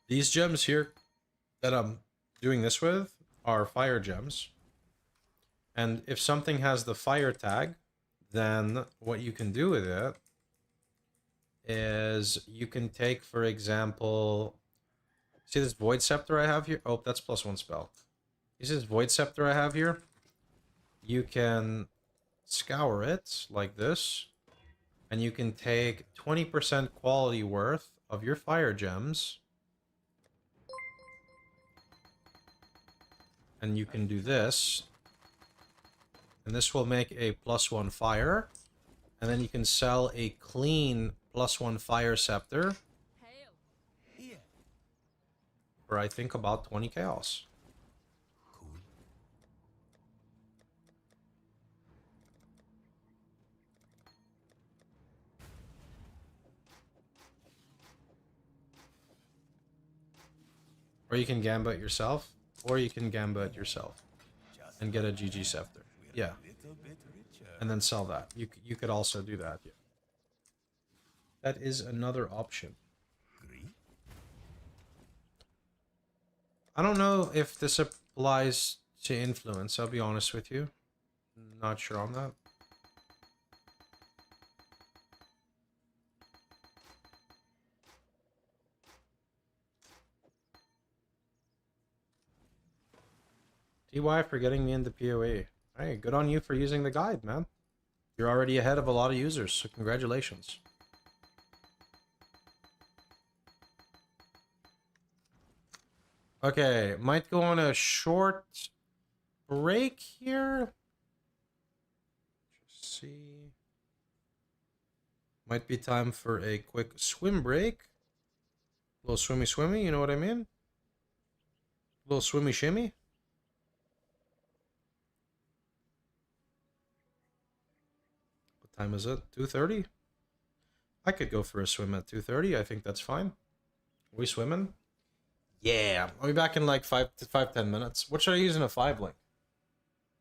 these gems here that I'm doing this with are fire gems. And if something has the fire tag, then what you can do with it is you can take, for example, see this Void Scepter I have here? Oh, that's +1 spell. You see this Void Scepter I have here? You can scour it like this, and you can take 20% quality worth of your fire gems, and you can do this, and this will make a +1 fire, and then you can sell a clean +1 fire scepter Hail. Here. for I think about 20 chaos. Cool. Or you can gambit yourself, or you can gambit yourself. Just and get a GG scepter. Yeah, A little bit richer. and then sell that. You could also do that. Yeah, that is another option. Agree? I don't know if this applies to influence. I'll be honest with you. Not sure on that. TY for getting me into POE. Hey, good on you for using the guide, man. You're already ahead of a lot of users, so congratulations. Okay, might go on a short break here. Just see. Might be time for a quick swim break. A little swimmy swimmy, you know what I mean? A little swimmy shimmy. What time is it? 2:30? I could go for a swim at 2:30. I think that's fine. Are we swimming? Yeah. I'll be back in like 10 minutes. What should I use in a 5 link?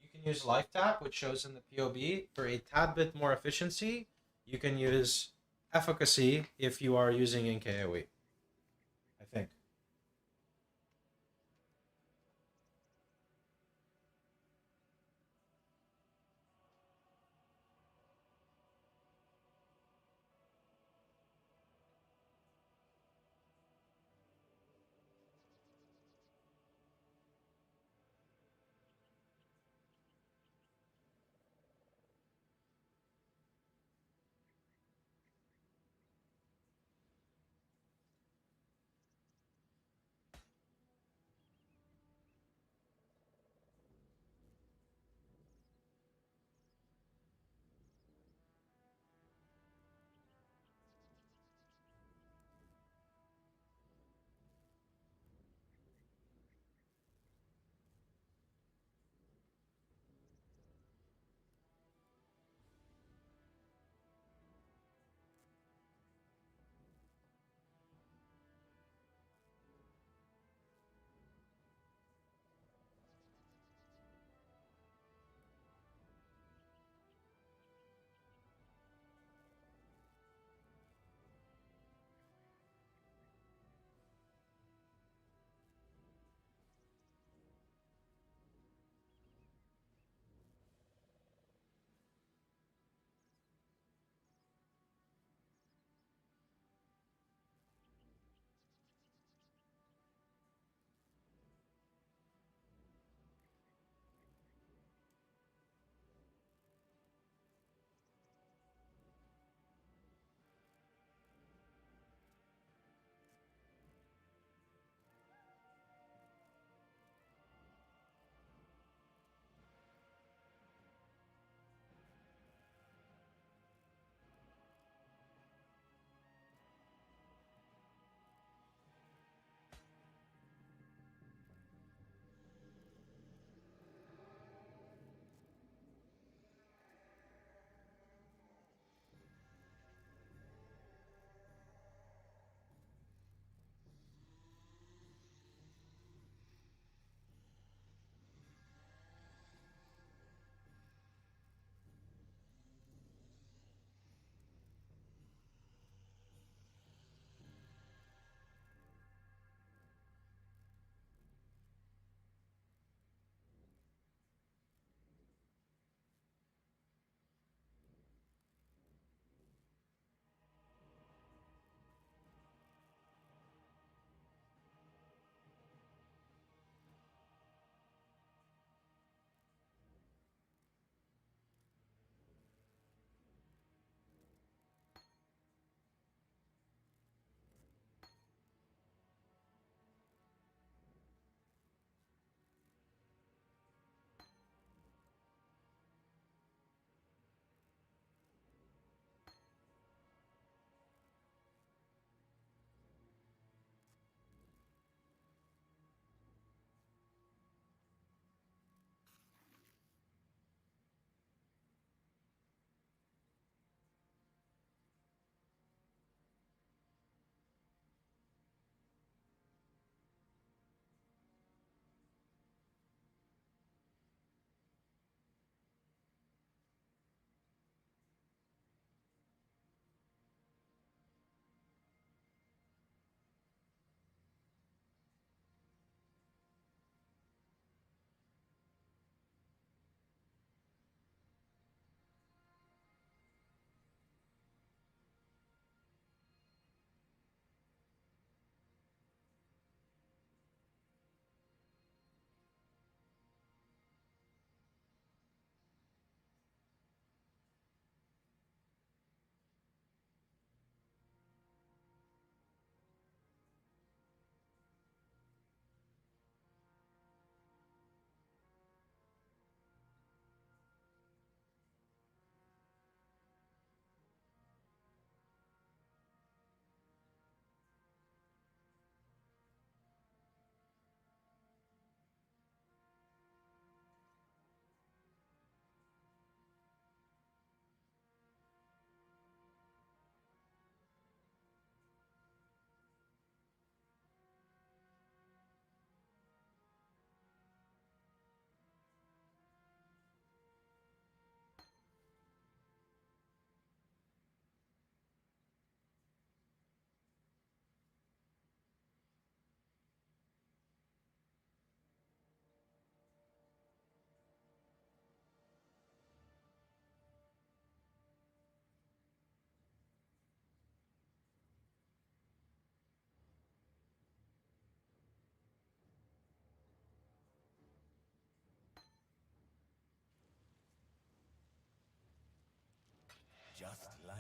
You can use Life Tap, which shows in the POB for a tad bit more efficiency. You can use Efficacy if you are using in KOE. I think.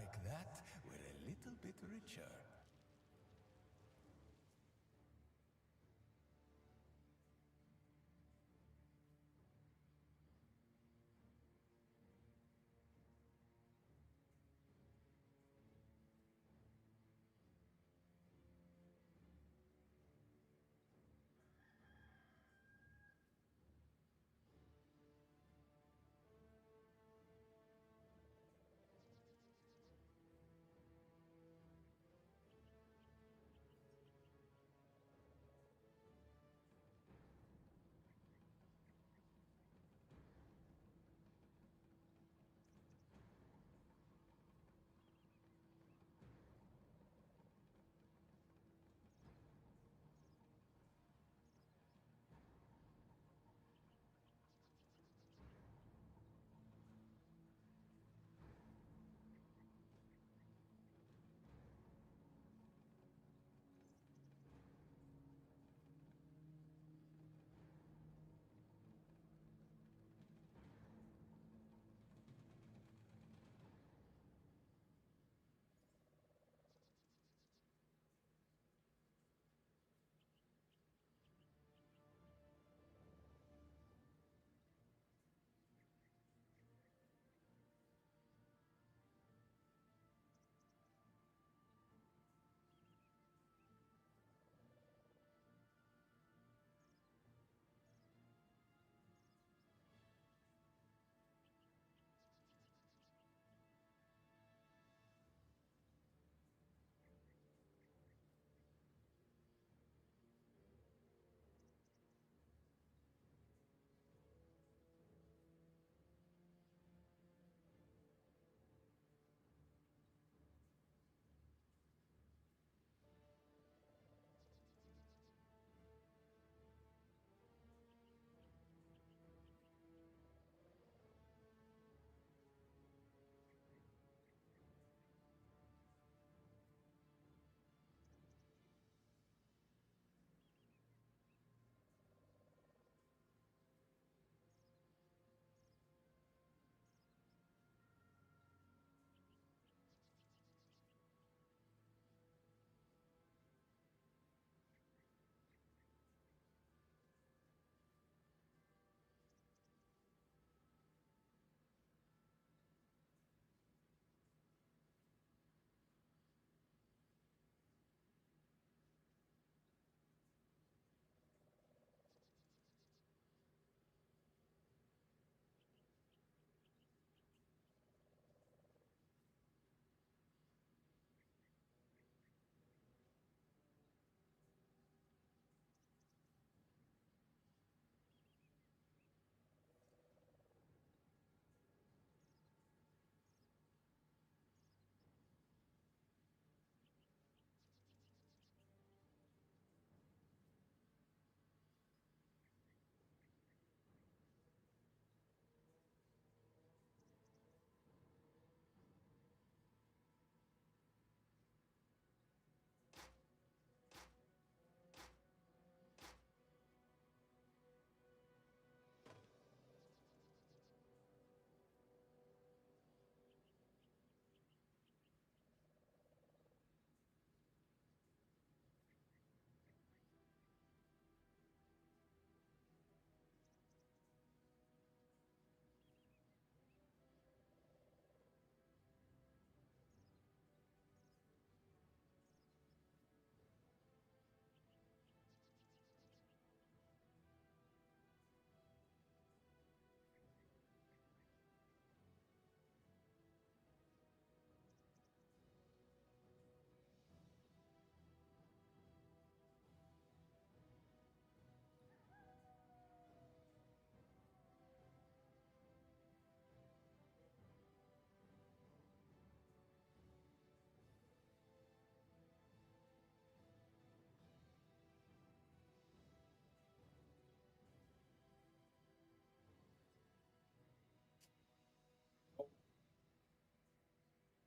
like that were a little bit richer.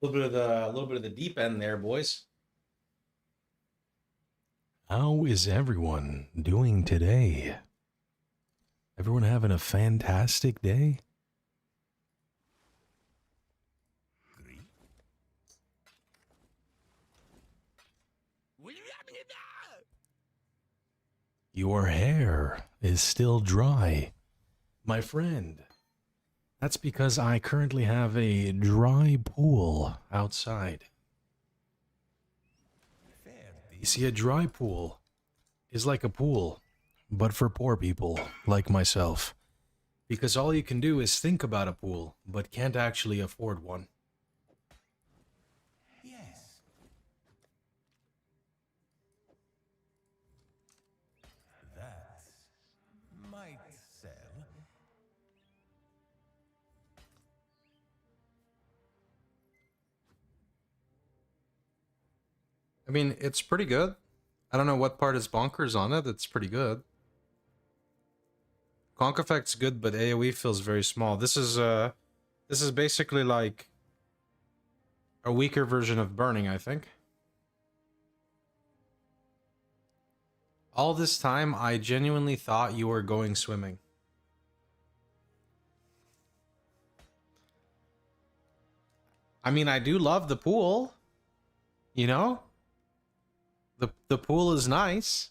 A little bit of the deep end there, boys. How is everyone doing today? Everyone having a fantastic day? Your hair is still dry. My friend, that's because I currently have a dry pool outside. You see, a dry pool is like a pool, but for poor people like myself. Because all you can do is think about a pool, but can't actually afford one. Yes. That might sell. I mean, it's pretty good. I don't know what part is bonkers on it. It's pretty good. Conk effect's good, but AoE feels very small. This is basically like a weaker version of burning, I think. All this time, I genuinely thought you were going swimming. I mean, I do love the pool. You know? The pool is nice.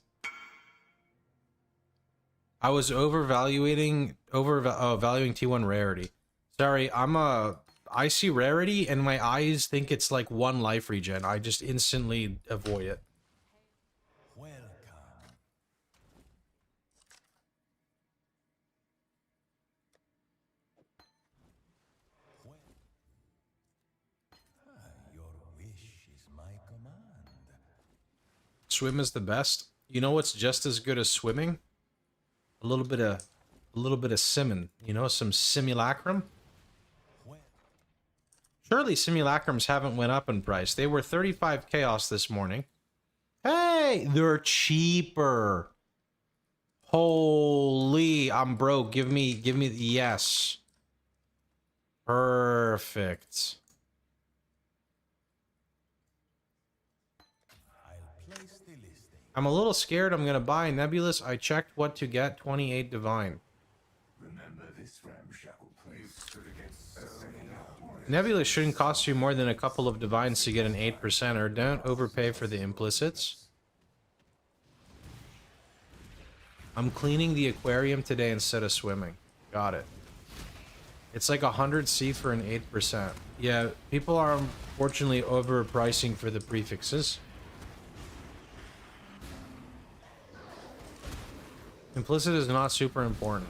I was valuing T1 rarity. Sorry, I see rarity and my eyes think it's like 1 life regen. I just instantly avoid it. Welcome. Your wish is my command. Swim is the best. You know what's just as good as swimming? A little bit of simon. You know, some simulacrum. Surely simulacrums haven't went up in price. They were 35 chaos this morning. Hey, they're cheaper. Holy, I'm broke. Give me yes. Perfect. I'll place the listing. I'm a little scared I'm gonna buy Nebulous. I checked what to get, 28 Divine. Remember this ramshackle place stood against so many odds. Nebulous shouldn't cost you more than a couple of Divines to get an 8%er. Don't overpay for the implicits. I'm cleaning the aquarium today instead of swimming. Got it. It's like 100C for an 8%. Yeah, people are unfortunately overpricing for the prefixes. Implicit is not super important.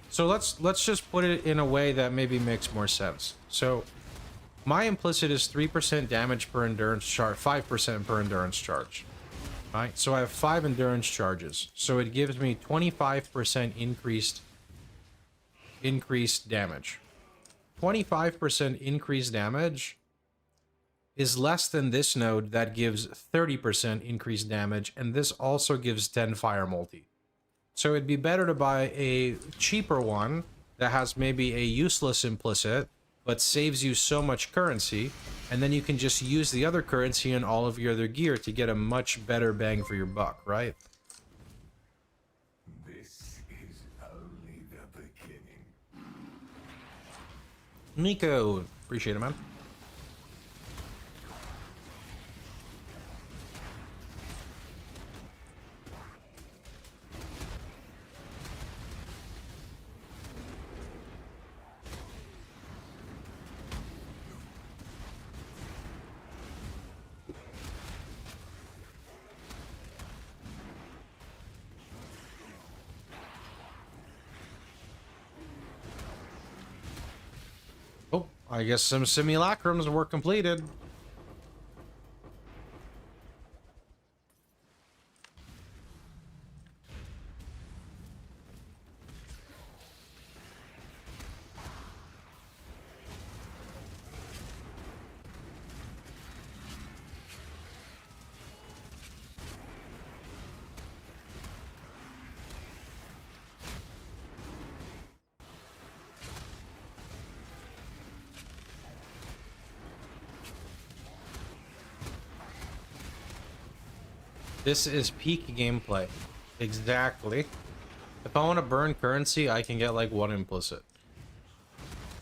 So let's just put it in a way that maybe makes more sense. So my implicit is 3% damage per endurance charge, 5% per endurance charge. Right? So I have 5 endurance charges. So it gives me 25% increased damage. 25% increased damage is less than this node that gives 30% increased damage, and this also gives 10 fire multi. So it'd be better to buy a cheaper one that has maybe a useless implicit, but saves you so much currency, and then you can just use the other currency in all of your other gear to get a much better bang for your buck, right? This is only the beginning. Nico, appreciate it, man. Oh, I guess some simulacrums were completed. This is peak gameplay. Exactly. If I want to burn currency, I can get like 1 implicit.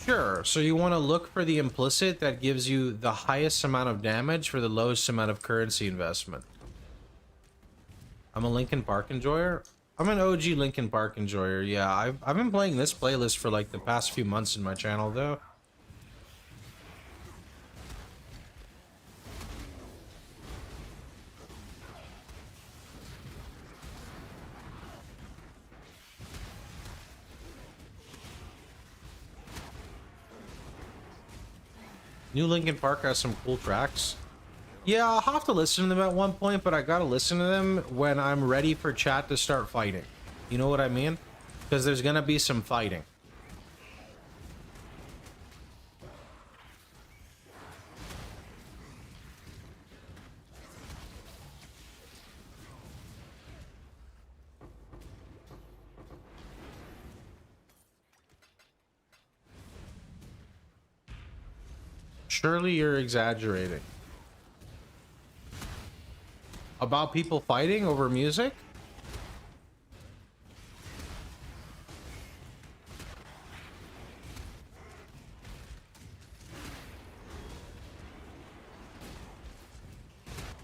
Sure, so you want to look for the implicit that gives you the highest amount of damage for the lowest amount of currency investment. I'm a Linkin Park enjoyer. I'm an OG Linkin Park enjoyer. Yeah, I've been playing this playlist for like the past few months in my channel though. New Linkin Park has some cool tracks. Yeah, I'll have to listen to them at one point, but I gotta listen to them when I'm ready for chat to start fighting. You know what I mean? Because there's gonna be some fighting. Surely you're exaggerating. About people fighting over music?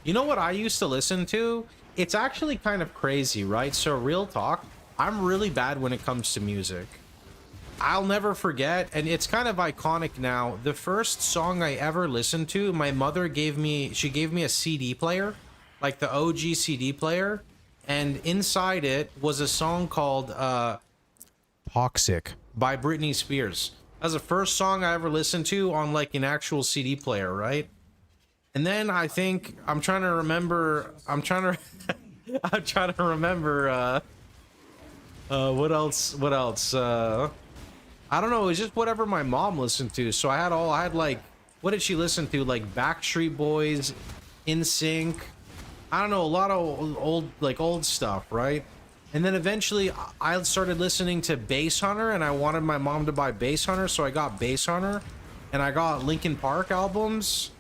You know what I used to listen to? It's actually kind of crazy, right? So real talk, I'm really bad when it comes to music. I'll never forget, and it's kind of iconic now. The first song I ever listened to, my mother gave me a CD player, like the OG CD player, and inside it was a song called Toxic by Britney Spears. That was the first song I ever listened to on like an actual CD player, right? And then I think I'm trying to remember what else? I don't know, it was just whatever my mom listened to. So I had like, what did she listen to? Like Backstreet Boys, NSYNC, I don't know, a lot of old stuff, right? And then eventually I started listening to Bass Hunter, and I wanted my mom to buy Bass Hunter, so I got Bass Hunter, and I got Linkin Park albums.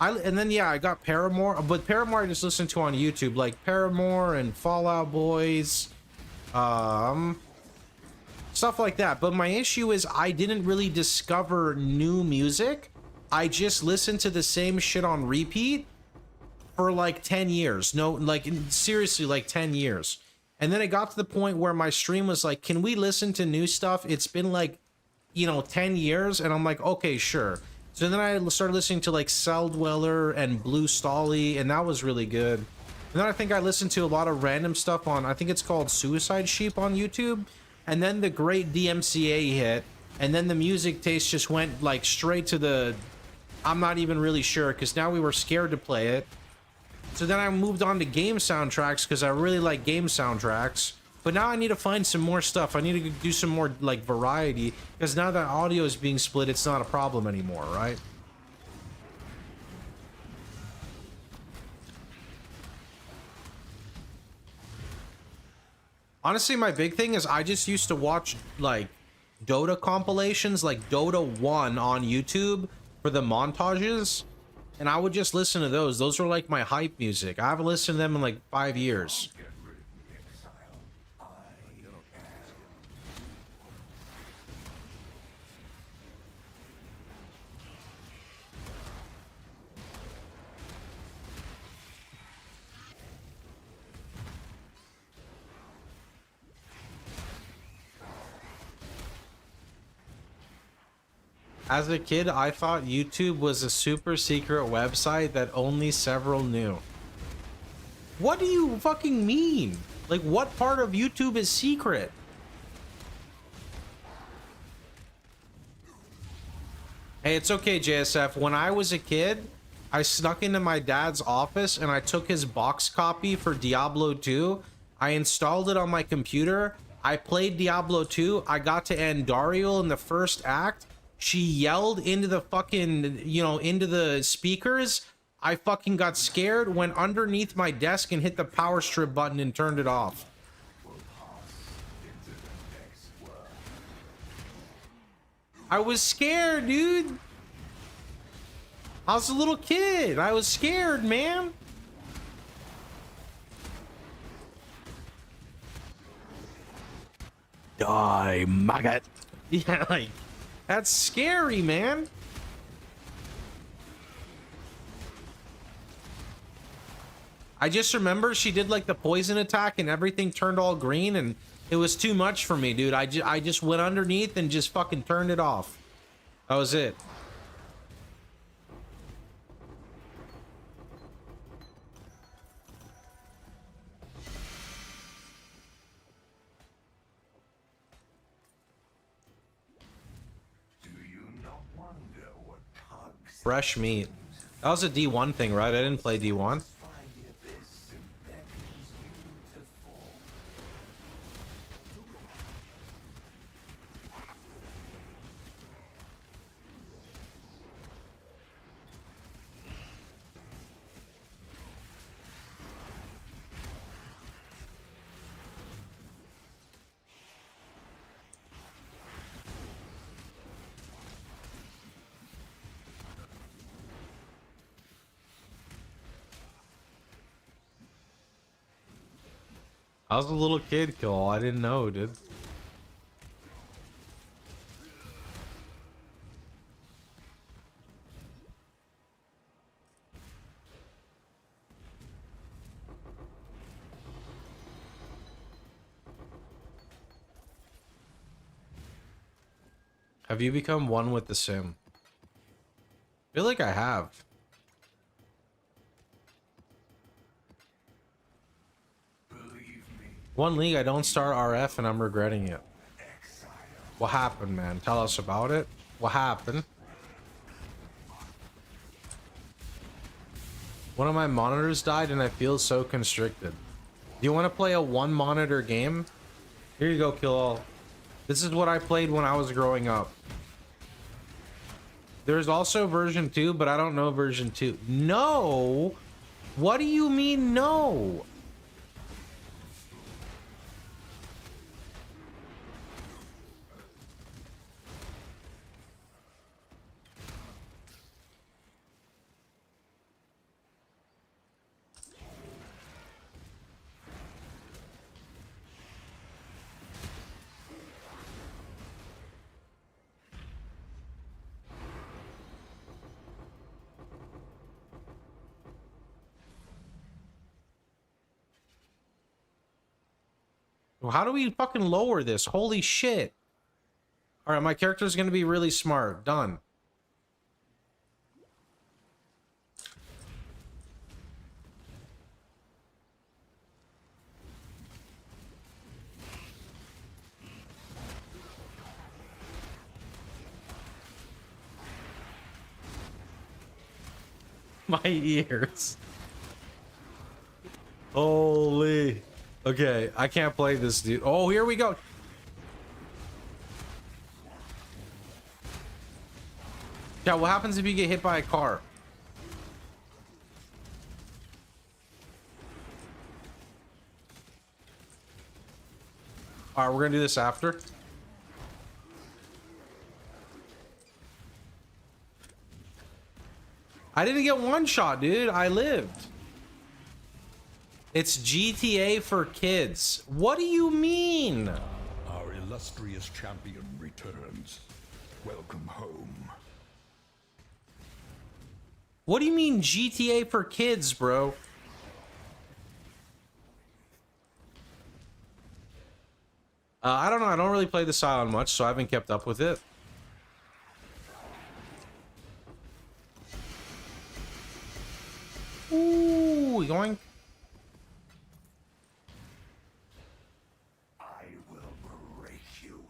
And then I got Paramore, but Paramore I just listened to on YouTube, like Paramore and Fall Out Boys, stuff like that. But my issue is I didn't really discover new music. I just listened to the same shit on repeat for like 10 years. No, like seriously, like 10 years. And then it got to the point where my stream was like, can we listen to new stuff? It's been like, 10 years. And I'm like, okay, sure. So then I started listening to like Cell Dweller and Blue Stolly, and that was really good. And then I think I listened to a lot of random stuff on, I think it's called Suicide Sheep on YouTube. And then the great DMCA hit, and then the music taste just went like straight to the, I'm not even really sure, because now we were scared to play it. So then I moved on to game soundtracks because I really like game soundtracks. But now I need to find some more stuff. I need to do some more like variety, because now that audio is being split, it's not a problem anymore, right? Honestly, my big thing is I just used to watch like Dota compilations, like Dota 1 on YouTube for the montages, and I would just listen to those. Those were like my hype music. I haven't listened to them in like 5 years. As a kid, I thought YouTube was a super secret website that only several knew. What do you fucking mean? Like, what part of YouTube is secret? Hey, it's okay, JSF. When I was a kid, I snuck into my dad's office and I took his box copy for Diablo 2. I installed it on my computer. I played Diablo 2. I got to Andariel in the first act. She yelled into the fucking, into the speakers. I fucking got scared, went underneath my desk and hit the power strip button and turned it off. I was scared, dude. I was a little kid. I was scared, man. Die, maggot. Yeah, like, that's scary, man. I just remember she did like the poison attack and everything turned all green and it was too much for me, dude. I just went underneath and just fucking turned it off. That was it. Do you not wonder what tugs Fresh meat. That was a D1 thing, right? I didn't play D1. find the abyss and beckons you to fall? I was a little kid kill. I didn't know, dude. Have you become one with the sim? I feel like I have. One league I don't start RF and I'm regretting it. What happened, man? Tell us about it. What happened? One of my monitors died and I feel so constricted. Do you want to play a one monitor game? Here you go, Kill All. This is what I played when I was growing up. There's also version 2, but I don't know version 2. No! What do you mean no? How do we fucking lower this? Holy shit. Alright, my character's gonna be really smart. Done. My ears. Holy. Okay, I can't play this, dude. Oh, here we go. Yeah, what happens if you get hit by a car? Alright, we're gonna do this after. I didn't get one shot, dude. I lived. It's GTA for kids. What do you mean? Our illustrious champion returns. Welcome home. What do you mean GTA for kids, bro? I don't know. I don't really play the Scion much, so I haven't kept up with it. Ooh, yoink. I will break you.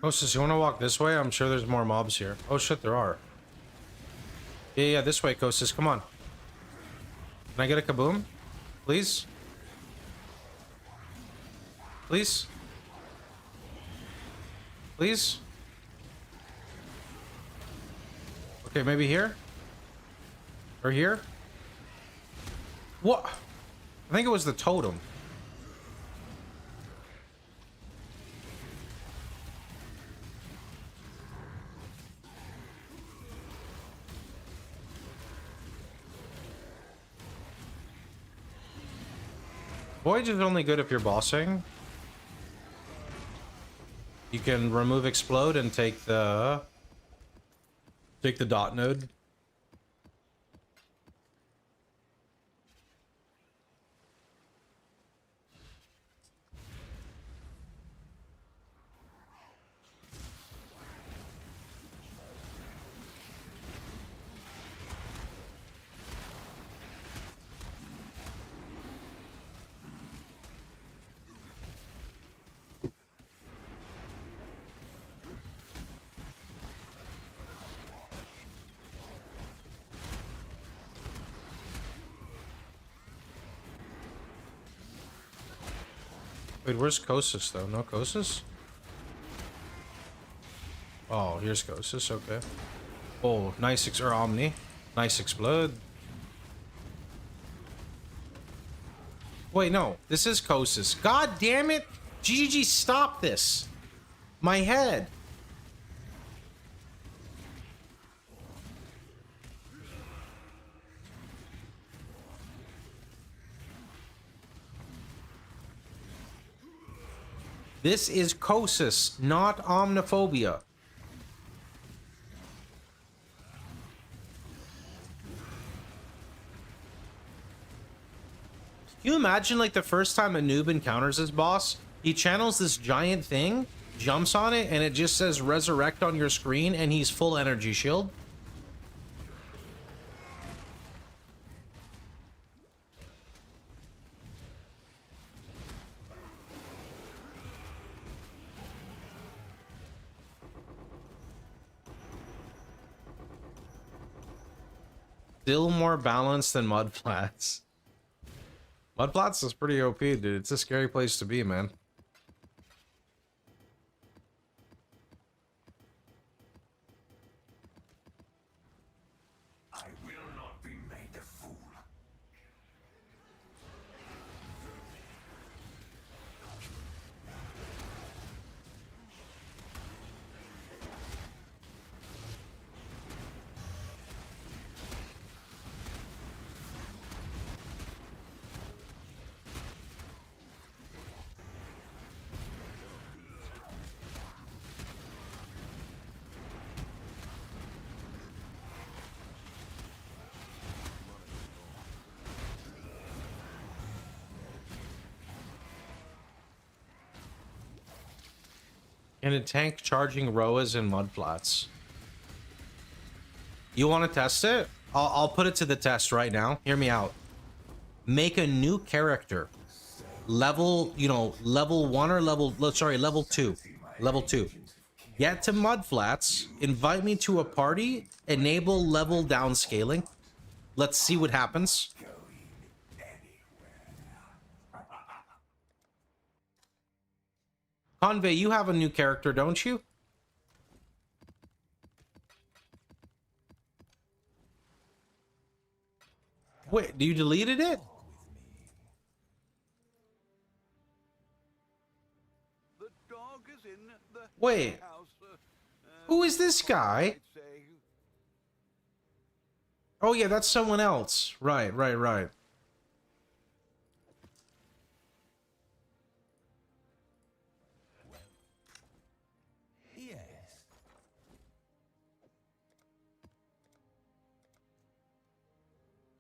Hostess, you want to walk this way? I'm sure there's more mobs here. Oh shit, there are. Yeah, this way, Kostas. Come on. Can I get a kaboom? Please? Please? Please? Okay, maybe here? Or here? What? I think it was the totem. Voyage is only good if you're bossing. You can remove explode and take the dot node. Wait, where's Kosis though? No Kosis? Oh, here's Kosis, okay. Oh, nice or Omni. Nice explode. Wait, no. This is Kosis. God damn it! GG, stop this! My head! This is Kosis, not Omniphobia. Can you imagine, like, the first time a noob encounters this boss, he channels this giant thing, jumps on it, and it just says resurrect on your screen, and he's full energy shield? Still more balanced than Mudflats. Mudflats is pretty OP, dude. It's a scary place to be, man. I will not be made a fool. And a tank charging Roas and Mudflats. You want to test it? I'll put it to the test right now. Hear me out. Make a new character. Level, you know, level 1 or level 2. Level 2. Get to Mudflats, invite me to a party, enable level downscaling. Let's see what happens. Convey, you have a new character, don't you? Wait, you deleted it? The dog is in the Wait. house. Who is this guy? I'd say. Oh yeah, that's someone else. Right. Yes.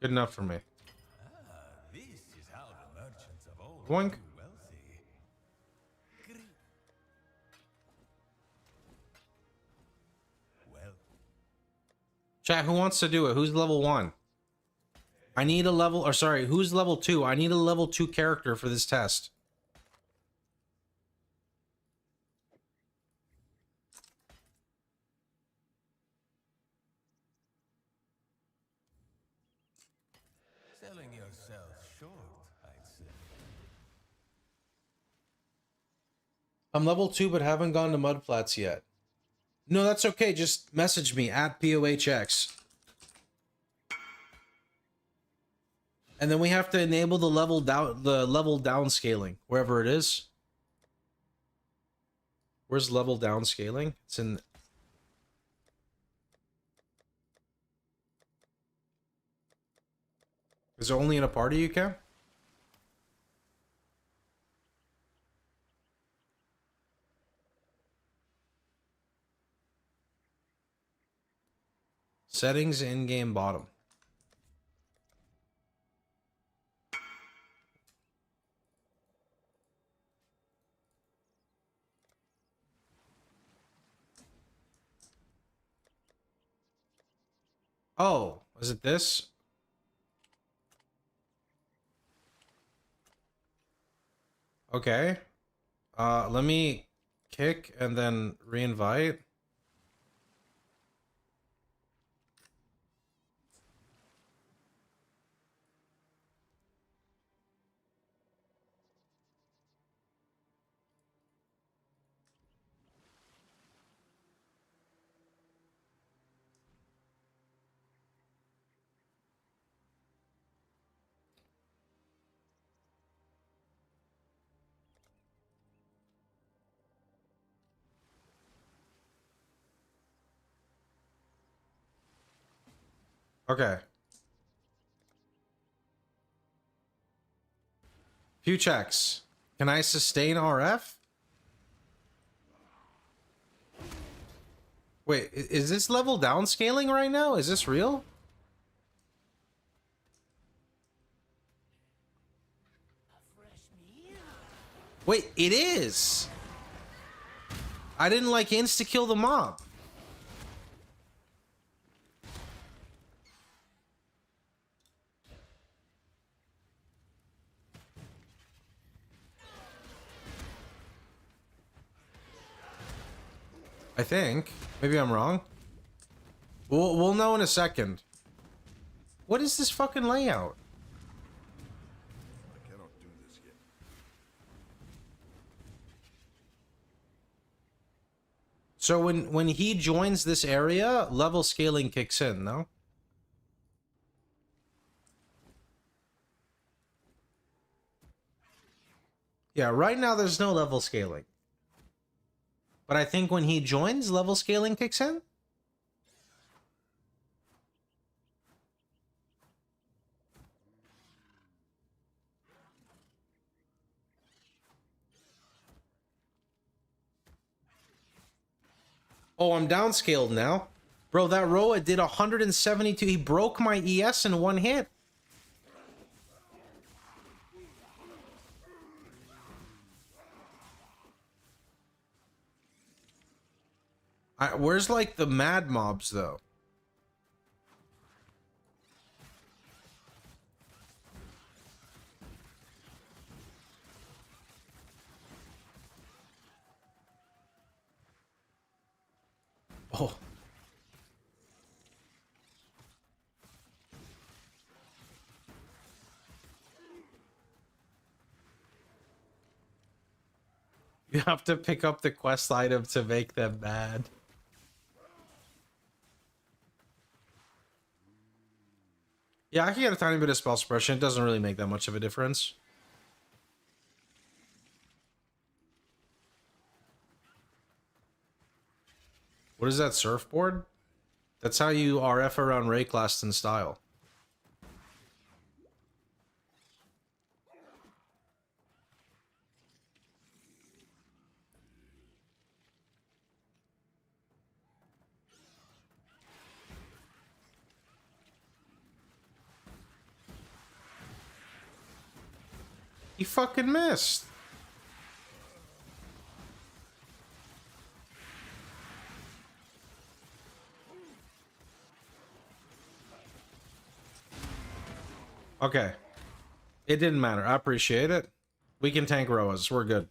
Good enough for me. This is how the merchants of old Boink. grew wealthy. Well, Chat, who wants to do it? Who's level 1? I need a level, or sorry, who's level 2? I need a level 2 character for this test. selling yourself short, I'd say. I'm level 2 but haven't gone to Mudflats yet. No, that's okay. Just message me at POHX. And then we have to enable the level down scaling, wherever it is. Where's level down scaling? It's in... Is it only in a party you can? Settings in-game bottom. Oh, is it this? Okay. Let me kick and then re-invite. Okay. Few checks. Can I sustain RF? Wait, is this level down scaling right now? Is this real? Wait, it is! I didn't like insta-kill the mob. I think. Maybe I'm wrong. We'll know in a second. What is this fucking layout? I cannot do this yet. So when he joins this area, level scaling kicks in, no? Yeah, right now there's no level scaling. But I think when he joins, level scaling kicks in? Oh, I'm downscaled now. Bro, that Roa did 172. He broke my ES in one hit. Where's, like, the mad mobs, though? Oh. You have to pick up the quest item to make them mad. Yeah, I can get a tiny bit of spell suppression. It doesn't really make that much of a difference. What is that surfboard? That's how you RF around Rayclast in style. He fucking missed. Okay. It didn't matter. I appreciate it. We can tank Roas. We're good.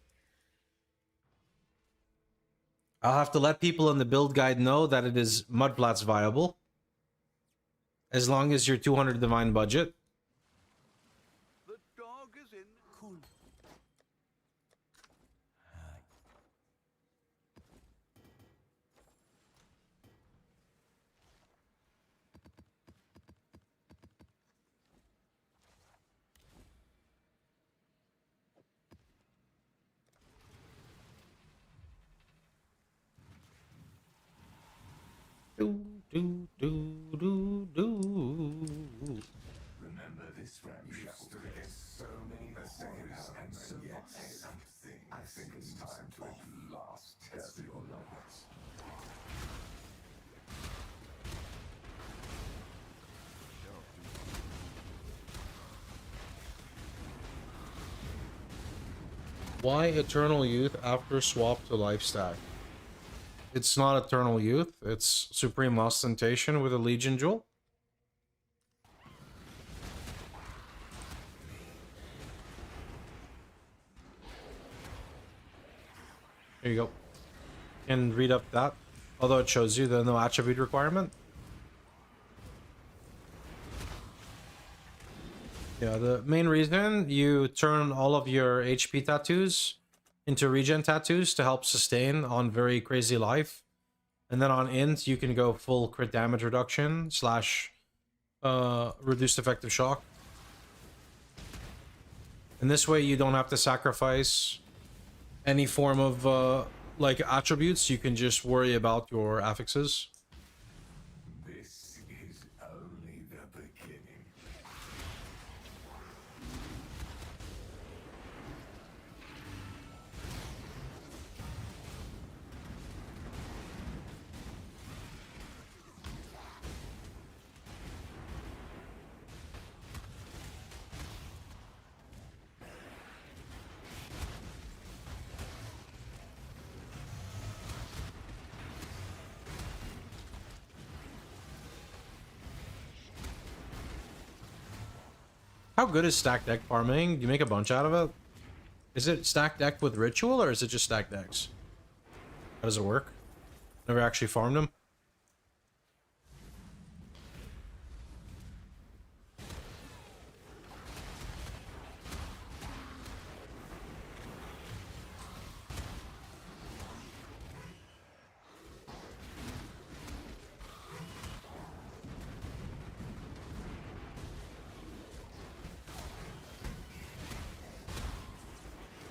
I'll have to let people in the build guide know that it is Mudflats viable. As long as you're 200 divine budget. The dog is in. Cool. Do, do, do, do, do. Remember this when you stood against so many assailants and survived something. I think it's time to at last test your limits. Why Eternal Youth after swap to Lifestack? It's not Eternal Youth, it's Supreme Ostentation with a Legion Jewel. There you go. And read up that. Although it shows you the no attribute requirement. Yeah, the main reason you turn all of your HP tattoos into regen tattoos to help sustain on very crazy life. And then on int, you can go full crit damage reduction slash reduced effective shock. And this way you don't have to sacrifice any form of like attributes. You can just worry about your affixes. This is only the beginning. How good is stack deck farming? Do you make a bunch out of it? Is it stack deck with ritual or is it just stack decks? How does it work? Never actually farmed them.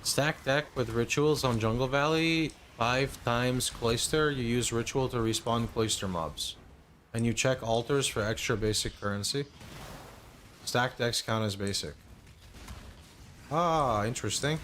Stack deck with rituals on Jungle Valley. 5 times Cloister. You use ritual to respawn Cloister mobs. And you check altars for extra basic currency. Stack decks count as basic. Ah, interesting.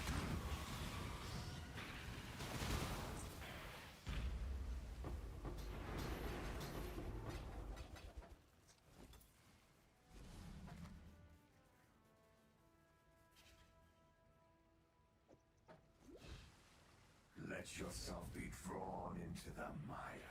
Let yourself be drawn into the mire.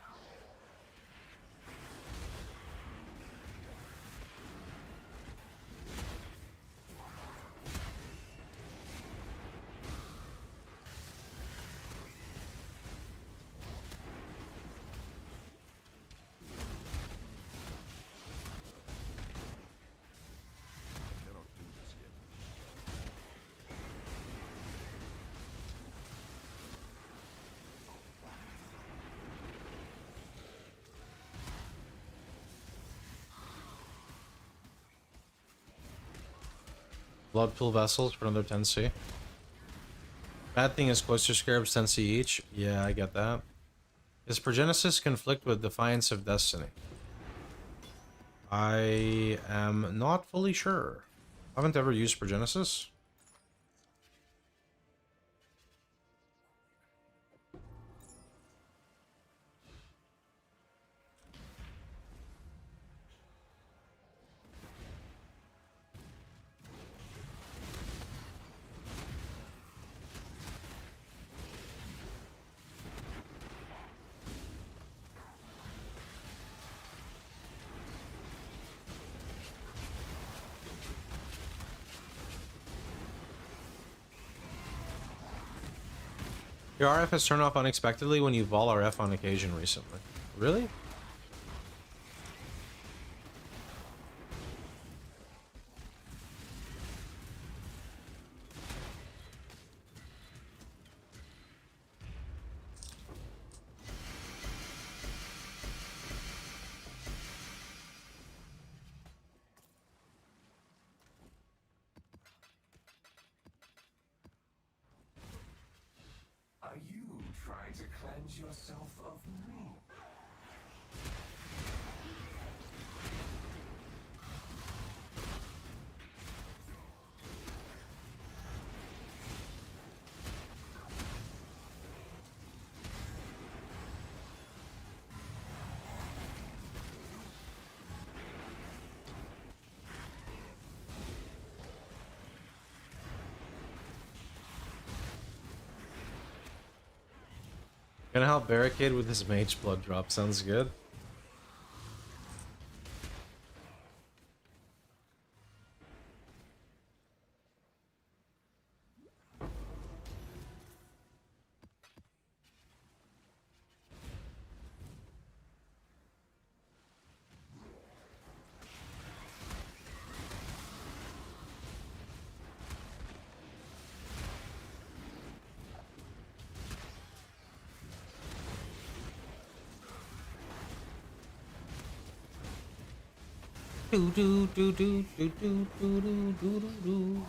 Blood Pool Vessels for another 10c. Bad thing is Cloister Scarabs 10c each. Yeah, I get that. Does Progenesis conflict with Defiance of Destiny? I am not fully sure. I haven't ever used Progenesis. Your RF has turned off unexpectedly when you vol RF on occasion recently. Really? Are you trying to cleanse yourself of me? Gonna help barricade with his mage blood drop. Sounds good. Do do do do do do do do do do do.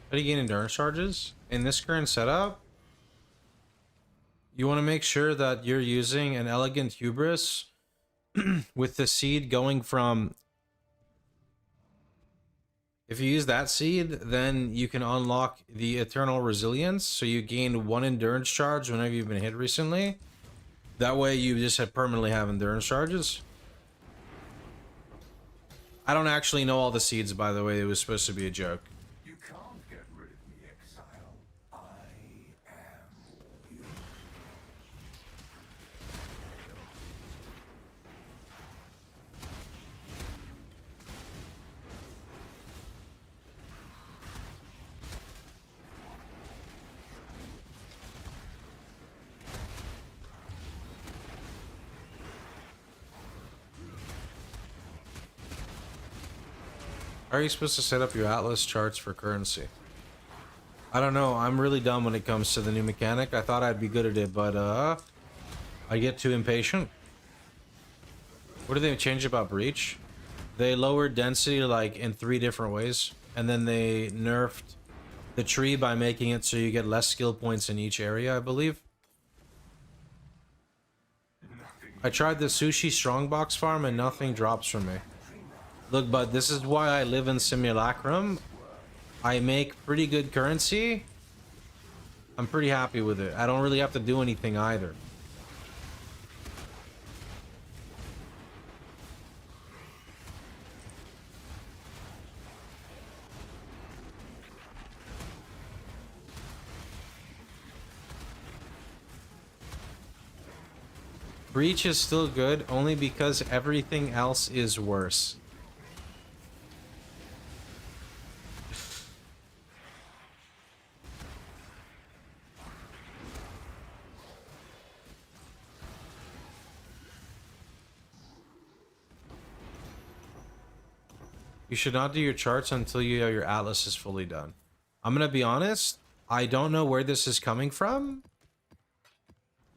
How do you gain endurance charges? In this current setup, you want to make sure that you're using an elegant hubris with the seed going from... If you use that seed, then you can unlock the eternal resilience, so you gain 1 endurance charge whenever you've been hit recently. That way you just permanently have endurance charges. I don't actually know all the seeds, by the way. It was supposed to be a joke. You can't get rid of me, Exile. I am you. How are you supposed to set up your Atlas charts for currency? I don't know. I'm really dumb when it comes to the new mechanic. I thought I'd be good at it, but I get too impatient. What did they change about Breach? They lowered density like in 3 different ways, and then they nerfed the tree by making it so you get less skill points in each area, I believe. I tried the sushi strongbox farm and nothing drops from me. Look, bud, this is why I live in Simulacrum. I make pretty good currency. I'm pretty happy with it. I don't really have to do anything either. Breach is still good only because everything else is worse. You should not do your charts until your Atlas is fully done. I'm gonna be honest, I don't know where this is coming from.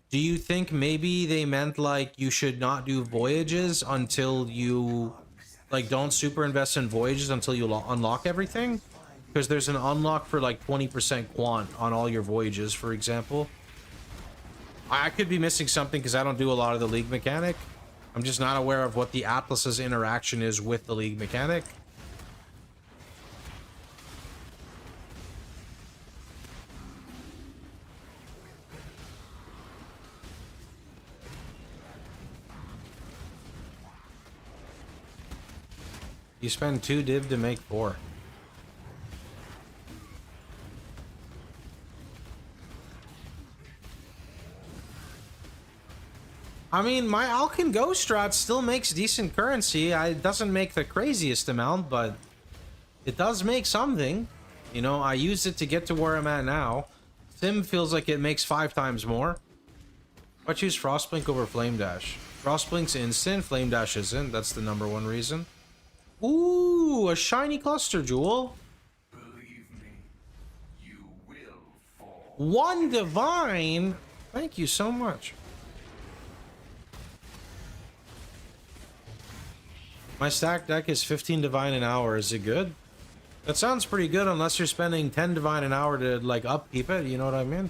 Do you think maybe they meant like you should not do voyages until you like don't super invest in voyages until you unlock everything? Because there's an unlock for like 20% quant on all your voyages, for example. I could be missing something because I don't do a lot of the League mechanic. I'm just not aware of what the Atlas's interaction is with the League mechanic. You spend 2 div to make 4. I mean, my Alkin Ghost strat still makes decent currency. It doesn't make the craziest amount, but it does make something. You know, I used it to get to where I'm at now. Sim feels like it makes 5 times more. I choose Frostblink over Flame Dash. Frostblink's instant, Flame Dash isn't. That's the #1 reason. Ooh, a shiny cluster jewel. Believe me, you will fall. 1 divine. Thank you so much. My stack deck is 15 divine an hour. Is it good? That sounds pretty good unless you're spending 10 divine an hour to like upkeep it. You know what I mean?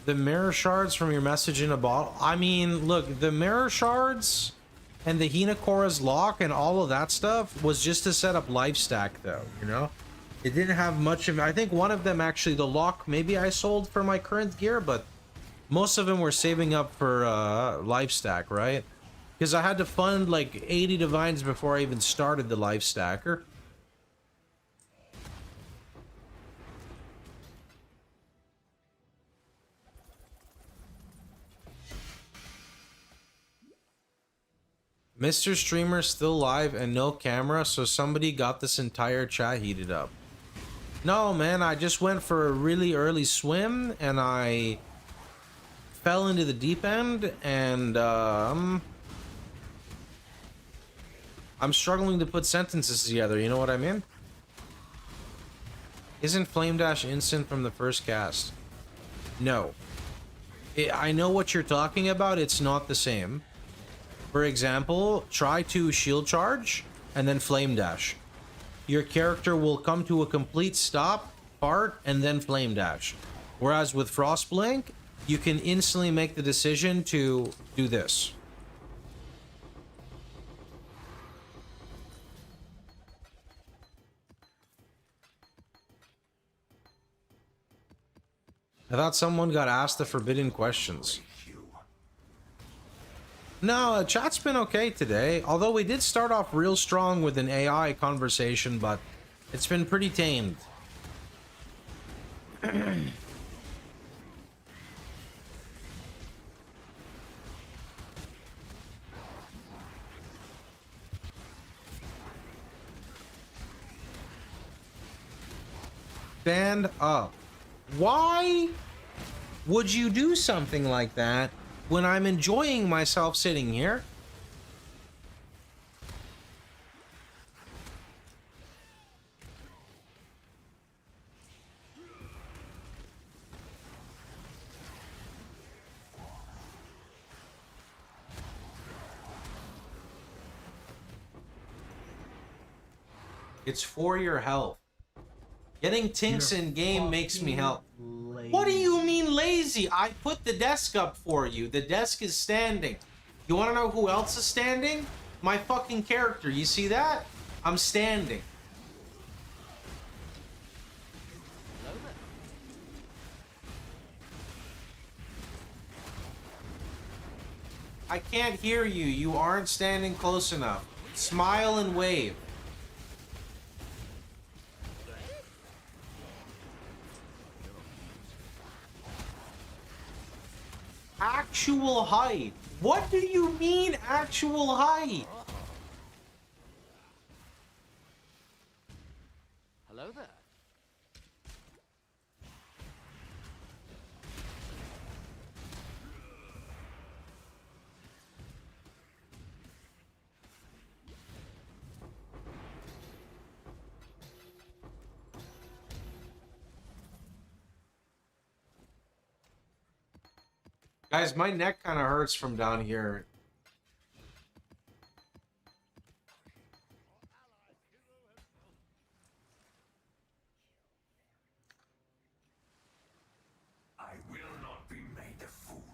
The mirror shards from your message in a bottle. I mean, look, the mirror shards and the Hinakora's lock and all of that stuff was just to set up life stack, though, you know? It didn't have much of... I think one of them, actually, the lock, maybe I sold for my current gear, but most of them were saving up for life stack, right? Because I had to fund like 80 divines before I even started the life stacker. Mr. Streamer still live and no camera, so somebody got this entire chat heated up. No, man, I just went for a really early swim and I fell into the deep end and I'm struggling to put sentences together, you know what I mean? Isn't Flame Dash instant from the first cast? No. I know what you're talking about, it's not the same. For example, try to shield charge and then flame dash. Your character will come to a complete stop, fart, and then flame dash. Whereas with Frostblink, you can instantly make the decision to do this. I thought someone got asked the forbidden questions. No, chat's been okay today. Although we did start off real strong with an AI conversation, but it's been pretty tamed. Stand up. Why would you do something like that when I'm enjoying myself sitting here? It's for your health. Getting tinks in game makes me help. What do you mean lazy? I put the desk up for you. The desk is standing. You want to know who else is standing? My fucking character. You see that? I'm standing. I can't hear you. You aren't standing close enough. Smile and wave. Actual height. What do you mean actual height? Hello there. Guys, my neck kind of hurts from down here. I will not be made a fool.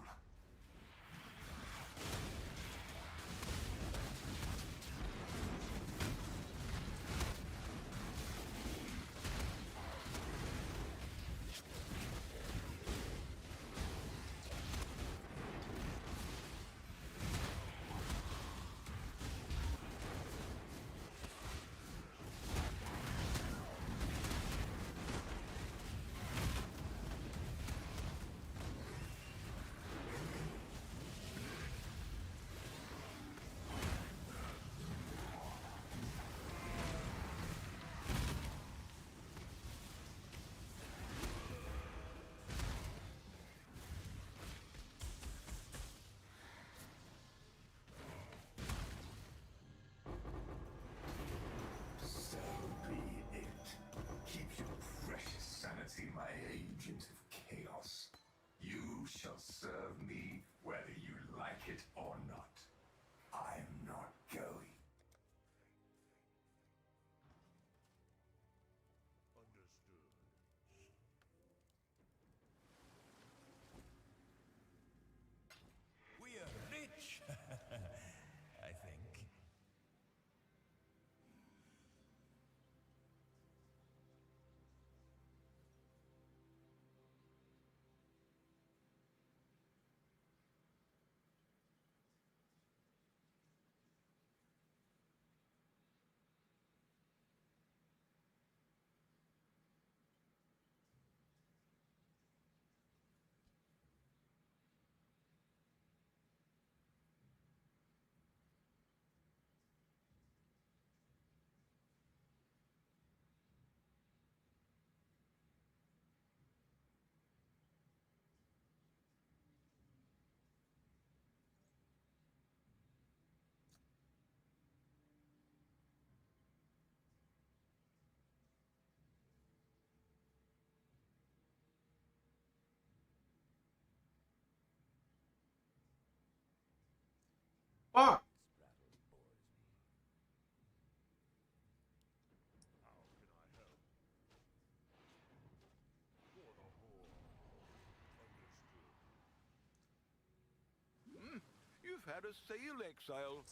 prepare to sail, Exile.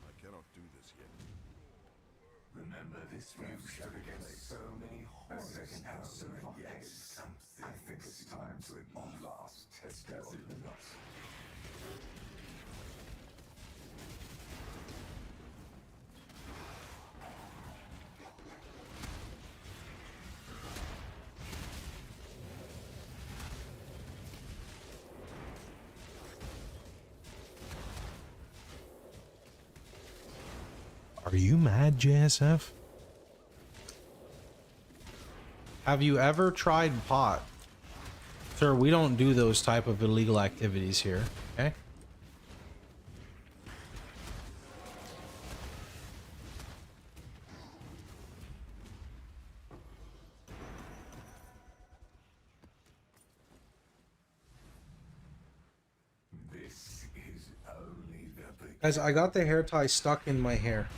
I cannot do this yet. Remember this you've stood against so many horrors now, yes. I think it's time to one last test your nuts. Are you mad, JSF? Have you ever tried pot? Sir, we don't do those type of illegal activities here, okay? This is only the beginning. Guys, I got the hair tie stuck in my hair.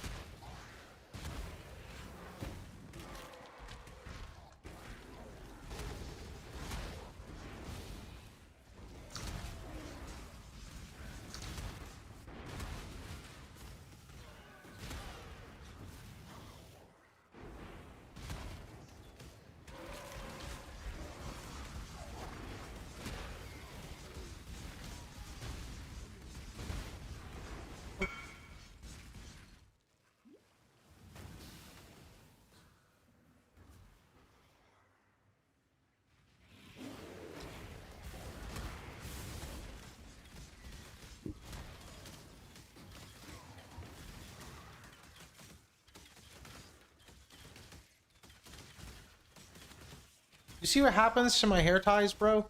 You see what happens to my hair ties, bro?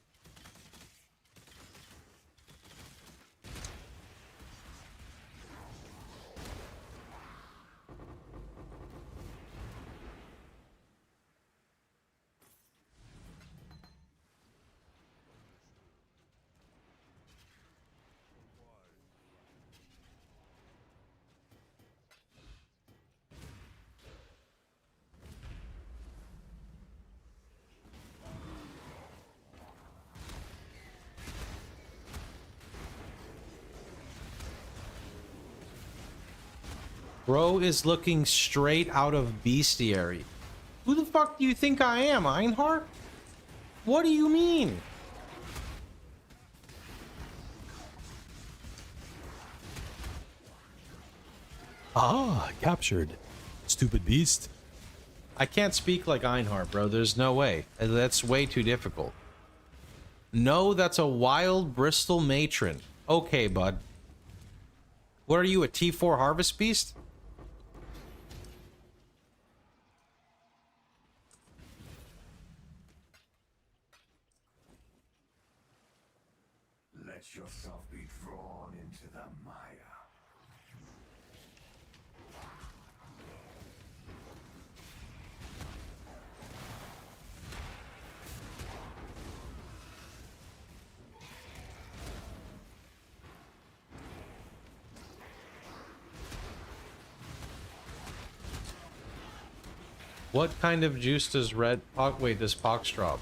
Bro is looking straight out of bestiary. Who the fuck do you think I am, Einhart? What do you mean? Ah, captured. Stupid beast. I can't speak like Einhart, bro. There's no way. That's way too difficult. No, that's a wild Bristol matron. Okay, bud. What are you, a T4 harvest beast? Let yourself be drawn into the mire. What kind of juice does does Pohx drop?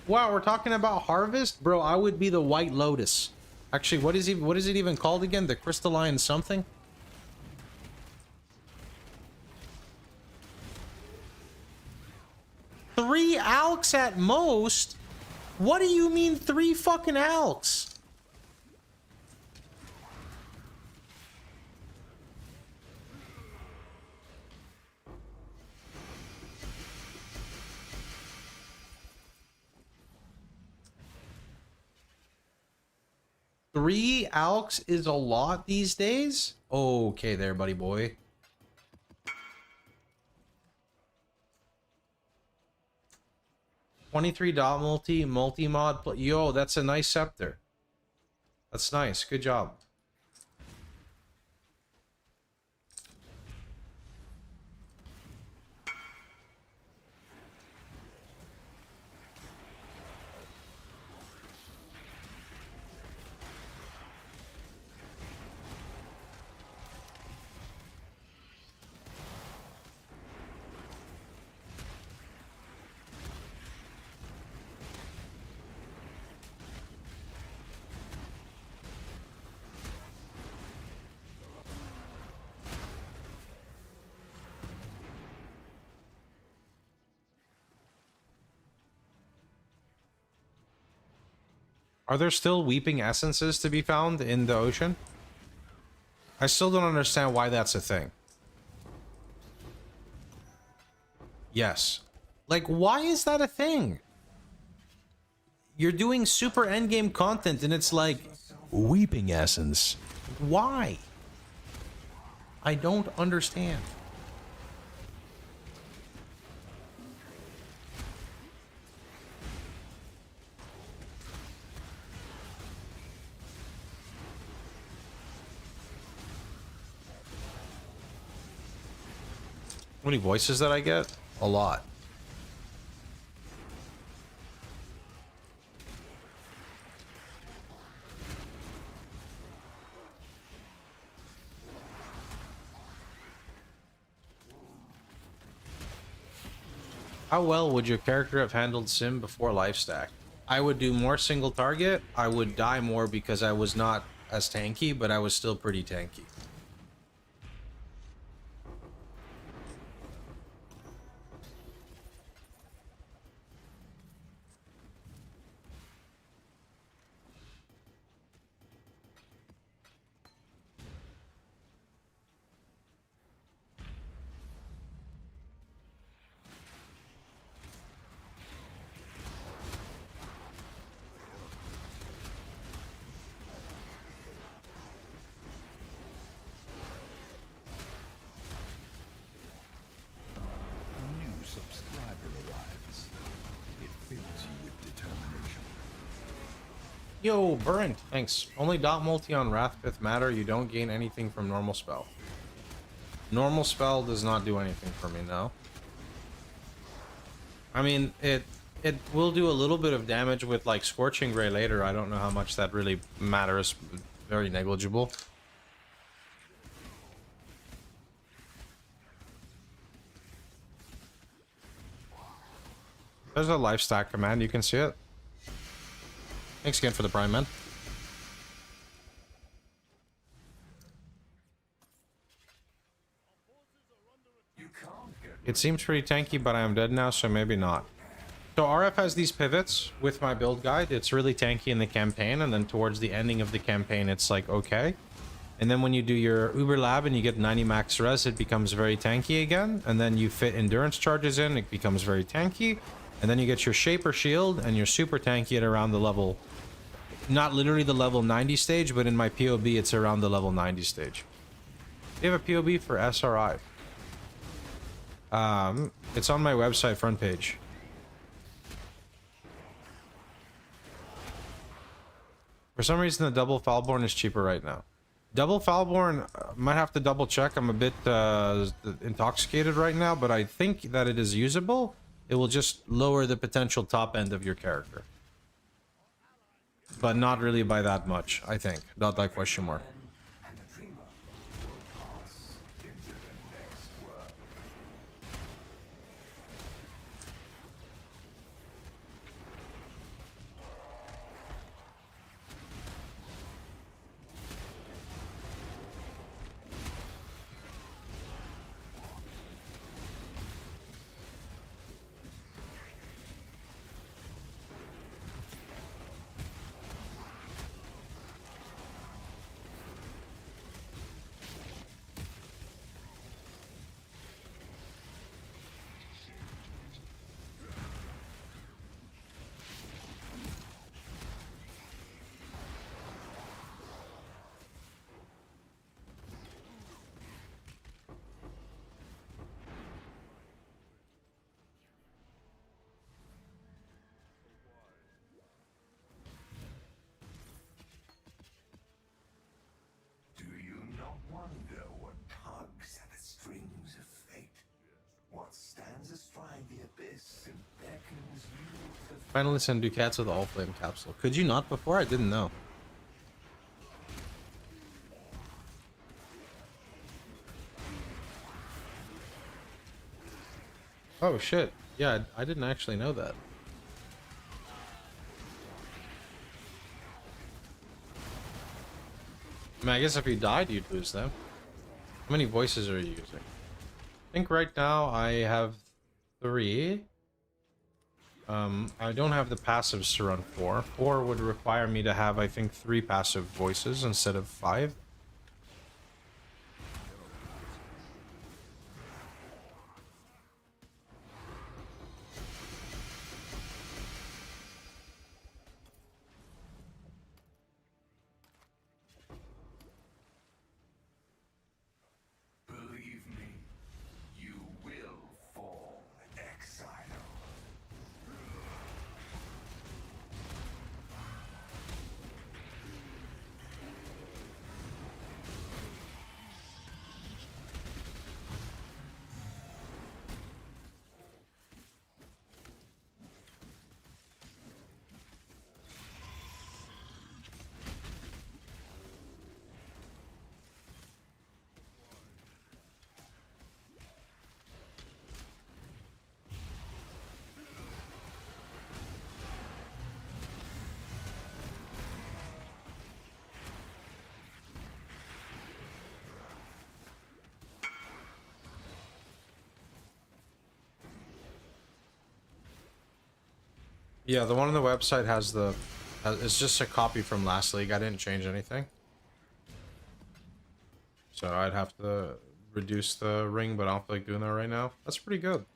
Wow, we're talking about harvest? Bro, I would be the White Lotus. Actually, what is it even called again? The crystalline something? Three alks at most? What do you mean 3 fucking alks? Three alks is a lot these days? Okay there, buddy boy. $23 multi-mod. Yo, that's a nice scepter. That's nice. Good job. Are there still weeping essences to be found in the ocean? I still don't understand why that's a thing. Yes. Like, why is that a thing? You're doing super endgame content and it's like, Weeping essence. why? I don't understand. How many voices that I get? A lot. How well would your character have handled Sim before Lifestack? I would do more single target. I would die more because I was not as tanky, but I was still pretty tanky. A new subscriber arrives. It fills you with determination. Yo, Burnt, thanks. Only dot multi on Wrathpith matter. You don't gain anything from normal spell. Normal spell does not do anything for me, no. I mean, it will do a little bit of damage with like Scorching Ray later. I don't know how much that really matters. Very negligible. There's a life stack command. You can see it. Thanks again for the prime, man. It seems pretty tanky, but I am dead now, so maybe not. So RF has these pivots with my build guide. It's really tanky in the campaign, and then towards the ending of the campaign, it's like, okay. And then when you do your Uber Lab and you get 90 max res, it becomes very tanky again. And then you fit endurance charges in, it becomes very tanky. And then you get your Shaper Shield, and you're super tanky at around the level... Not literally the level 90 stage, but in my POB, it's around the level 90 stage. You have a POB for SRI. It's on my website front page. For some reason, the double Falborn is cheaper right now. Double Falborn, might have to double check. I'm a bit intoxicated right now, but I think that it is usable. It will just lower the potential top end of your character. But not really by that much, I think. Not that question mark. And the dreamer will pass into the next world. Do you not wonder what tugs at the strings of fate? What stands astride the abyss and beckons you to Finally send Ducats with the All Flame capsule. Could you not before? I didn't know. Oh shit. Yeah, I didn't actually know that. I mean, I guess if you died, you'd lose them. How many voices are you using? I think right now I have 3. I don't have the passives to run 4. 4 would require me to have, I think, 3 passive voices instead of 5. Believe me, you will fall, Icicle. Yeah, the one on the website has the... it's just a copy from last league. I didn't change anything. So I'd have to reduce the ring, but I don't feel like doing that right now. That's pretty good.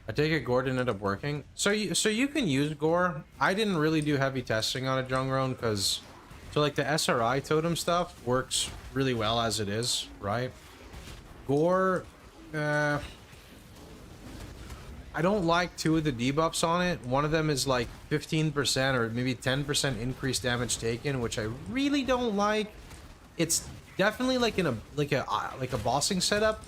I take it Gore didn't end up working. So you can use Gore. I didn't really do heavy testing on a Jungroan because... So like the SRI totem stuff works really well as it is, right? Gore... I don't like 2 of the debuffs on it. One of them is like 15% or maybe 10% increased damage taken, which I really don't like. It's definitely like in a like a bossing setup.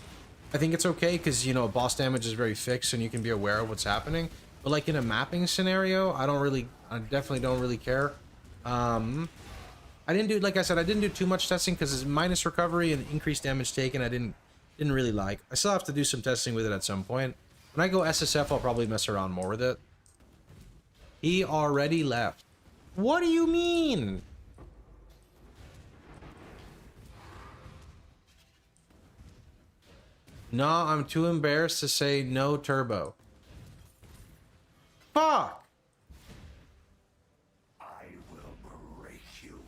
I think it's okay because, you know, boss damage is very fixed and you can be aware of what's happening. But like in a mapping scenario, I definitely don't really care. I didn't do, like I said, I didn't do too much testing because it's minus recovery and increased damage taken. I didn't really like. I still have to do some testing with it at some point. When I go SSF, I'll probably mess around more with it. He already left. What do you mean? No, I'm too embarrassed to say no turbo. Fuck! I will break you.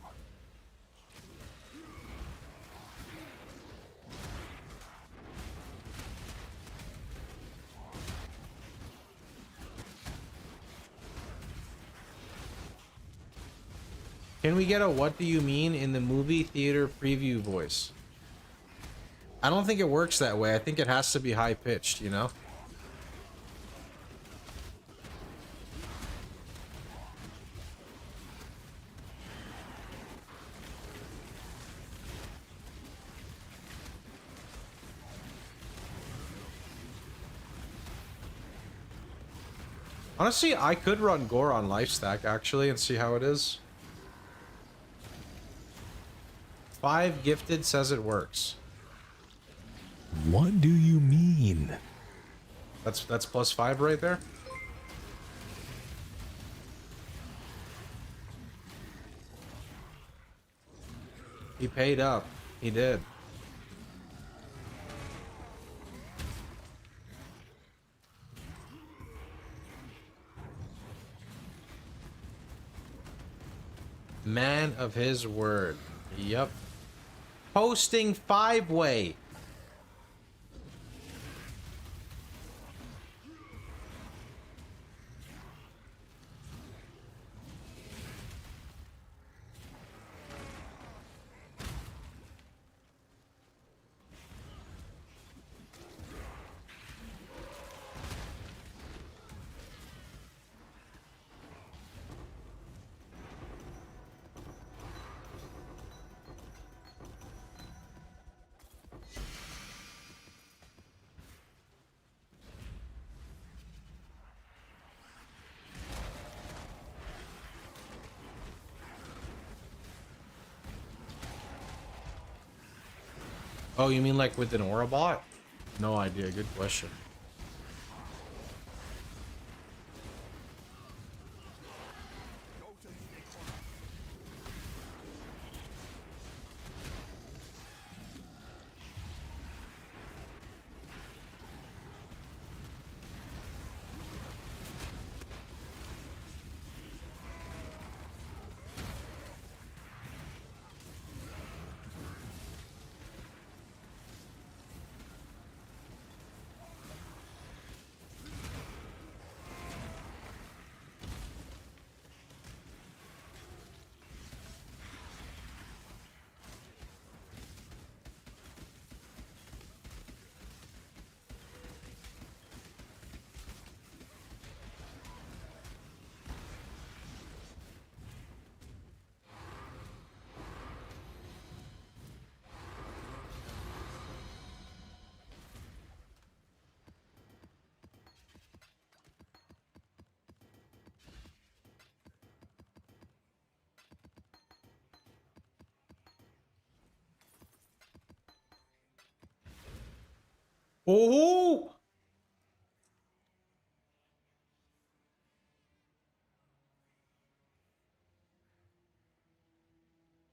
Can we get a what do you mean in the movie theater preview voice? I don't think it works that way. I think it has to be high pitched, you know? Honestly, I could run Gore on Lifestack actually and see how it is. 5 gifted says it works. What do you mean? That's +5 right there. He paid up. He did. Man of his word. Yep. Posting 5-way. Oh, you mean like with an aura bot? No idea. Good question. Oh!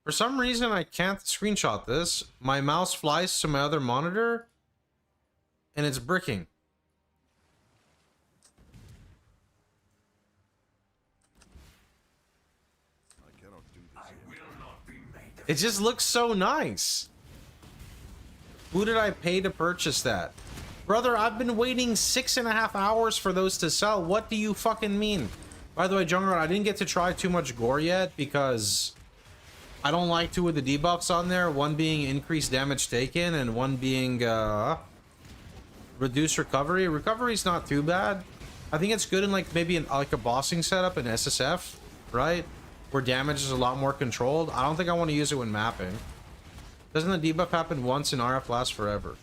For some reason, I can't screenshot this. My mouse flies to my other monitor, and it's bricking. I cannot do this. I will not be made It just looks so nice. Who did I pay to purchase that? Brother, I've been waiting 6.5 hours for those to sell. What do you fucking mean? By the way, Jungler, I didn't get to try too much gore yet because I don't like 2 of the debuffs on there. One being increased damage taken and one being reduced recovery. Recovery's not too bad. I think it's good in like maybe like a bossing setup in SSF, right? Where damage is a lot more controlled. I don't think I want to use it when mapping. Doesn't the debuff happen once and RF lasts forever?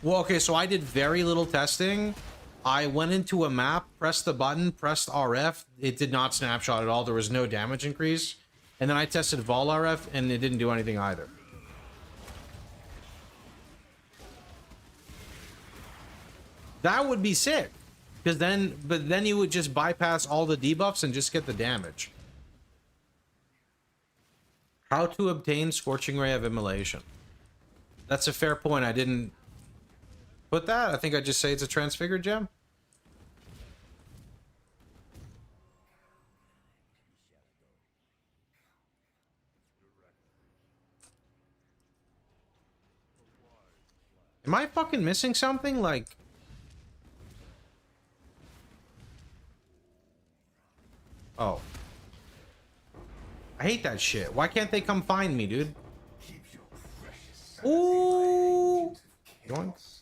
Well, okay, so I did very little testing. I went into a map, pressed the button, pressed RF. It did not snapshot at all. There was no damage increase. And then I tested Vol RF, and it didn't do anything either. That would be sick. Because then, but then you would just bypass all the debuffs and just get the damage. How to obtain Scorching Ray of Immolation. That's a fair point. I didn't put that. I think I just say it's a transfigured gem. Am I fucking missing something? Like... Oh. I hate that shit. Why can't they come find me, dude? Ooh! Yoinks.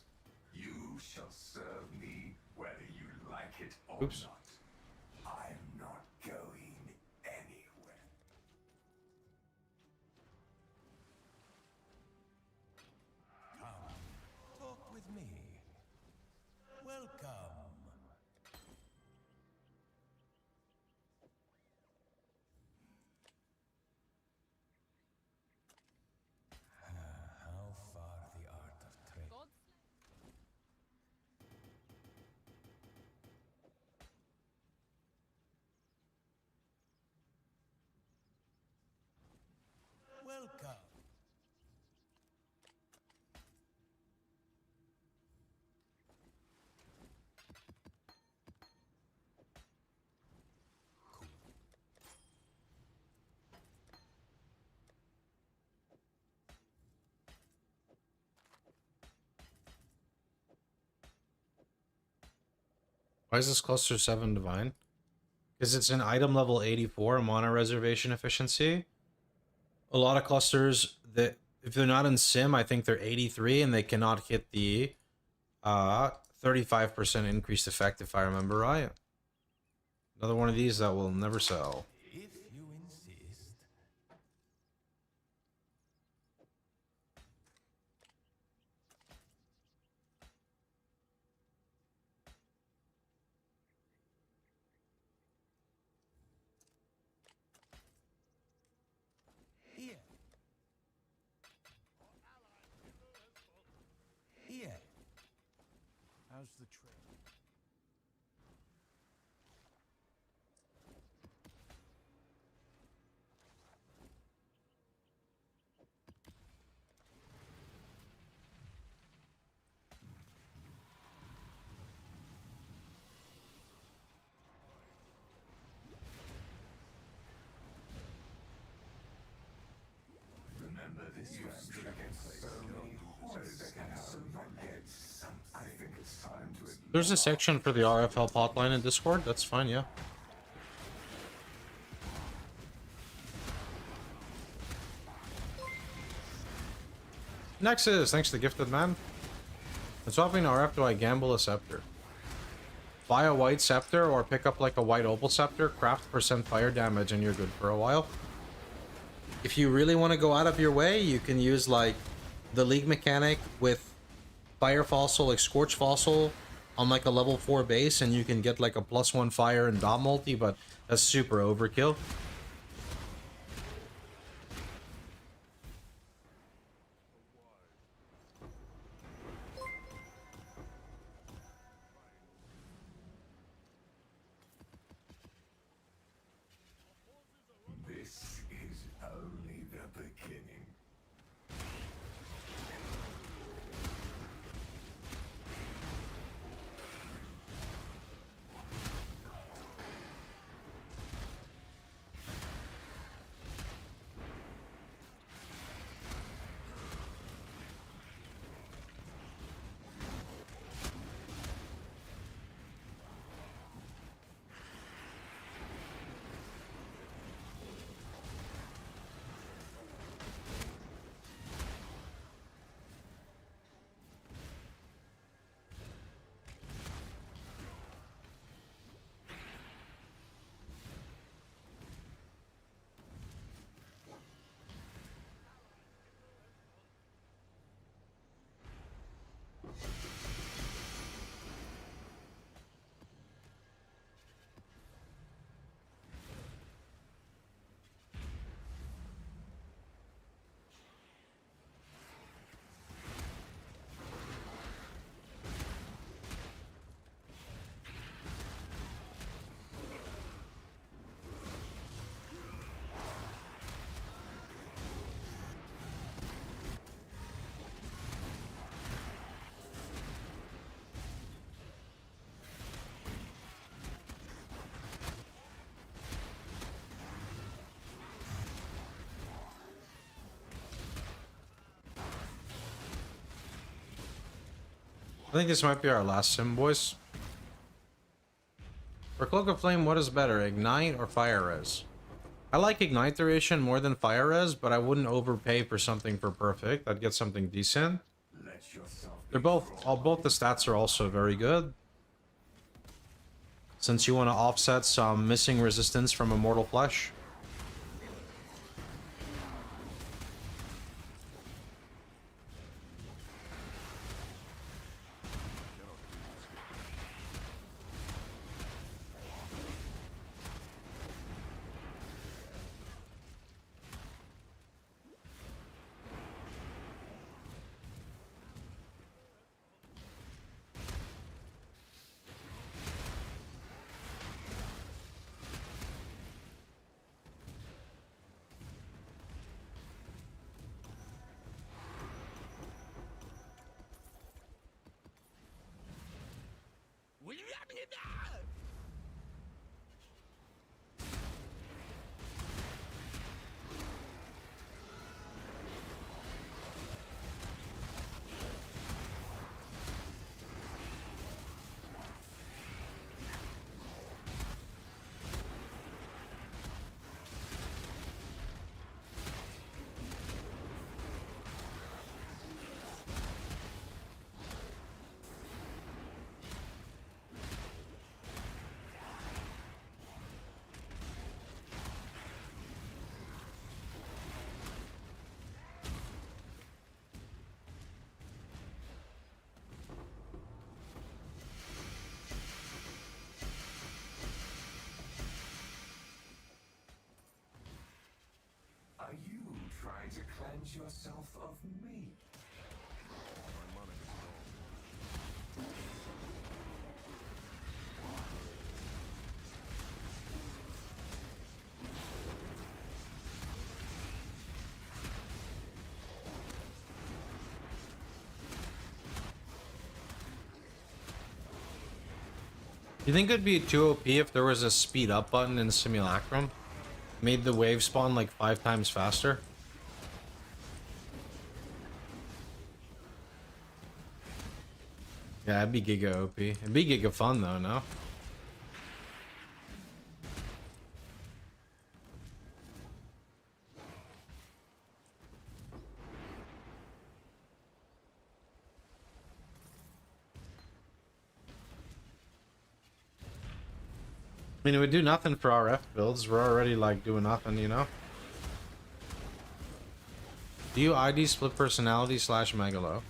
You shall serve me whether you like it or Oops. not. I'm not going anywhere. Talk with me. Welcome. How far the art of trade. Welcome. Why is this cluster 7 divine? Because it's an item level 84 mana reservation efficiency. A lot of clusters that, if they're not in sim, I think they're 83 and they cannot hit the 35% increased effect, if I remember right. Another one of these that will never sell. If you insist. Here. Here. How's the trade? Remember this you stood against so many horses and so forget something. I think it's time to There's a section for the RF help hotline in Discord. That's fine, yeah. Nexus, thanks to the gifted man. When swapping RF, do I gamble a scepter? Buy a white scepter or pick up like a white opal scepter, craft % fire damage, and you're good for a while. If you really want to go out of your way, you can use like the League mechanic with Fire Fossil, like Scorch Fossil on like a level 4 base, and you can get like a +1 fire and dot multi, but that's super overkill. beginning. I think this might be our last sim, boys. For Cloak of Flame, what is better, Ignite or Fire Res? I like Ignite duration more than Fire Res, but I wouldn't overpay for something for perfect. I'd get something decent. Let yourself They're both the stats are also very good. Since you want to offset some missing resistance from Immortal Flesh. Are you trying to cleanse yourself of me? You think it'd be too OP if there was a speed up button in Simulacrum? Made the wave spawn like 5 times faster? Yeah, it'd be giga OP. It'd be giga fun though, no? I mean, it would do nothing for our F builds. We're already, like, doing nothing, you know? Do you ID split personality / Megalo?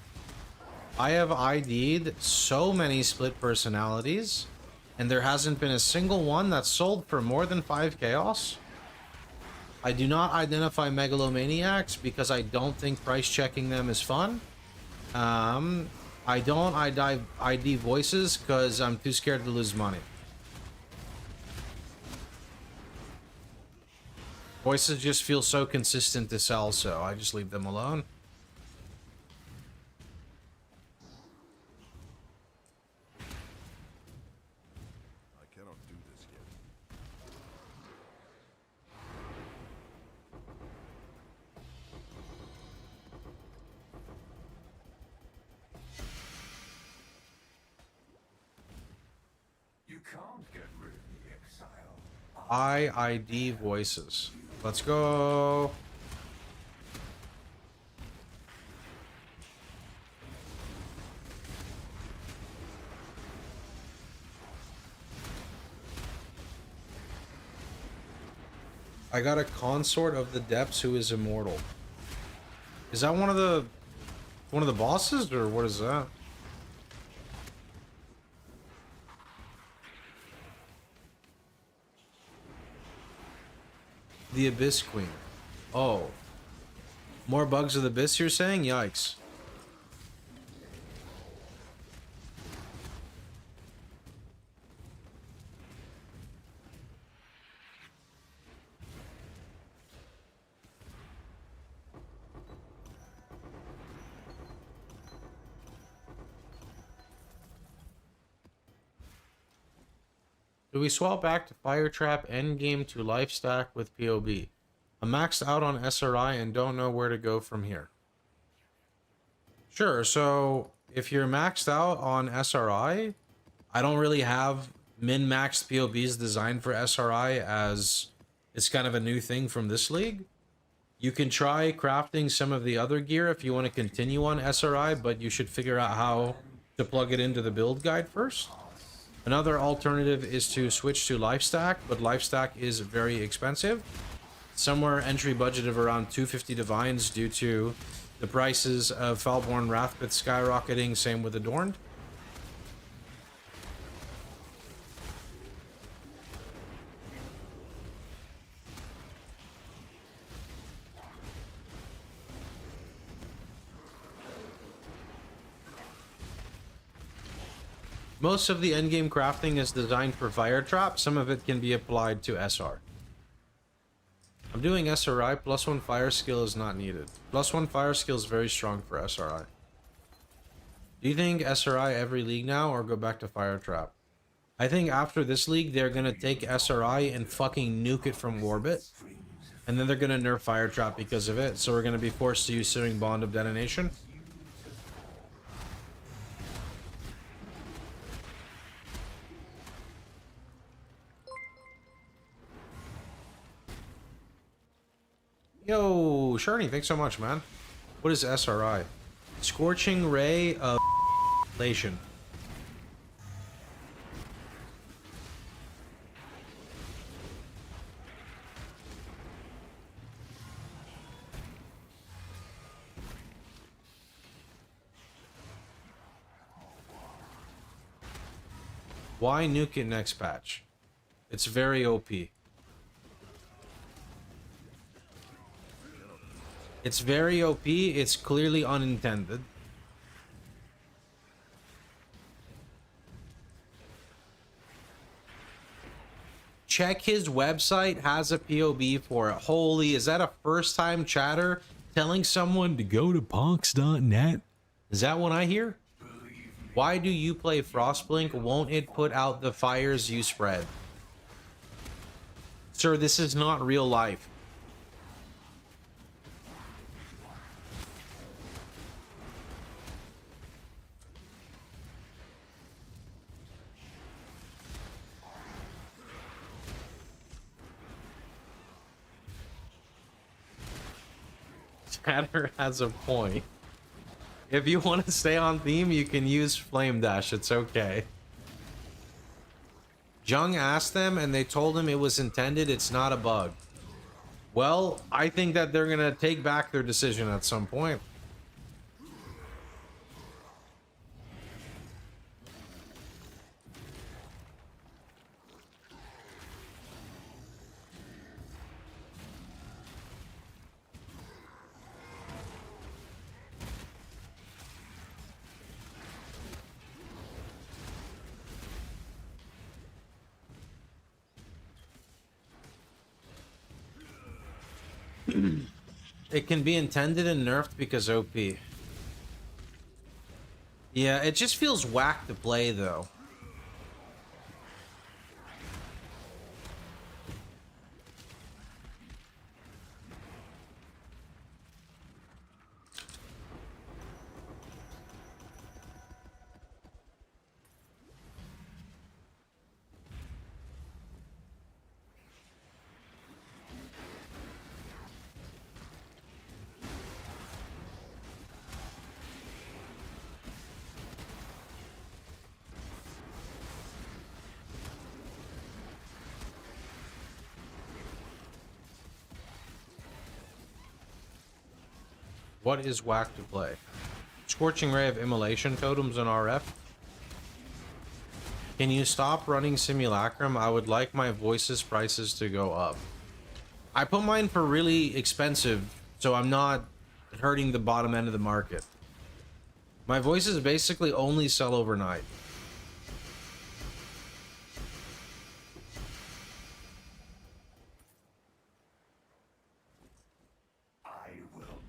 I have ID'd so many split personalities, and there hasn't been a single one that's sold for more than 5 chaos. I do not identify megalomaniacs because I don't think price checking them is fun. I don't ID voices because I'm too scared to lose money. Voices just feel so consistent to sell, so I just leave them alone. I cannot do this yet. You can't get rid of the exile. IID voices. Let's go. I got a consort of the depths who is immortal. Is that one of the bosses, or what is that? The Abyss Queen. Oh. More bugs of the Abyss, you're saying? Yikes. Do we swap back to Fire Trap endgame to life stack with POB? I'm maxed out on SRI and don't know where to go from here. Sure, so if you're maxed out on SRI, I don't really have min-maxed POBs designed for SRI, as it's kind of a new thing from this league. You can try crafting some of the other gear if you want to continue on SRI, but you should figure out how to plug it into the build guide first. Another alternative is to switch to Lifestack, but Lifestack is very expensive. Somewhere entry budget of around 250 divines due to the prices of Foulborn Wrathpith skyrocketing, same with Adorned. Most of the endgame crafting is designed for Fire Trap. Some of it can be applied to SR. I'm doing SRI. +1 fire skill is not needed. +1 fire skill is very strong for SRI. Do you think SRI every league now, or go back to Fire Trap? I think after this league, they're going to take SRI and fucking nuke it from Orbit. And then they're going to nerf Fire Trap because of it. So we're going to be forced to use Searing Bond of Detonation. Yo, Sharny, thanks so much, man. What is SRI? Scorching Ray of Lation. Why nuke it next patch? It's very OP. It's very OP, it's clearly unintended. Check his website, has a POB for it. Holy, is that a first time chatter telling someone to go to Pohx.net? Is that what I hear? Why do you play Frostblink? Won't it put out the fires you spread? Sir, this is not real life. Chatter has a point. If you want to stay on theme, you can use Flame Dash. It's okay. Jung asked them and they told him it was intended. It's not a bug. Well, I think that they're going to take back their decision at some point. It can be intended and nerfed because OP. Yeah, it just feels whack to play though. What is whack to play? Scorching Ray of Immolation totems on RF. Can you stop running Simulacrum? I would like my voices prices to go up. I put mine for really expensive, so I'm not hurting the bottom end of the market. My voices basically only sell overnight.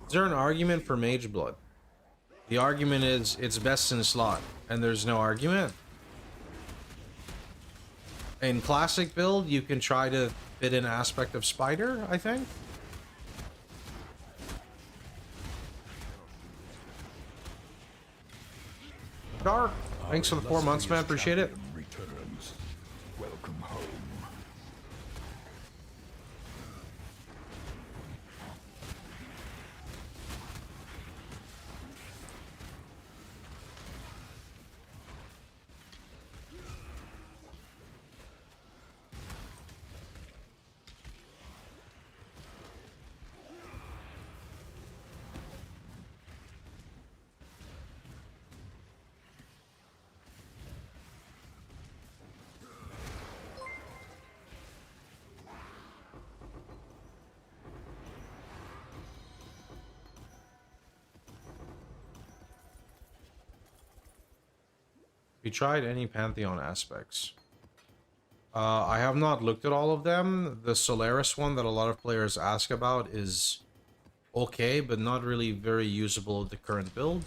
Is there an argument for Mage Blood? The argument is it's best in slot, and there's no argument. In classic build, you can try to fit an aspect of Spider, I think. Dark, thanks for the 4 months, man. Appreciate it. Returns. Welcome home. We tried any Pantheon aspects. I have not looked at all of them. The Solaris one that a lot of players ask about is okay, but not really very usable with the current build.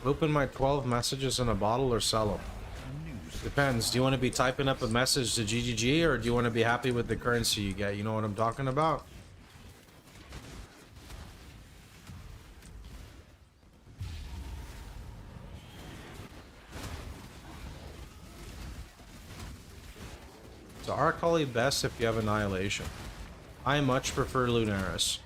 Open my 12 messages in a bottle or sell them? Depends. Do you want to be typing up a message to GGG, or do you want to be happy with the currency you get? You know what I'm talking about? So Arcali best if you have Annihilation. I much prefer Lunaris.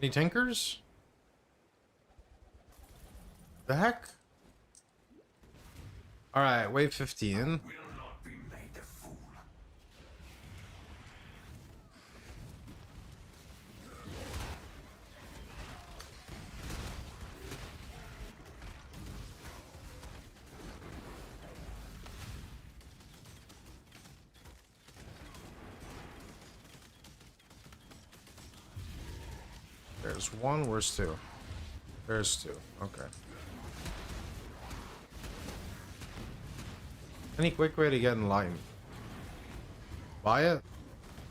Any tinkers? The heck? Alright, wave 15. Will not be made a fool. There's one, where's two? There's two, okay. Any quick way to get enlightened? Buy it?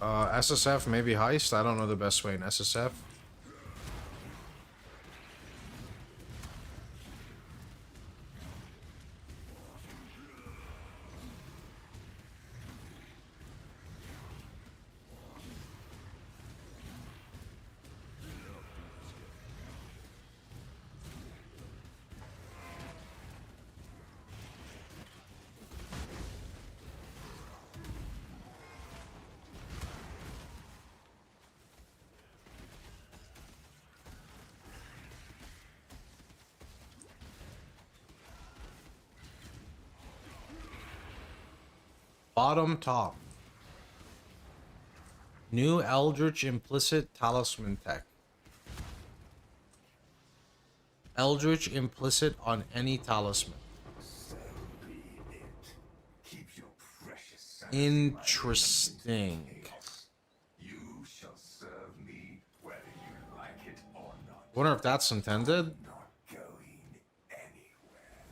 SSF, maybe heist? I don't know the best way in SSF. Bottom top. New Eldritch Implicit Talisman tech. Eldritch Implicit on any talisman. So be it. Keep your precious sanity, my Interesting. agent of chaos. You shall serve me whether you like it or not. Wonder if that's intended. Not going anywhere.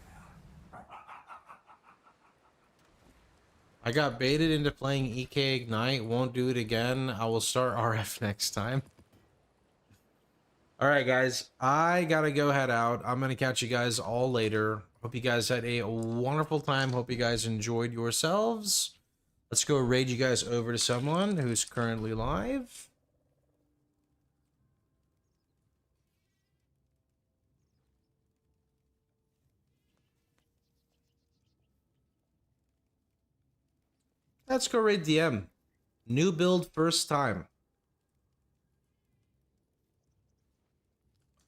I got baited into playing EK Ignite. Won't do it again. I will start RF next time. Alright guys, I gotta go head out. I'm gonna catch you guys all later. Hope you guys had a wonderful time. Hope you guys enjoyed yourselves. Let's go raid you guys over to someone who's currently live. Let's go raid DM. New build first time.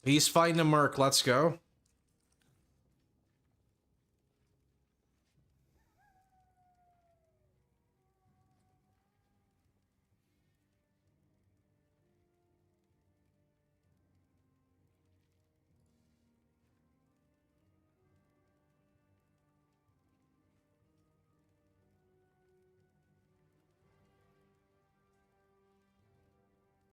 He's fighting a merc. Let's go.